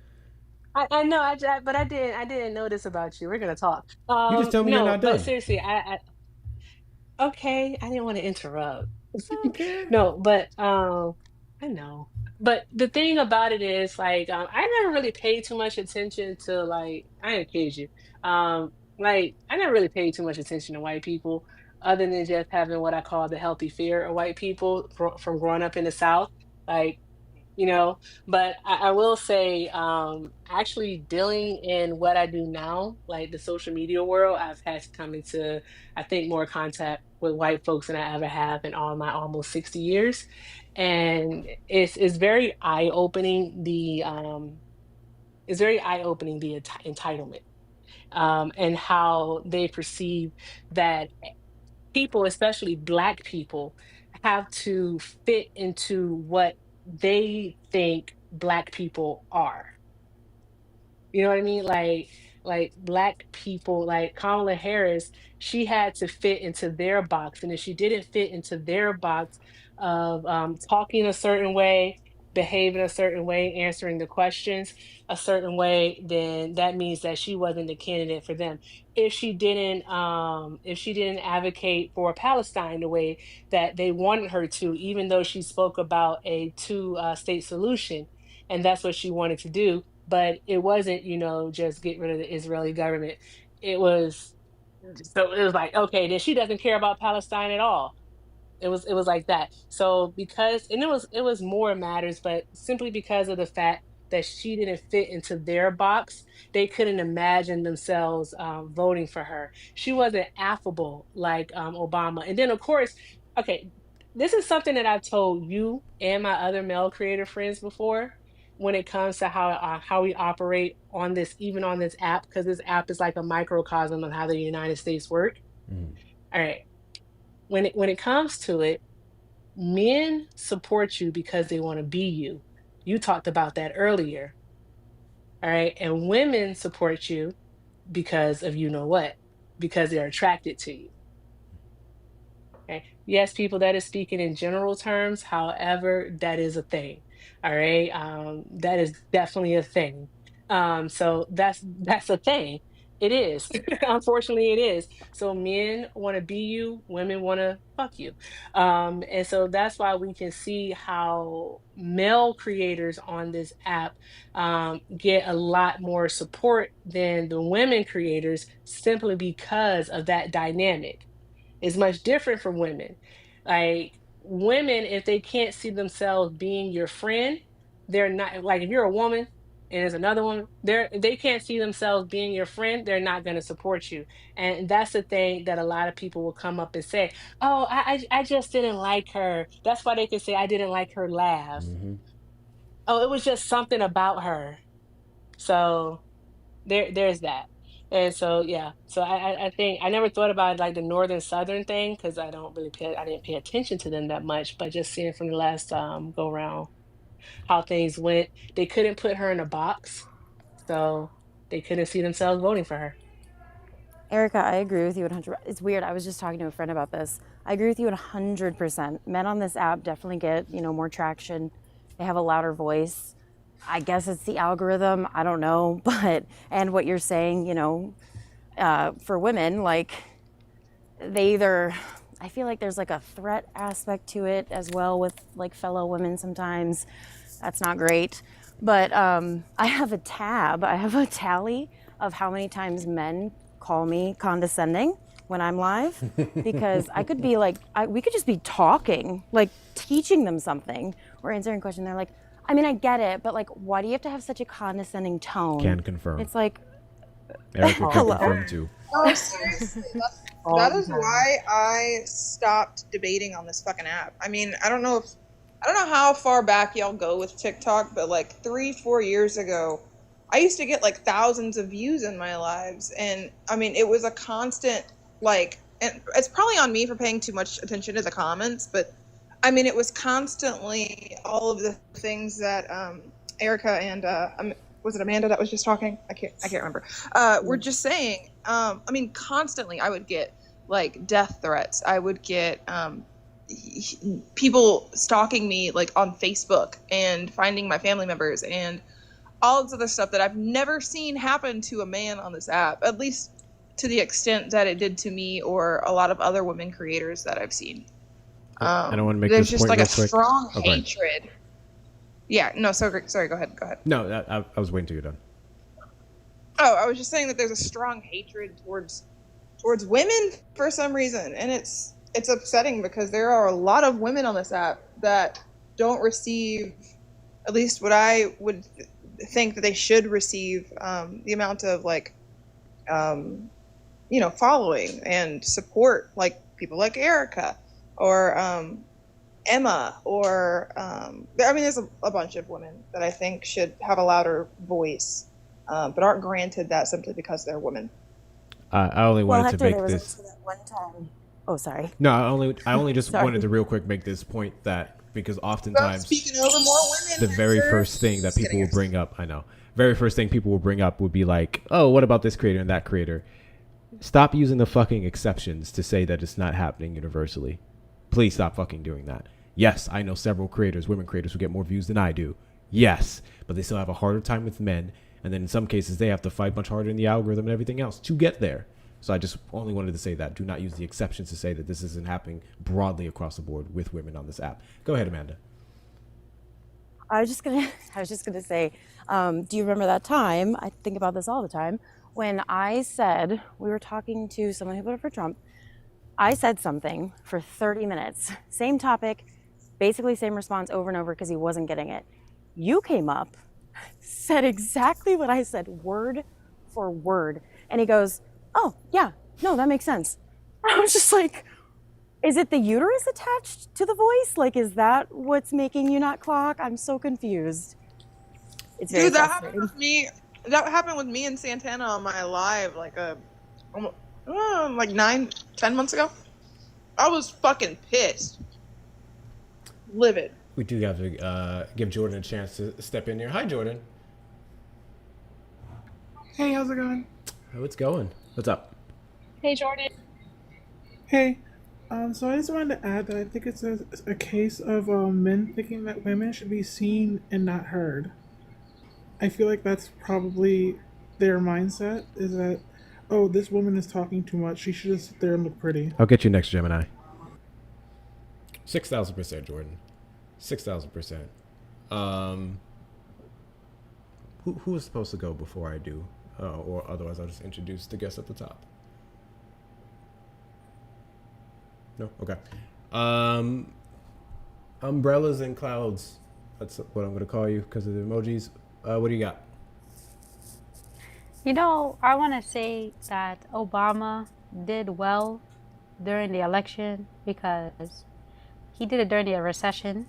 I know, but I didn't know this about you. We're gonna talk. You just tell me you're not done. But seriously, okay, I didn't want to interrupt. Okay. No, but I know. But the thing about it is, like, I never really paid too much attention to, like, I didn't kid you. Like, I never really paid too much attention to white people, other than just having what I call the healthy fear of white people from growing up in the South. Like, but I will say, actually dealing in what I do now, like the social media world, I've had to come into, I think, more contact with white folks than I ever have in all my almost 60 years. And it's very eye-opening, it's very eye-opening, the entitlement, and how they perceive that people, especially Black people, have to fit into what they think Black people are. You know what I mean? Like Black people, like Kamala Harris, she had to fit into their box. And if she didn't fit into their box of talking a certain way, behaving a certain way, answering the questions a certain way, then that means that she wasn't the candidate for them. If she didn't advocate for Palestine the way that they wanted her to, even though she spoke about a two-state solution, and that's what she wanted to do, but it wasn't, just get rid of the Israeli government. It was it was like, okay, then she doesn't care about Palestine at all. It was like that. So because, and it was more matters, but simply because of the fact that she didn't fit into their box, they couldn't imagine themselves voting for her. She wasn't affable like Obama. And then of course, okay, this is something that I've told you and my other male creator friends before, when it comes to how we operate on this, even on this app, because this app is like a microcosm of how the United States work. All right. When it comes to it, men support you because they want to be you. You talked about that earlier. All right. And women support you because of what? Because they're attracted to you. Okay. Yes, people, that is speaking in general terms. However, that is a thing. All right. That is definitely a thing. So that's a thing. It is. Unfortunately, it is. So men want to be you, women want to fuck you. And so that's why we can see how male creators on this app get a lot more support than the women creators simply because of that dynamic. Is much different from women. Like women, if they can't see themselves being your friend, they're not like if you're a woman and there's another one, they can't see themselves being your friend, they're not going to support you. And that's the thing that a lot of people will come up and say, oh, I just didn't like her. That's why they can say I didn't like her laugh. Oh, it was just something about her. So there's that. And so yeah, so I think I never thought about like the northern southern thing because I didn't pay attention to them that much, but just seeing from the last go round how things went, they couldn't put her in a box, so they couldn't see themselves voting for her. Erica, I agree with you 100. It's weird. I was just talking to a friend about this. I agree with you 100%. Men on this app definitely get, more traction. They have a louder voice. I guess it's the algorithm. I don't know, and what you're saying, for women, like I feel like there's like a threat aspect to it as well with like fellow women sometimes. That's not great. But I have a tally of how many times men call me condescending when I'm live because I could be like, we could just be talking, like teaching them something or answering a question. They're like, I mean, I get it, but like, why do you have to have such a condescending tone? Can confirm. It's like, Erica can confirm too. Oh, seriously. That is why I stopped debating on this fucking app. I mean, I don't know how far back y'all go with TikTok, but like 3-4 years ago, I used to get like thousands of views in my lives. And I mean, it was a constant, like, and it's probably on me for paying too much attention to the comments, but I mean, it was constantly all of the things that Erica and was it Amanda that was just talking? I can't remember. We're just saying. I mean, constantly I would get like death threats. I would get people stalking me like on Facebook and finding my family members and all this other stuff that I've never seen happen to a man on this app, at least to the extent that it did to me or a lot of other women creators that I've seen. I don't want to make there's this just point like real a quick. strong Oh, go ahead. hatred. Yeah, no, sorry, go ahead. No, I was waiting till you're done. Oh, I was just saying that there's a strong hatred towards women for some reason, and it's upsetting because there are a lot of women on this app that don't receive, at least what I would think that they should receive, the amount of like, following and support, like people like Erica or Emma or I mean, there's a bunch of women that I think should have a louder voice, but aren't granted that simply because they're women. I only wanted Hector, to make there was this. also that one time. Oh, sorry. No, I only just Sorry. wanted to real quick make this point that because oftentimes Speaking over more women. the very first thing that people will bring up, very first thing people will bring up would be like, oh, what about this creator and that creator? Stop using the fucking exceptions to say that it's not happening universally. Please stop fucking doing that. Yes, I know several creators, women creators, who get more views than I do. Yes, but they still have a harder time with men. And then in some cases, they have to fight much harder in the algorithm and everything else to get there. So I just only wanted to say that. Do not use the exceptions to say that this isn't happening broadly across the board with women on this app. Go ahead, Amanda. I was just gonna say, do you remember that time? I think about this all the time when I said we were talking to someone who voted for Trump. I said something for 30 minutes, same topic, basically same response over and over because he wasn't getting it. You came up, said exactly what I said, word for word, and he goes, "Oh yeah, no, that makes sense." I was just like, is it the uterus attached to the voice? Like, is that what's making you not clock? I'm so confused. It's very Dude, that frustrating. happened with me. That happened with me and Santana on my live like like 9-10 months ago. I was fucking pissed. Livid. We do have to give Jordan a chance to step in here. Hi, Jordan. Hey, how's it going? How it's going? What's up? Hey, Jordan. Hey, so I just wanted to add that I think it's a case of men thinking that women should be seen and not heard. I feel like that's probably their mindset, is that oh, this woman is talking too much. She should just sit there and look pretty. I'll get you next, Gemini. 6,000%, Jordan. 6,000%. Who is supposed to go before I do? Or otherwise, I'll just introduce the guest at the top. No? Okay. Umbrellas and clouds. That's what I'm going to call you because of the emojis. What do you got? You know, I want to say that Obama did well during the election because he did it during the recession.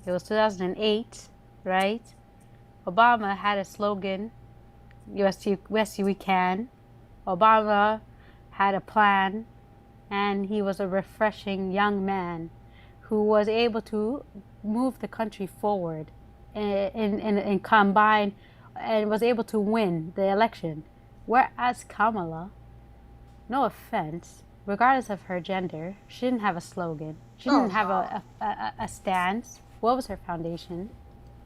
It was 2008, right? Obama had a slogan, yes, we can. Obama had a plan, and he was a refreshing young man who was able to move the country forward and combine and was able to win the election. Whereas Kamala, no offense, regardless of her gender, she didn't have a slogan. She didn't have a stance. What was her foundation?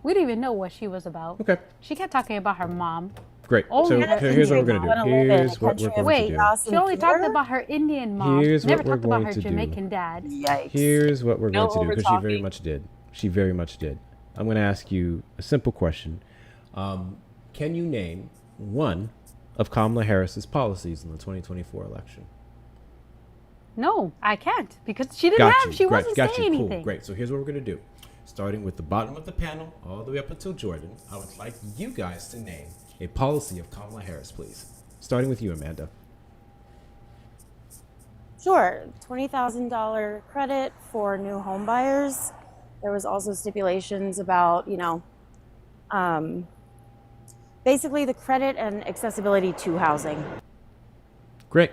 We didn't even know what she was about. Okay. She kept talking about her mom. Great. So here's what we're going to do. Here's what we're going to do. She only talked about her Indian mom. Here's Never what we're talked about going her to do. Jamaican dad. Yikes. Here's what we're No going to do because she very overtalking. much did. She very much did. I'm going to ask you a simple question. Can you name one of Kamala Harris's policies in the 2024 election? No, I can't because she didn't have. She wasn't saying anything. Cool. Great. So here's what we're going to do. Starting with the bottom of the panel all the way up until Jordan, I would like you guys to name a policy of Kamala Harris, please. Starting with you, Amanda. Sure, $20,000 credit for new home buyers. There was also stipulations about, basically the credit and accessibility to housing. Great.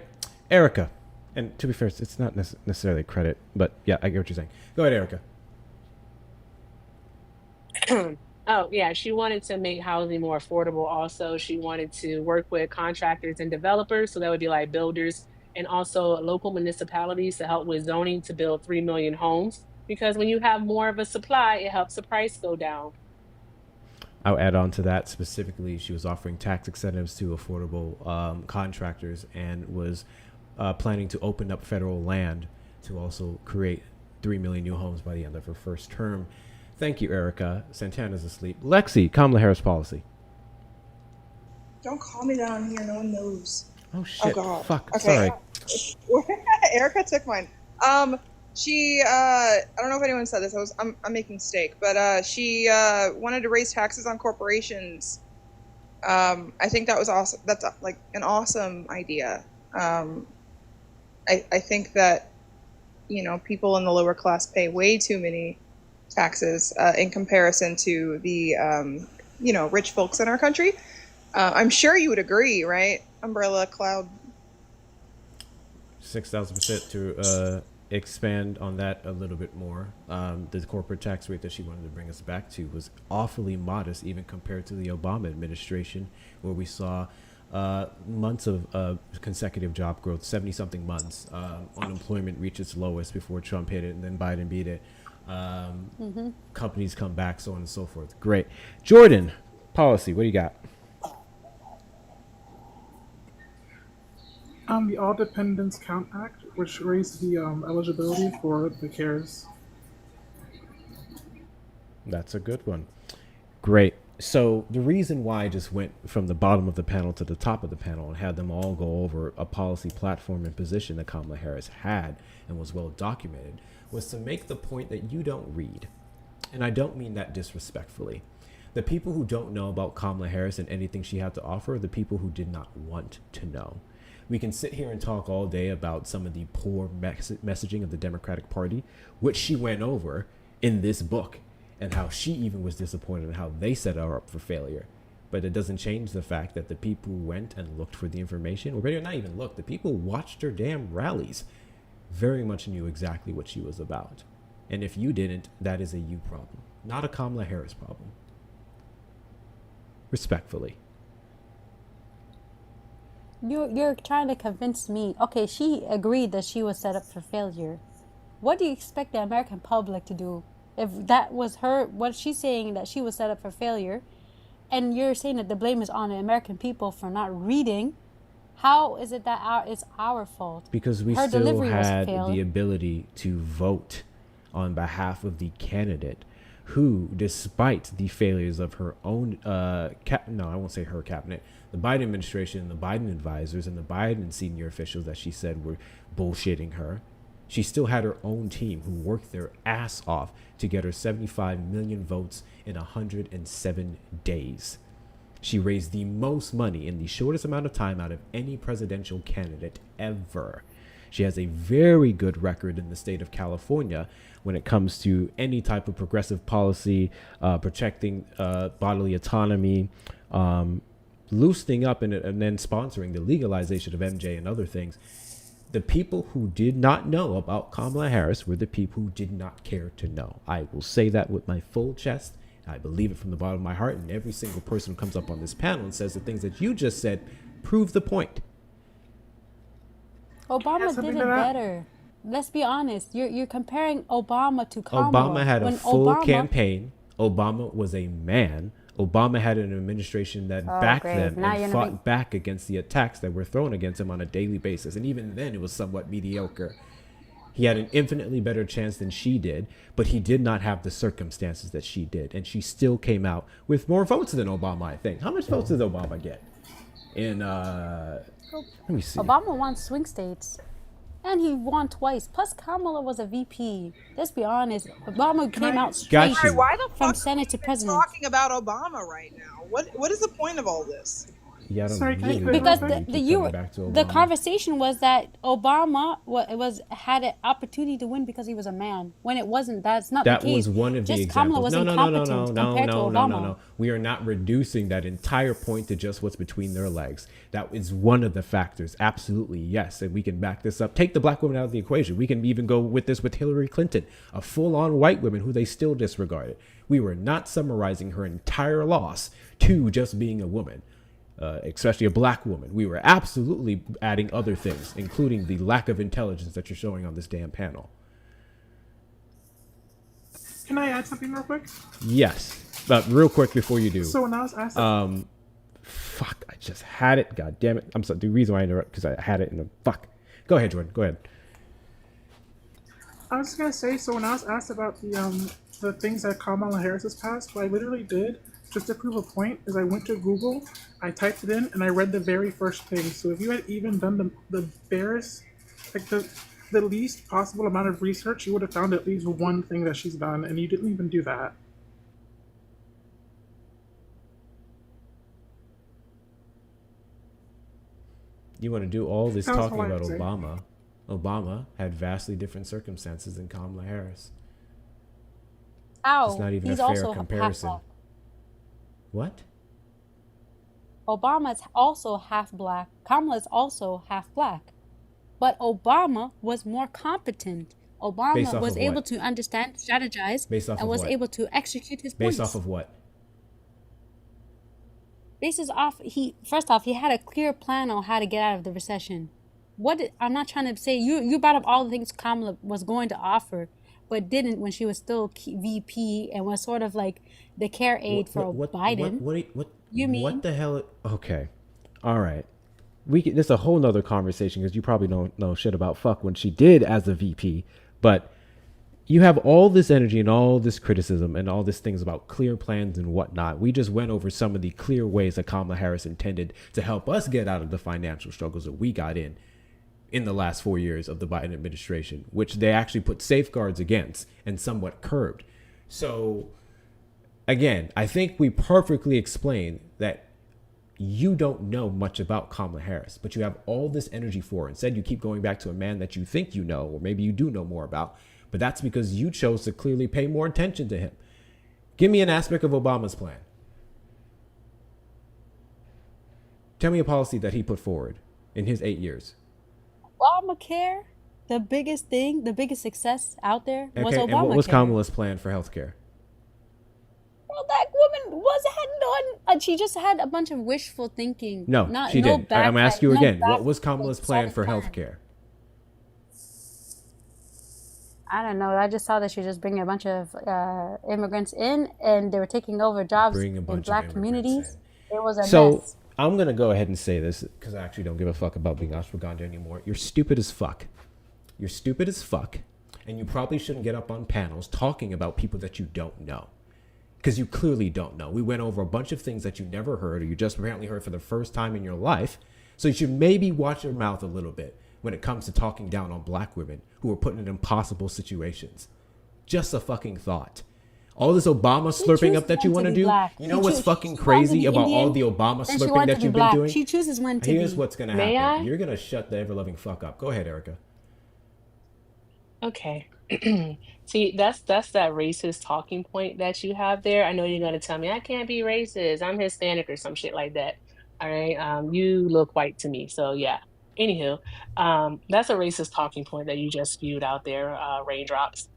Erica. And to be fair, it's not necessarily credit, but yeah, I get what you're saying. Go ahead, Erica. Oh, yeah. She wanted to make housing more affordable. Also, she wanted to work with contractors and developers. So that would be like builders and also local municipalities to help with zoning to build 3 million homes. Because when you have more of a supply, it helps the price go down. I'll add on to that specifically. She was offering tax incentives to affordable contractors and was planning to open up federal land to also create 3 million new homes by the end of her first term. Thank you, Erica. Santana's asleep. Lexi, Kamala Harris policy. Don't call me down here. No one knows. Oh, shit. Oh, God. Fuck. Okay. Sorry. Erica took mine. She, I don't know if anyone said this. I'm making steak, but she wanted to raise taxes on corporations. I think that was awesome. That's like an awesome idea. I think that people in the lower class pay way too many taxes in comparison to the rich folks in our country. I'm sure you would agree, right? Umbrella Cloud. 6,000% to expand on that a little bit more. The corporate tax rate that she wanted to bring us back to was awfully modest, even compared to the Obama administration, where we saw months of consecutive job growth, 70-something months. Unemployment reached its lowest before Trump hit it, and then Biden beat it. Companies come back, so on and so forth. Great. Jordan, policy, what do you got? The All Dependents Count Act, which raised the eligibility for the CARES. That's a good one. Great. So the reason why I just went from the bottom of the panel to the top of the panel and had them all go over a policy platform and position that Kamala Harris had and was well documented was to make the point that you don't read. And I don't mean that disrespectfully. The people who don't know about Kamala Harris and anything she had to offer are the people who did not want to know. We can sit here and talk all day about some of the poor messaging of the Democratic Party, which she went over in this book, and how she even was disappointed in how they set her up for failure. But it doesn't change the fact that the people who went and looked for the information, or better not even look, the people who watched her damn rallies very much knew exactly what she was about. And if you didn't, that is a you problem, not a Kamala Harris problem. Respectfully. You're trying to convince me. Okay, she agreed that she was set up for failure. What do you expect the American public to do? If that was her, what she's saying, that she was set up for failure, and you're saying that the blame is on the American people for not reading, How is it that it's our fault? Because we Her still delivery was had failed. the ability to vote on behalf of the candidate who, despite the failures of her own, I won't say her cabinet, the Biden administration, the Biden advisors, and the Biden senior officials that she said were bullshitting her, she still had her own team who worked their ass off to get her 75 million votes in 107 days. She raised the most money in the shortest amount of time out of any presidential candidate ever. She has a very good record in the state of California when it comes to any type of progressive policy, protecting bodily autonomy, loosening up and then sponsoring the legalization of MJ and other things. The people who did not know about Kamala Harris were the people who did not care to know. I will say that with my full chest. I believe it from the bottom of my heart, and every single person who comes up on this panel and says the things that you just said prove the point. Obama did it better. Let's be honest. You're comparing Obama to Kamala. Obama had a full campaign. Obama was a man. Obama had an administration that backed them and fought back against the attacks that were thrown against him on a daily basis. And even then, it was somewhat mediocre. He had an infinitely better chance than she did, but he did not have the circumstances that she did. And she still came out with more votes than Obama, I think. How much votes did Obama get? Let me see. Obama won swing states. And he won twice. Plus, Kamala was a VP. Let's be honest. Obama came out straight from Senate to president. Talking about Obama right now. What is the point of all this? Yeah, because the conversation was that Obama had an opportunity to win because he was a man. When it wasn't, that's not the case. That was one of the examples. Kamala was incompetent compared to Obama. No. We are not reducing that entire point to just what's between their legs. That is one of the factors. Absolutely, yes. And we can back this up. Take the black woman out of the equation. We can even go with this with Hillary Clinton, a full-on white woman who they still disregarded. We were not summarizing her entire loss to just being a woman. Especially a black woman. We were absolutely adding other things, including the lack of intelligence that you're showing on this damn panel. Can I add something real quick? Yes, but real quick before you do. So when I was asked, I just had it. God damn it! I'm sorry. The reason why I interrupt because I had it in the Go ahead, Jordan. Go ahead. I was gonna say. So when I was asked about the things that Kamala Harris has passed, what I literally did, just to prove a point, is I went to Google, I typed it in, and I read the very first thing. So if you had even done the barest, like the least possible amount of research, you would have found at least one thing that she's done, and you didn't even do that. You want to do all this talking about Obama. Obama had vastly different circumstances than Kamala Harris. It's not even a fair comparison. What? Obama is also half black. Kamala is also half black. But Obama was more competent. Obama was able to understand, strategize, and was able to execute his points. Based off of what? First off, he had a clear plan on how to get out of the recession. I'm not trying to say, you brought up all the things Kamala was going to offer, but didn't when she was still VP and was sort of like the care aide for Biden. What the hell? Okay. All right. This is a whole nother conversation because you probably don't know shit about fuck when she did as a VP. But you have all this energy and all this criticism and all these things about clear plans and whatnot. We just went over some of the clear ways that Kamala Harris intended to help us get out of the financial struggles that we got in the last 4 years of the Biden administration, which they actually put safeguards against and somewhat curbed. So, again, I think we perfectly explained that you don't know much about Kamala Harris, but you have all this energy for her. Instead, you keep going back to a man that you think you know, or maybe you do know more about, but that's because you chose to clearly pay more attention to him. Give me an aspect of Obama's plan. Tell me a policy that he put forward in his 8 years. Obamacare, the biggest success out there was Obamacare. And what was Kamala's plan for healthcare? Well, that woman she just had a bunch of wishful thinking. No, she didn't. I'm going to ask you again. What was Kamala's plan for healthcare? I don't know. I just saw that she was just bringing a bunch of immigrants in, and they were taking over jobs in black communities. It was a mess. I'm going to go ahead and say this because I actually don't give a fuck about being ashwagandha anymore. You're stupid as fuck. You're stupid as fuck. And you probably shouldn't get up on panels talking about people that you don't know. Because you clearly don't know. We went over a bunch of things that you never heard or you just apparently heard for the first time in your life. So you should maybe watch your mouth a little bit when it comes to talking down on black women who are put in impossible situations. Just a fucking thought. All this Obama slurping up that you want to do. You know what's fucking crazy about all the Obama slurping that you've been doing? She chooses when to Here's be. what's going to May happen. I? You're going to shut the ever-loving fuck up. Go ahead, Erica. Okay. See, that's that racist talking point that you have there. I know you're gonna tell me I can't be racist. I'm Hispanic or some shit like that. All right. You look white to me, so yeah. Anywho, that's a racist talking point that you just spewed out there, raindrops.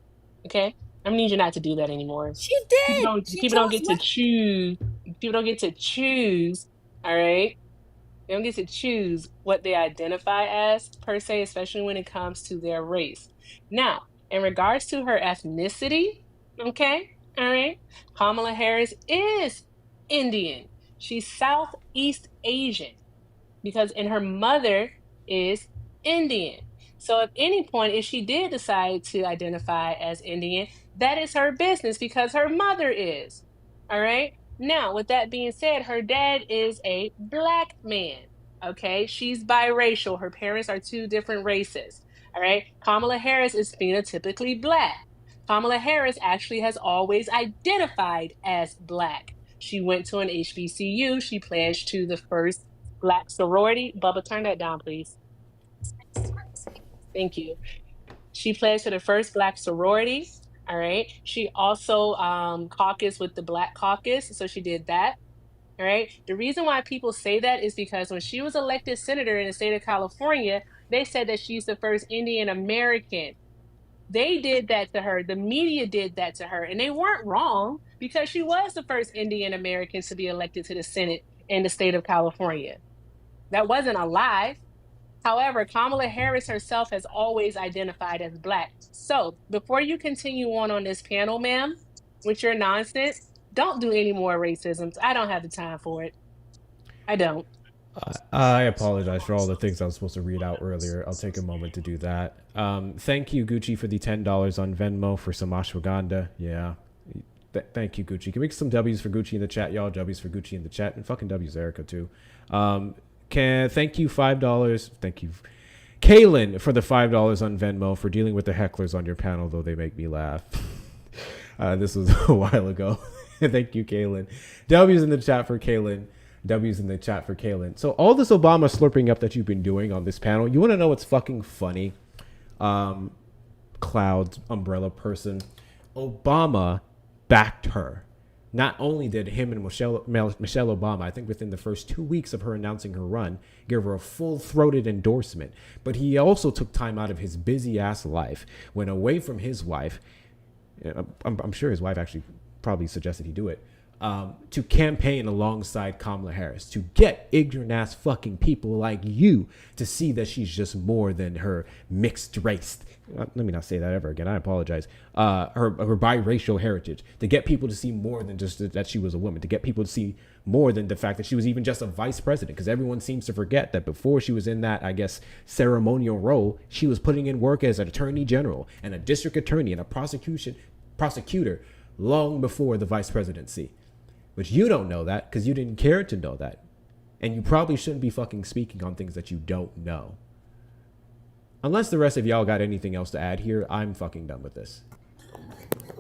Okay? I'm gonna need you not to do that anymore. She People did. don't She people don't chose get to when. choose. People don't get to choose. All right. They don't get to choose what they identify as per se, especially when it comes to their race. Now, in regards to her ethnicity, okay, all right, Kamala Harris is Indian. She's Southeast Asian because and her mother is Indian. So at any point, if she did decide to identify as Indian, that is her business because her mother is. All right. Now, with that being said, her dad is a black man. Okay. She's biracial. Her parents are two different races. All right. Kamala Harris is phenotypically black. Kamala Harris actually has always identified as black. She went to an HBCU. She pledged to the first Black sorority. Bubba, turn that down, please. Thank you. She pledged to the first Black sorority. All right. She also caucused with the Black Caucus. So she did that. All right. The reason why people say that is because when she was elected senator in the state of California, they said that she's the first Indian American. They did that to her. The media did that to her. And they weren't wrong because she was the first Indian American to be elected to the Senate in the state of California. That wasn't a lie. However, Kamala Harris herself has always identified as black. So before you continue on this panel, ma'am, with your nonsense, don't do any more racism. I don't have the time for it. I don't. I apologize for all the things I was supposed to read out earlier. I'll take a moment to do that. Thank you, Gucci, for the $10 on Venmo for some ashwagandha. Yeah. Thank you, Gucci. Can we get some W's for Gucci in the chat, y'all? W's for Gucci in the chat. And fucking W's, Erica, too. Thank you, $5. Thank you, Kaylin, for the $5 on Venmo for dealing with the hecklers on your panel, though they make me laugh. This was a while ago. Thank you, Kaylin. W's in the chat for Kaylin. W's in the chat for Kaylin. So all this Obama slurping up that you've been doing on this panel, you want to know what's fucking funny? Cloud umbrella person. Obama backed her. Not only did him and Michelle Obama, I think within the first 2 weeks of her announcing her run, give her a full-throated endorsement, but he also took time out of his busy-ass life, went away from his wife. I'm sure his wife actually probably suggested he do it, to campaign alongside Kamala Harris, to get ignorant-ass fucking people like you to see that she's just more than her mixed race. Let me not say that ever again. I apologize. Her biracial heritage, to get people to see more than just that she was a woman, to get people to see more than the fact that she was even just a vice president. Because everyone seems to forget that before she was in that, I guess, ceremonial role, she was putting in work as an attorney general and a district attorney and a prosecutor long before the vice presidency. But you don't know that because you didn't care to know that. And you probably shouldn't be fucking speaking on things that you don't know. Unless the rest of y'all got anything else to add here, I'm fucking done with this.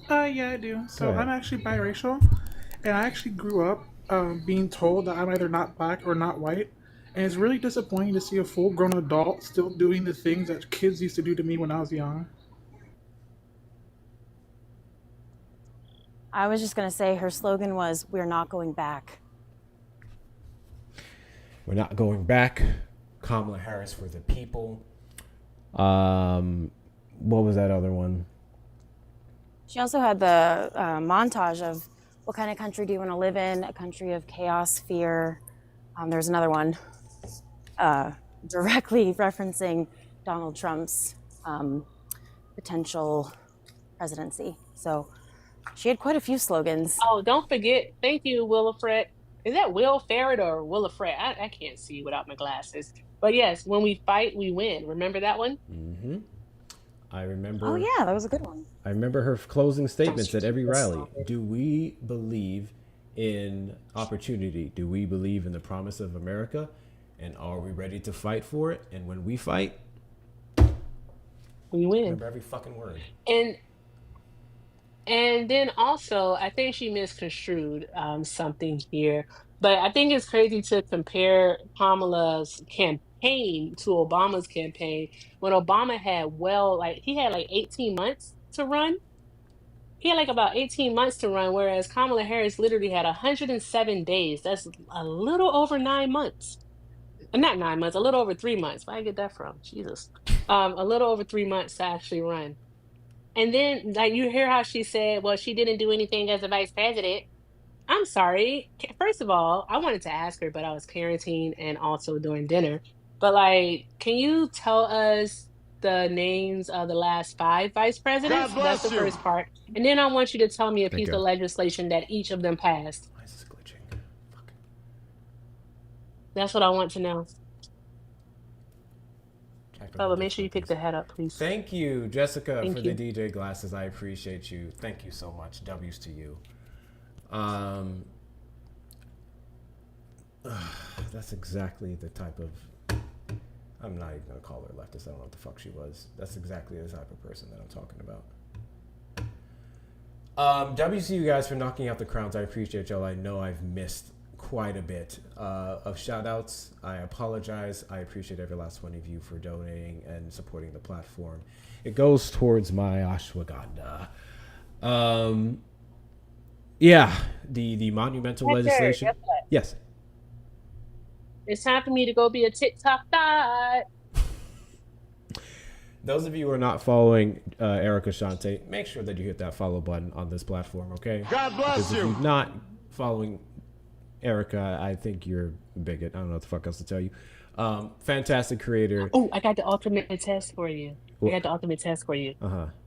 Yeah, I do. So I'm actually biracial, and I actually grew up being told that I'm either not black or not white, and it's really disappointing to see a full-grown adult still doing the things that kids used to do to me when I was young. I was just going to say her slogan was, "We're not going back." We're not going back. Kamala Harris for the people. What was that other one? She also had the montage of what kind of country do you want to live in? A country of chaos, fear. There's another one directly referencing Donald Trump's potential presidency. So she had quite a few slogans. Oh, don't forget. Thank you, Willifred. Is that Will Ferret or Willa Fred? I can't see without my glasses. But yes, when we fight, we win. Remember that one? Mm-hmm. I remember. Oh yeah, that was a good one. I remember her closing statements at every rally. Do we believe in opportunity? Do we believe in the promise of America? And are we ready to fight for it? And when we fight, we win. Remember every fucking word. And then also, I think she misconstrued something here. But I think it's crazy to compare Kamala's campaign to Obama's campaign when Obama had he had like 18 months to run. He had like about 18 months to run, whereas Kamala Harris literally had 107 days. That's a little over 9 months. Not 9 months, a little over 3 months. Where did I get that from? Jesus. A little over 3 months to actually run. And then, like, you hear how she said, well, she didn't do anything as a vice president. I'm sorry. First of all, I wanted to ask her, but I was parenting and also doing dinner. But, like, can you tell us the names of the last 5 vice presidents? That's the first part. And then I want you to tell me a piece of legislation that each of them passed. Why is this glitching? Fuck. That's what I want to know. Bubba, make sure you pick the head up, please. Thank you, Jessica, for the DJ glasses. I appreciate you. Thank you so much. W's to you. That's exactly the type of... I'm not even going to call her leftist. I don't know what the fuck she was. That's exactly the type of person that I'm talking about. W's to you guys for knocking out the crowns. I appreciate y'all. I know I've missed quite a bit of shout outs. I apologize. I appreciate every last one of you for donating and supporting the platform. It goes towards my ashwagandha. Yeah, the monumental legislation. Yes. It's time for me to go be a TikTok thot. Those of you who are not following Erica Shante, make sure that you hit that follow button on this platform, okay? God bless because you. If you're not following Erica, I think you're a bigot. I don't know what the fuck else to tell you. Fantastic creator. Oh, I got the ultimate test for you.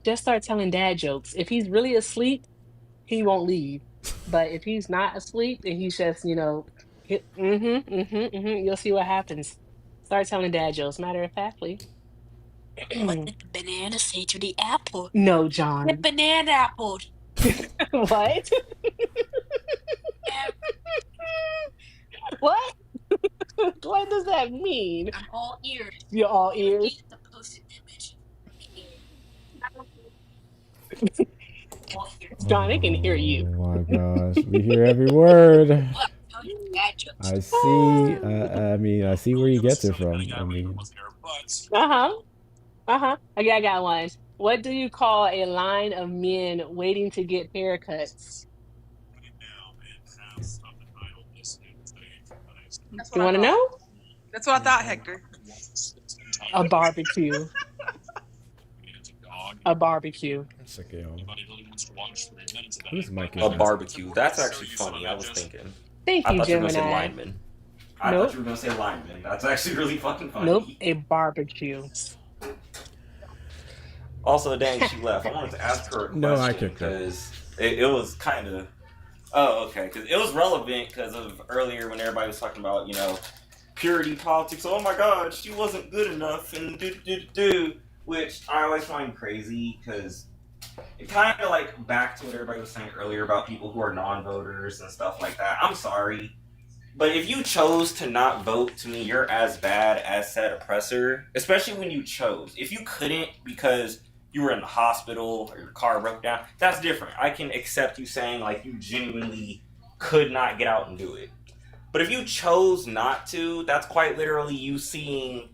Just start telling dad jokes. If he's really asleep, he won't leave. But if he's not asleep and he's just, you'll see what happens. Start telling dad jokes, matter of factly. What did the banana say to the apple? No, John. The banana apple. What? What? What does that mean? I'm all ears. You're all ears? The posted image. John, I can hear you. Oh my gosh, we hear every word. I see. I see where you get it from. I got one. What do you call a line of men waiting to get haircuts? You want to know? That's what I thought, Hector. A barbecue. A barbecue. Who's Mike? A barbecue. That's actually funny. I was thinking. Thank you, I thought you were Gemini. going to say lineman. I thought you were going to say lineman. That's actually really fucking funny. Nope, a barbecue. Also, dang, she left. I wanted to ask her a question. No, I kicked her. Because it was kind of... Oh, okay. Because it was relevant because of earlier when everybody was talking about, purity politics. Oh my God, she wasn't good enough and do. Which I always find crazy because it kind of like back to what everybody was saying earlier about people who are non-voters and stuff like that. I'm sorry. But if you chose to not vote, to me, you're as bad as said oppressor. Especially when you chose. If you couldn't because you were in the hospital or your car broke down, that's different. I can accept you saying like you genuinely could not get out and do it. But if you chose not to, that's quite literally you seeing,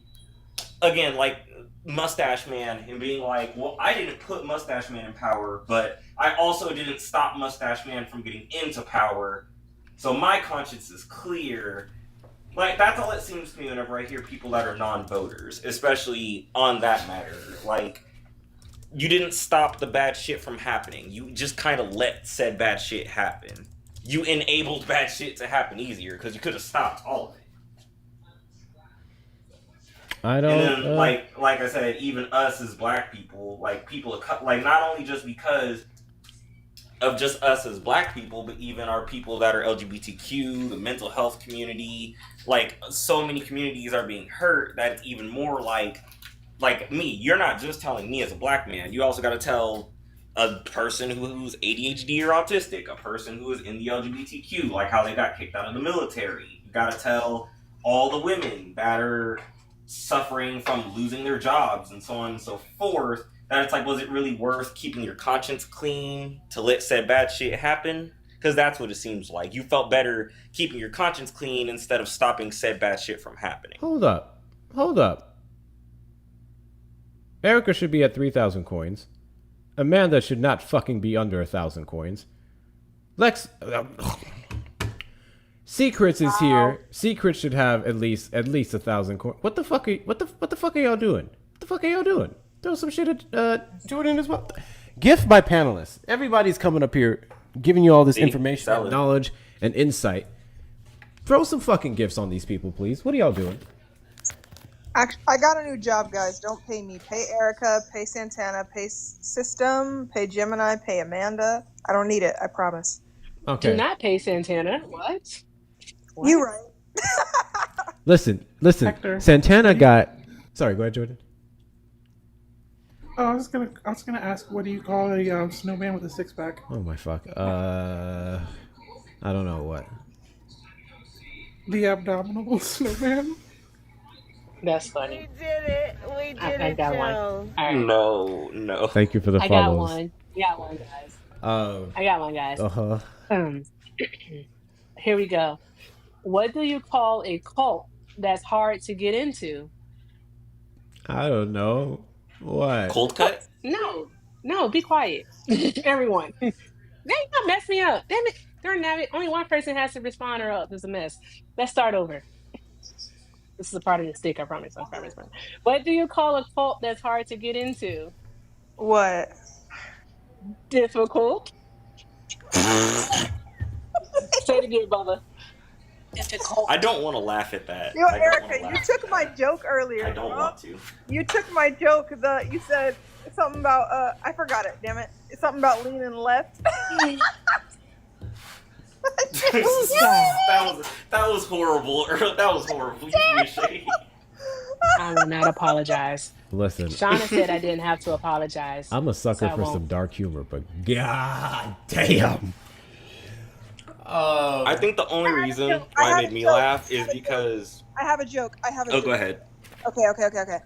again, like Mustache Man and being like, well, I didn't put Mustache Man in power, but I also didn't stop Mustache Man from getting into power. So my conscience is clear. Like, that's all it seems to me whenever I hear people that are non-voters, especially on that matter. Like, you didn't stop the bad shit from happening. You just kind of let said bad shit happen. You enabled bad shit to happen easier because you could have stopped all of it. I don't. And then, like I said, even us as black people, like people, like not only just because, of just us as black people, but even our people that are LGBTQ, the mental health community, like so many communities are being hurt that it's even more like me. You're not just telling me as a black man. You also got to tell a person who's ADHD or autistic, a person who is in the LGBTQ, like how they got kicked out of the military. You got to tell all the women that are suffering from losing their jobs and so on and so forth. That it's like, was it really worth keeping your conscience clean to let said bad shit happen? Because that's what it seems like. You felt better keeping your conscience clean instead of stopping said bad shit from happening. Hold up. Erica should be at 3,000 coins. Amanda should not fucking be under 1,000 coins. Lex, Secrets is here. Secrets should have at least 1,000 coins. What the fuck are y'all doing? What the fuck are y'all doing? Throw some shit at Jordan as well. Gift by panelists. Everybody's coming up here, giving you all this information, and knowledge, and insight. Throw some fucking gifts on these people, please. What are y'all doing? Actually, I got a new job, guys. Don't pay me. Pay Erica, pay Santana, pay System, pay Gemini, pay Amanda. I don't need it, I promise. Okay. Do not pay Santana. What? You right. Listen. Hector. Santana got... Sorry, go ahead, Jordan. Oh, I was gonna ask, what do you call a snowman with a six-pack? Oh my fuck. I don't know what. The abominable snowman. That's funny. We did it. I got one. All right. No. Thank you for the I follows. got one, guys. I got one, guys. Uh-huh. Here we go. What do you call a cult that's hard to get into? I don't know. What? Cold cut? No, be quiet. Everyone. They gonna mess me up. Damn it. Only one person has to respond or else it's a mess. Let's start over. This is a part of the stick, I promise. What do you call a cult that's hard to get into? What? Difficult. Say it again, Bubba. Difficult. I don't want to laugh at that. Yo, Erica, you took my joke earlier. I don't want to. You took my joke. You said something about I forgot it. Damn it! It's something about leaning left. that was horrible. That was horrible. I will not apologize. Listen. Shauna said I didn't have to apologize. I'm a sucker so for some dark humor, but god damn. I think the only reason why it made me laugh is because... I have a joke. Oh, go ahead. Okay.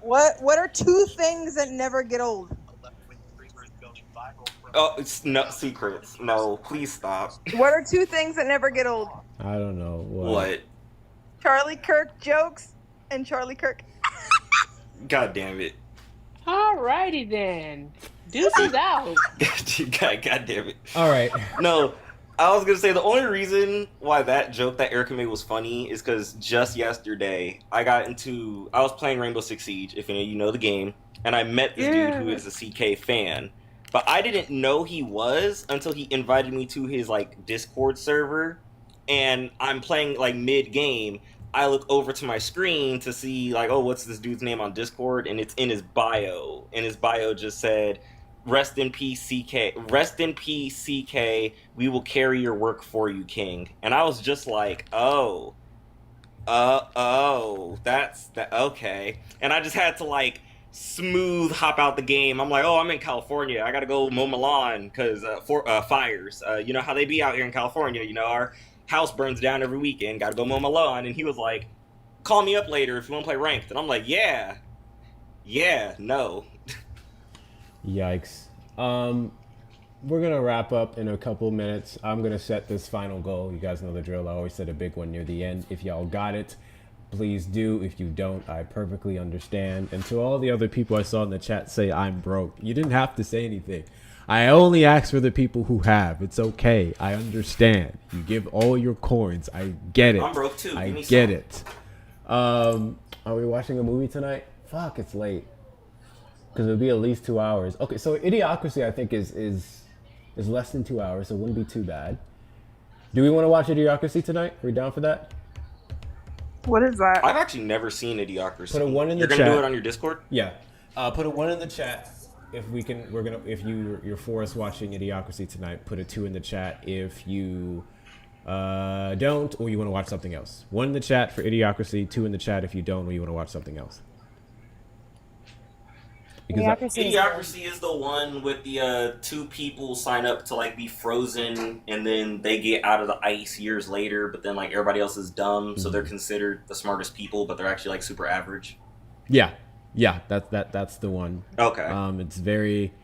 What are two things that never get old? Oh, it's no secrets. No, please stop. What are two things that never get old? I don't know. What? Charlie Kirk jokes and Charlie Kirk. God damn it. Alrighty then. Deuces out. God damn it. All right. No, I was gonna say the only reason why that joke that Erica made was funny is because just yesterday I was playing Rainbow Six Siege, if any of you know the game, and I met this dude who is a CK fan. But I didn't know he was until he invited me to his Discord server, and I'm playing mid game. I look over to my screen to see what's this dude's name on Discord, and it's in his bio. And his bio just said, "Rest in peace, CK. Rest in peace, CK. We will carry your work for you, King." And I was just like, oh, that's that. Okay. And I just had to smooth hop out the game. I'm like, oh, I'm in California. I gotta go mow my lawn because fires. You know how they be out here in California. You know, our house burns down every weekend. Gotta go mow my lawn. And he was like, call me up later if you want to play ranked. And I'm like, yeah, no. Yikes. We're gonna wrap up in a couple minutes. I'm gonna set this final goal. You guys know the drill. I always set a big one near the end. If y'all got it, please do. If you don't, I perfectly understand. And to all the other people I saw in the chat say I'm broke, you didn't have to say anything. I only ask for the people who have. It's okay. I understand. You give all your coins. I get it. I'm broke too. I get it. Are we watching a movie tonight? Fuck, it's late. Because it'll be at least 2 hours. Okay, so Idiocracy I think is less than 2 hours, so it wouldn't be too bad. Do we want to watch Idiocracy tonight? Are we down for that? What is that? I've actually never seen Idiocracy. Put a 1 in the chat. You're gonna do it on your Discord? Yeah. Put a 1 in the chat if we can, we're gonna. If you're for us watching Idiocracy tonight, put a 2 in the chat. If you don't, or you want to watch something else. 1 in the chat for Idiocracy. 2 in the chat if you don't, or you want to watch something else. Because Idiocracy is the one with the 2 people sign up to like be frozen, and then they get out of the ice years later. But then like everybody else is dumb, so they're considered the smartest people, but they're actually like super average. Yeah, that's the one. Okay. It's very.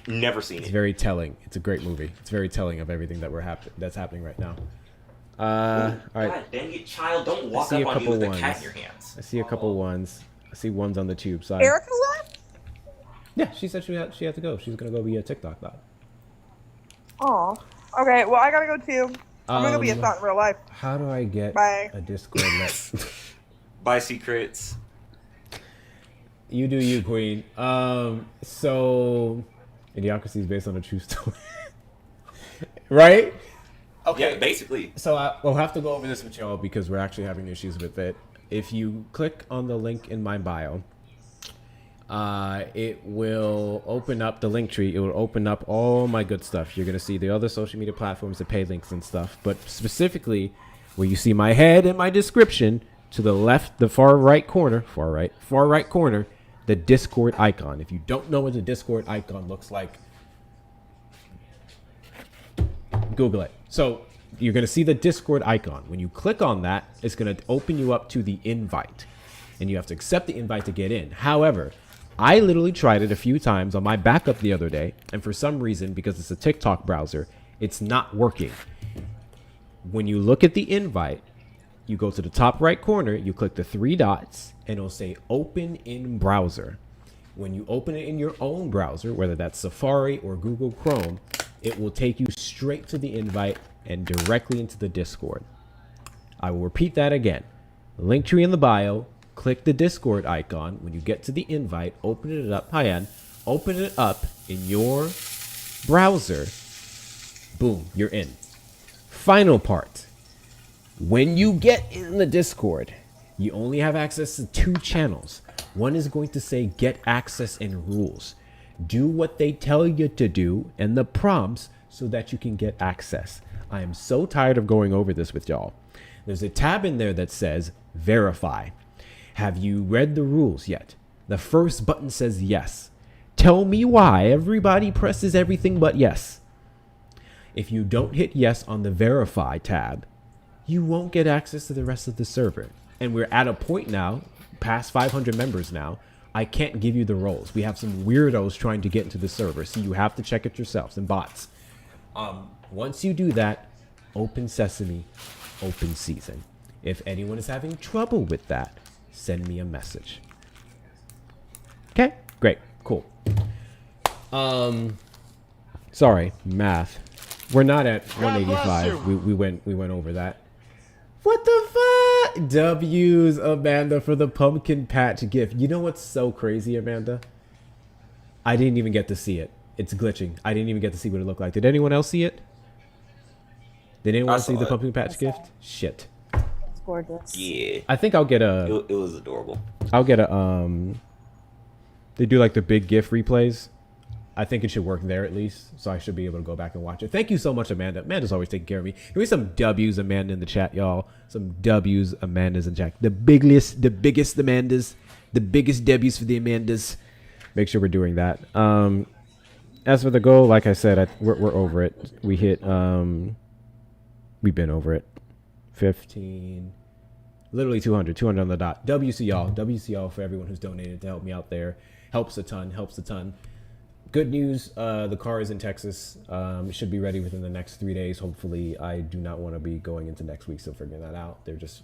Never seen it. It's very telling. It's a great movie. It's very telling of everything that that's happening right now. All right. God dang it, child! Don't walk up on me with a cat in your hands. I see a couple ones. I see ones on the tube side. Erica left? Yeah, she said she had to go. She's gonna go be a TikTok live. Oh. Okay, well, I gotta go too. I'm gonna go be a thought in real life. How do I get Bye. a Discord net? Bye, secrets. You do you, queen. So Idiocracy is based on a true story. Right? Okay, yeah, basically. So we'll have to go over this with y'all because we're actually having issues with it. If you click on the link in my bio, it will open up the link tree. It will open up all my good stuff. You're going to see the other social media platforms that pay links and stuff. But specifically, where you see my head and my description, to the left, the far right corner, the Discord icon. If you don't know what the Discord icon looks like, Google it. So you're going to see the Discord icon. When you click on that, it's going to open you up to the invite. And you have to accept the invite to get in. However, I literally tried it a few times on my backup the other day. And for some reason, because it's a TikTok browser, it's not working. When you look at the invite, you go to the top right corner, you click the 3 dots, and it'll say open in browser. When you open it in your own browser, whether that's Safari or Google Chrome, it will take you straight to the invite and directly into the Discord. I will repeat that again. Linktree in the bio, click the Discord icon. When you get to the invite, open it up. Hi, Ann. Open it up in your browser. Boom, you're in. Final part. When you get in the Discord, you only have access to 2 channels. One is going to say get access and rules. Do what they tell you to do and the prompts so that you can get access. I am so tired of going over this with y'all. There's a tab in there that says verify. Have you read the rules yet? The first button says yes. Tell me why everybody presses everything but yes. If you don't hit yes on the verify tab, you won't get access to the rest of the server. And we're at a point now, past 500 members now, I can't give you the roles. We have some weirdos trying to get into the server, so you have to check it yourselves and bots. Once you do that, open sesame, open season. If anyone is having trouble with that, send me a message. Okay, great, cool. Sorry, math. We're not at 185. We went over that. What the fuck? W's, Amanda, for the pumpkin patch gift. You know what's so crazy, Amanda? I didn't even get to see it. It's glitching. I didn't even get to see what it looked like. Did anyone else see it? Did anyone see the pumpkin patch gift? Shit. It's gorgeous. Yeah. I think I'll get a... It was adorable. I'll get a... They do like the big GIF replays. I think it should work there at least, so I should be able to go back and watch it. Thank you so much, Amanda. Amanda's always taking care of me. Give me some W's, Amanda, in the chat, y'all. Some W's, Amanda's in the chat. The biggest Amandas. The biggest W's for the Amandas. Make sure we're doing that. As for the goal, like I said, we're over it. We hit... We've been over it. 15... Literally 200 on the dot. WC y'all for everyone who's donated to help me out there. Helps a ton. Good news, the car is in Texas. It should be ready within the next 3 days. Hopefully, I do not want to be going into next week, so figuring that out. They're just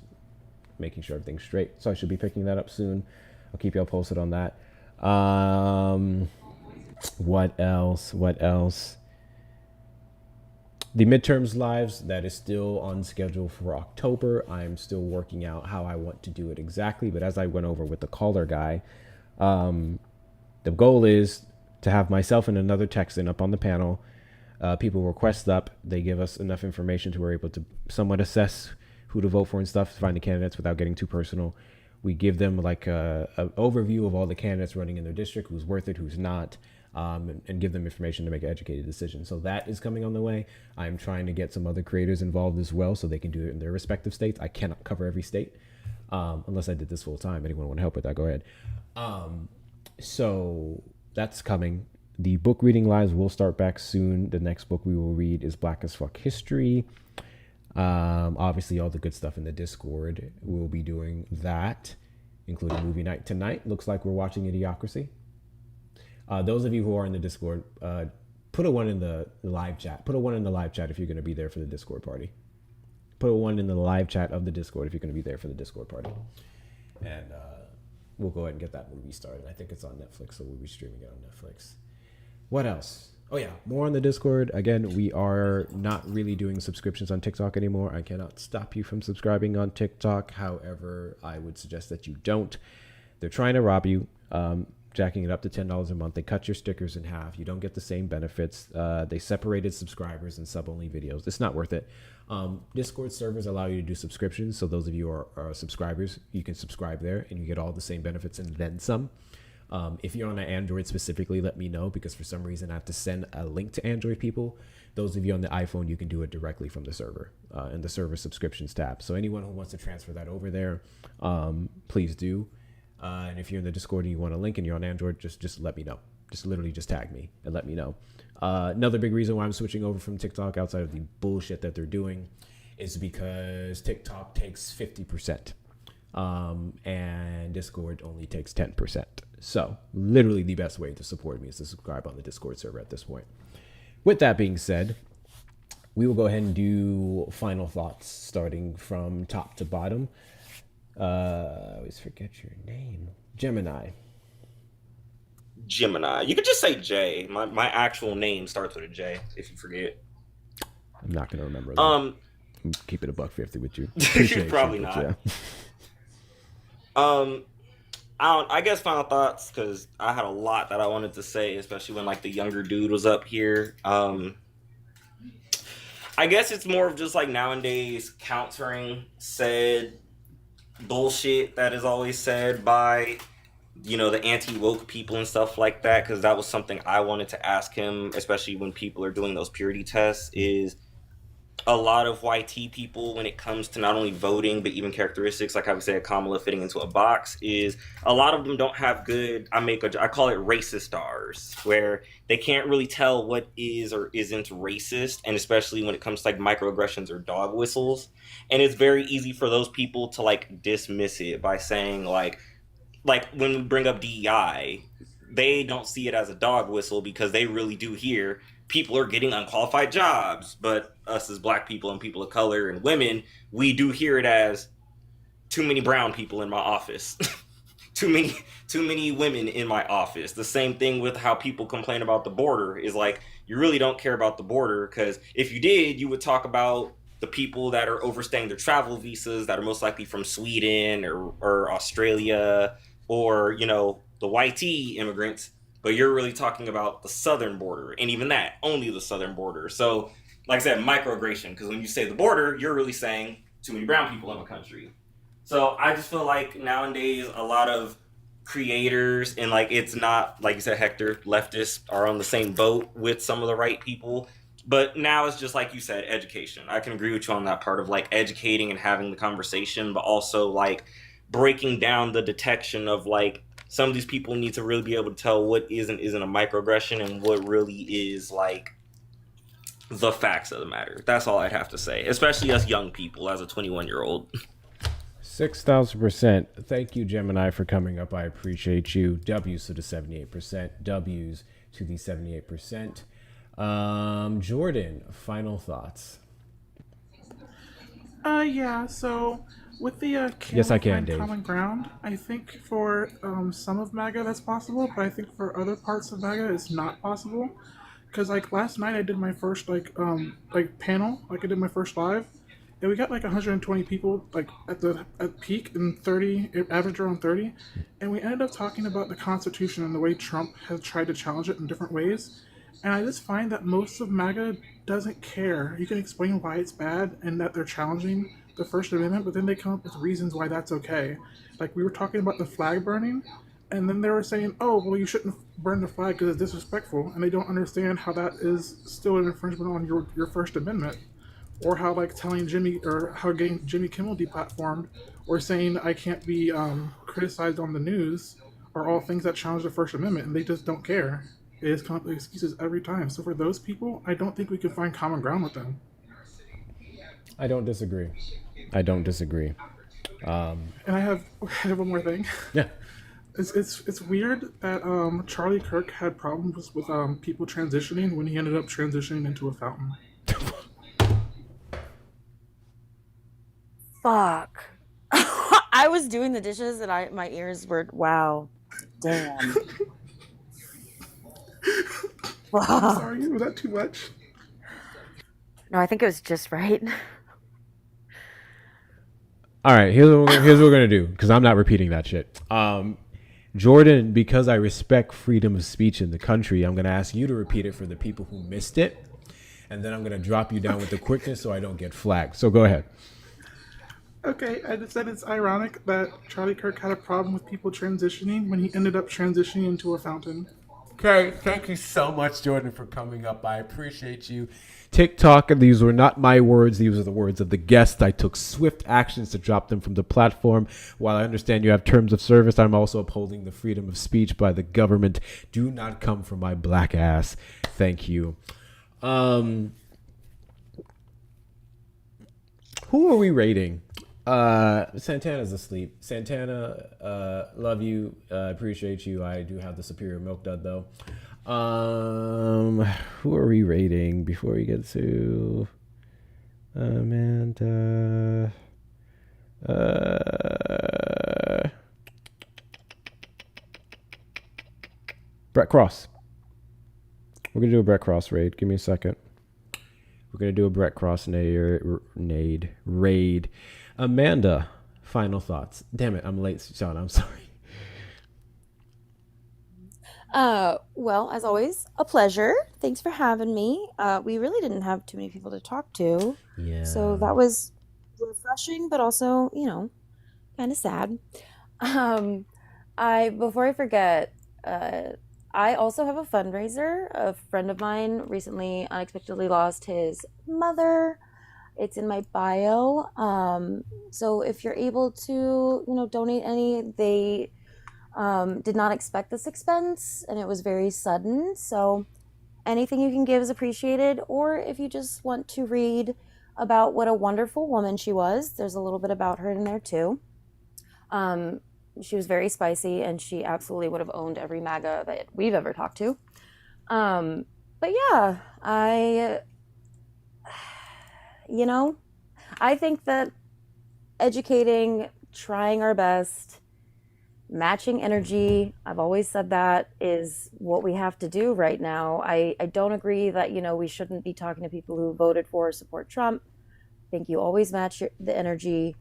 making sure everything's straight. So I should be picking that up soon. I'll keep y'all posted on that. What else? The midterms lives, that is still on schedule for October. I'm still working out how I want to do it exactly. But as I went over with the caller guy, the goal is to have myself and another Texan up on the panel. People request up. They give us enough information to we're able to somewhat assess who to vote for and stuff, find the candidates without getting too personal. We give them like an overview of all the candidates running in their district, who's worth it, who's not. and give them information to make an educated decision. So that is coming on the way. I'm trying to get some other creators involved as well so they can do it in their respective states. I cannot cover every state unless I did this full time. Anyone want to help with that, go ahead. So that's coming. The book reading lives will start back soon. The next book we will read is Black as Fuck History. Obviously, all the good stuff in the Discord. We'll be doing that, including movie night tonight. Looks like we're watching Idiocracy. Those of you who are in the Discord, put a 1 in the live chat. Put a 1 in the live chat if you're going to be there for the Discord party. Put a 1 in the live chat of the Discord if you're going to be there for the Discord party. And we'll go ahead and get that movie started. I think it's on Netflix, so we'll be streaming it on Netflix. What else? Oh yeah, more on the Discord. Again, we are not really doing subscriptions on TikTok anymore. I cannot stop you from subscribing on TikTok. However, I would suggest that you don't. They're trying to rob you, jacking it up to $10 a month. They cut your stickers in half. You don't get the same benefits. They separated subscribers and sub-only videos. It's not worth it. Discord servers allow you to do subscriptions. So those of you who are subscribers, you can subscribe there and you get all the same benefits and then some. If you're on an Android specifically, let me know, because for some reason I have to send a link to Android people. Those of you on the iPhone, you can do it directly from the server in the server subscriptions tab. So anyone who wants to transfer that over there, please do. And if you're in the Discord and you want a link and you're on Android, just let me know. Just literally just tag me and let me know. Another big reason why I'm switching over from TikTok, outside of the bullshit that they're doing, is because TikTok takes 50%. And Discord only takes 10%. So literally the best way to support me is to subscribe on the Discord server at this point. With that being said, we will go ahead and do final thoughts starting from top to bottom. I always forget your name. Gemini. You could just say J. My actual name starts with a J, if you forget. I'm not going to remember that. Keep it $1.50 with you. Appreciate Probably you, not. Yeah. I guess final thoughts, because I had a lot that I wanted to say, especially when like the younger dude was up here. I guess it's more of just like nowadays countering said bullshit that is always said by, you know, the anti-woke people and stuff like that, because that was something I wanted to ask him, especially when people are doing those purity tests, is a lot of YT people, when it comes to not only voting but even characteristics, like I would say Kamala fitting into a box, is a lot of them don't have good, I call it racist stars, where they can't really tell what is or isn't racist, and especially when it comes to like microaggressions or dog whistles. And it's very easy for those people to like dismiss it by saying like when we bring up DEI, they don't see it as a dog whistle, because they really do hear people are getting unqualified jobs. But us as black people and people of color and women, we do hear it as too many brown people in my office. too many women in my office. The same thing with how people complain about the border, is like, you really don't care about the border, because if you did, you would talk about the people that are overstaying their travel visas, that are most likely from Sweden or Australia, or, you know, the YT immigrants. But you're really talking about the southern border, and even that, only the southern border. So, like I said, microaggression, because when you say the border, you're really saying too many brown people in the country. So I just feel like nowadays a lot of creators, and like, it's not, like you said, Hector, leftists are on the same boat with some of the right people. But now it's just like you said, education. I can agree with you on that part of like educating and having the conversation, but also like breaking down the detection of like, some of these people need to really be able to tell what isn't a microaggression and what really is like the facts of the matter. That's all I'd have to say, especially us young people as a 21-year-old. 6,000%. Thank you, Gemini, for coming up. I appreciate you. W's to the 78%. W's to the 78%. Jordan, final thoughts. Yeah, so with the Yes, I can, Dave. common ground, I think for some of MAGA that's possible, but I think for other parts of MAGA it's not possible. Because like last night I did my first panel, like I did my first live, and we got like 120 people like at peak, and 30 average around 30, and we ended up talking about the Constitution and the way Trump has tried to challenge it in different ways. And I just find that most of MAGA doesn't care. You can explain why it's bad and that they're challenging the First Amendment, but then they come up with reasons why that's okay. Like we were talking about the flag burning. And then they were saying, "Oh, well, you shouldn't burn the flag because it's disrespectful," and they don't understand how that is still an infringement on your First Amendment, or how like telling Jimmy or how getting Jimmy Kimmel deplatformed, or saying I can't be criticized on the news, are all things that challenge the First Amendment, and they just don't care. It is come up with excuses every time. So for those people, I don't think we can find common ground with them. I don't disagree. I don't disagree. And I have one more thing. Yeah. It's weird that Charlie Kirk had problems with people transitioning when he ended up transitioning into a fountain. Fuck. I was doing the dishes and my ears were wow. Damn. I'm sorry, was that too much? No, I think it was just right. All right, here's what we're gonna do, because I'm not repeating that shit. Jordan, because I respect freedom of speech in the country, I'm gonna ask you to repeat it for the people who missed it, and then I'm gonna drop you down with the quickness so I don't get flagged. So go ahead. Okay, I just said it's ironic that Charlie Kirk had a problem with people transitioning when he ended up transitioning into a fountain. Okay, thank you so much, Jordan, for coming up. I appreciate you. TikTok, these were not my words. These are the words of the guest. I took swift actions to drop them from the platform. While I understand you have terms of service, I'm also upholding the freedom of speech by the government. Do not come for my black ass. Thank you. Who are we rating? Santana's asleep. Santana, love you. Appreciate you. I do have the superior milk dud though. Who are we rating before we get to Amanda? Brett Cross. We're gonna do a Brett Cross raid. Give me a second. We're gonna do a Brett Cross raid. Amanda, final thoughts. Damn it, I'm late, Sean. I'm sorry. Well, as always, a pleasure. Thanks for having me. We really didn't have too many people to talk to. Yeah. So that was refreshing, but also, kind of sad. Before I forget, I also have a fundraiser. A friend of mine recently unexpectedly lost his mother. It's in my bio. So if you're able to, donate any, they did not expect this expense and it was very sudden. So anything you can give is appreciated. Or if you just want to read about what a wonderful woman she was, there's a little bit about her in there too. She was very spicy and she absolutely would have owned every MAGA that we've ever talked to. But yeah, I think that educating, trying our best, matching energy, I've always said that is what we have to do right now. I don't agree that, we shouldn't be talking to people who voted for or support Trump. I think you always match the energy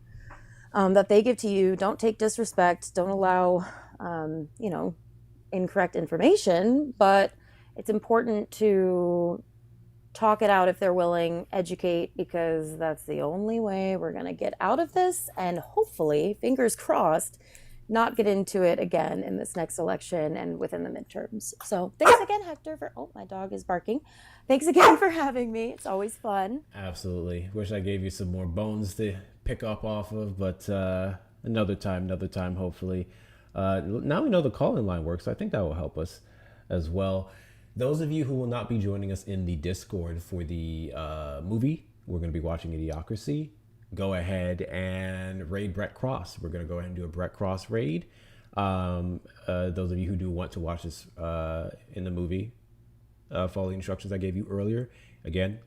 that they give to you. Don't take disrespect. Don't allow, incorrect information. But it's important to talk it out if they're willing, educate, because that's the only way we're going to get out of this and hopefully, fingers crossed, not get into it again in this next election and within the midterms. So thanks again, Hector, my dog is barking. Thanks again for having me. It's always fun. Absolutely. Wish I gave you some more bones to pick up off of, but another time, hopefully. Now we know the call-in line works, so I think that will help us as well. Those of you who will not be joining us in the Discord for the movie, we're going to be watching Idiocracy. Go ahead and raid Brett Cross. We're going to go ahead and do a Brett Cross raid. Those of you who do want to watch this in the movie, follow the instructions I gave you earlier. Again,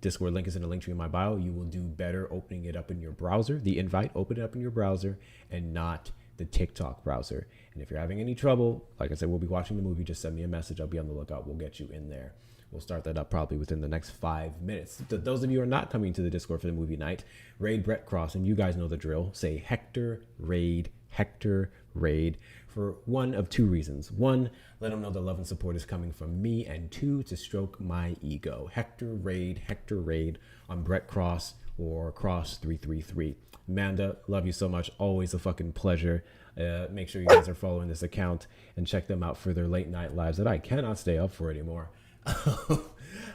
Discord link is in the link tree in my bio. You will do better opening it up in your browser. The invite, open it up in your browser and not the TikTok browser. And if you're having any trouble, like I said, we'll be watching the movie. Just send me a message. I'll be on the lookout. We'll get you in there. We'll start that up probably within the next 5 minutes. Those of you who are not coming to the Discord for the movie night, raid Brett Cross, and you guys know the drill. Say Hector Raid, for one of two reasons. One, let them know the love and support is coming from me, and two, to stroke my ego. Hector Raid on Brett Cross. or cross333. Amanda, love you so much. Always a fucking pleasure. Make sure you guys are following this account and check them out for their late night lives that I cannot stay up for anymore.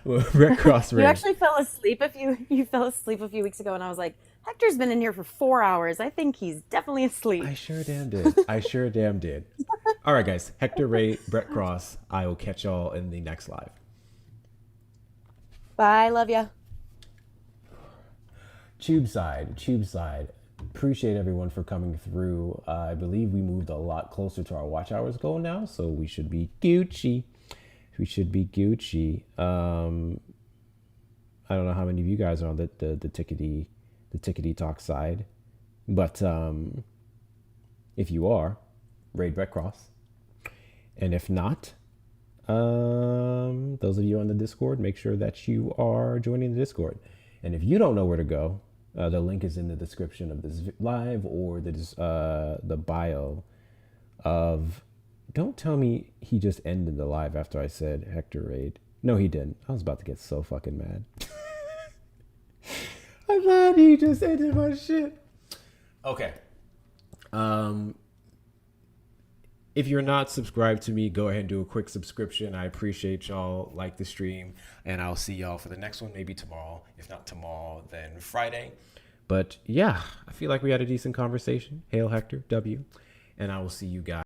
Red Cross You Ring. actually fell asleep you fell asleep a few weeks ago, and I was like, Hector's been in here for 4 hours. I think he's definitely asleep. I sure damn did. I sure damn did. All right, guys. Hector Ray, Brett Cross. I will catch y'all in the next live. Bye, love ya. Tube side. Appreciate everyone for coming through. I believe we moved a lot closer to our watch hours goal now, so we should be Gucci. I don't know how many of you guys are on the tickety talk side, but if you are, raid Brett Cross, and if not, those of you on the Discord, make sure that you are joining the Discord. And if you don't know where to go, the link is in the description of this live or the bio of. Don't tell me he just ended the live after I said Hector raid. No, he didn't. I was about to get so fucking mad. I thought he just ended my shit. Okay. If you're not subscribed to me, go ahead and do a quick subscription. I appreciate y'all. Like the stream, and I'll see y'all for the next one, maybe tomorrow. If not tomorrow, then Friday. But yeah, I feel like we had a decent conversation. Hail Hector, W. And I will see you guys.